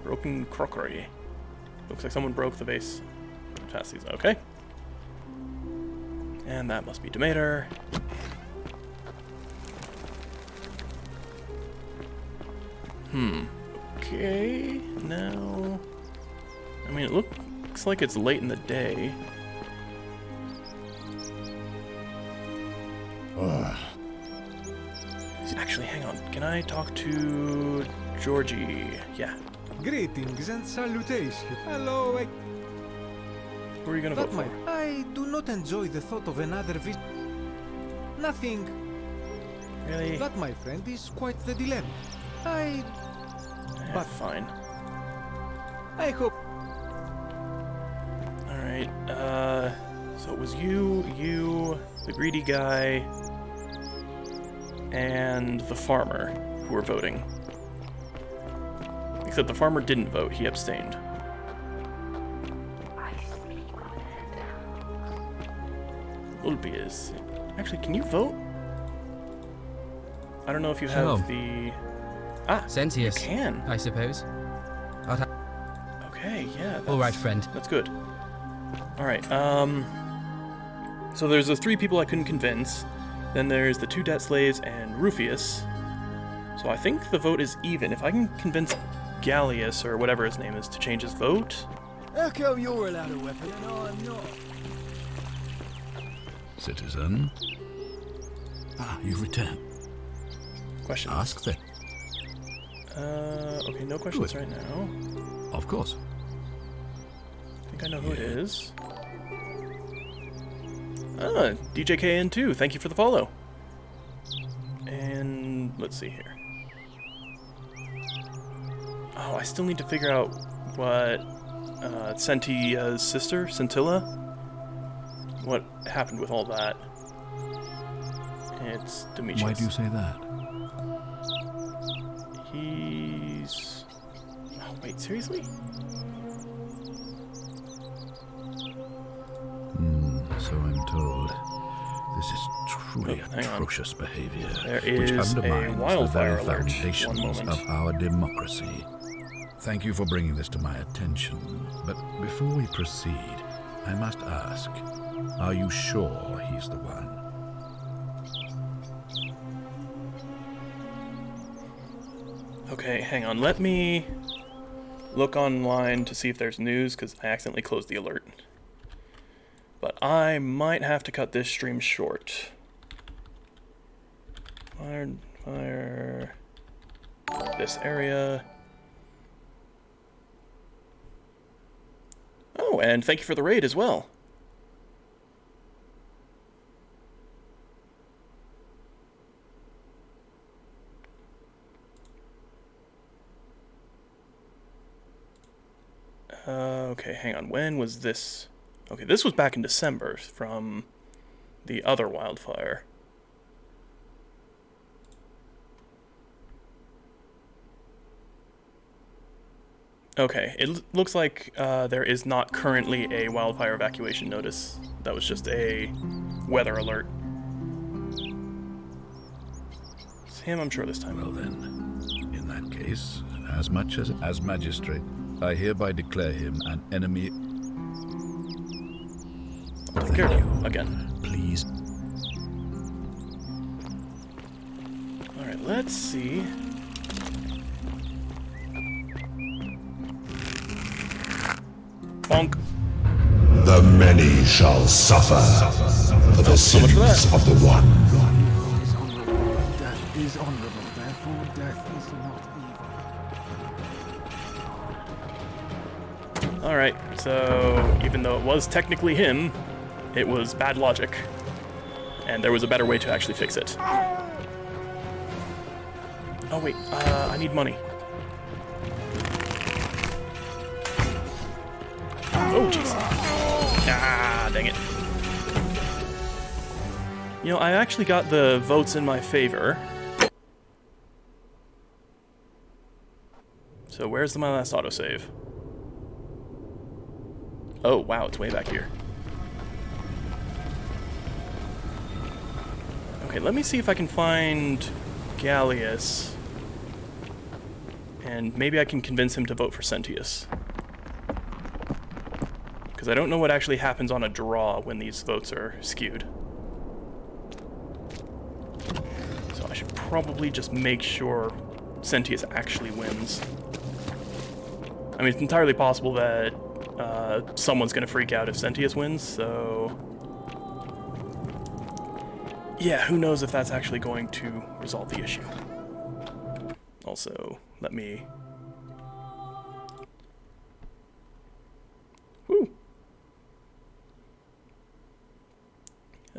Broken crockery. Looks like someone broke the vase. Pass these. Okay. And that must be Demeter. Okay. Now... I mean, it looks like it's late in the day. Actually, hang on. Can I talk to Georgie? Yeah. Greetings and salutations. Hello, Who are you gonna vote for? I do not enjoy the thought of another visit. Nothing. Really? That, my friend, is quite the dilemma. But fine. I hope. Alright, so it was you, the greedy guy, and the farmer who were voting. Except the farmer didn't vote, he abstained. Ulpius. Actually, can you vote? I don't know if you have the... Ah, Sentius, you can. I suppose. Okay, yeah. All right, friend. That's good. All right. So there's those 3 people I couldn't convince. Then there's the 2 debt slaves and Rufius. So I think the vote is even. If I can convince Gallius, or whatever his name is, to change his vote. How come you're allowed a weapon and I'm not? Citizen. You've returned. Questions? Ask then. Okay, no questions right now. Of course. I think I know who it is. Ah, DJKN2, thank you for the follow. And let's see here. Oh, I still need to figure out what Sentia's sister, Scintilla, what happened with all that. It's Demetrius. Why do you say that? He's... Oh, wait, seriously? So I'm told. This is truly atrocious behavior, which is undermines a wildfire the very alert. foundations One moment. of our democracy. Thank you for bringing this to my attention, but before we proceed, I must ask, are you sure he's the one? Okay, hang on. Let me look online to see if there's news, because I accidentally closed the alert. But I might have to cut this stream short. Fire this area. Oh, and thank you for the raid as well. Okay, hang on. When was this? Okay, this was back in December from the other wildfire. Okay, it looks like there is not currently a wildfire evacuation notice. That was just a weather alert. It's him, I'm sure, this time. Well then, in that case, as magistrate, I hereby declare him an enemy. Take care of you again. Please. Alright, let's see. Bonk. The many shall suffer for the sins of the one. Death is honorable, therefore death is not evil. Alright, so even though it was technically him, it was bad logic. And there was a better way to actually fix it. Oh wait, I need money. Oh jeez. Ah, dang it. You know, I actually got the votes in my favor. So where's my last autosave? Oh wow, it's way back here. Okay, let me see if I can find Gallius. And maybe I can convince him to vote for Sentius. Because I don't know what actually happens on a draw when these votes are skewed. So I should probably just make sure Sentius actually wins. I mean, it's entirely possible that someone's going to freak out if Sentius wins, so... Yeah, who knows if that's actually going to resolve the issue. Also, let me... Woo!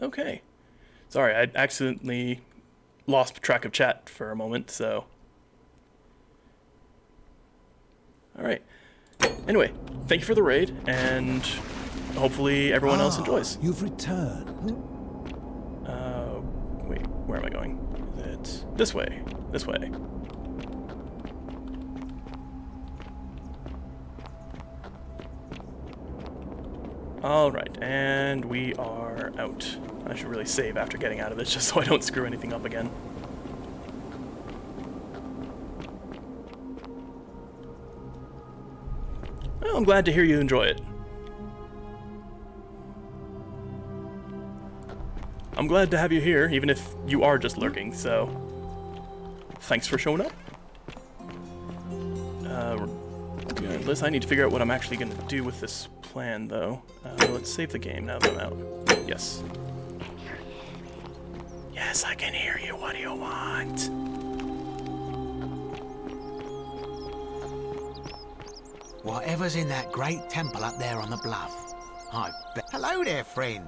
Okay. Sorry, I accidentally lost track of chat for a moment, so... Alright. Anyway, thank you for the raid, and hopefully everyone else enjoys. You've returned. Wait, where am I going? Is it this way? This way. Alright, and we are out. I should really save after getting out of this just so I don't screw anything up again. Well, I'm glad to hear you enjoy it. I'm glad to have you here, even if you are just lurking, so... Thanks for showing up. Regardless, I need to figure out what I'm actually going to do with this plan, though. Let's save the game now that I'm out. Yes. Yes, I can hear you. What do you want? Whatever's in that great temple up there on the bluff. I bet. Hello there, friend.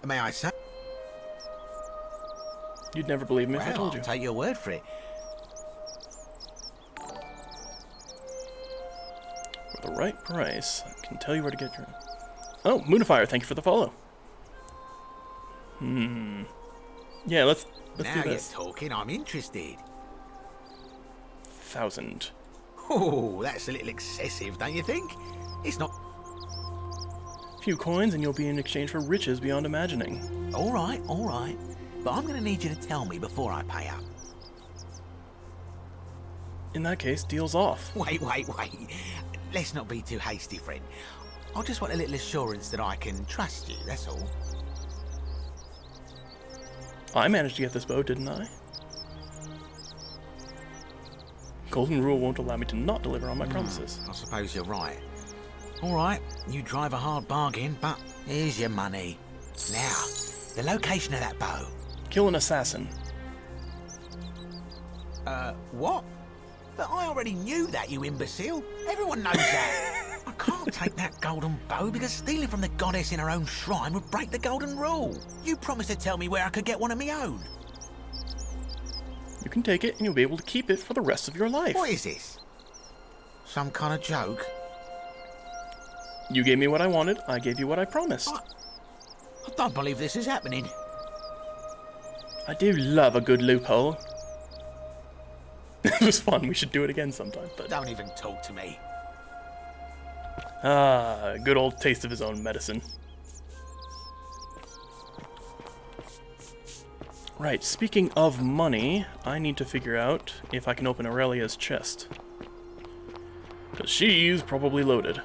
May I say? You'd never believe me if I Well, told you. I'll take your word for it. For the right price, I can tell you where to get your... Oh, Moonifier, thank you for the follow. Yeah, let's now do you're this. talking, I'm interested. 1,000. Oh, that's a little excessive, don't you think? It's not... Few coins and you'll be in exchange for riches beyond imagining. All right. But I'm going to need you to tell me before I pay up. In that case, deal's off. Wait. Let's not be too hasty, friend. I just want a little assurance that I can trust you, that's all. I managed to get this bow, didn't I? Golden rule won't allow me to not deliver on my promises. I suppose you're right. All right, you drive a hard bargain, but here's your money. Now, the location of that bow. Kill an assassin. What? But I already knew that, you imbecile. Everyone knows that. I can't take that golden bow because stealing from the goddess in her own shrine would break the golden rule. You promised to tell me where I could get one of my own. You can take it and you'll be able to keep it for the rest of your life. What is this? Some kind of joke? You gave me what I wanted, I gave you what I promised. I don't believe this is happening. I do love a good loophole. It was fun, we should do it again sometime, but... Don't even talk to me. Ah, good old taste of his own medicine. Right, speaking of money, I need to figure out if I can open Aurelia's chest. Because she's probably loaded.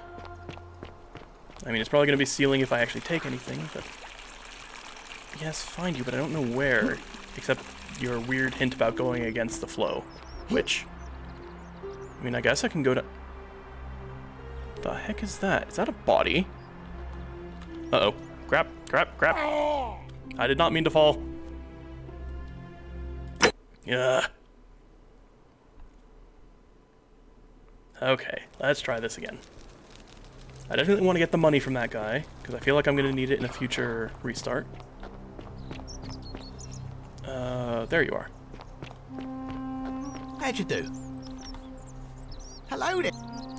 I mean, it's probably going to be sealing if I actually take anything, but... Yes, find you, but I don't know where. Except your weird hint about going against the flow. Which... I mean, I guess I can go to... The heck is that? Is that a body? Uh-oh. Crap. I did not mean to fall. Yeah. Okay, let's try this again. I definitely want to get the money from that guy, because I feel like I'm going to need it in a future restart. There you are. How'd you do? Hello there.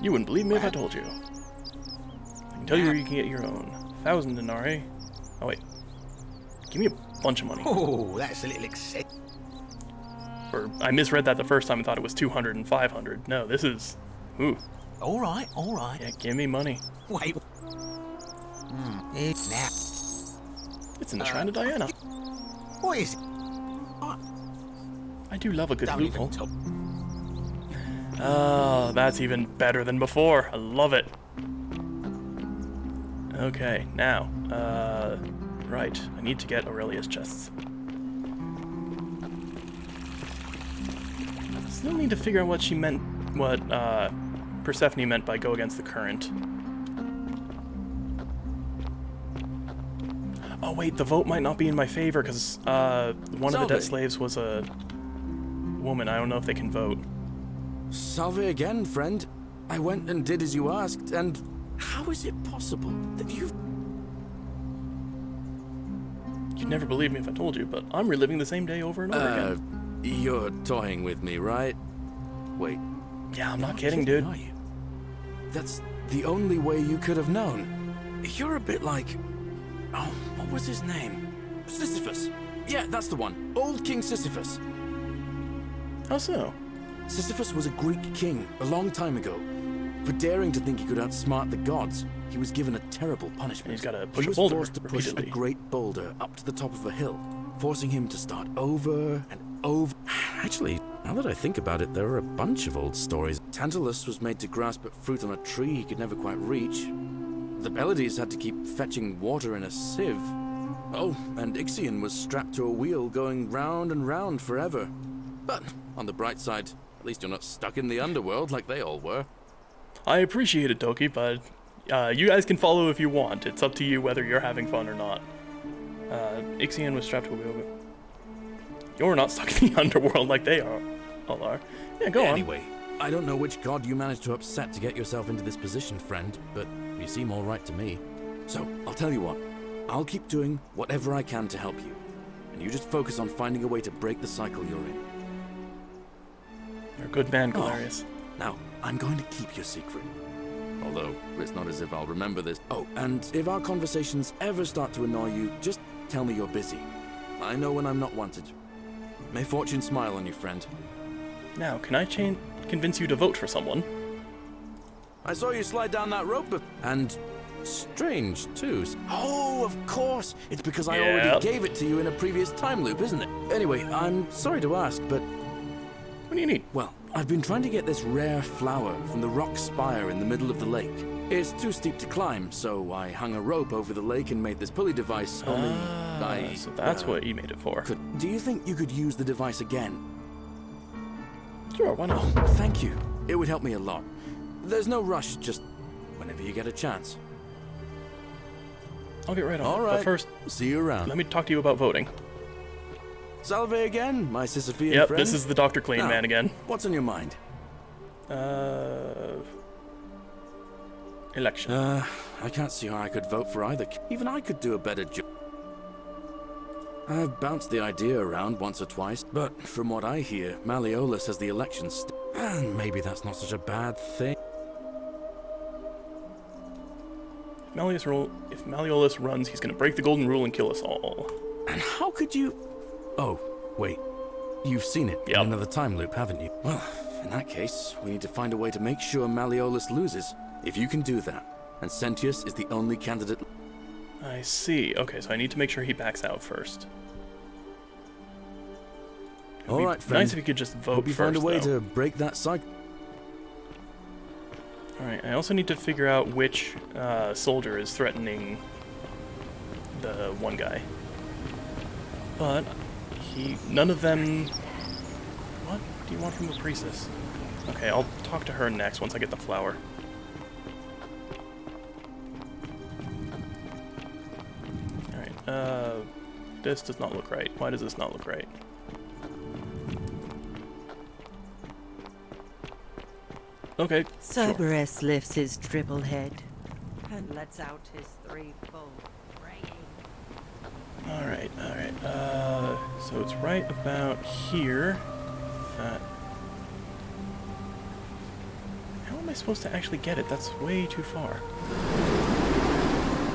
You wouldn't believe me if I told you. I can tell you where you can get your own. 1,000 denarii. Oh wait. Give me a bunch of money. Oh, that's a little excessive. Or I misread that the first time and thought it was 200 and 500. No, this is... Ooh. All right. Yeah, give me money. Wait. It's now. It's in the Shrine of Diana. What is it? I do love a good Don't even loophole. Oh, that's even better than before. I love it. Okay, now, right. I need to get Aurelia's chests. Still need to figure out what she meant, what Persephone meant by go against the current. Oh wait, the vote might not be in my favor because one of the debt slaves was a woman. I don't know if they can vote. Salve again, friend. I went and did as you asked, and how is it possible that you've... You'd never believe me if I told you, but I'm reliving the same day over and over again. You're toying with me, right? Wait. Yeah, I'm not kidding, dude. Are you? That's the only way you could have known. You're a bit like... Oh, what was his name? Sisyphus. Yeah, that's the one. Old King Sisyphus. How so? Sisyphus was a Greek king a long time ago. For daring to think he could outsmart the gods, he was given a terrible punishment. He's got to push he a boulder was forced to push a great boulder up to the top of a hill, forcing him to start over and over. Actually, now that I think about it, there are a bunch of old stories. Tantalus was made to grasp at fruit on a tree he could never quite reach. The Pleiades had to keep fetching water in a sieve. Oh, and Ixion was strapped to a wheel going round and round forever. But, on the bright side, at least you're not stuck in the underworld like they all were. I appreciate it, Toki, but you guys can follow if you want. It's up to you whether you're having fun or not. Ixion was strapped to a wheel, but you're not stuck in the underworld like they all are. Yeah, go on. Anyway, I don't know which god you managed to upset to get yourself into this position, friend, but you seem all right to me. So, I'll tell you what. I'll keep doing whatever I can to help you. And you just focus on finding a way to break the cycle you're in. You're a good man, Galerius. Now, I'm going to keep your secret. Although, it's not as if I'll remember this. Oh, and if our conversations ever start to annoy you, just tell me you're busy. I know when I'm not wanted. May fortune smile on you, friend. Now, can I convince you to vote for someone? I saw you slide down that rope, and strange, too. Oh, of course! It's because I already gave it to you in a previous time loop, isn't it? Anyway, I'm sorry to ask, but... What do you need? Well, I've been trying to get this rare flower from the rock spire in the middle of the lake. It's too steep to climb, so I hung a rope over the lake and made this pulley device, only so that's what you made it for. Do you think you could use the device again? Sure, why not? Oh, thank you. It would help me a lot. There's no rush, just whenever you get a chance. I'll get right on All it. right. But first, see you around. Let me talk to you about voting. Salve again, my Sisyphean Yep, friend. this is the Dr. Clean man again. What's on your mind? Election. I can't see how I could vote for either. Even I could do a better job. I've bounced the idea around once or twice, but from what I hear, Malleolus has the elections. And maybe that's not such a bad thing. If Malleolus runs, he's going to break the golden rule and kill us all. And how could you... Oh, wait. You've seen it in another time loop, haven't you? Well, in that case, we need to find a way to make sure Malleolus loses. If you can do that, and Sentius is the only candidate... I see. Okay, so I need to make sure he backs out first. All right, friend. Nice if you could just vote Hope you first, find a way though. to break that cycle. Alright, I also need to figure out which soldier is threatening the one guy. But none of them... What do you want from the priestess? Okay, I'll talk to her next once I get the flower. Alright, this does not look right. Why does this not look right? Okay, Cerberus lifts his triple head and lets out his threefold braying. Alright. So it's right about here. How am I supposed to actually get it? That's way too far.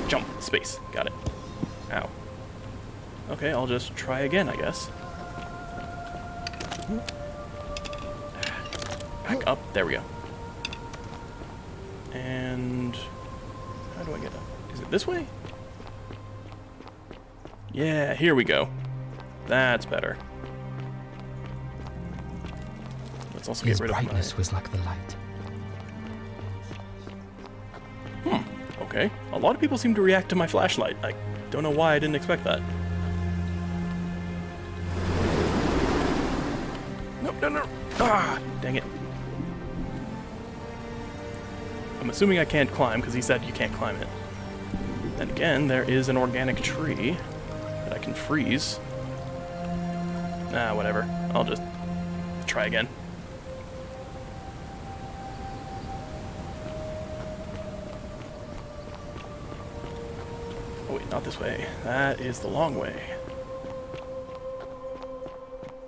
Jump. Space. Got it. Ow. Okay, I'll just try again, I guess. Back up. There we go. And... how do I get up? Is it this way? Yeah, here we go. That's better. Let's also get rid of my... His brightness was like the light. Okay. A lot of people seem to react to my flashlight. I don't know why I didn't expect that. No. Ah, dang it. I'm assuming I can't climb, because he said you can't climb it. Then again, there is an organic tree that I can freeze. Whatever. I'll just try again. Oh wait, not this way. That is the long way.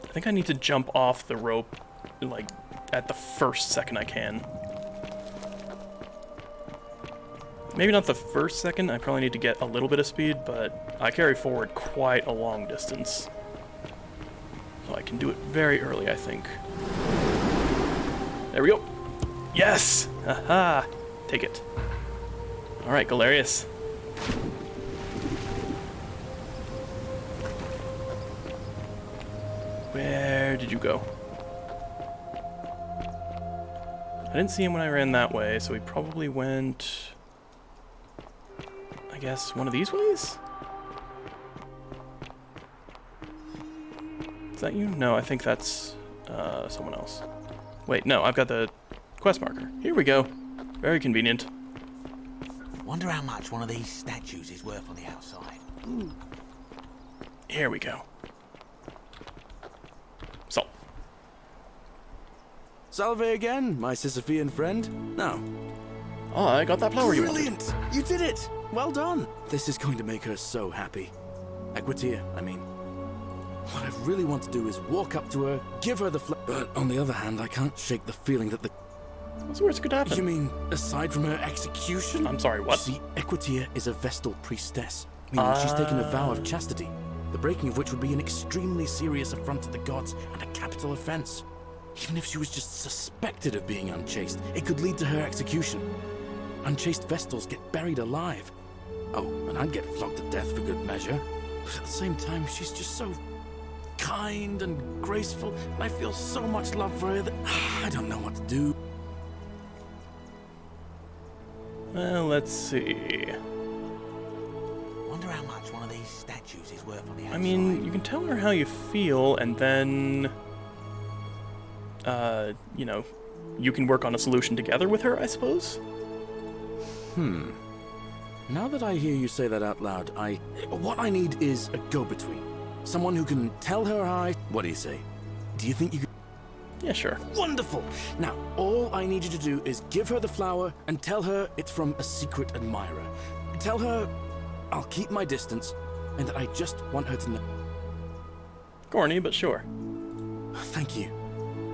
I think I need to jump off the rope, like, at the first second I can. Maybe not the first second, I probably need to get a little bit of speed, but I carry forward quite a long distance. So I can do it very early, I think. There we go. Yes! Haha! Take it. Alright, Galerius. Where did you go? I didn't see him when I ran that way, so he probably went... I guess one of these ways? Is that you? No, I think that's someone else. Wait, no, I've got the quest marker. Here we go. Very convenient. Wonder how much one of these statues is worth on the outside. Here we go. So. Salve again, my Sisyphean friend. Now. Oh, I got that flower you wanted. Brilliant! You did it! Well done! This is going to make her so happy. Equitia, I mean. What I really want to do is walk up to her, give her the But on the other hand, I can't shake the feeling that the... What's the worst could happen? You mean, aside from her execution? I'm sorry, what? See, Equitia is a Vestal priestess, meaning she's taken a vow of chastity, the breaking of which would be an extremely serious affront to the gods and a capital offense. Even if she was just suspected of being unchaste, it could lead to her execution. Unchaste Vestals get buried alive. Oh, and I'd get flogged to death for good measure. But at the same time, she's just so kind and graceful, and I feel so much love for her that I don't know what to do. Well, let's see. Wonder how much one of these statues is worth on the outside. I mean, you can tell her how you feel, and then, you know, you can work on a solution together with her, I suppose? Now that I hear you say that out loud, what I need is a go-between. Someone who can tell her how I... What do you say? Do you think you could... Yeah, sure. Wonderful! Now, all I need you to do is give her the flower and tell her it's from a secret admirer. Tell her I'll keep my distance and that I just want her to know. Corny, but sure. Thank you.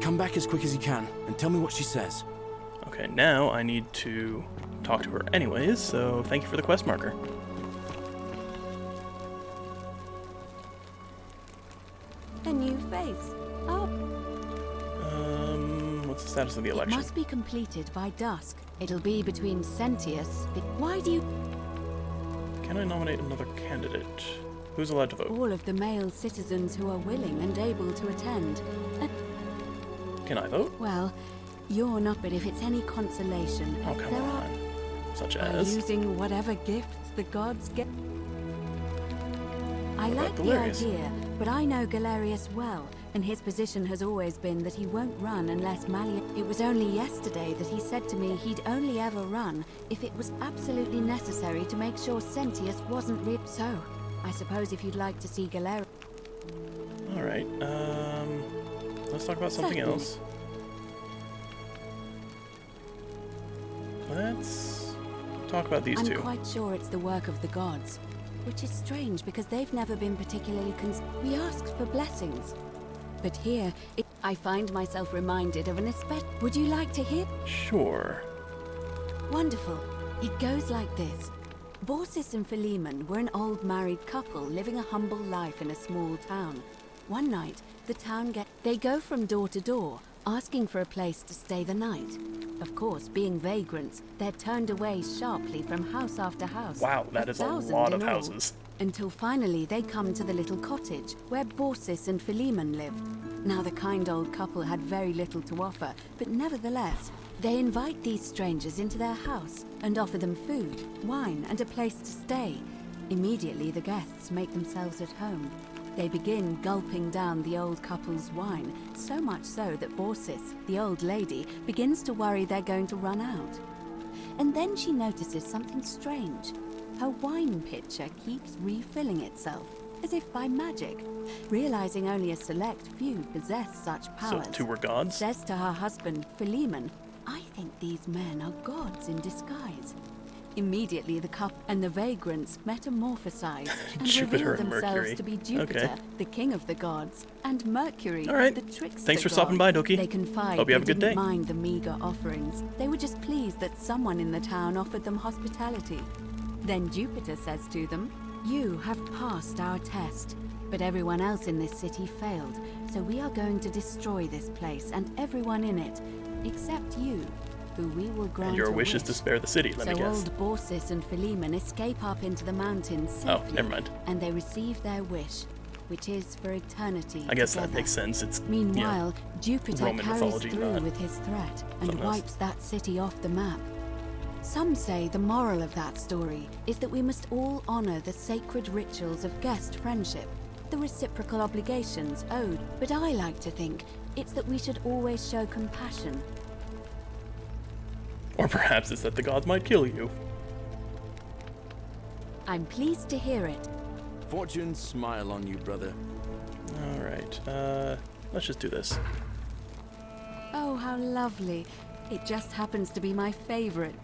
Come back as quick as you can and tell me what she says. Okay, now I need to talk to her anyways, so thank you for the quest marker. A new face. Oh. What's the status of the election? It must be completed by dusk. It'll be between Sentius. Why do you... Can I nominate another candidate? Who's allowed to vote? All of the male citizens who are willing and able to attend. Can I vote? Well, you're not, but if it's any consolation... Oh, come on. Such by as? using whatever gifts the gods get. I What like about the Galerius? idea, but I know Galerius well, and his position has always been that he won't run unless It was only yesterday that he said to me he'd only ever run if it was absolutely necessary to make sure Sentius wasn't So, I suppose if you'd like to see Galerius... Alright, let's talk about something Certainly. else. Let's talk about these two. I'm quite sure it's the work of the gods, which is strange because they've never been particularly We asked for blessings, but here I find myself reminded of an Would you like to hear? Sure. Wonderful. It goes like this. Baucis and Philemon were an old married couple living a humble life in a small town. One night, the town They go from door to door, asking for a place to stay the night. Of course, being vagrants, they're turned away sharply from house after house. Wow, that is a 1,000 lot in of all, houses. Until finally they come to the little cottage where Baucis and Philemon lived. Now the kind old couple had very little to offer, but nevertheless, they invite these strangers into their house and offer them food, wine, and a place to stay. Immediately the guests make themselves at home. They begin gulping down the old couple's wine, so much so that Baucis, the old lady, begins to worry they're going to run out. And then she notices something strange. Her wine pitcher keeps refilling itself, as if by magic. Realizing only a select few possess such powers, So two were gods? says to her husband, Philemon, I think these men are gods in disguise. Immediately the couple and the vagrants metamorphosize and Jupiter reveal and themselves Mercury. to be Jupiter, Okay. the king of the gods, and Mercury, All right. the trickster Thanks for god. stopping by, Doki. They confide Hope you have a they good didn't day. mind the meager offerings. They were just pleased that someone in the town offered them hospitality. Then Jupiter says to them, You have passed our test, but everyone else in this city failed, so we are going to destroy this place and everyone in it, except you, who we will grant And your a wish is to spare the city, let me So guess. old Baucis and Philemon escape up into the mountains Oh, safely, never mind. and they receive their wish, which is for eternity I guess that together. makes sense. It's Meanwhile, Jupiter Roman carries mythology, through not with his threat and something else. wipes that city off the map. Some say the moral of that story is that we must all honor the sacred rituals of guest friendship, the reciprocal obligations owed, but I like to think it's that we should always show compassion. Or perhaps it's that the gods might kill you. I'm pleased to hear it. Fortune smile on you, brother. Alright, let's just do this. Oh, how lovely. It just happens to be my favorite.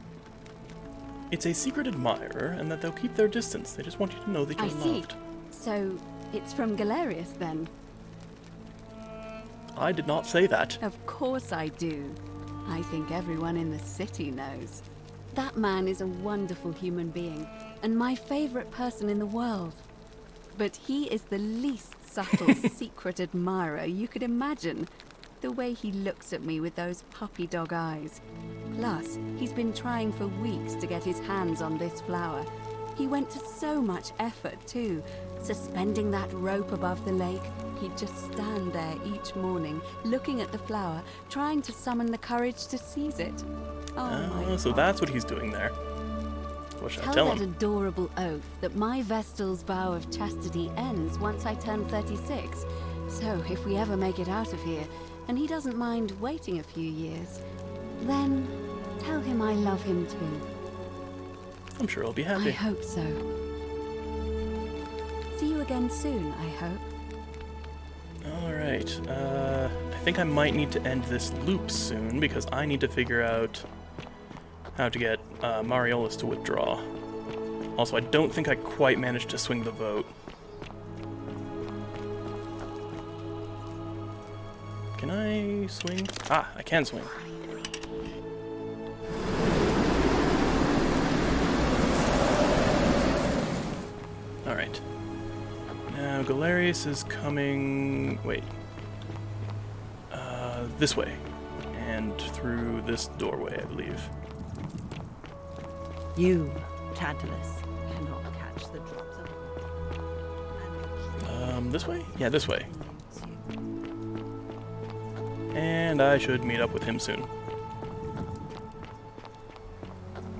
it's a secret admirer and that they'll keep their distance. They just want you to know that you're I see. loved. So, it's from Galerius then? I did not say that. Of course I do. I think everyone in the city knows. That man is a wonderful human being, and my favorite person in the world. But he is the least subtle secret admirer you could imagine. The way he looks at me with those puppy dog eyes. Plus, he's been trying for weeks to get his hands on this flower. He went to so much effort too. Suspending that rope above the lake, he'd just stand there each morning, looking at the flower, trying to summon the courage to seize it. Oh, so that's what he's doing there. What should I Tell tell that him? adorable oaf that my Vestal's vow of chastity ends once I turn 36. So if we ever make it out of here, and he doesn't mind waiting a few years, then tell him I love him too. I'm sure he'll be happy. I hope so. See you again soon, I hope. Alright, I think I might need to end this loop soon because I need to figure out how to get Mariolus to withdraw. Also, I don't think I quite managed to swing the vote. Can I swing? Ah, I can swing. Alright. Now, Galerius is coming... wait. This way. And through this doorway, I believe. You, Tantalus, cannot catch the drops of... This way? Yeah, this way. And I should meet up with him soon.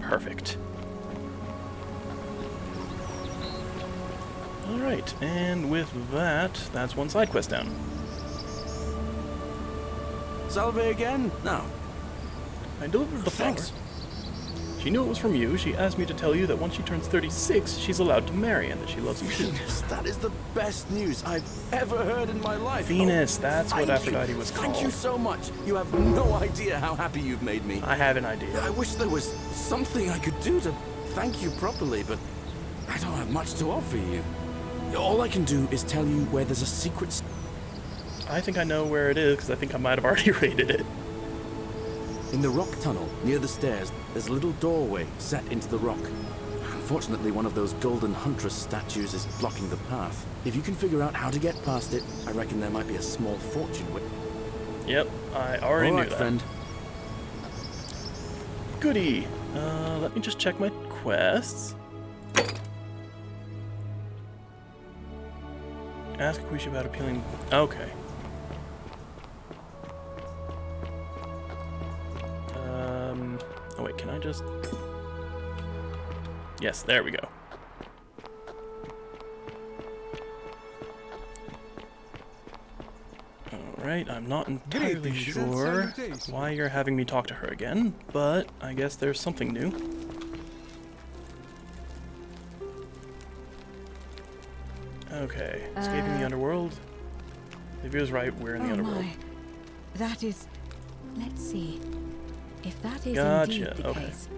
Perfect. Alright, and with that, that's one side quest down. Salve again? No. I delivered the flower. Thanks. She knew it was from you. She asked me to tell you that once she turns 36, she's allowed to marry and that she loves you too. Venus, that is the best news I've ever heard in my life. Venus, that's what Thank Aphrodite you. was called. Thank you so much. You have no idea how happy you've made me. I have an idea. I wish there was something I could do to thank you properly, but I don't have much to offer you. All I can do is tell you where there's a secret... I think I know where it is because I think I might have already raided it. In the rock tunnel, near the stairs, there's a little doorway set into the rock. Unfortunately, one of those golden huntress statues is blocking the path. If you can figure out how to get past it, I reckon there might be a small fortune with... Yep, I already knew that. Friend. Goody. Let me just check my quests. Ask Aquisha about appealing... Okay. Oh wait, can I just... Yes, there we go. Alright, I'm not entirely sure why you're having me talk to her again, but I guess there's something new. Okay, escaping the underworld. If he was right, we're in the underworld. My. That is... Let's see. If that is Gotcha, indeed the okay. case,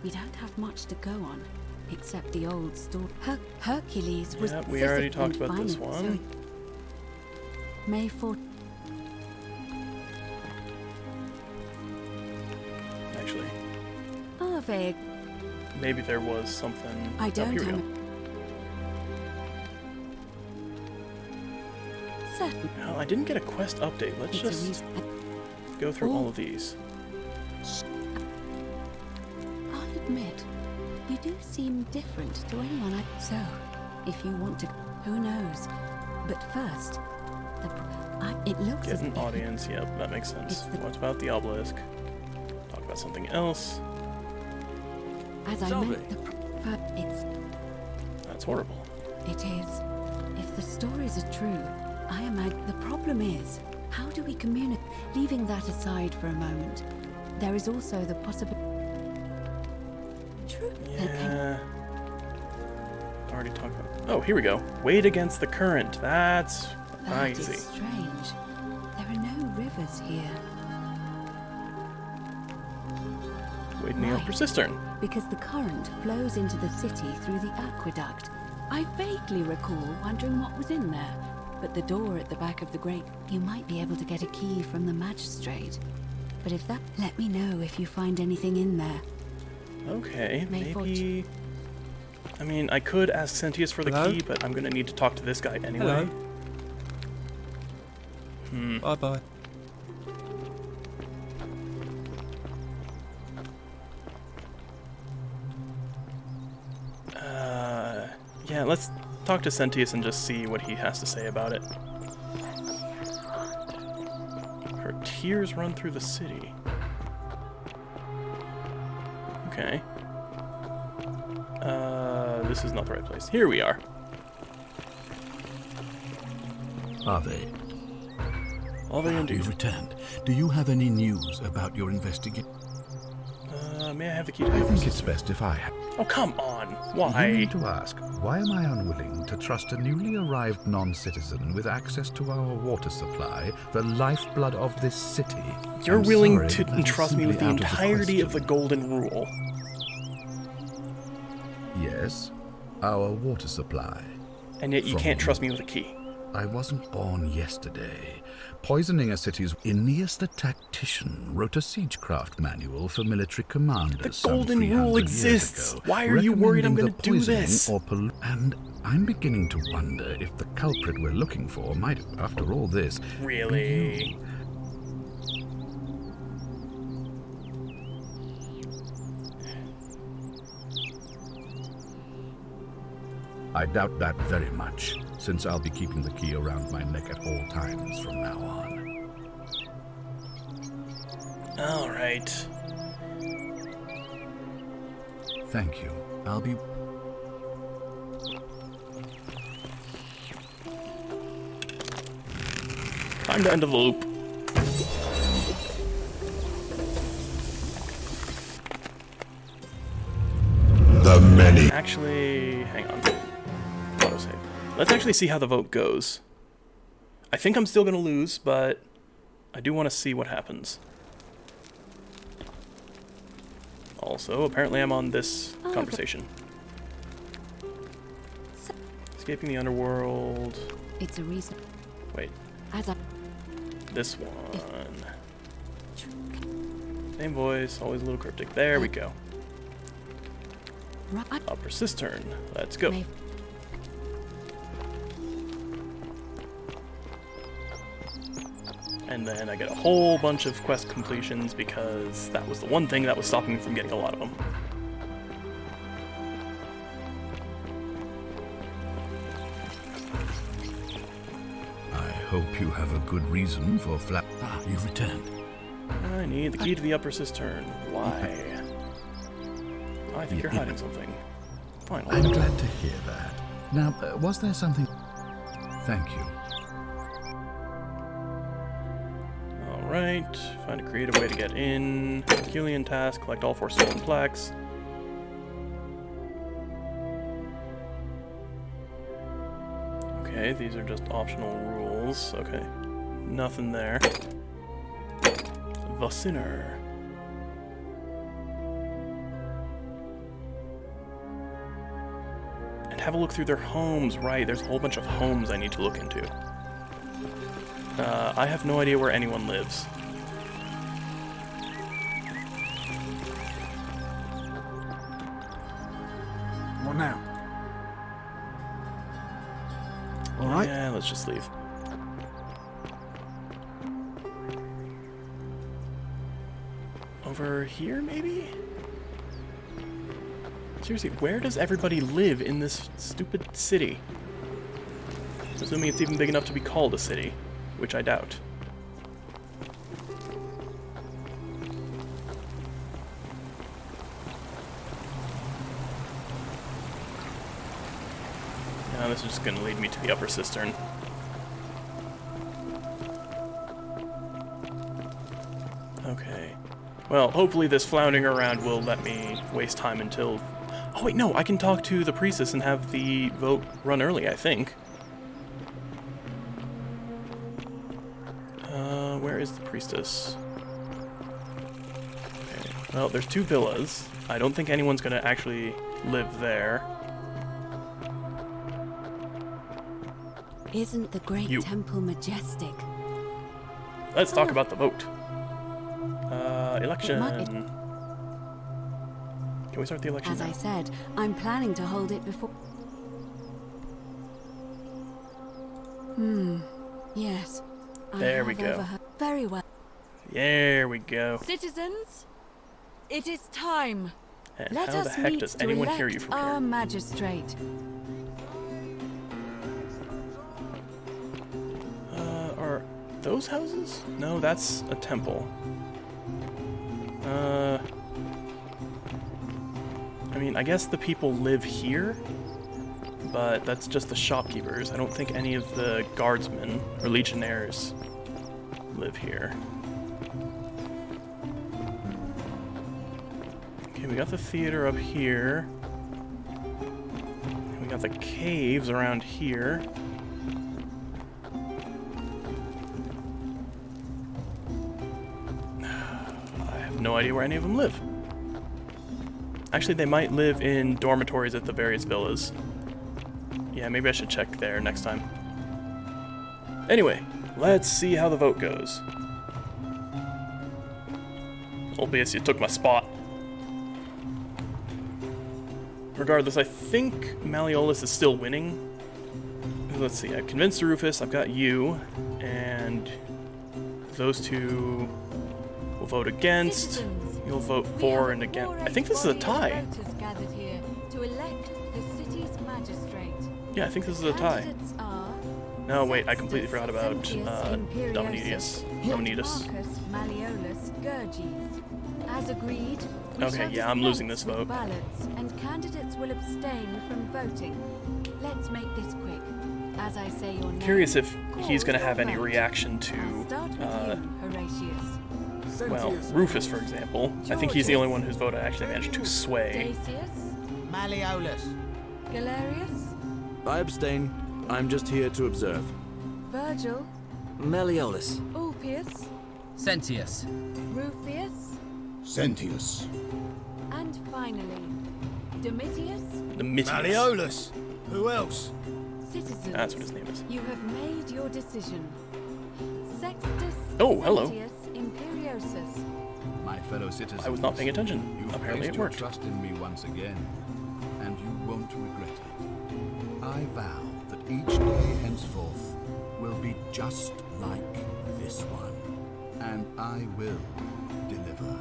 we don't have much to go on, except the old story. Hercules was... Yep, we already talked physically about this fine, one. so May 4th. Actually, Ave. maybe there was something... I don't oh, here we have go. Certain. No, I didn't get a quest update. Let's just go through all of these. I'll admit, you do seem different to anyone I... So, if you want to... Who knows? But first, it looks Get as an if... audience, yep, that makes sense. What about the obelisk? Talk about something else. As I meant, it's... That's horrible. It is. If the stories are true, I imagine the problem is, how do we communicate? Leaving that aside for a moment, there is also the possibility... True. Yeah. Already talked about... Oh, here we go. Wade against the current. That's... That easy. is strange. There are no rivers here. Wait in the upper cistern. Because the current flows into the city through the aqueduct. I vaguely recall wondering what was in there, but the door at the back of the grate, you might be able to get a key from the magistrate. But if that, let me know if you find anything in there. Okay, maybe... I mean, I could ask Sentius for the key, but I'm gonna need to talk to this guy anyway. Bye-bye. Yeah, let's talk to Sentius and just see what he has to say about it. Her tears run through the city. Okay. This is not the right place. Here we are. Are they? Are they indeed? You've returned. Do you have any news about your investigation? May I have the key to I think it's best if I have. Oh, come on. Why? You need to ask, why am I unwilling to trust a newly arrived non-citizen with access to our water supply, the lifeblood of this city? You're I'm willing sorry, to but that is entrust me with the simply out entirety of the Golden Rule. Yes, our water supply. And yet you can't trust me with a key. I wasn't born yesterday. Poisoning a city's Aeneas the Tactician wrote a siegecraft manual for military commanders. The Golden Rule exists. Why are you worried I'm going to do this? And I'm beginning to wonder if the culprit we're looking for might, after all this, really? I doubt that very much, since I'll be keeping the key around my neck at all times from now on. All right. Thank you. I'll be... Time to end the loop. The many. Actually, hang on. Autosave. Let's actually see how the vote goes. I think I'm still going to lose, but I do want to see what happens. Also, apparently I'm on this conversation. Escaping the underworld. It's a reason. Wait. As a This one. Same voice, always a little cryptic. There we go. Upper cistern. Let's go. And then I get a whole bunch of quest completions because that was the one thing that was stopping me from getting a lot of them. I hope you have a good reason for flat... Ah, you've returned. I need the key to the upper cistern. Why? I think you're hiding something. Fine. I'm glad to hear that. Now, was there something... Thank you. Alright, find a creative way to get in. Herculean task, collect all 4 stolen plaques. Okay, these are just optional rules. Okay, nothing there. The Sinner. And have a look through their homes, right, there's a whole bunch of homes I need to look into. I have no idea where anyone lives. What now? All right. Yeah, let's just leave. Over here, maybe? Seriously, where does everybody live in this stupid city? Assuming it's even big enough to be called a city. Which I doubt. Now this is just going to lead me to the upper cistern. Okay. Well, hopefully this floundering around will let me waste time until... Oh wait, no, I can talk to the priestess and have the vote run early, I think. Where is the priestess? Okay. Well, there's 2 villas. I don't think anyone's gonna actually live there. Isn't the great temple majestic? Let's talk about the vote. Election. Can we start the election As now? I said, I'm planning to hold it before... Yes. There we go. Very well. There we go. Citizens, it is time. And Let how the us heck meet does to anyone hear elect you from our here? magistrate. Are those houses? No, that's a temple. I mean, I guess the people live here, but that's just the shopkeepers. I don't think any of the guardsmen or legionnaires live here. Okay, we got the theater up here. We got the caves around here. I have no idea where any of them live. Actually, they might live in dormitories at the various villas. Yeah, maybe I should check there next time. Anyway, let's see how the vote goes. Albeit you took my spot. Regardless, I think Malleolus is still winning. Let's see, I've convinced Rufus, I've got you, and those 2 will vote against. You'll vote for and against. I think this is a tie. Yeah, I think this is a tie. No, wait, I completely forgot about Dominidius. Malleolus Gurges. As agreed, okay, yeah, I'm losing this vote. Ballots, and candidates will abstain from voting. Let's make this quick. As I say your name, Curious if he's going to have any reaction to, well, Rufus, for example. I think he's the only one whose vote I actually managed to sway. Malleolus. Galerius? I abstain. I'm just here to observe. Virgil? Malleolus. Ulpius? Sentius. Rufius? Sentius. And finally, Domitius? Malleolus. Who else? Citizens. That's what his name is. You have made your decision. Sextus Oh, hello. Sentius Imperiosus. My fellow citizens, I was not paying attention. You've Apparently placed it your worked. trust in me once again, and you won't regret it. I vow that each day henceforth will be just like this one, and I will deliver.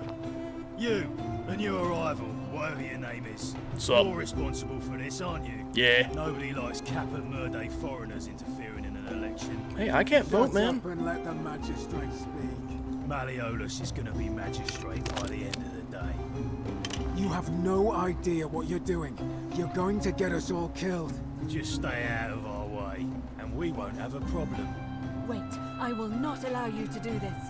You and your rival, whatever your name is. Sup? You're responsible for this, aren't you? Yeah. Nobody likes Kappa Murday foreigners interfering in an election. Hey, I can't vote, man. Shut up and let the magistrate speak. Malleolus is gonna be magistrate by the end of the day. You have no idea what you're doing. You're going to get us all killed. Just stay out of our way, and we won't have a problem. Wait, I will not allow you to do this.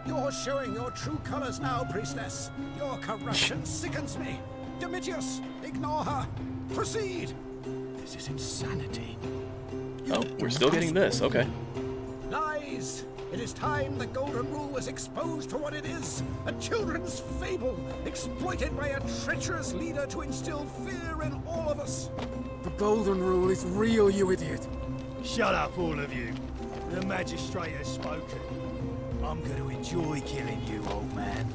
You're showing your true colors now, priestess. Your corruption sickens me. Domitius, ignore her. Proceed. This is insanity. Oh, we're still getting this. Okay. Lies. It is time the Golden Rule was exposed for what it is. A children's fable, exploited by a treacherous leader to instill fear in all of us. The Golden Rule is real, you idiot. Shut up, all of you. The magistrate has spoken. I'm going to enjoy killing you, old man.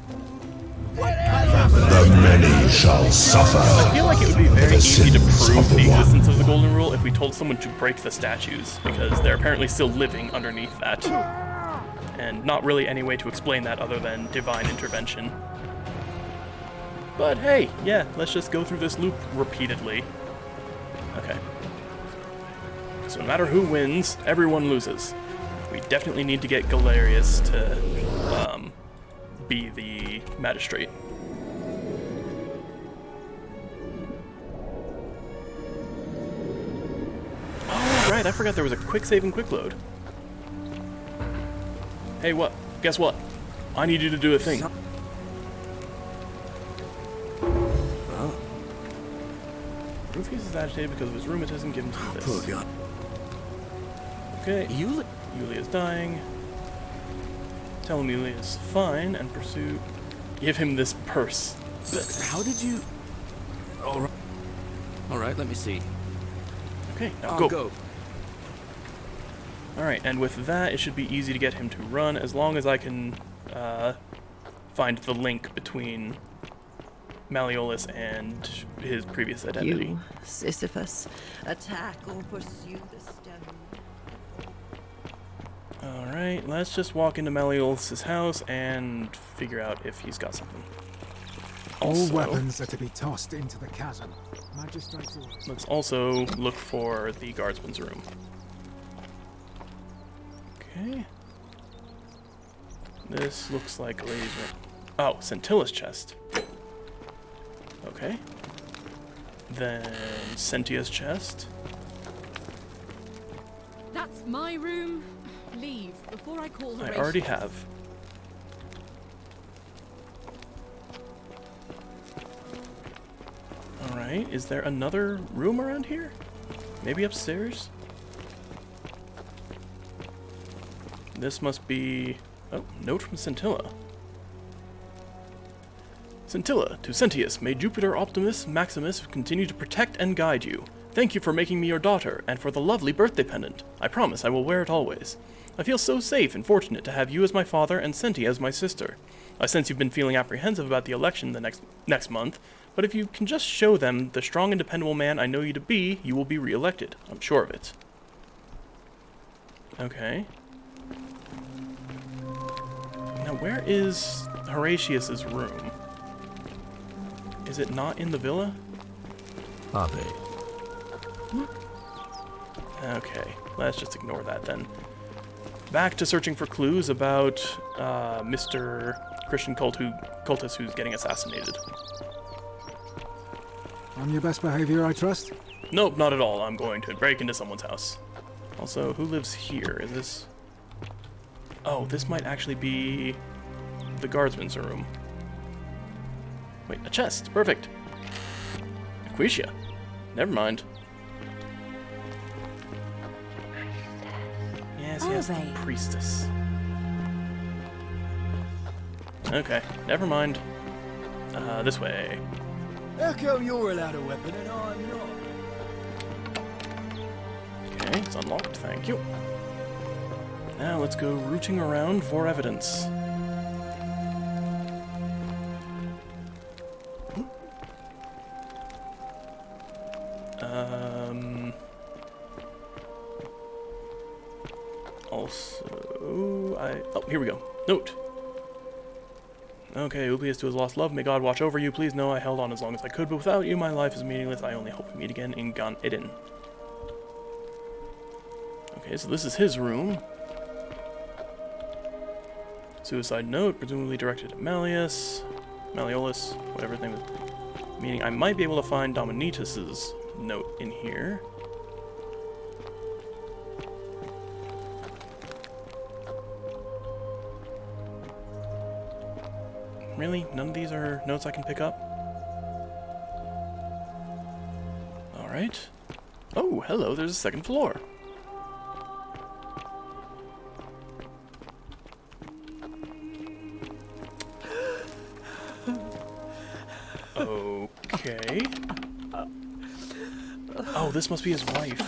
The many shall suffer. I feel like it would be very easy to prove the existence of the Golden Rule if we told someone to break the statues, because they're apparently still living underneath that. And not really any way to explain that other than divine intervention. But hey, yeah, let's just go through this loop repeatedly. Okay. So no matter who wins, everyone loses. We definitely need to get Galerius to be the magistrate. Oh, right, I forgot there was a quick save and quick load. Hey, what? Guess what? I need you to do a thing. Oh. Rufus is agitated because of his rheumatism. Give him some of this. Poor guy. Okay. Yulia's dying. Tell him Yulia's fine and pursue give him this purse. But how did you... Alright, let me see. Okay, now I'll go. go. Alright, and with that, it should be easy to get him to run, as long as I can find the link between Malleolus and his previous identity. You, Sisyphus, attack or pursue the stone. Alright, let's just walk into Malleolus' house and figure out if he's got something. All weapons are to be tossed into the chasm. Magistrate's orders. Let's also look for the guardsman's room. Okay. This looks like a lady's room. Oh, Scintilla's chest. Okay. Then Cyntia's chest. That's my room. Leave before I call I already have. Alright, is there another room around here? Maybe upstairs? This must be... Oh, note from Scintilla. Scintilla, to Cyntius, may Jupiter Optimus Maximus continue to protect and guide you. Thank you for making me your daughter, and for the lovely birthday pendant. I promise I will wear it always. I feel so safe and fortunate to have you as my father and Cyntia as my sister. I sense you've been feeling apprehensive about the election the next month, but if you can just show them the strong and dependable man I know you to be, you will be re-elected. I'm sure of it. Okay. Now where is Horatius's room? Is it not in the villa? Are they? Okay, let's just ignore that then. Back to searching for clues about Mr. Christian cultist who's getting assassinated. On your best behavior, I trust? Nope, not at all. I'm going to break into someone's house. Also, who lives here? Is this... Oh, this might actually be the guardsman's room. Wait, a chest. Perfect. Aquatia. Never mind. Yes, the priestess. Okay, never mind. This way. How come you're allowed a weapon and I'm not? Okay, it's unlocked, thank you. Now let's go rooting around for evidence. Oh, here we go. Note. Okay, Ublius to his lost love, may God watch over you. Please know I held on as long as I could, but without you my life is meaningless. I only hope we meet again in Gan Eden. Okay, so this is his room. Suicide note, presumably directed at Malleolus, whatever his name is. Meaning I might be able to find Dominitus's note in here. Really? None of these are notes I can pick up? Alright. Oh, hello, there's a second floor. Okay. Oh, this must be his wife.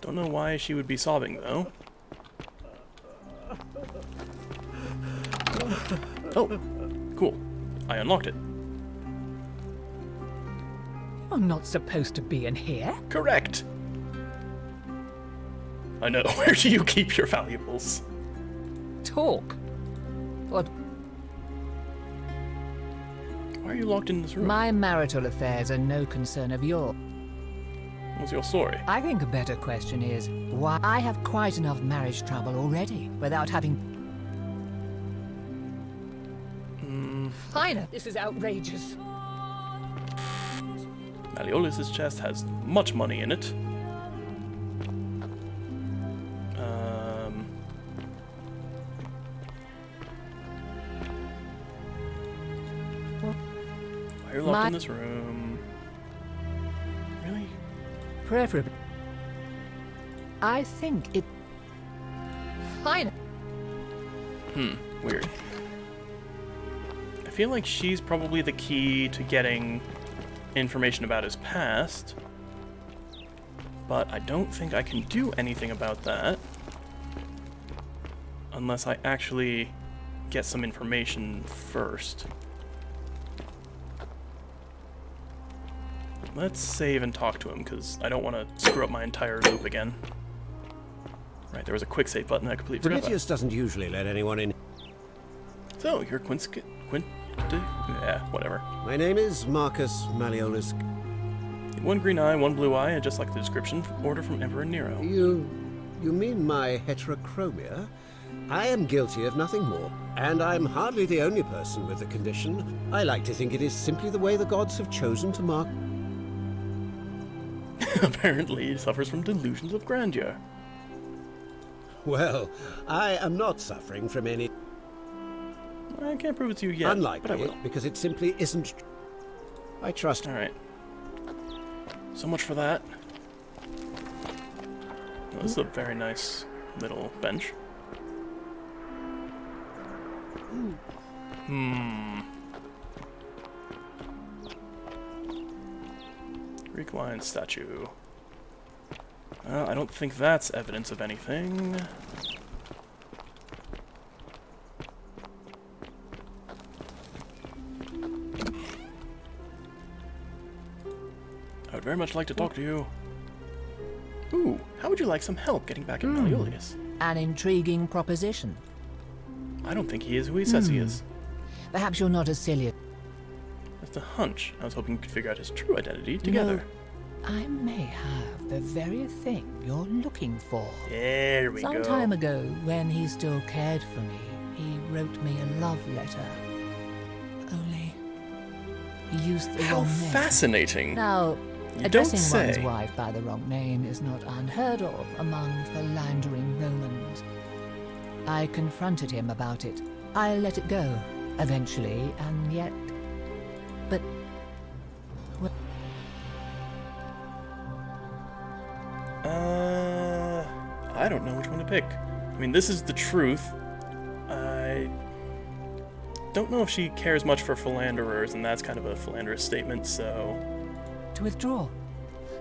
Don't know why she would be sobbing, though. Oh, cool. I unlocked it. You're not supposed to be in here. Correct. I know. Where do you keep your valuables? Talk. What? Why are you locked in this room? My marital affairs are no concern of yours. What's your story? I think a better question is, why I have quite enough marriage trouble already without having... Fine, this is outrageous. Malleolus's chest has much money in it. Why are you locked in this room? Really? Preferably. I think it... fine. Weird. I feel like she's probably the key to getting information about his past, but I don't think I can do anything about that unless I actually get some information first. Let's save and talk to him, because I don't want to screw up my entire loop again. Right, there was a quick save button I completely forgot about. Prometheus doesn't usually let anyone in. So, you're yeah, whatever. My name is Marcus Malleolus. One green eye, one blue eye, and just like the description, order from Emperor Nero. You mean my heterochromia? I am guilty of nothing more, and I'm hardly the only person with the condition. I like to think it is simply the way the gods have chosen to mark. Apparently, he suffers from delusions of grandeur. Well, I am not suffering from any... I can't prove it to you yet, Unlikely, but I will. Because it simply isn't... I trust... Alright. So much for that. Well, this is a very nice little bench. Greek lion statue. I don't think that's evidence of anything. I would very much like to talk to you. Ooh, how would you like some help getting back at Malleolus? An intriguing proposition. I don't think he is who he says he is. Perhaps you're not as silly as... That's a hunch. I was hoping you could figure out his true identity together. No, I may have the very thing you're looking for. There we go. Some time ago, when he still cared for me, he wrote me a love letter. Only he used the wrong name. How fascinating. Now, you addressing don't one's say. wife by the wrong name is not unheard of among philandering Romans. I confronted him about it. I let it go, eventually, and yet... But... What? I don't know which one to pick. I mean, this is the truth. I don't know if she cares much for philanderers, and that's kind of a philanderous statement, so... To withdraw.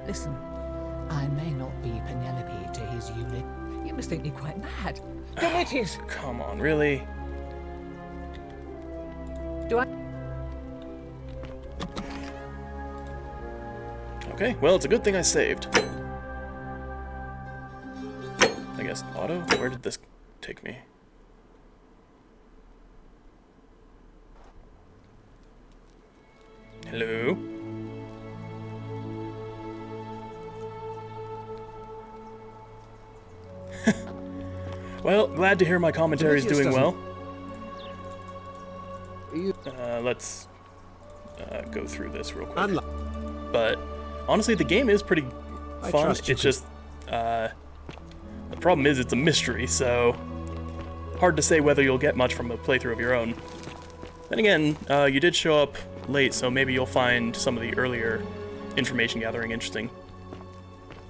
Listen, I may not be Penelope to his Eunuch. You must think me quite mad. Demetrius! Come on, really? Do I... Okay, well, it's a good thing I saved. I guess auto? Where did this take me? Hello? Well, glad to hear my commentary is doing well. Let's go through this real quick. But honestly, the game is pretty fun. It's just the problem is it's a mystery, so hard to say whether you'll get much from a playthrough of your own. Then again, you did show up late, so maybe you'll find some of the earlier information gathering interesting.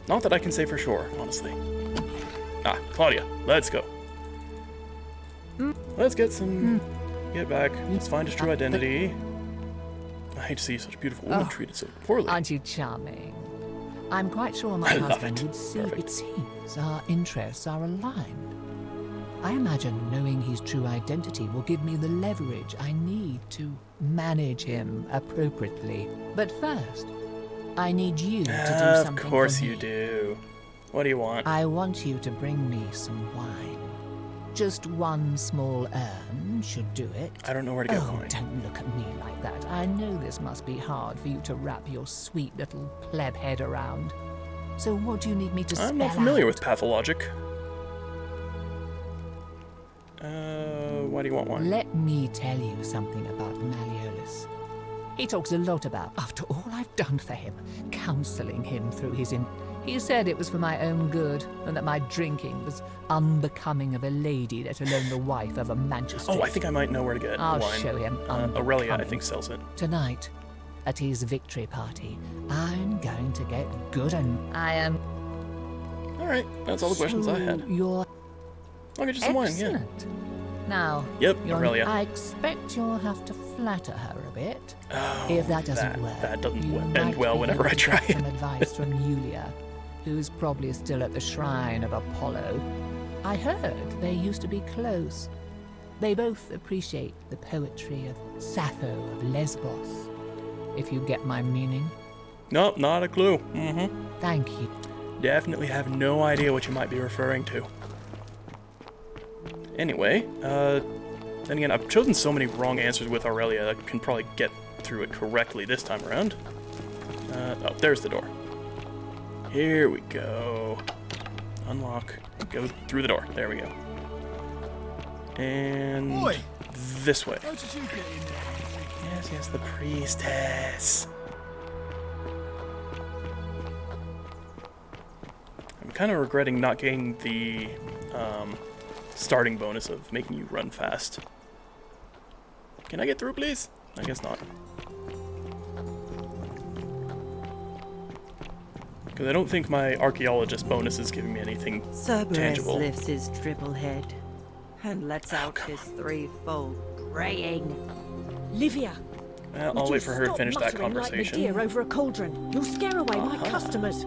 Not that I can say for sure, honestly. Ah, Claudia, let's go. Let's get some... Get back. Let's find his true identity. I hate to see such a beautiful woman treated so poorly. Aren't you charming? I'm quite sure my husband would see. It seems our interests are aligned. I imagine knowing his true identity will give me the leverage I need to manage him appropriately. But first, I need you to do something for me. Of course you do. What do you want? I want you to bring me some wine. Just one small urn should do it. I don't know where to get wine. Don't look at me like that. I know this must be hard for you to wrap your sweet little pleb head around. So what do you need me to spell out? I'm not familiar with pathologic. Why do you want wine? Let me tell you something about Malleolus. He talks a lot about, after all I've done for him, counselling him through his He said it was for my own good, and that my drinking was unbecoming of a lady, let alone the wife of a Manchester. Oh, I think I might know where to get I'll wine. show him. Aurelia, I think, sells it. Tonight, at his victory party, I'm going to get good and I am... Alright, that's all the questions I had. I'll get you some wine, yeah. Excellent. Now, Yep, you'll- Aurelia. I expect you'll have to flatter her a bit. Oh, if that doesn't work, that doesn't you end might well be whenever able I to try get it. some advice from Yulia, who's probably still at the shrine of Apollo. I heard they used to be close. They both appreciate the poetry of Sappho of Lesbos, if you get my meaning. Nope, not a clue. Mm-hmm. Thank you. Definitely have no idea what you might be referring to. Anyway, then again, I've chosen so many wrong answers with Aurelia, I can probably get through it correctly this time around. Oh, there's the door. Here we go. Unlock. Go through the door. There we go. And Oi! this way. How did you get in there? Yes, yes, the priestess. I'm kind of regretting not getting the starting bonus of making you run fast. Can I get through, please? I guess not. Because I don't think my archaeologist bonus is giving me anything Cerberus tangible. lifts his triple head and lets out his threefold braying. Livia. Well, would I'll you wait for her to stop finish that muttering like conversation. the deer over a cauldron. You'll scare away my customers.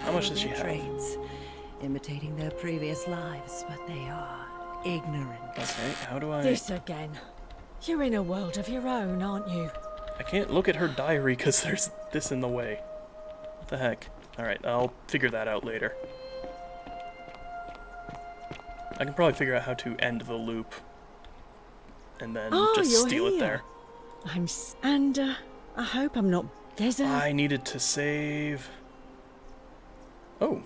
How much does she have? Traits, imitating their previous lives, but they are ignorant. Okay, how do I... This again. You're in a world of your own, aren't you? I can't look at her diary because there's this in the way. What the heck? Alright, I'll figure that out later. I can probably figure out how to end the loop. And then just you're steal here. it there. I hope I'm not... There's a... I needed to save... Oh.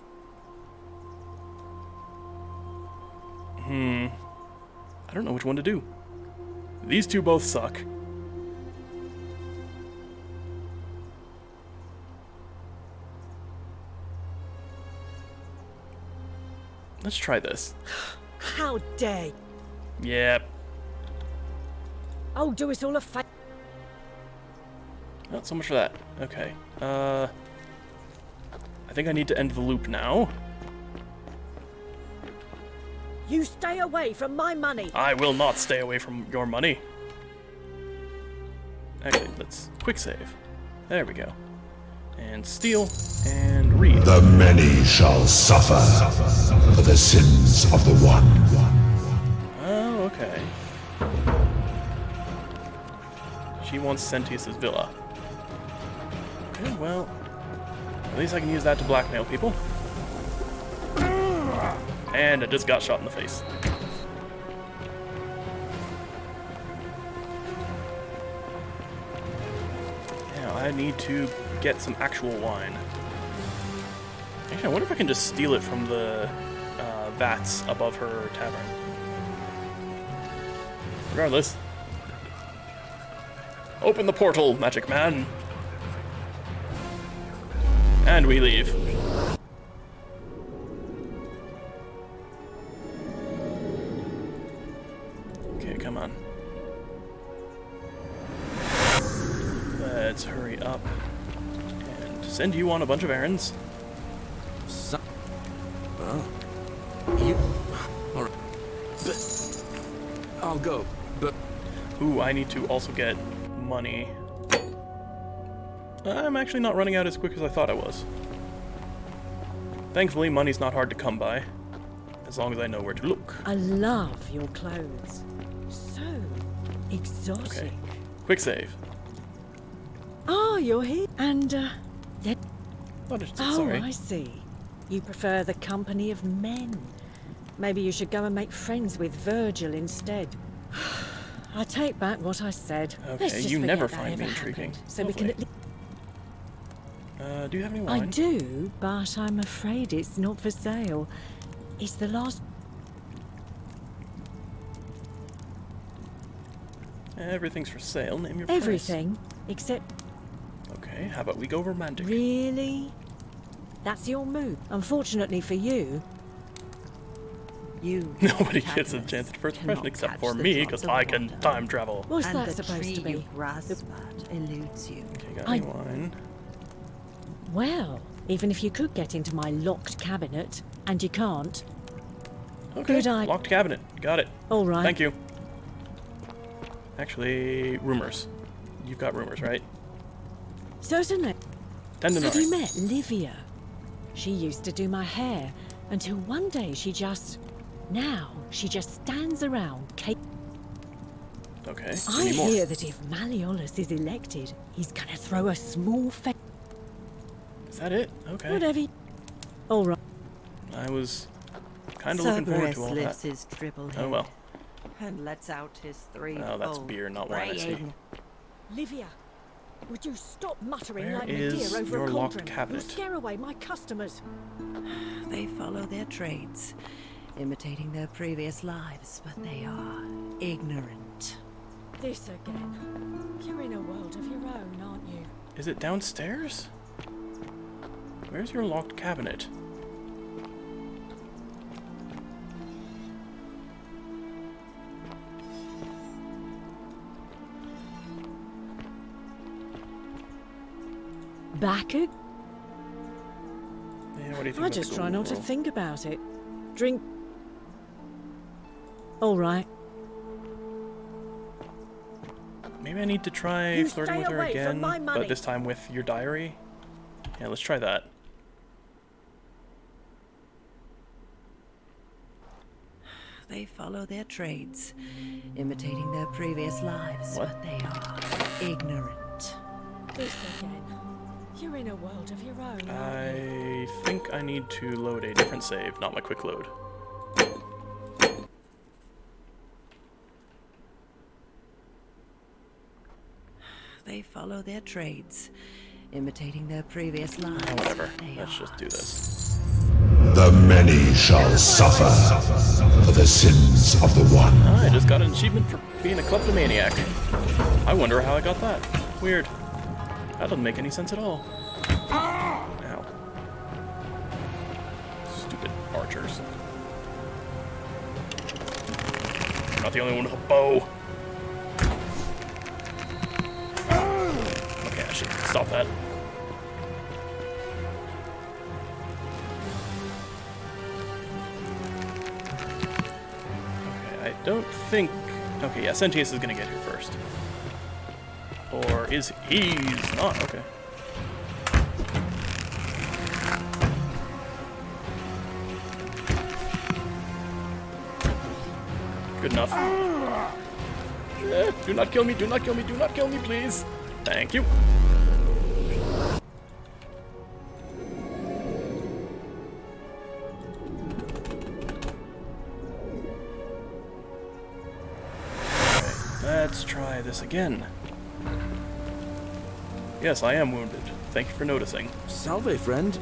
I don't know which one to do. These two both suck. Let's try this. How dare you? Yep. Oh, do us all a favor. Not so much for that. Okay. I think I need to end the loop now. You stay away from my money. I will not stay away from your money. Actually, let's quick save. There we go. And steal, and read. The many shall suffer for the sins of the one. Oh, okay. She wants Sentius's villa. Okay, well, at least I can use that to blackmail people. And I just got shot in the face. Now I need to get some actual wine. Actually, I wonder if I can just steal it from the vats above her tavern. Regardless. Open the portal, Magic Man. And we leave. Okay, come on. Let's hurry up and send you on a bunch of errands. Well, you... Alright. But... I'll go, but... Ooh, I need to also get money. I'm actually not running out as quick as I thought I was. Thankfully, money's not hard to come by, as long as I know where to look. I love your clothes. So exotic. Okay, quick save. Oh, you're here. And, yeah. Oh, sorry. I see. You prefer the company of men. Maybe you should go and make friends with Virgil instead. I take back what I said. Let's Okay, just you forget never that find me ever intriguing. happened, so we can at least... Do you have any I wine? do, but I'm afraid it's not for sale. It's the last... Everything's for sale. Name your price. Everything, except... Okay, how about we go romantic? Really? That's your move. Unfortunately for you... You... Nobody gets a chance at first impression except for me, because I can time travel. What's and that the supposed tree to be? you grasp at eludes you. Okay, got any wine? Well, even if you could get into my locked cabinet, and you can't... Okay, Good eye. locked cabinet. Got it. All right. Thank you. Actually, rumors. You've got rumors, right? Certainly. Tendonari. Have you met Livia? She used to do my hair until one day now she just stands around. Okay. I Any more? hear that if Malleolus is elected, he's gonna throw a small Is that it? Okay. Whatever. All right. I was kind of looking forward to all lifts that. his triple Oh head well. and lets out his three. Oh, that's beer, not wine, I see. braying. Livia, would you stop muttering Where like a is deer over your a locked cauldron? cabinet? You'll scare away my customers. They follow their trades, imitating their previous lives, but they are ignorant. This again. You're in a world of your own, aren't you? Is it downstairs? Where's your locked cabinet? Back Yeah, what do you think? I about just the try golden not to rule? think about it. Drink. All right. Maybe I need to try You flirting stay with her away from again, my money. but this time with your diary. Yeah, let's try that. They follow their trades, imitating their previous lives, What? but they are ignorant. This again. You're in a world of your own. I think I need to load a different save, not my quick load. They follow their trades, imitating their previous lives. Oh, whatever. but they Let's are just do this. The many shall suffer for the sins of the one. I just got an achievement for being a kleptomaniac. I wonder how I got that. Weird. That doesn't make any sense at all. Ow. Stupid archers. You're not the only one with a bow. Okay, I should stop that. Okay, I don't think... Okay, yeah, Sentius is gonna get here first. Or is he? He's not, okay. Good enough. Do not kill me, do not kill me, do not kill me, please. Thank you. Let's try this again. Yes, I am wounded. Thank you for noticing. Salve, friend.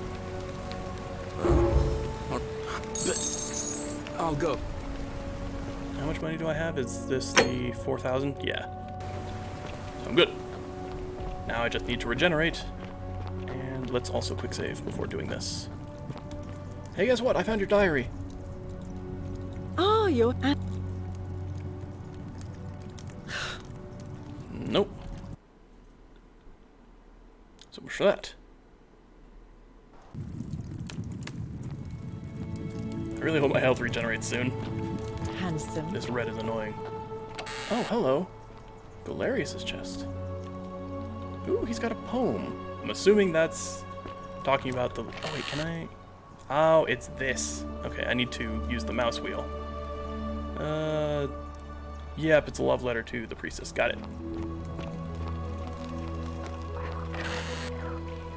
I'll go. How much money do I have? Is this the 4,000? Yeah. So I'm good. Now I just need to regenerate. And let's also quick save before doing this. Hey, guess what? I found your diary. Oh, you're... Nope. So much for that. I really hope my health regenerates soon. Handsome. This red is annoying. Oh, hello. Galerius's chest. Ooh, he's got a poem. I'm assuming that's talking about the... Oh, wait, can I... Oh, it's this. Okay, I need to use the mouse wheel. Yep, it's a love letter to the priestess. Got it.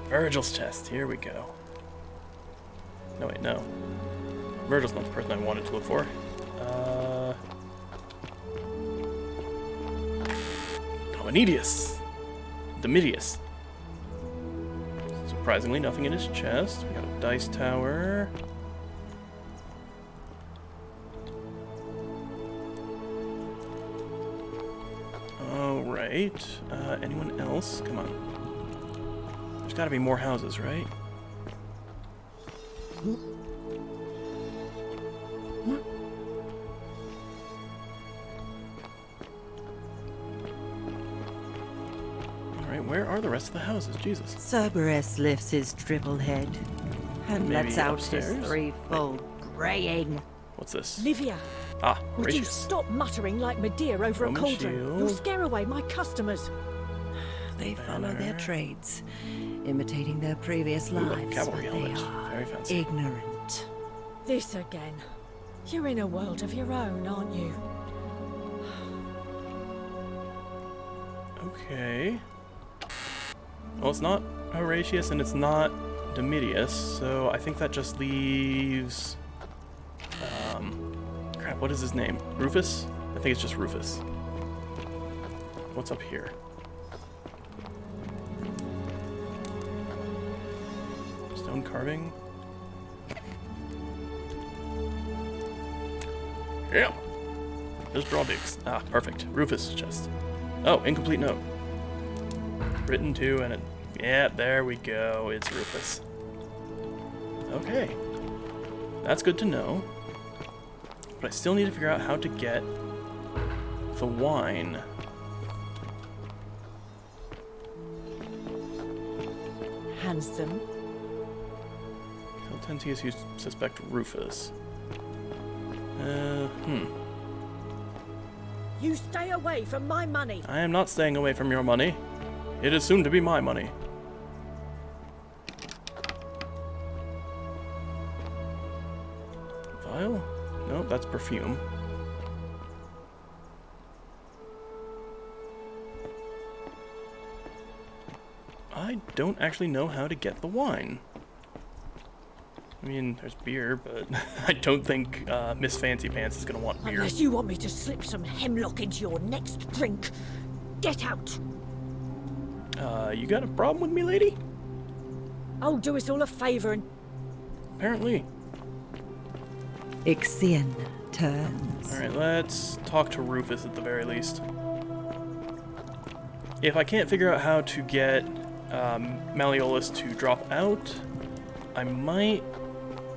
Virgil's chest. Here we go. No, wait, no. Virgil's not the person I wanted to look for. Dominidius. Domitius. Surprisingly, nothing in his chest. We got a dice tower. Alright. Anyone else? Come on. There's gotta be more houses, right? Alright, where are the rest of the houses? Jesus. Cerberus lifts his triple head and Maybe lets out upstairs? his threefold braying. What's this? Livia, Ah, would you Horatius. stop muttering like Medea over Roman a cauldron? shield. You'll scare away my customers. They follow their trades, imitating their previous lives, cavalry but they helmet. are Very fancy. ignorant. This again. You're in a world of your own, aren't you? Okay. Well, it's not Horatius and it's not Domitius, so I think that just leaves... crap, what is his name? Rufus? I think it's just Rufus. What's up here? Stone carving? Yeah! Just draw digs. Ah, perfect. Rufus chest. Oh, incomplete note. Written to and it... Yeah, there we go. It's Rufus. Okay. That's good to know. But I still need to figure out how to get the wine. Handsome. Tell Tentius you suspect Rufus. You stay away from my money. I am not staying away from your money. It is soon to be my money. Vial? No, that's perfume. I don't actually know how to get the wine. I mean, there's beer, but I don't think Miss Fancy Pants is gonna want beer. Unless you want me to slip some hemlock into your next drink. Get out. You got a problem with me, lady? Oh, do us all a favour and... Apparently. Ixion turns. Alright, let's talk to Rufus at the very least. If I can't figure out how to get Malleolus to drop out, I might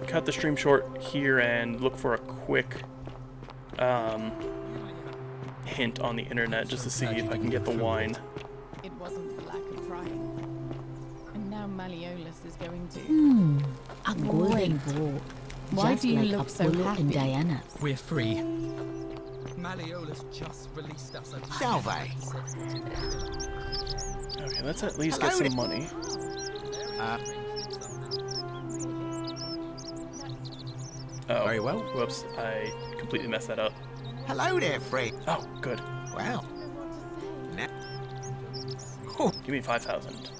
cut the stream short here and look for a quick hint on the internet just to see if I can get the wine. It wasn't for lack of trying. And now Malleolus is going to... A golden boar. Why Just do you like look so Apollo happy? and Diana. We're free. Malleolus just released us. Salve. Okay, let's at least get some money. Oh, very well. Whoops, I completely messed that up. Hello there, Fred. Oh, good. Wow. Give me 5,000.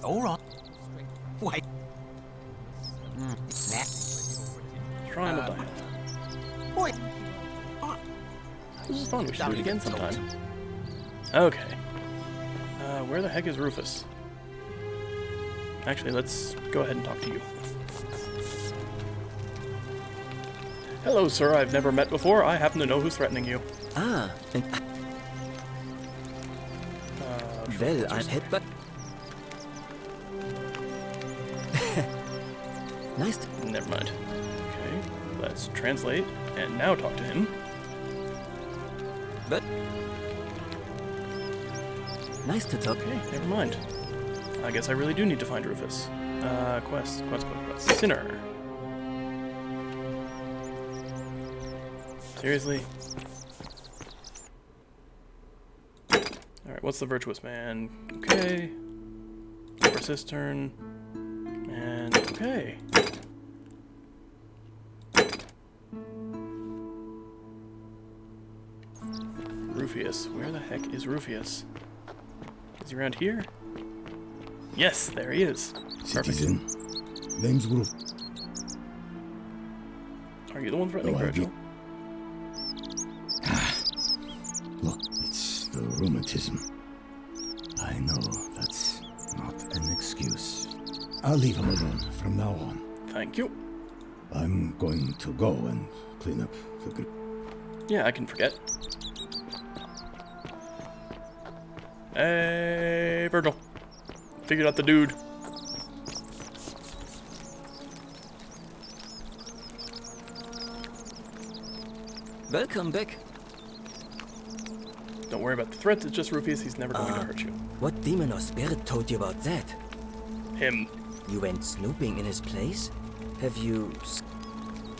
All right. Wait. Shrine of Diana. Wait. This is fun. We should do it again sometime. Okay. Where the heck is Rufus? Actually, let's go ahead and talk to you. Hello, sir. I've never met before. I happen to know who's threatening you. Ah, well, I'm hit, but... Nice to... Never mind. Okay, let's translate and now talk to him. But... Nice to talk. Okay, never mind. I guess I really do need to find Rufus. Quest. Sinner. Seriously? Alright, what's the virtuous man? Okay. Upper cistern. And okay. Rufus. Where the heck is Rufus? Is he around here? Yes, there he is. Citizen, name's Ruf. Are you the one threatening Virgil? Look, it's the rheumatism. I know that's not an excuse. I'll leave him alone from now on. Thank you. I'm going to go and clean up the group. Yeah, I can forget. Hey, Virgil. Figured out the dude. Welcome back. Don't worry about the threats, it's just Rufus. He's never going to hurt you. What demon or spirit told you about that? Him. You went snooping in his place? Have you...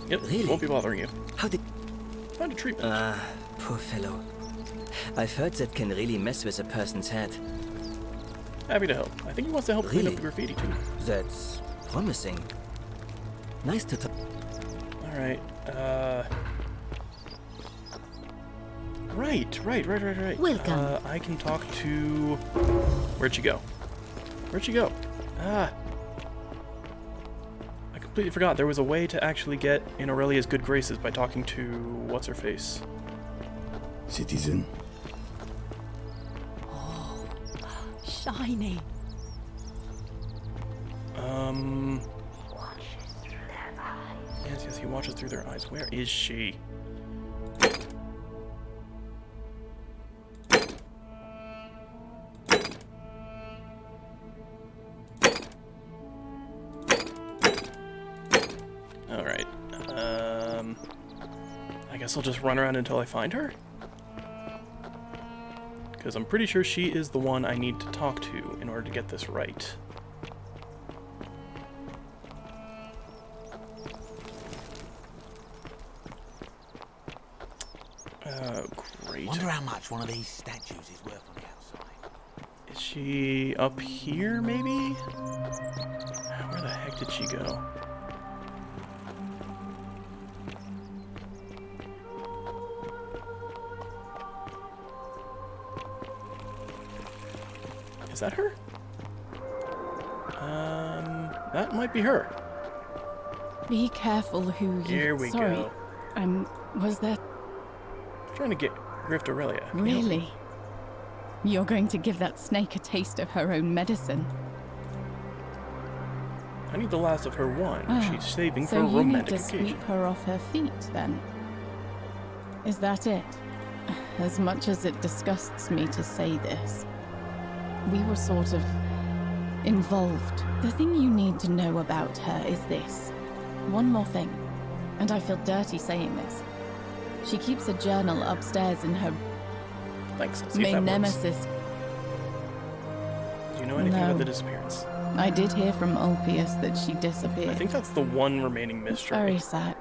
Yep, Really? won't be bothering you. How did... Find a treatment. Poor fellow. I've heard that can really mess with a person's head. Happy to help. I think he wants to help clean up the graffiti too. That's promising. Nice to talk. Alright, Right. Welcome. I can talk to... Where'd she go? Where'd she go? I completely forgot. There was a way to actually get in Aurelia's good graces by talking to... What's-her-face? Citizen. Oh, shiny. Yes, he watches through their eyes. Where is she? Alright. I guess I'll just run around until I find her? Because I'm pretty sure she is the one I need to talk to in order to get this right. Great. Wonder how much one of these statues is worth on the outside. Is she up here, maybe? Where the heck did she go? Is that her? That might be her. Be careful who you... Here we Sorry. go. Was that... Trying to get Grift Aurelia. Really? You're going to give that snake a taste of her own medicine? I need the last of her wine. Ah, She's saving so for a you need romantic to occasion. sweep her off her feet, then? Is that it? As much as it disgusts me to say this, we were sort of involved. The thing you need to know about her is this. One more thing, and I feel dirty saying this. She keeps a journal upstairs in her... Thanks, let's see if that works. nemesis. Do you know anything No. about the disappearance? I did hear from Ulpius that she disappeared. I think that's the one remaining mystery. Very sad.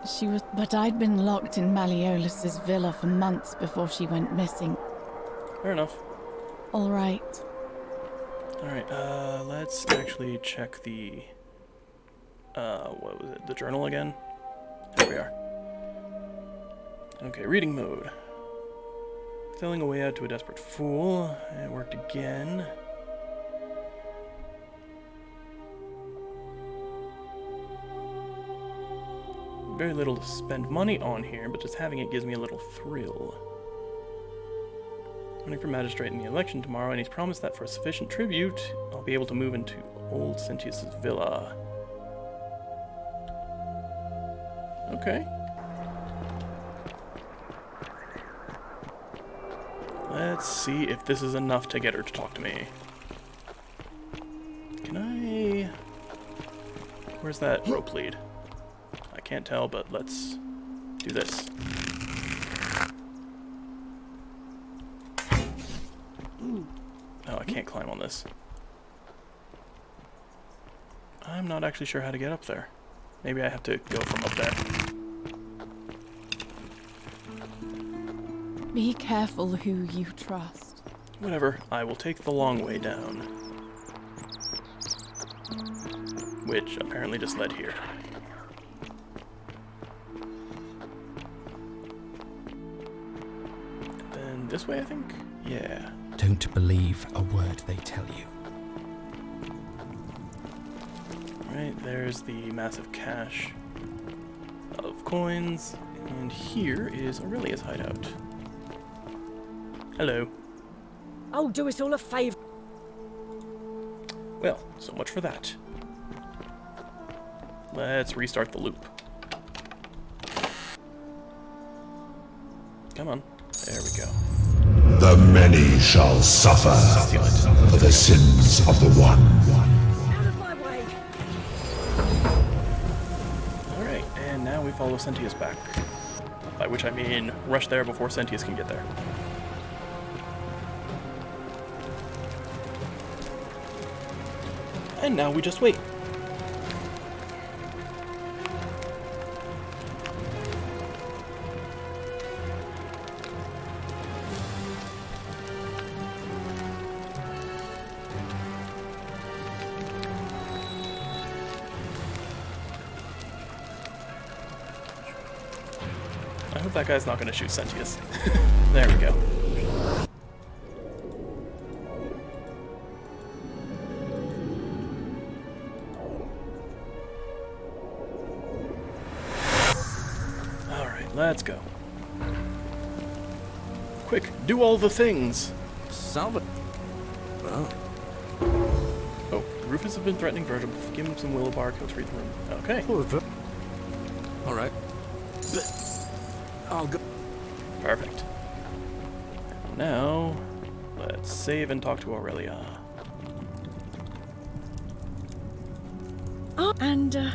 She was... But I'd been locked in Malleolus's villa for months before she went missing. Fair enough. All right. Alright, let's actually check the... what was it? The journal again? There we are. Okay, reading mode. Selling a way out to a desperate fool. It worked again. Very little to spend money on here, but just having it gives me a little thrill. Running for magistrate in the election tomorrow, and he's promised that for a sufficient tribute, I'll be able to move into old Sentius's villa. Okay. Let's see if this is enough to get her to talk to me. Can I... Where's that rope lead? I can't tell, but let's do this. Oh, I can't climb on this. I'm not actually sure how to get up there. Maybe I have to go from up there. Be careful who you trust. Whatever, I will take the long way down. Which apparently just led here. And then this way, I think? Yeah. Don't believe a word they tell you. Right, there's the massive cache of coins, and here is Aurelia's hideout. Hello. Oh, do us all a favour. Well, so much for that. Let's restart the loop. Come on. There we go. The many shall suffer for the sins of the one. Alright, and now we follow Sentius back. By which I mean, rush there before Sentius can get there. And now we just wait. hope that guy's not going to shoot Sentius. There we go. Alright, let's go. Quick, do all the things! Salva. Oh. Oh, Rufus has been threatening Virgil. Give him some willow bark, he'll treat the room. Okay. Alright. I'll go. Perfect. Now, let's save and talk to Aurelia. Oh, and,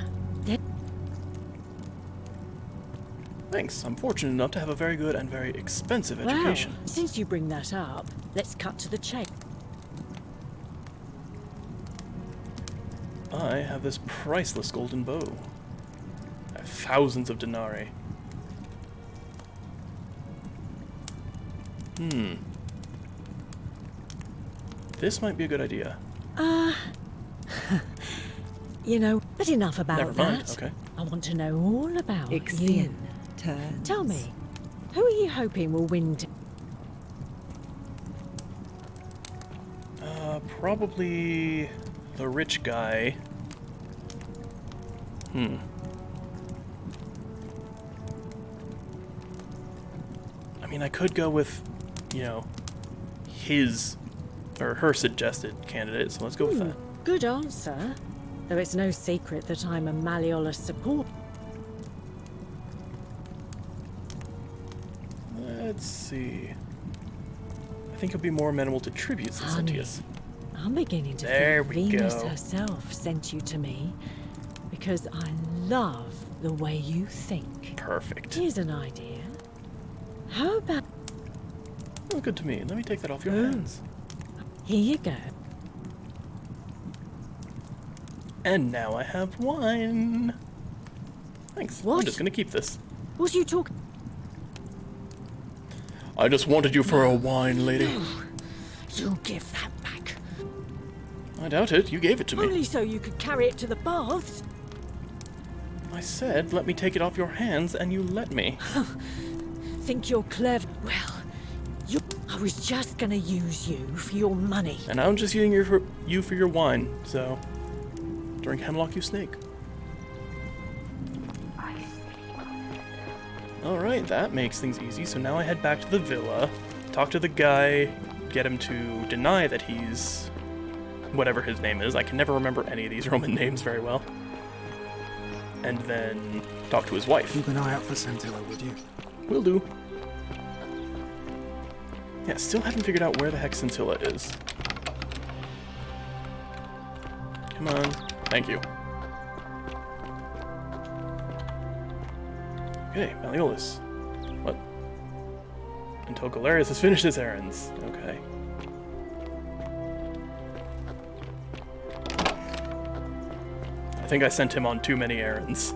Thanks. I'm fortunate enough to have a very good and very expensive education. Well, since you bring that up, let's cut to the chase. I have this priceless golden bow. I have thousands of denarii. This might be a good idea. You know, but enough about Never mind, that. okay. I want to know all about you. Ixion turns. Tell me, who are you hoping will win? Probably the rich guy. I mean, I could go with, you know, his or her suggested candidate, so let's go with that. Good answer. Though it's no secret that I'm a Malleolus support. Let's see. I think he'll be more amenable to tributes than Sentius. I'm beginning to There think we Venus go. herself sent you to me because I love the way you think. Perfect. Here's an idea. How about... Oh, good to me. Let me take that off your hands. Here you go. And now I have wine. Thanks. What? I'm just gonna keep this. What are you talking... I just wanted you for a wine, lady. You give that back. I doubt it. You gave it to me. Only so you could carry it to the baths. I said, let me take it off your hands, and you let me. Think you're clever? Well, I was just gonna use you for your money. And I'm just using you for your wine, so... Drink hemlock, you snake. Alright, that makes things easy, so now I head back to the villa, talk to the guy, get him to deny that he's... whatever his name is. I can never remember any of these Roman names very well. And then talk to his wife. Keep an eye out for Scintilla, would you? Will do. Yeah, still haven't figured out where the heck Scintilla is. Come on. Thank you. Okay, Malleolus. What? Until Galerius has finished his errands. Okay. I think I sent him on too many errands.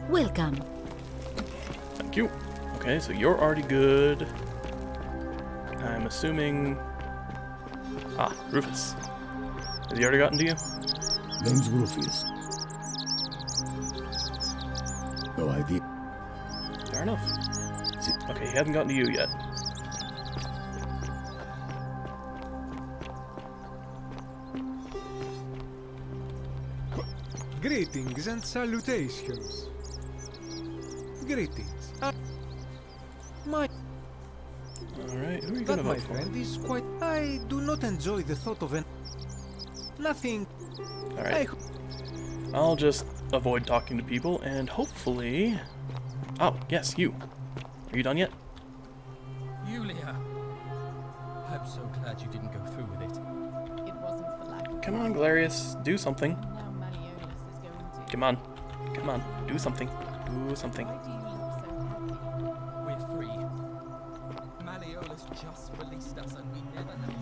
Welcome. Thank you. Okay, so you're already good. I'm assuming... Ah, Rufus. Has he already gotten to you? Name's Rufus. No idea. Fair enough. Okay, he hasn't gotten to you yet. Greetings and salutations. Greetings. Alright, who are you That, gonna my vote for? friend, is quite... I do not enjoy the thought of an... Nothing... Alright. I'll just avoid talking to people, and hopefully... Oh, yes, you. Are you done yet? Yulia! I'm so glad you didn't go through with it. It wasn't for lack of Come on, Galerius, do something. now Malleolus is going to... Come on. Come on, do something. Do something. We're free. Malleolus just released us and we never have to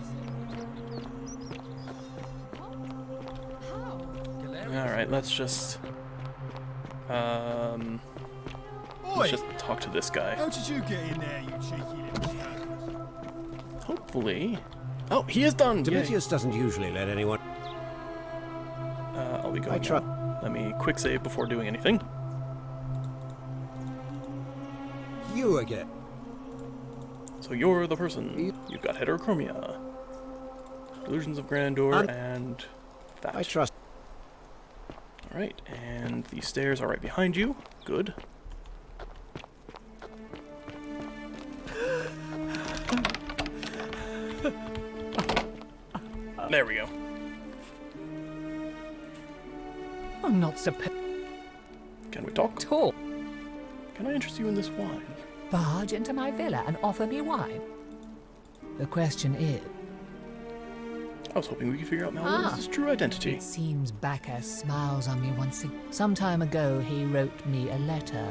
Alright, let's just... Let's just talk to this guy. How did you get in there, you cheeky little scoundrels? Hopefully... Oh, he is done! Yay. Domitius doesn't usually let anyone... I'll be going now. Let me quick save before doing anything. You again. So you're the person. You've got heterochromia, delusions of grandeur, and that. I trust. Alright, and the stairs are right behind you. Good. There we go. I'm not supposed. Can we talk? Talk. Can I interest you in this wine? Barge into my villa and offer me wine. The question is. I was hoping we could figure out Malleolus' true identity. It seems Bacchus smiles on me once again. Some time ago, he wrote me a letter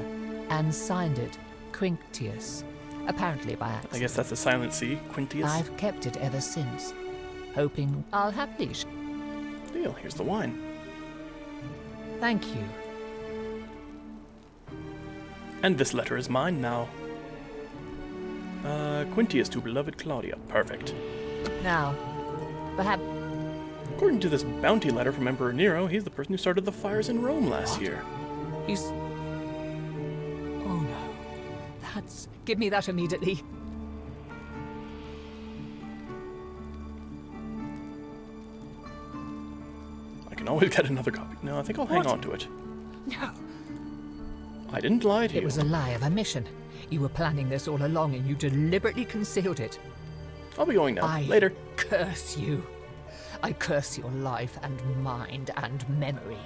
and signed it Quinctius, apparently by accident. I guess that's a silent C, Quintius. I've kept it ever since, hoping I'll have leash. Deal, here's the wine. Thank you. And this letter is mine now. Quintius to beloved Claudia. Perfect. Now, perhaps... According to this bounty letter from Emperor Nero, he's the person who started the fires in Rome last year. He's... Oh no. That's... Give me that immediately. I can always get another copy. No, I think I'll hang on to it. No. I didn't lie to you. It was a lie of a mission. You were planning this all along and you deliberately concealed it. I'll be going now. Later. Curse you. I curse your life and mind and memory.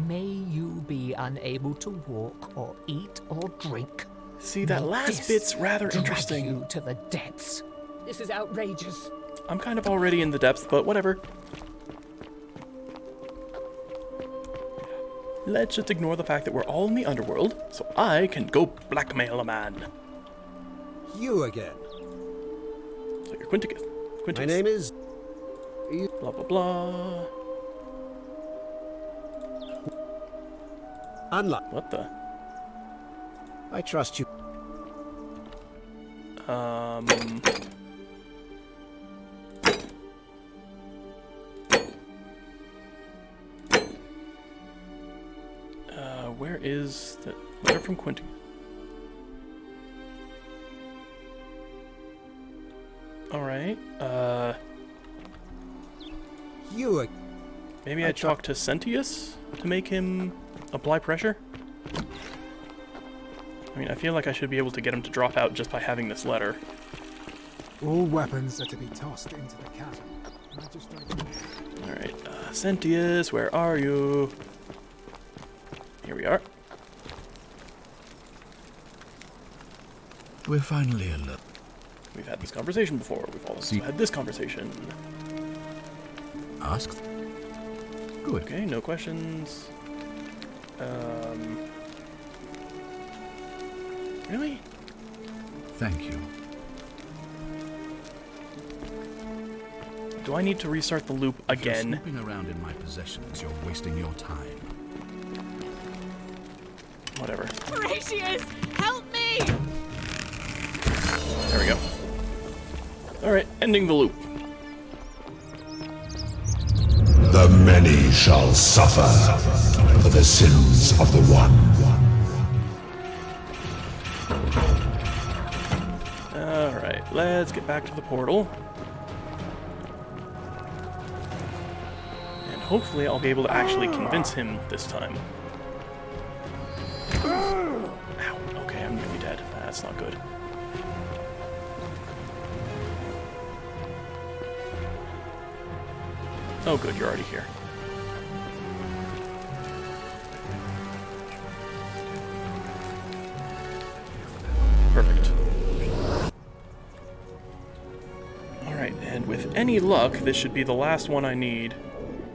May you be unable to walk or eat or drink. See, that last bit's rather interesting. You to the depths. This is outrageous. I'm kind of already in the depths, but whatever. Let's just ignore the fact that we're all in the underworld, so I can go blackmail a man. You again. So you're Quintius. My name is... Blah, blah, blah. Unlike. What the? I trust you. Where is the letter from Quinty? Alright, You maybe I talk to Sentius to make him apply pressure? I mean, I feel like I should be able to get him to drop out just by having this letter. All weapons are to be tossed into the chasm. Alright, Sentius, where are you? Here we are. We're finally alone. We've had this conversation before. We've also had this conversation. Asked. Good. Okay, no questions. Really? Thank you. Do I need to restart the loop again? If you're snooping around in my possessions, you're wasting your time. Whatever. Horatius, help me! There we go. Alright, ending the loop. The many shall suffer for the sins of the one. Alright, let's get back to the portal. And hopefully I'll be able to actually convince him this time. Ow, okay, I'm nearly dead. That's not good. Oh good, you're already here. Perfect. Alright, and with any luck, this should be the last one I need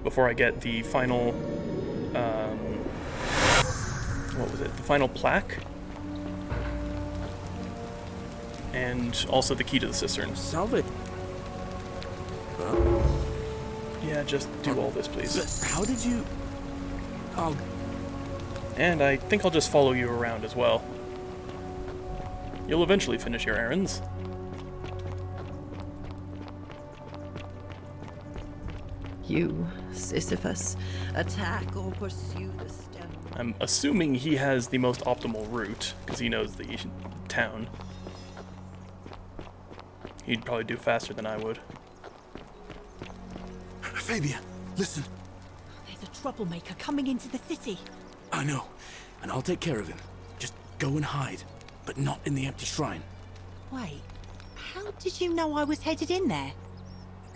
before I get the final, what was it? The final plaque? And also the key to the cistern. Solve it. Yeah, just do all this, please. How did you... Oh. And I think I'll just follow you around as well. You'll eventually finish your errands. You, Sisyphus, attack or pursue the stone. I'm assuming he has the most optimal route, because he knows the town. He'd probably do faster than I would. Fabian, listen. There's a troublemaker coming into the city. I know, and I'll take care of him. Just go and hide, but not in the empty shrine. Wait, how did you know I was headed in there?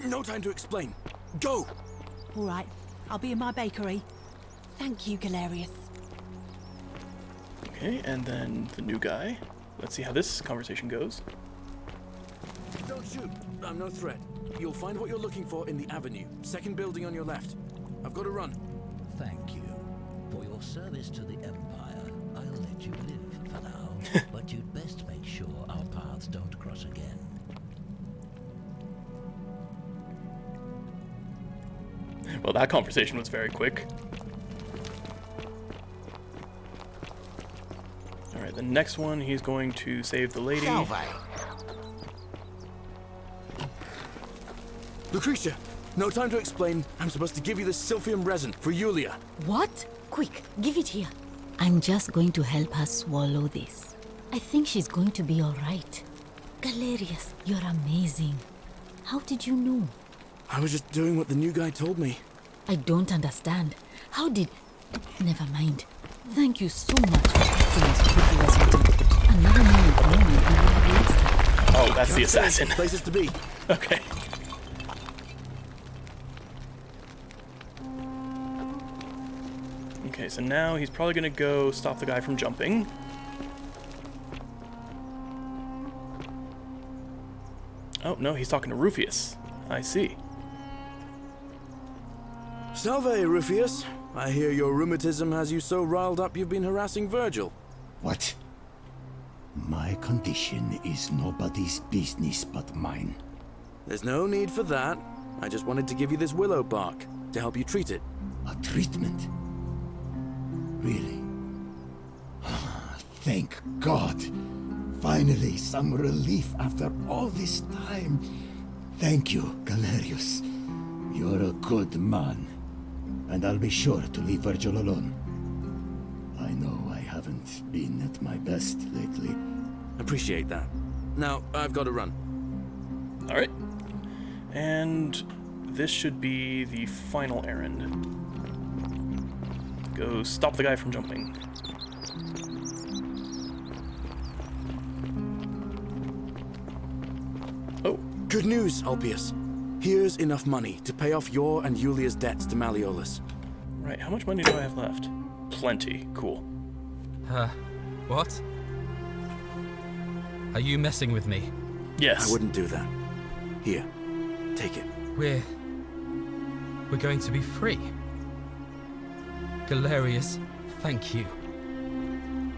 No time to explain. Go! All right, I'll be in my bakery. Thank you, Galerius. Okay, and then the new guy. Let's see how this conversation goes. Don't shoot. I'm no threat. You'll find what you're looking for in the avenue. Second building on your left. I've got to run. Thank you. For your service to the Empire, I'll let you live for now. But you'd best make sure our paths don't cross again. Well, that conversation was very quick. Alright, the next one, he's going to save the lady. Lucretia, no time to explain. I'm supposed to give you this Silphium resin for Yulia. What? Quick, give it here. I'm just going to help her swallow this. I think she's going to be all right. Galerius, you're amazing. How did you know? I was just doing what the new guy told me. I don't understand. How did... Never mind. Thank you so much for acting as quickly as you did. Another minute more and we would have lost her. Oh, that's the assassin. Places to be. Okay. Okay, so now he's probably gonna go stop the guy from jumping. Oh, no, he's talking to Rufius. I see. Salve, Rufius. I hear your rheumatism has you so riled up you've been harassing Virgil. What? My condition is nobody's business but mine. There's no need for that. I just wanted to give you this willow bark to help you treat it. A treatment? Really? Thank God. Finally, some relief after all this time. Thank you, Galerius. You're a good man. And I'll be sure to leave Virgil alone. I know I haven't been at my best lately. Appreciate that. Now, I've got to run. Alright. And this should be the final errand. Go stop the guy from jumping. Oh. Good news, Ulpius. Here's enough money to pay off your and Yulia's debts to Malleolus. Right, how much money do I have left? Plenty. Cool. What? Are you messing with me? Yes. I wouldn't do that. Here, take it. We're going to be free. Galerius, thank you.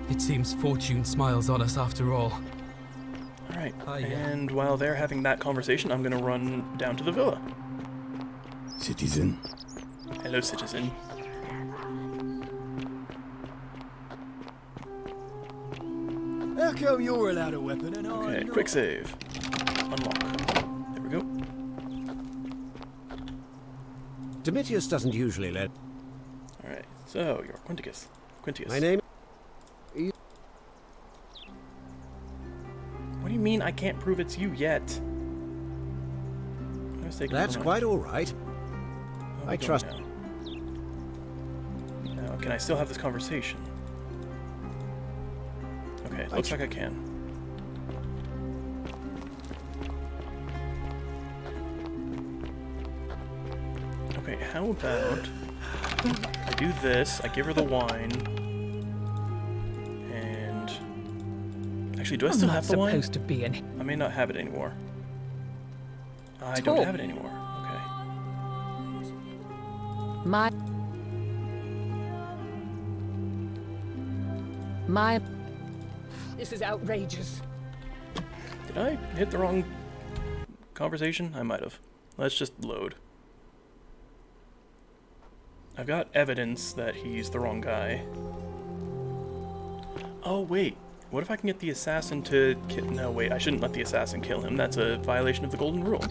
It seems fortune smiles on us after all. Alright, and while they're having that conversation, I'm gonna run down to the villa. Citizen. Hello, citizen. How come you're allowed a weapon and I'm Okay, not? quick save. Unlock. There we go. Domitius doesn't usually let... Alright, so you're Quinticus. My name... What do you mean I can't prove it's you yet? That's quite all right. I trust... Now, can I still have this conversation? Okay, looks like I can. Okay, how about I do this, I give her the wine, and actually, do I still have the wine? Supposed to be in. I may not have it anymore. I don't have it anymore. Okay. My... This is outrageous. Did I hit the wrong conversation? I might have. Let's just load. I've got evidence that he's the wrong guy. Oh, wait. What if I can get the assassin to kill... No, wait. I shouldn't let the assassin kill him. That's a violation of the golden rule.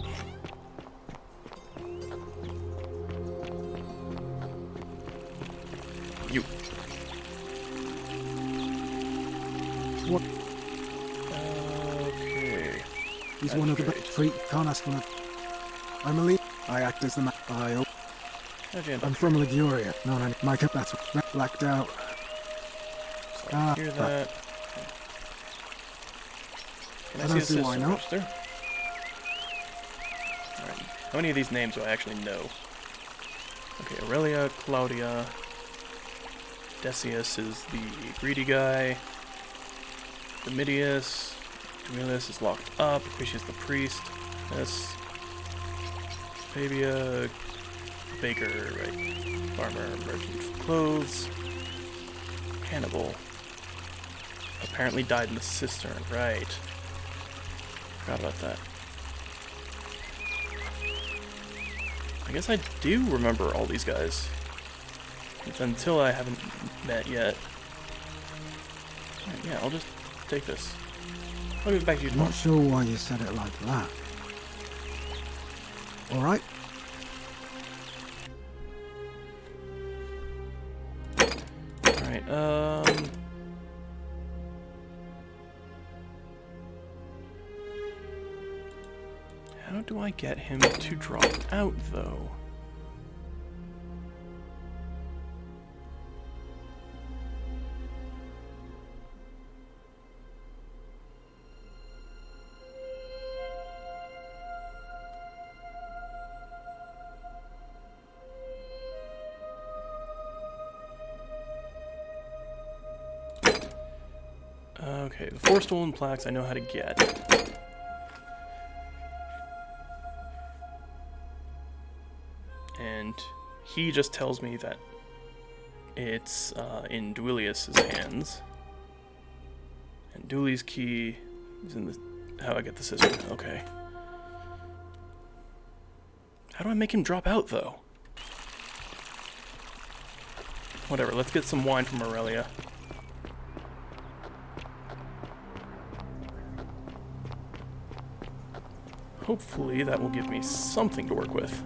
What? Okay. He's one of the three. Can't ask for it. I'm a lead. I act as the man. I'm from Liguria. No, my cup that's blacked out. Hear that. Can I don't see see the why system not. register? Alright. How many of these names do I actually know? Okay, Aurelia, Claudia. Decius is the greedy guy. Domitius. Camillus is locked up. Lucretius the priest. This. Fabia. Baker, right. Farmer, merchant of clothes. Hannibal. Apparently died in the cistern, right. Forgot about that. I guess I do remember all these guys. It's until I haven't met yet. Right, yeah, I'll just take this. I'll give it back to you tomorrow. Not sure why you said it like that. Alright. Alright, how do I get him to drop out, though? Okay, the 4 stolen plaques I know how to get. And he just tells me that it's in Duilius's hands. And Dooley's key is in the... how I get the system. Okay. How do I make him drop out, though? Whatever, let's get some wine from Aurelia. Hopefully that will give me something to work with.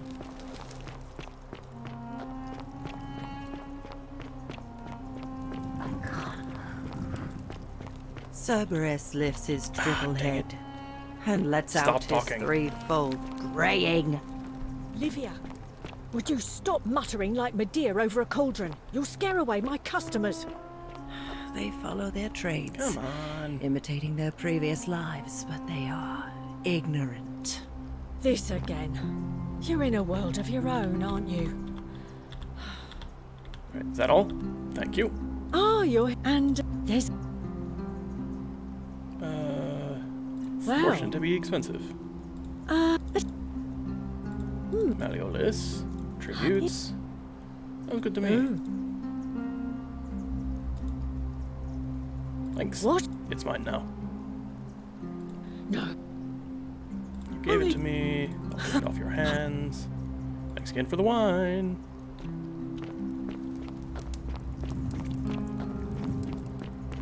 Cerberus lifts his triple head and lets Stop out talking. his threefold graying. Livia, would you stop muttering like Medea over a cauldron? You'll scare away my customers. They follow their trades, Come on. imitating their previous lives, but they are ignorant. This again. You're in a world of your own, aren't you? Right, is that all? Thank you. Ah, you're... and there's... Well. Fortune to be expensive. Malleolus. Tributes. Sounds good to me. Thanks. What? It's mine now. No. You gave it to me. I'll take it off your hands. Thanks again for the wine.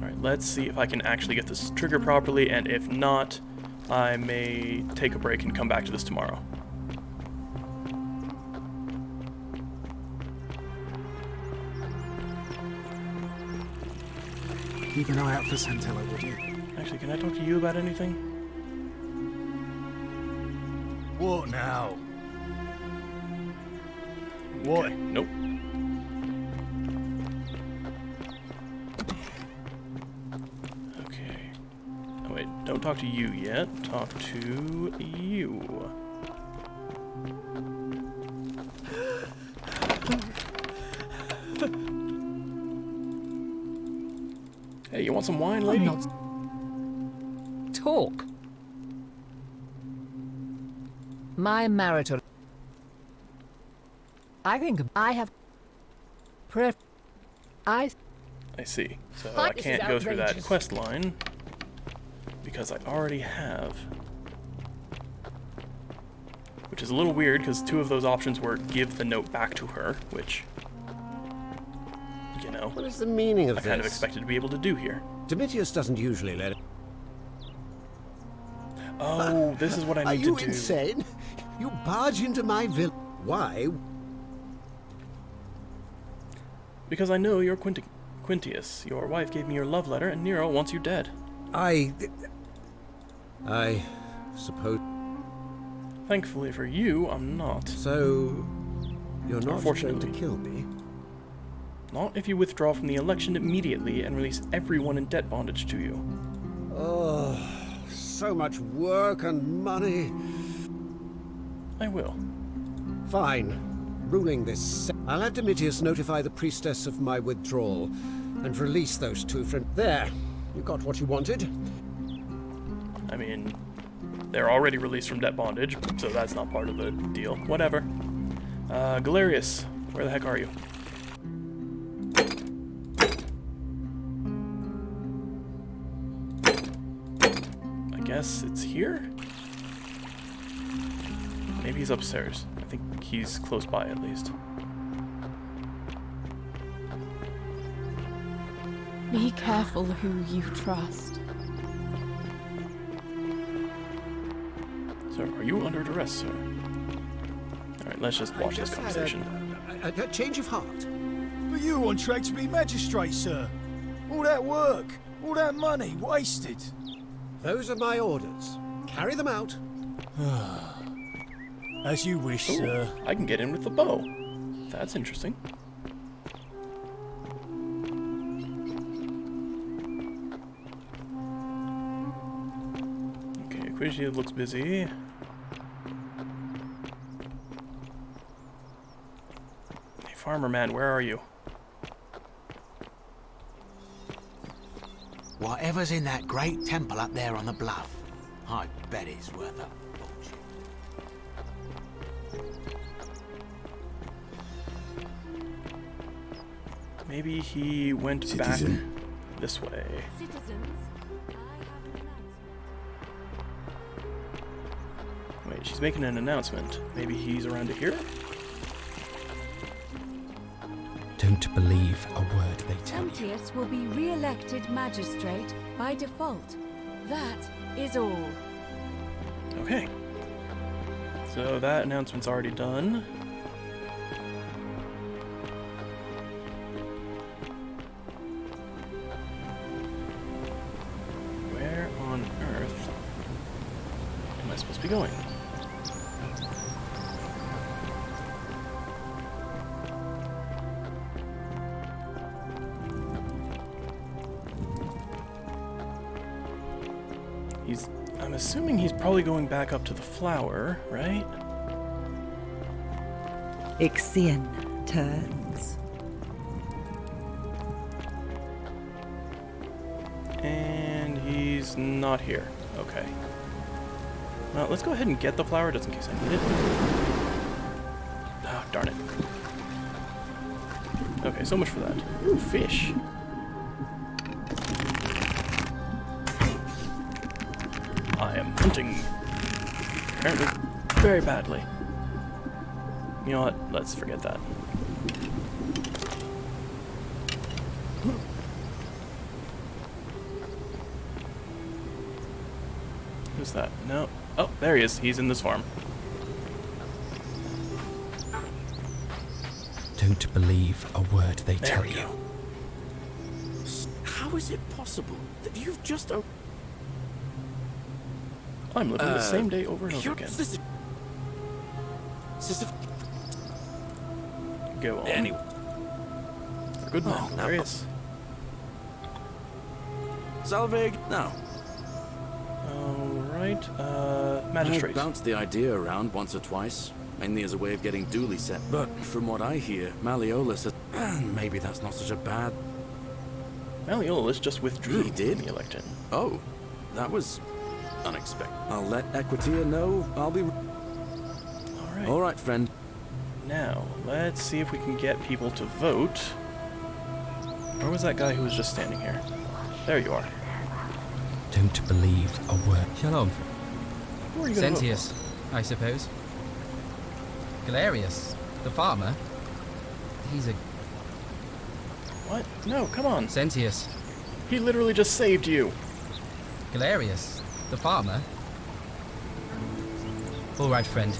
Alright, let's see if I can actually get this trigger properly, and if not, I may take a break and come back to this tomorrow. Keep an eye out for Scintilla, would you? Actually, can I talk to you about anything? What now? What? Okay, nope. Okay. Oh wait, don't talk to you yet. Talk to you. Hey, you want some wine, lady? Talk. My marital... I think I have... I see. So I can't go through that quest line because I already have. Which is a little weird because 2 of those options were give the note back to her, which, you know, What is the meaning of I this? kind of expected to be able to do here. Domitius doesn't usually let it. Oh, this is what I need to do. Are you insane? You barge into my villa. Why? Because I know you're Quintius. Your wife gave me your love letter, and Nero wants you dead. I suppose... Thankfully for you, I'm not. So, you're not going to Unfortunately. kill me? Not if you withdraw from the election immediately and release everyone in debt bondage to you. Oh, so much work and money. I will. Fine. Ruling this, I'll have Domitius notify the priestess of my withdrawal and release those two from... There, you got what you wanted. I mean, they're already released from debt bondage, so that's not part of the deal. Whatever. Galerius, where the heck are you? I guess it's here? Maybe he's upstairs. I think he's close by at least. Be careful who you trust. Sir, are you under duress, sir? Alright, let's just watch this conversation. A change of heart. But you on track to be magistrate, sir. All that work, all that money wasted. Those are my orders. Carry them out. As you wish, Ooh, sir. I can get in with the bow. That's interesting. Okay, Equisia looks busy. Hey, farmer man, where are you? Whatever's in that great temple up there on the bluff, I bet it's worth a fortune. Maybe he went Citizen. back this way. Wait, she's making an announcement. Maybe he's around to here? Don't believe a word they tell you. Sentius will be re-elected magistrate by default. That is all. Okay. So that announcement's already done. Where on earth am I supposed to be going? I'm assuming he's probably going back up to the flower, right? Ixion turns. And he's not here. Okay. Well, let's go ahead and get the flower just in case I need it. Oh, darn it. Okay, so much for that. Ooh, fish. I am hunting. Apparently very badly. You know what? Let's forget that. Who's that? No. Oh, there he is. He's in this farm. Don't believe a word they There tell we you. go. How is it possible that you've just... I'm living the same day over and over you're- again. This is Go on. Anyway. Good man, Oh, no. Galerius. Salvig, now. Alright, magistrate. I've bounced the idea around once or twice, mainly as a way of getting duly set. But from what I hear, Malleolus has... maybe that's not such a bad... Malleolus just withdrew He did? from the election. Oh, that was unexpected. I'll let Equitia know. I'll be... Alright. Alright, friend. Now, let's see if we can get people to vote. Where was that guy who was just standing here? There you are. Don't believe a word. Shalom. Who are you gonna vote Sentius, I suppose. Galerius, the farmer. He's a... What? No, come on. Sentius. He literally just saved you. Galerius, the farmer. All right, friend.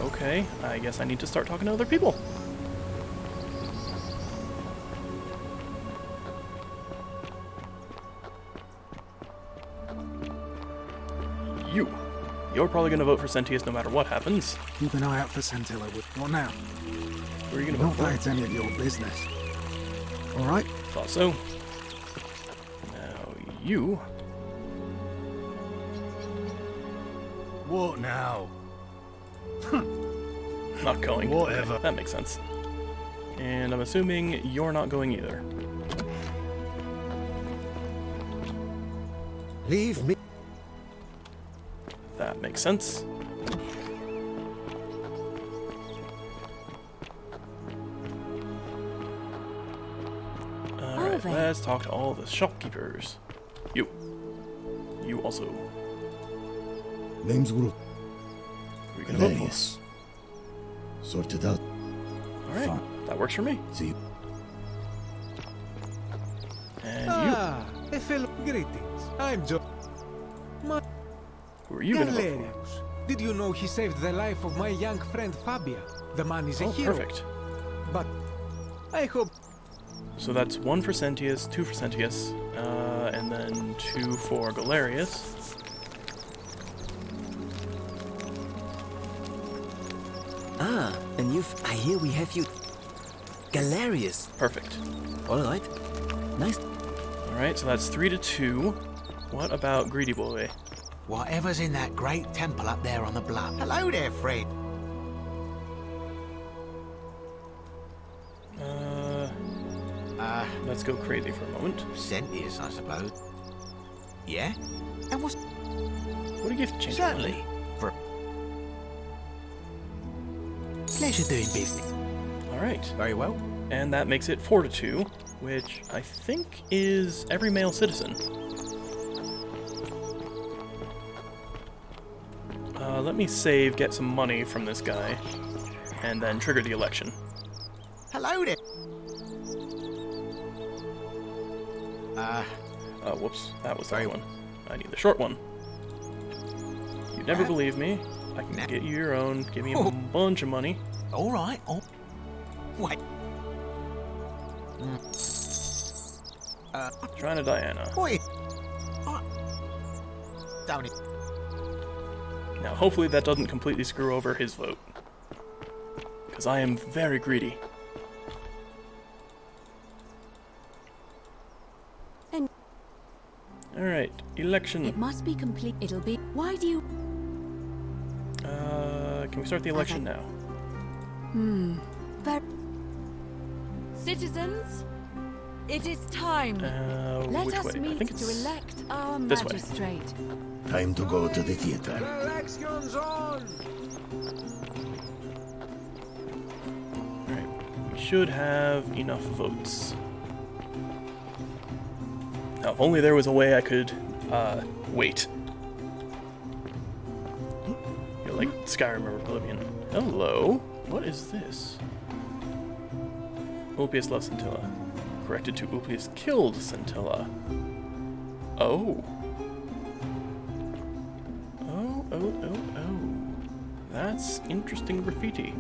Okay. I guess I need to start talking to other people. You're probably gonna vote for Sentius no matter what happens. Keep an eye out for Scintilla. What now? Who are you gonna Not vote that for? it's any of your business. Alright? Thought so. Now, you... What now? Not going. Whatever. Okay, that makes sense. And I'm assuming you're not going either. Leave me. That makes sense. Alright, let's talk to all the shopkeepers. You also. Name's Guru. Who are you gonna vote for? Hilarious. Sorted out. Alright, that works for me. See you. And a fellow greetings. I'm Joe. who are you gonna vote for? Galerius. Did you know he saved the life of my young friend Fabia? The man is a Oh, hero. perfect. But I hope. So that's 1 for Sentius, 2 for Sentius, and then 2 for Galerius. Ah, and I hear we have you... Galerius. Perfect. Alright. Nice. Alright, so that's 3 to 2. What about Greedy Boy? Whatever's in that great temple up there on the bluff. Hello there, Fred. Let's go crazy for a moment. Sentius, I suppose. Yeah? And what's... What a gift change. Certainly. For... Pleasure doing business. Alright. Very well. And that makes it 4 to 2, which I think is every male citizen. Let me save, get some money from this guy, and then trigger the election. Hello there. Whoops, that was the right one. I need the short one. You never believe me. I can get you your own. Give me a bunch of money. All right. Oh, wait. Trying to Diana. Wait. Down it. Now, hopefully that doesn't completely screw over his vote. Because I am very greedy. Alright, election. It must be complete. It'll be. Why do you. Can we start the election now? Citizens, it is time. Let which us way? I meet think it's to elect our this way. magistrate. Time to go to the theater. Elections on! Alright, we should have enough votes. Now, if only there was a way I could, wait. You're like Skyrim or Oblivion. Hello? What is this? Ulpius loves Scintilla. Corrected to Ulpius killed Scintilla. Oh. Oh. That's interesting graffiti.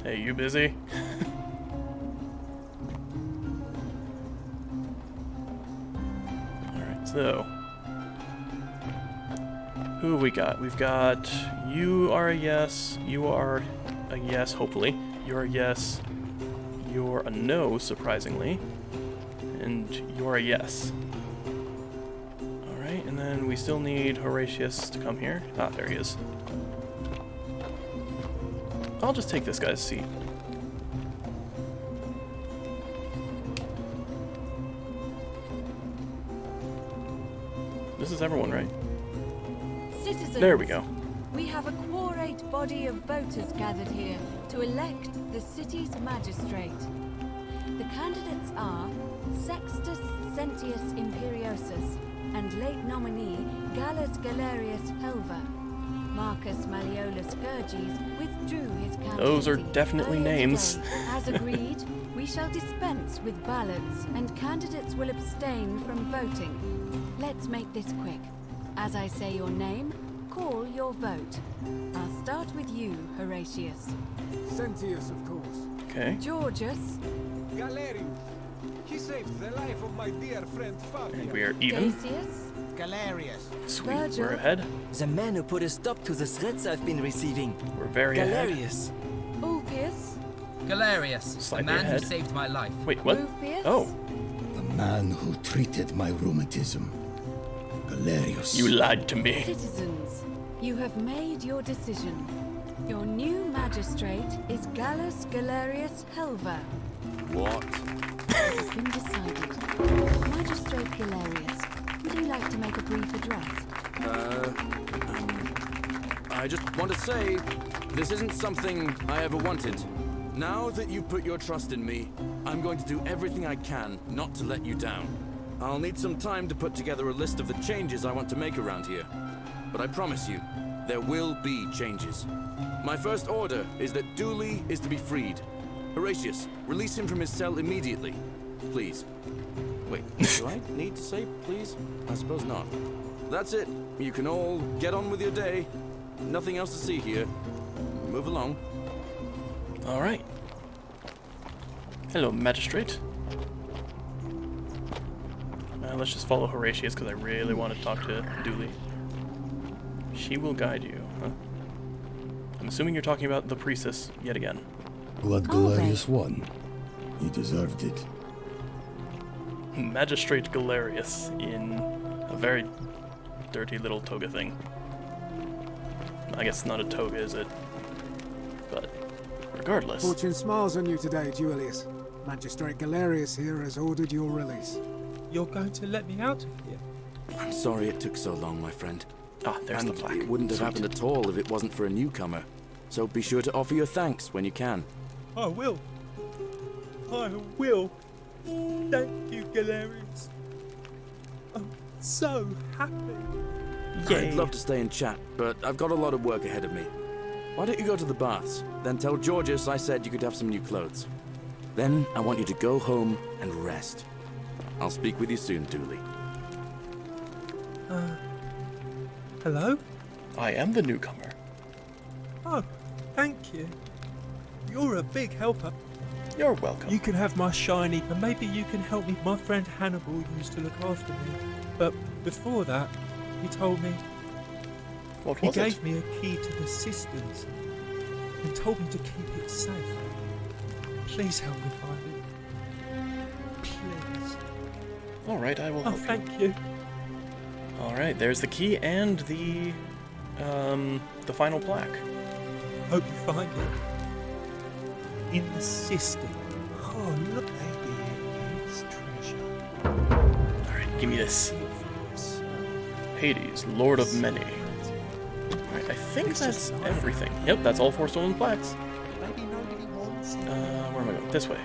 Hey, you busy? Alright, so. Who have we got? We've got you are a yes, you are a yes, hopefully. You're a yes, you're a no, surprisingly. And you're a yes. Alright, and then we still need Horatius to come here. Ah, there he is. I'll just take this guy's seat. This is everyone, right? Citizens, there we go. We have a quorate body of voters gathered here to elect the city's magistrate. The candidates are Sextus Sentius Imperiosus and late nominee Gallus Galerius Helva. Marcus Malleolus Gurges withdrew his candidacy. Those are definitely names. Today. As agreed, we shall dispense with ballots and candidates will abstain from voting. Let's make this quick. As I say your name, call your vote. I'll start with you, Horatius. Sentius, of course. Okay. Georgius. Galerius. He's saved the life of my dear friend Fabia. And we are even. Galerius. Sweet, we're ahead. The man who put a stop to the threats I've been receiving. We're very ahead. Galerius. Ulpius. Galerius, the Slightly man ahead. who saved my life. Wait, what? Rufius? Oh, The man who treated my rheumatism. Galerius. you lied to me. Citizens, you have made your decision. Your new magistrate is Gallus Galerius Helver. What? It has been decided. Magistrate Galerius, would you like to make a brief address? I just want to say, this isn't something I ever wanted. Now that you put your trust in me, I'm going to do everything I can not to let you down. I'll need some time to put together a list of the changes I want to make around here. But I promise you, there will be changes. My first order is that Dooley is to be freed. Horatius, release him from his cell immediately. Please. Wait, do I need to say please? I suppose not. That's it. You can all get on with your day. Nothing else to see here. Move along. All right. Hello, magistrate. Let's just follow Horatius because I really want to talk to Dooley. She will guide you, huh? I'm assuming you're talking about the priestess yet again. Glad Galerius won. He deserved it. Magistrate Galerius in a very dirty little toga thing. I guess not a toga, is it? But regardless. Fortune smiles on you today, Julius. Magistrate Galerius here has ordered your release. You're going to let me out of here? I'm sorry it took so long, my friend. Ah, there's and the plaque. It wouldn't have happened at all if it wasn't for a newcomer. So be sure to offer your thanks when you can. I will. I will. Thank you, Galerius. I'm so happy. I'd love to stay and chat, but I've got a lot of work ahead of me. Why don't you go to the baths? Then tell Georgius I said you could have some new clothes. Then I want you to go home and rest. I'll speak with you soon, Dooley. Hello? I am the newcomer. Oh, thank you. You're a big helper. You're welcome. You can have my shiny, and maybe you can help me. My friend Hannibal used to look after me. But before that, he told me... What he was it? gave me a key to the cisterns and told me to keep it safe. Please help me find it. Please. All right, I will help you. Thank you. All right, there's the key and the final plaque. Hope you find it. In the cistern. Oh, look. Maybe it is treasure. All right, give me this. Hades, Lord of Many. All right, I think that's everything. Yep, that's all 4 stolen plaques. Maybe nobody wants it. Where am I going? This way.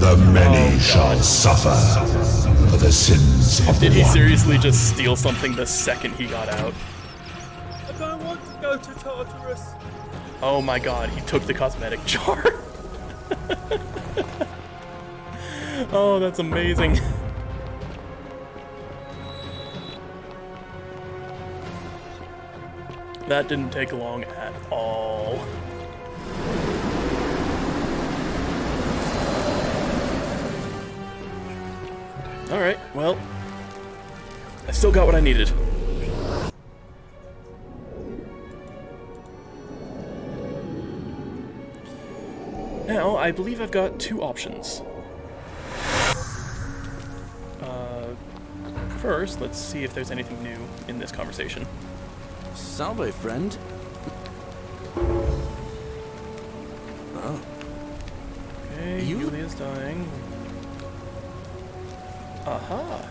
The many shall suffer for the sins of the Did he one. seriously just steal something the second he got out? I don't want to go to Tartarus. Oh my god, he took the cosmetic jar. Oh, that's amazing. That didn't take long at all. Alright, well, I still got what I needed. Now, I believe I've got 2 options. First, let's see if there's anything new in this conversation. Salve, friend. Oh. Okay, Julia's dying. Aha!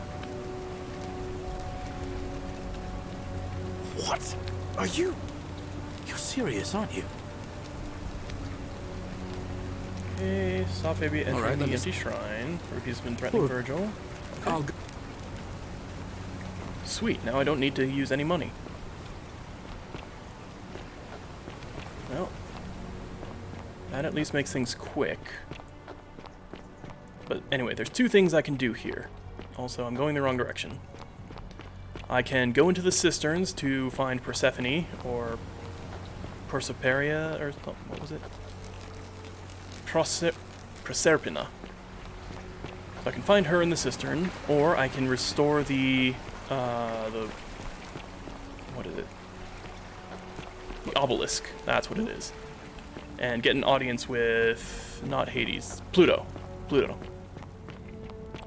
What? Are you... You're serious, aren't you? Okay, saw Fabi entering Alright, the let me empty shrine, where he's been threatening Virgil. Okay. I'll go. Sweet, now I don't need to use any money. Well, that at least makes things quick. But anyway, there's 2 things I can do here. Also, I'm going the wrong direction. I can go into the cisterns to find Persephone, or Perseperia, or what was it? Proserpina. So I can find her in the cistern, or I can restore the what is it? The obelisk. That's what it is. And get an audience with, not Hades, Pluto.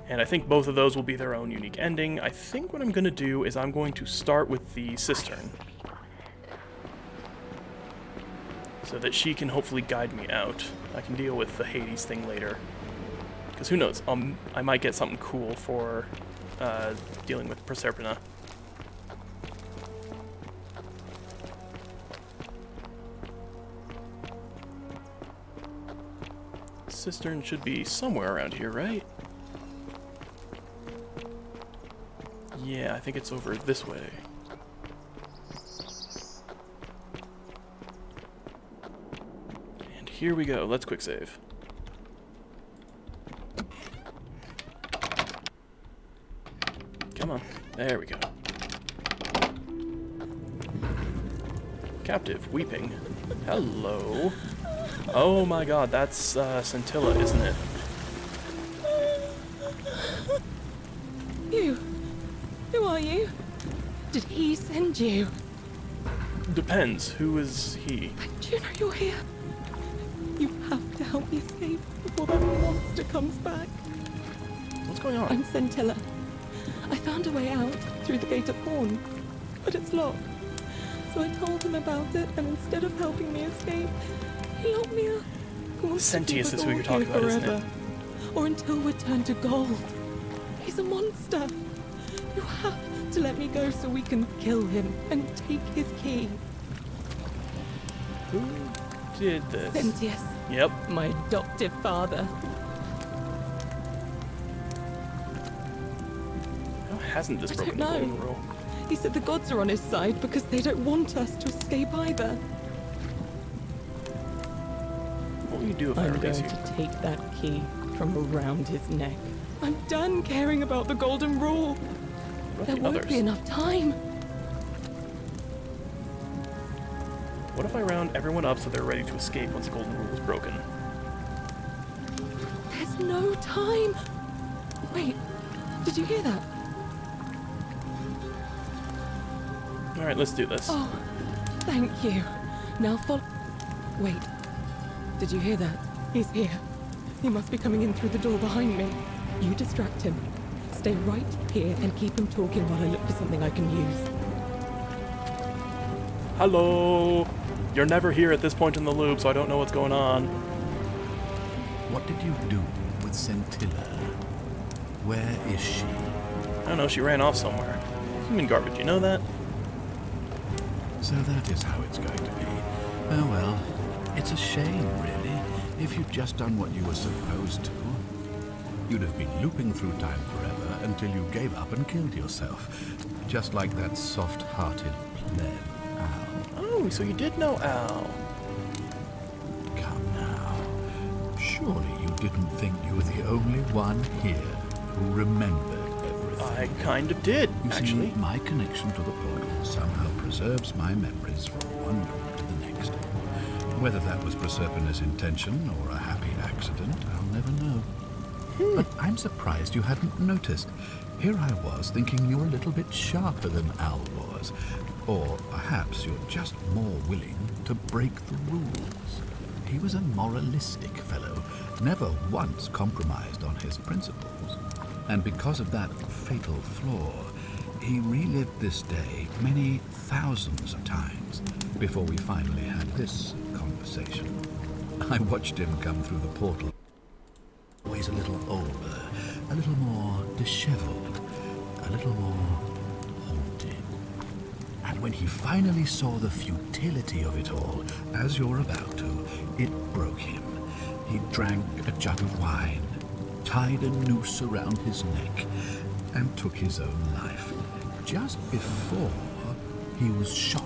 And I think both of those will be their own unique ending. I think what I'm going to do is I'm going to start with the cistern, so that she can hopefully guide me out. I can deal with the Hades thing later. Because who knows, I might get something cool for dealing with Proserpina. Cistern should be somewhere around here, right? Yeah, I think it's over this way. And here we go. Let's quick save. Come on. There we go. Captive, weeping. Hello. Oh my god, that's Scintilla, isn't it? You? Who are you? Did he send you? Depends. Who is he? Do you know you're here? You have to help me escape before that monster comes back. What's going on? I'm Scintilla. I found a way out through the Gate of Horn, but it's locked. So I told him about it, and instead of helping me escape, he locked me up. Sentius is who you're talking about, isn't it? Or until we're turned to gold. He's a monster. You have to let me go so we can kill him and take his key. Who did this? Sentius. Yep. My adoptive father. How hasn't this broken the golden rule? He said the gods are on his side because they don't want us to escape either. What will you do if I I'm release going you? to take that key from around his neck. I'm done caring about the golden rule. There won't be enough time. What if I round everyone up so they're ready to escape once the golden rule is broken? There's no time. Wait, did you hear that? Alright, let's do this. Oh, thank you. Now follow. Wait, did you hear that? He's here. He must be coming in through the door behind me. You distract him. Stay right here and keep him talking while I look for something I can use. Hello! You're never here at this point in the loop, so I don't know what's going on. What did you do with Scintilla? Where is she? I don't know, she ran off somewhere. Human garbage, you know that? So that is how it's going to be. Oh well, it's a shame, really. If you'd just done what you were supposed to, you'd have been looping through time forever until you gave up and killed yourself. Just like that soft-hearted pleb, Al. Oh, so you did know Al. Come now. Surely you didn't think you were the only one here who remembered everything. I kind of did, actually. See, my connection to the portal somehow preserves my memories from one loop to the next. Whether that was Proserpina's intention or a happy accident, I'll never know. But I'm surprised you hadn't noticed. Here I was thinking you were a little bit sharper than Al was. Or perhaps you're just more willing to break the rules. He was a moralistic fellow, never once compromised on his principles. And because of that fatal flaw, he relived this day many thousands of times before we finally had this conversation. I watched him come through the portal. Always a little older, a little more disheveled, a little more haunted. And when he finally saw the futility of it all, as you're about to, it broke him. He drank a jug of wine, tied a noose around his neck, and took his own life, just before he was shot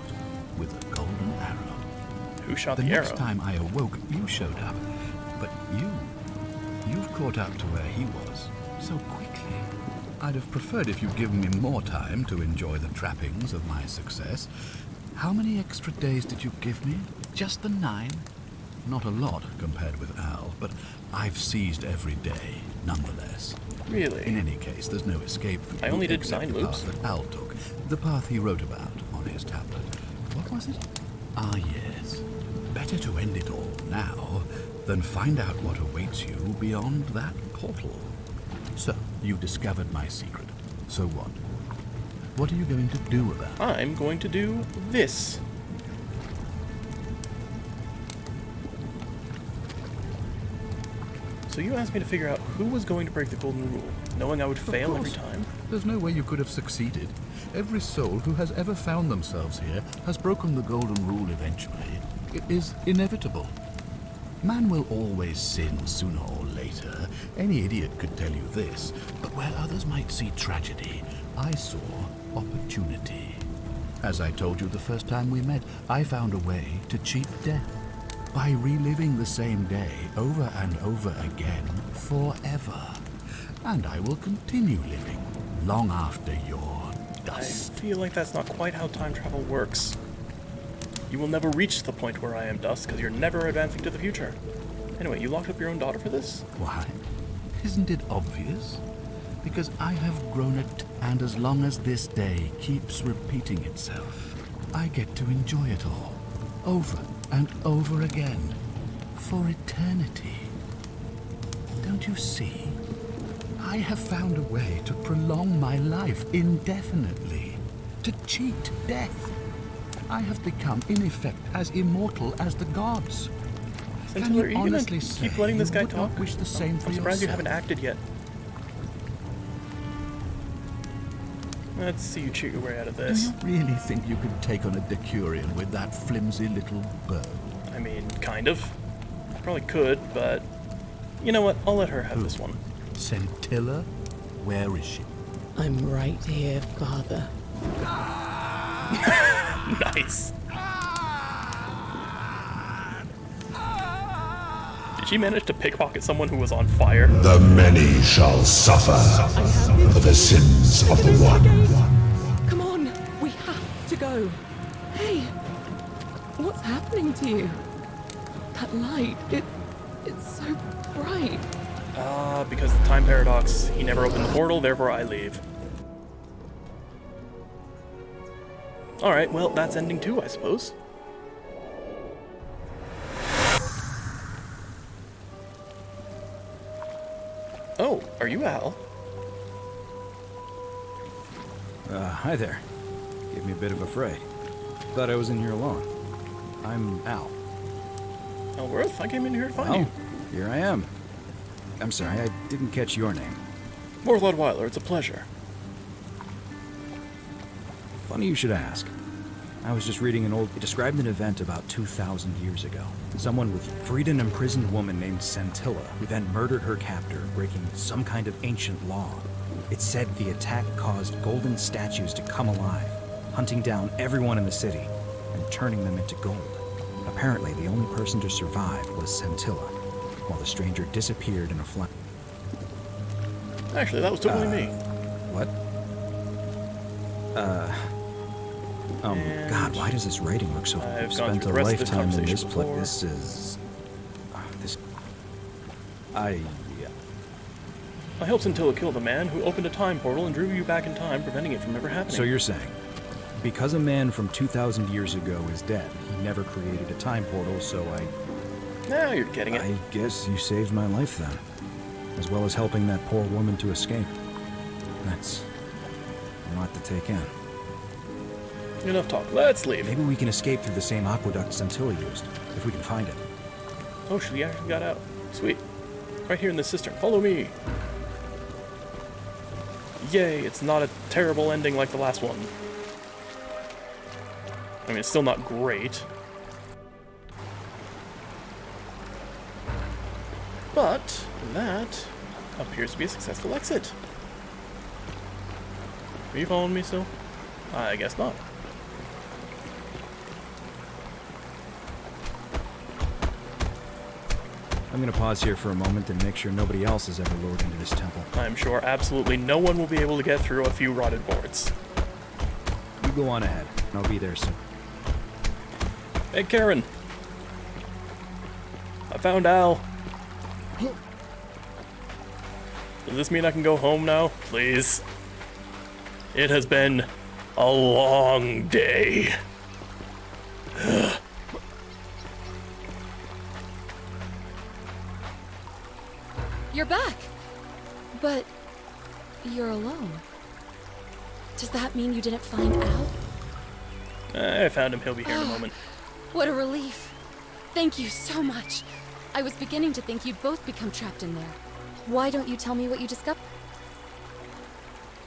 with a golden arrow. Who shot the arrow? The next time I awoke, you showed up, but you've caught up to where he was so quickly. I'd have preferred if you'd given me more time to enjoy the trappings of my success. How many extra days did you give me? Just the 9? Not a lot compared with Al, but I've seized every day, nonetheless. Really? In any case, there's no escape for you. I only did except 9 the loops. path that Al took, the path he wrote about on his tablet. What was it? Ah, yes. Better to end it all now than find out what awaits you beyond that portal. So, you've discovered my secret. So what? What are you going to do about it? I'm going to do this. So you asked me to figure out who was going to break the golden rule, knowing I would fail every time? There's no way you could have succeeded. Every soul who has ever found themselves here has broken the golden rule eventually. It is inevitable. Man will always sin sooner or later. Any idiot could tell you this. But where others might see tragedy, I saw opportunity. As I told you the first time we met, I found a way to cheat death. By reliving the same day over and over again forever. And I will continue living long after your dust. I feel like that's not quite how time travel works. You will never reach the point where I am dust, because you're never advancing to the future. Anyway, you locked up your own daughter for this? Why? Isn't it obvious? Because I have grown it, and as long as this day keeps repeating itself, I get to enjoy it all, over and over again, for eternity. Don't you see? I have found a way to prolong my life indefinitely, to cheat death. I have become, in effect, as immortal as the gods. Can you honestly say keep letting this guy you would talk? not wish the same for I'm surprised you yourself? haven't acted yet. Let's see you cheat your way out of this. Do you really think you could take on a Decurion with that flimsy little bow? I mean, kind of. Probably could, but you know what? I'll let her have this one. Scintilla? Where is she? I'm right here, Father. Nice. Did she manage to pickpocket someone who was on fire? The many shall suffer for the sins of the one. Come on, we have to go. Hey, what's happening to you? That light, it's so bright. Because of the time paradox. He never opened the portal, therefore I leave. Alright, well, that's ending too, I suppose. Oh, are you Al? Hi there. Gave me a bit of a fright. Thought I was in here alone. I'm Al. Elworth? I came in here to find you. Here I am. I'm sorry, I didn't catch your name. Morlod Weiler, it's a pleasure. Funny you should ask. I was just reading it described an event about 2,000 years ago. Someone freed an imprisoned woman named Scintilla, who then murdered her captor, breaking some kind of ancient law. It said the attack caused golden statues to come alive, hunting down everyone in the city and turning them into gold. Apparently, the only person to survive was Scintilla, while the stranger disappeared in a flash. Actually, that was totally me. What? God, why does this writing look so... I've gone spent through a the rest of this lifetime in conversation this place. before. This is... I helped Scintilla kill the man who opened a time portal and drew you back in time, preventing it from ever happening. So you're saying, because a man from 2,000 years ago is dead, he never created a time portal, so Now you're getting it. I guess you saved my life then, as well as helping that poor woman to escape. That's a lot to take in. Enough talk. Let's leave. Maybe we can escape through the same aqueduct Scintilla used, if we can find it. Oh, she actually got out. Sweet. Right here in the cistern. Follow me. Yay, it's not a terrible ending like the last one. I mean, it's still not great. But that appears to be a successful exit. Are you following me still? I guess not. I'm gonna pause here for a moment and make sure nobody else has ever lured into this temple. I'm sure absolutely no one will be able to get through a few rotted boards. You go on ahead. I'll be there soon. Hey, Karen. I found Al. Does this mean I can go home now? Please. It has been a long day. You're back! But you're alone. Does that mean you didn't find Al? I found him. He'll be here in a moment. What a relief. Thank you so much. I was beginning to think you'd both become trapped in there. Why don't you tell me what you discovered?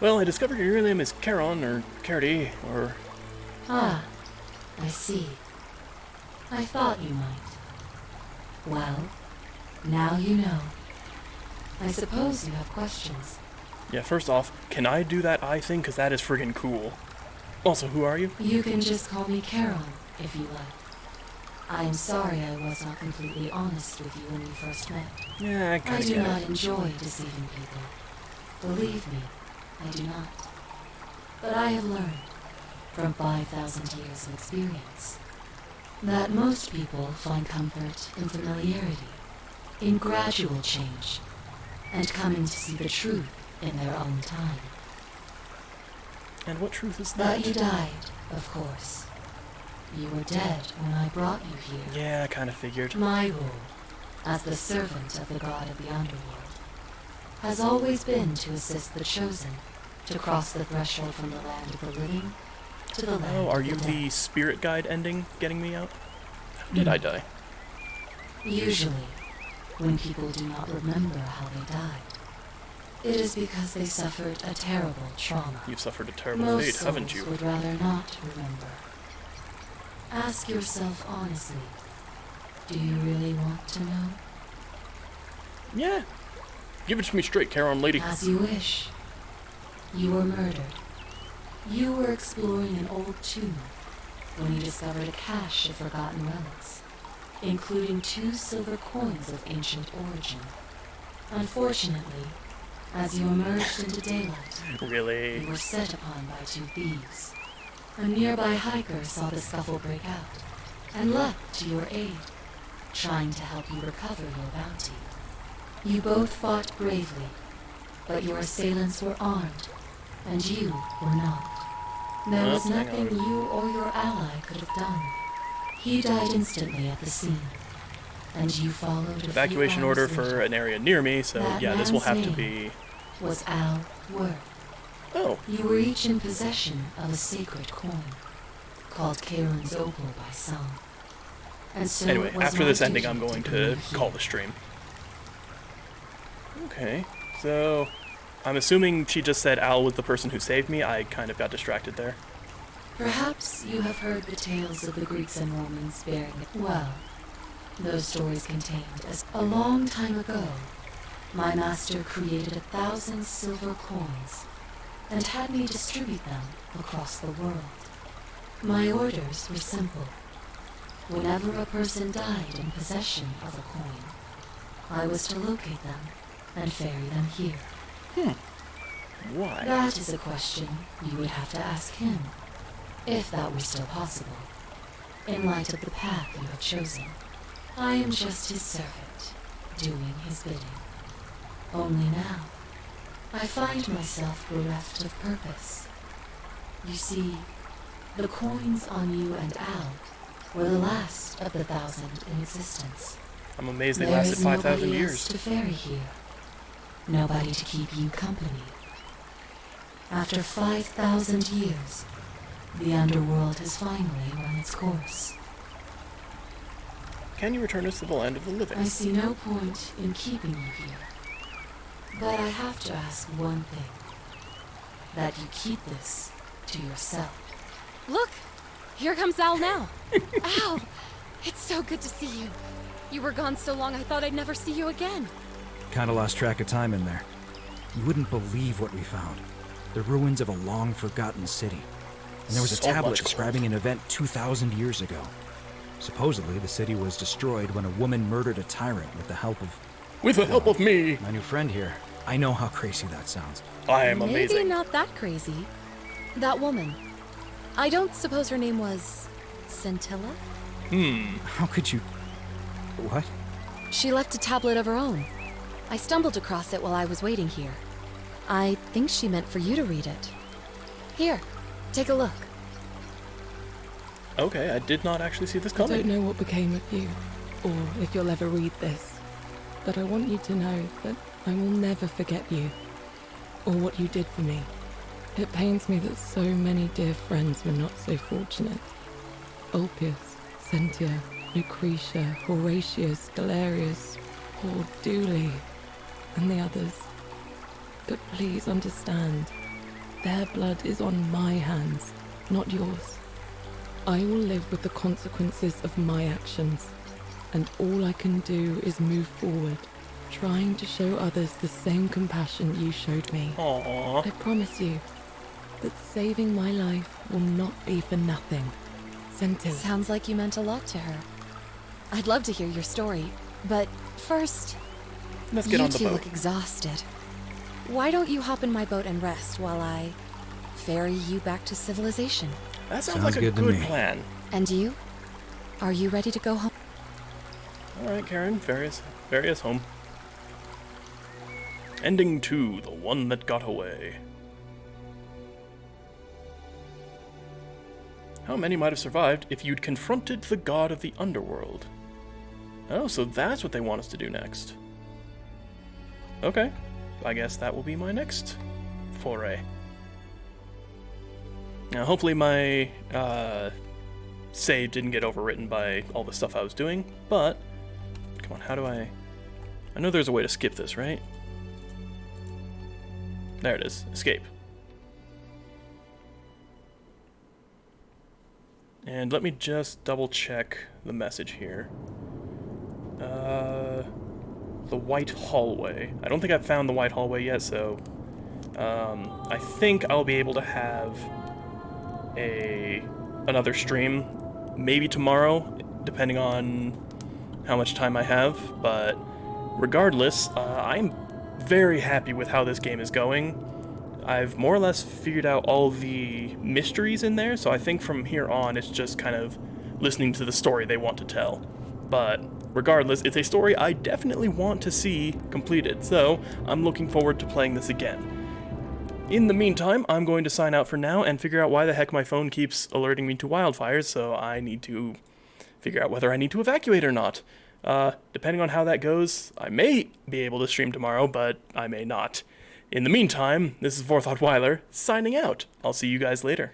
Well, I discovered your real name is Charon, or Carity, or... Ah, I see. I thought you might. Well, now you know. I suppose you have questions. Yeah, first off, can I do that eye thing? Because that is friggin' cool. Also, who are you? You can just call me Charon, if you like. I am sorry I was not completely honest with you when we first met. Yeah, I do not enjoy deceiving people. Believe me, I do not. But I have learned, from 5,000 years of experience, that most people find comfort in familiarity, in gradual change, and coming to see the truth in their own time. And what truth is that? That you died, of course. You were dead when I brought you here. Yeah, I kind of figured. My role, as the servant of the god of the underworld, has always been to assist the chosen to cross the threshold from the land of the living to the land Oh, are of you the the dead. spirit guide ending getting me out? Did I die? Usually, when people do not remember how they died, it is because they suffered a terrible trauma. You've suffered a terrible Most fate, haven't you? souls would rather not remember. Ask yourself honestly, do you really want to know? Yeah. Give it to me straight, Charon lady. As you wish. You were murdered. You were exploring an old tomb when you discovered a cache of forgotten relics, including 2 silver coins of ancient origin. Unfortunately, as you emerged into daylight, Really? you were set upon by 2 thieves. A nearby hiker saw the scuffle break out and leapt to your aid, trying to help you recover your bounty. You both fought bravely, but your assailants were armed, and you were not. There was hang nothing on. you or your ally could have done. He died instantly at the scene, and you followed a few Evacuation hours order later. for an area near me, so That yeah, this will man's have to name be... was Al Worth. Oh. You were each in possession of a sacred coin, called Charon's Opal by some. And so Anyway, it was after my this ending, duty I'm going bring you to here. call the stream. Okay, so... I'm assuming she just said Al was the person who saved me. I kind of got distracted there. Perhaps you have heard the tales of the Greeks and Romans bearing it. Well, those stories contained as a long time ago, my master created 1,000 silver coins and had me distribute them across the world. My orders were simple. Whenever a person died in possession of a coin, I was to locate them and ferry them here. Why? That is a question you would have to ask him, if that were still possible, in light of the path you have chosen. I am just his servant, doing his bidding. Only now, I find myself bereft of purpose. You see, the coins on you and Al were the last of the 1,000 in existence. I'm amazed they There lasted is 5,000 nobody years. else to ferry here. Nobody to keep you company. After 5,000 years, the underworld has finally run its course. Can you return us to the land of the living? I see no point in keeping you here. But I have to ask one thing. That you keep this to yourself. Look! Here comes Al now. Al! It's so good to see you. You were gone so long I thought I'd never see you again. Kinda lost track of time in there. You wouldn't believe what we found. The ruins of a long-forgotten city. And there was a So tablet much gold. describing an event 2,000 years ago. Supposedly, the city was destroyed when a woman murdered a tyrant with the help of... With the help of me! My new friend here. I know how crazy that sounds. I am amazing. Maybe not that crazy. That woman. I don't suppose her name was... Scintilla? How could you... What? She left a tablet of her own. I stumbled across it while I was waiting here. I think she meant for you to read it. Here, take a look. Okay, I did not actually see this I coming. don't know what became of you, or if you'll ever read this, but I want you to know that I will never forget you, or what you did for me. It pains me that so many dear friends were not so fortunate. Ulpius, Sentia, Lucretia, Horatius, Galerius, poor Dooley, and the others. But please understand, their blood is on my hands, not yours. I will live with the consequences of my actions, and all I can do is move forward, trying to show others the same compassion you showed me. Aww. I promise you that saving my life will not be for nothing. Scintilla. Sounds like you meant a lot to her. I'd love to hear your story, but first, let's get on the you two boat. look exhausted. Why don't you hop in my boat and rest while I ferry you back to civilization? That sounds like a good plan. And you? Are you ready to go home? Alright, Karen, various home. Ending 2, the one that got away. How many might have survived if you'd confronted the god of the underworld? Oh, so that's what they want us to do next. Okay, I guess that will be my next foray. Now, hopefully my save didn't get overwritten by all the stuff I was doing, but... Come on, how do I know there's a way to skip this, right? There it is. Escape. And let me just double check the message here. The white hallway. I don't think I've found the white hallway yet, so... I think I'll be able to have another stream, maybe tomorrow, depending on how much time I have, but regardless, I'm very happy with how this game is going. I've more or less figured out all the mysteries in there, so I think from here on it's just kind of listening to the story they want to tell. But regardless, it's a story I definitely want to see completed, so I'm looking forward to playing this again. In the meantime, I'm going to sign out for now and figure out why the heck my phone keeps alerting me to wildfires, so I need to figure out whether I need to evacuate or not. Depending on how that goes, I may be able to stream tomorrow, but I may not. In the meantime, this is Forethought Weiler, signing out. I'll see you guys later.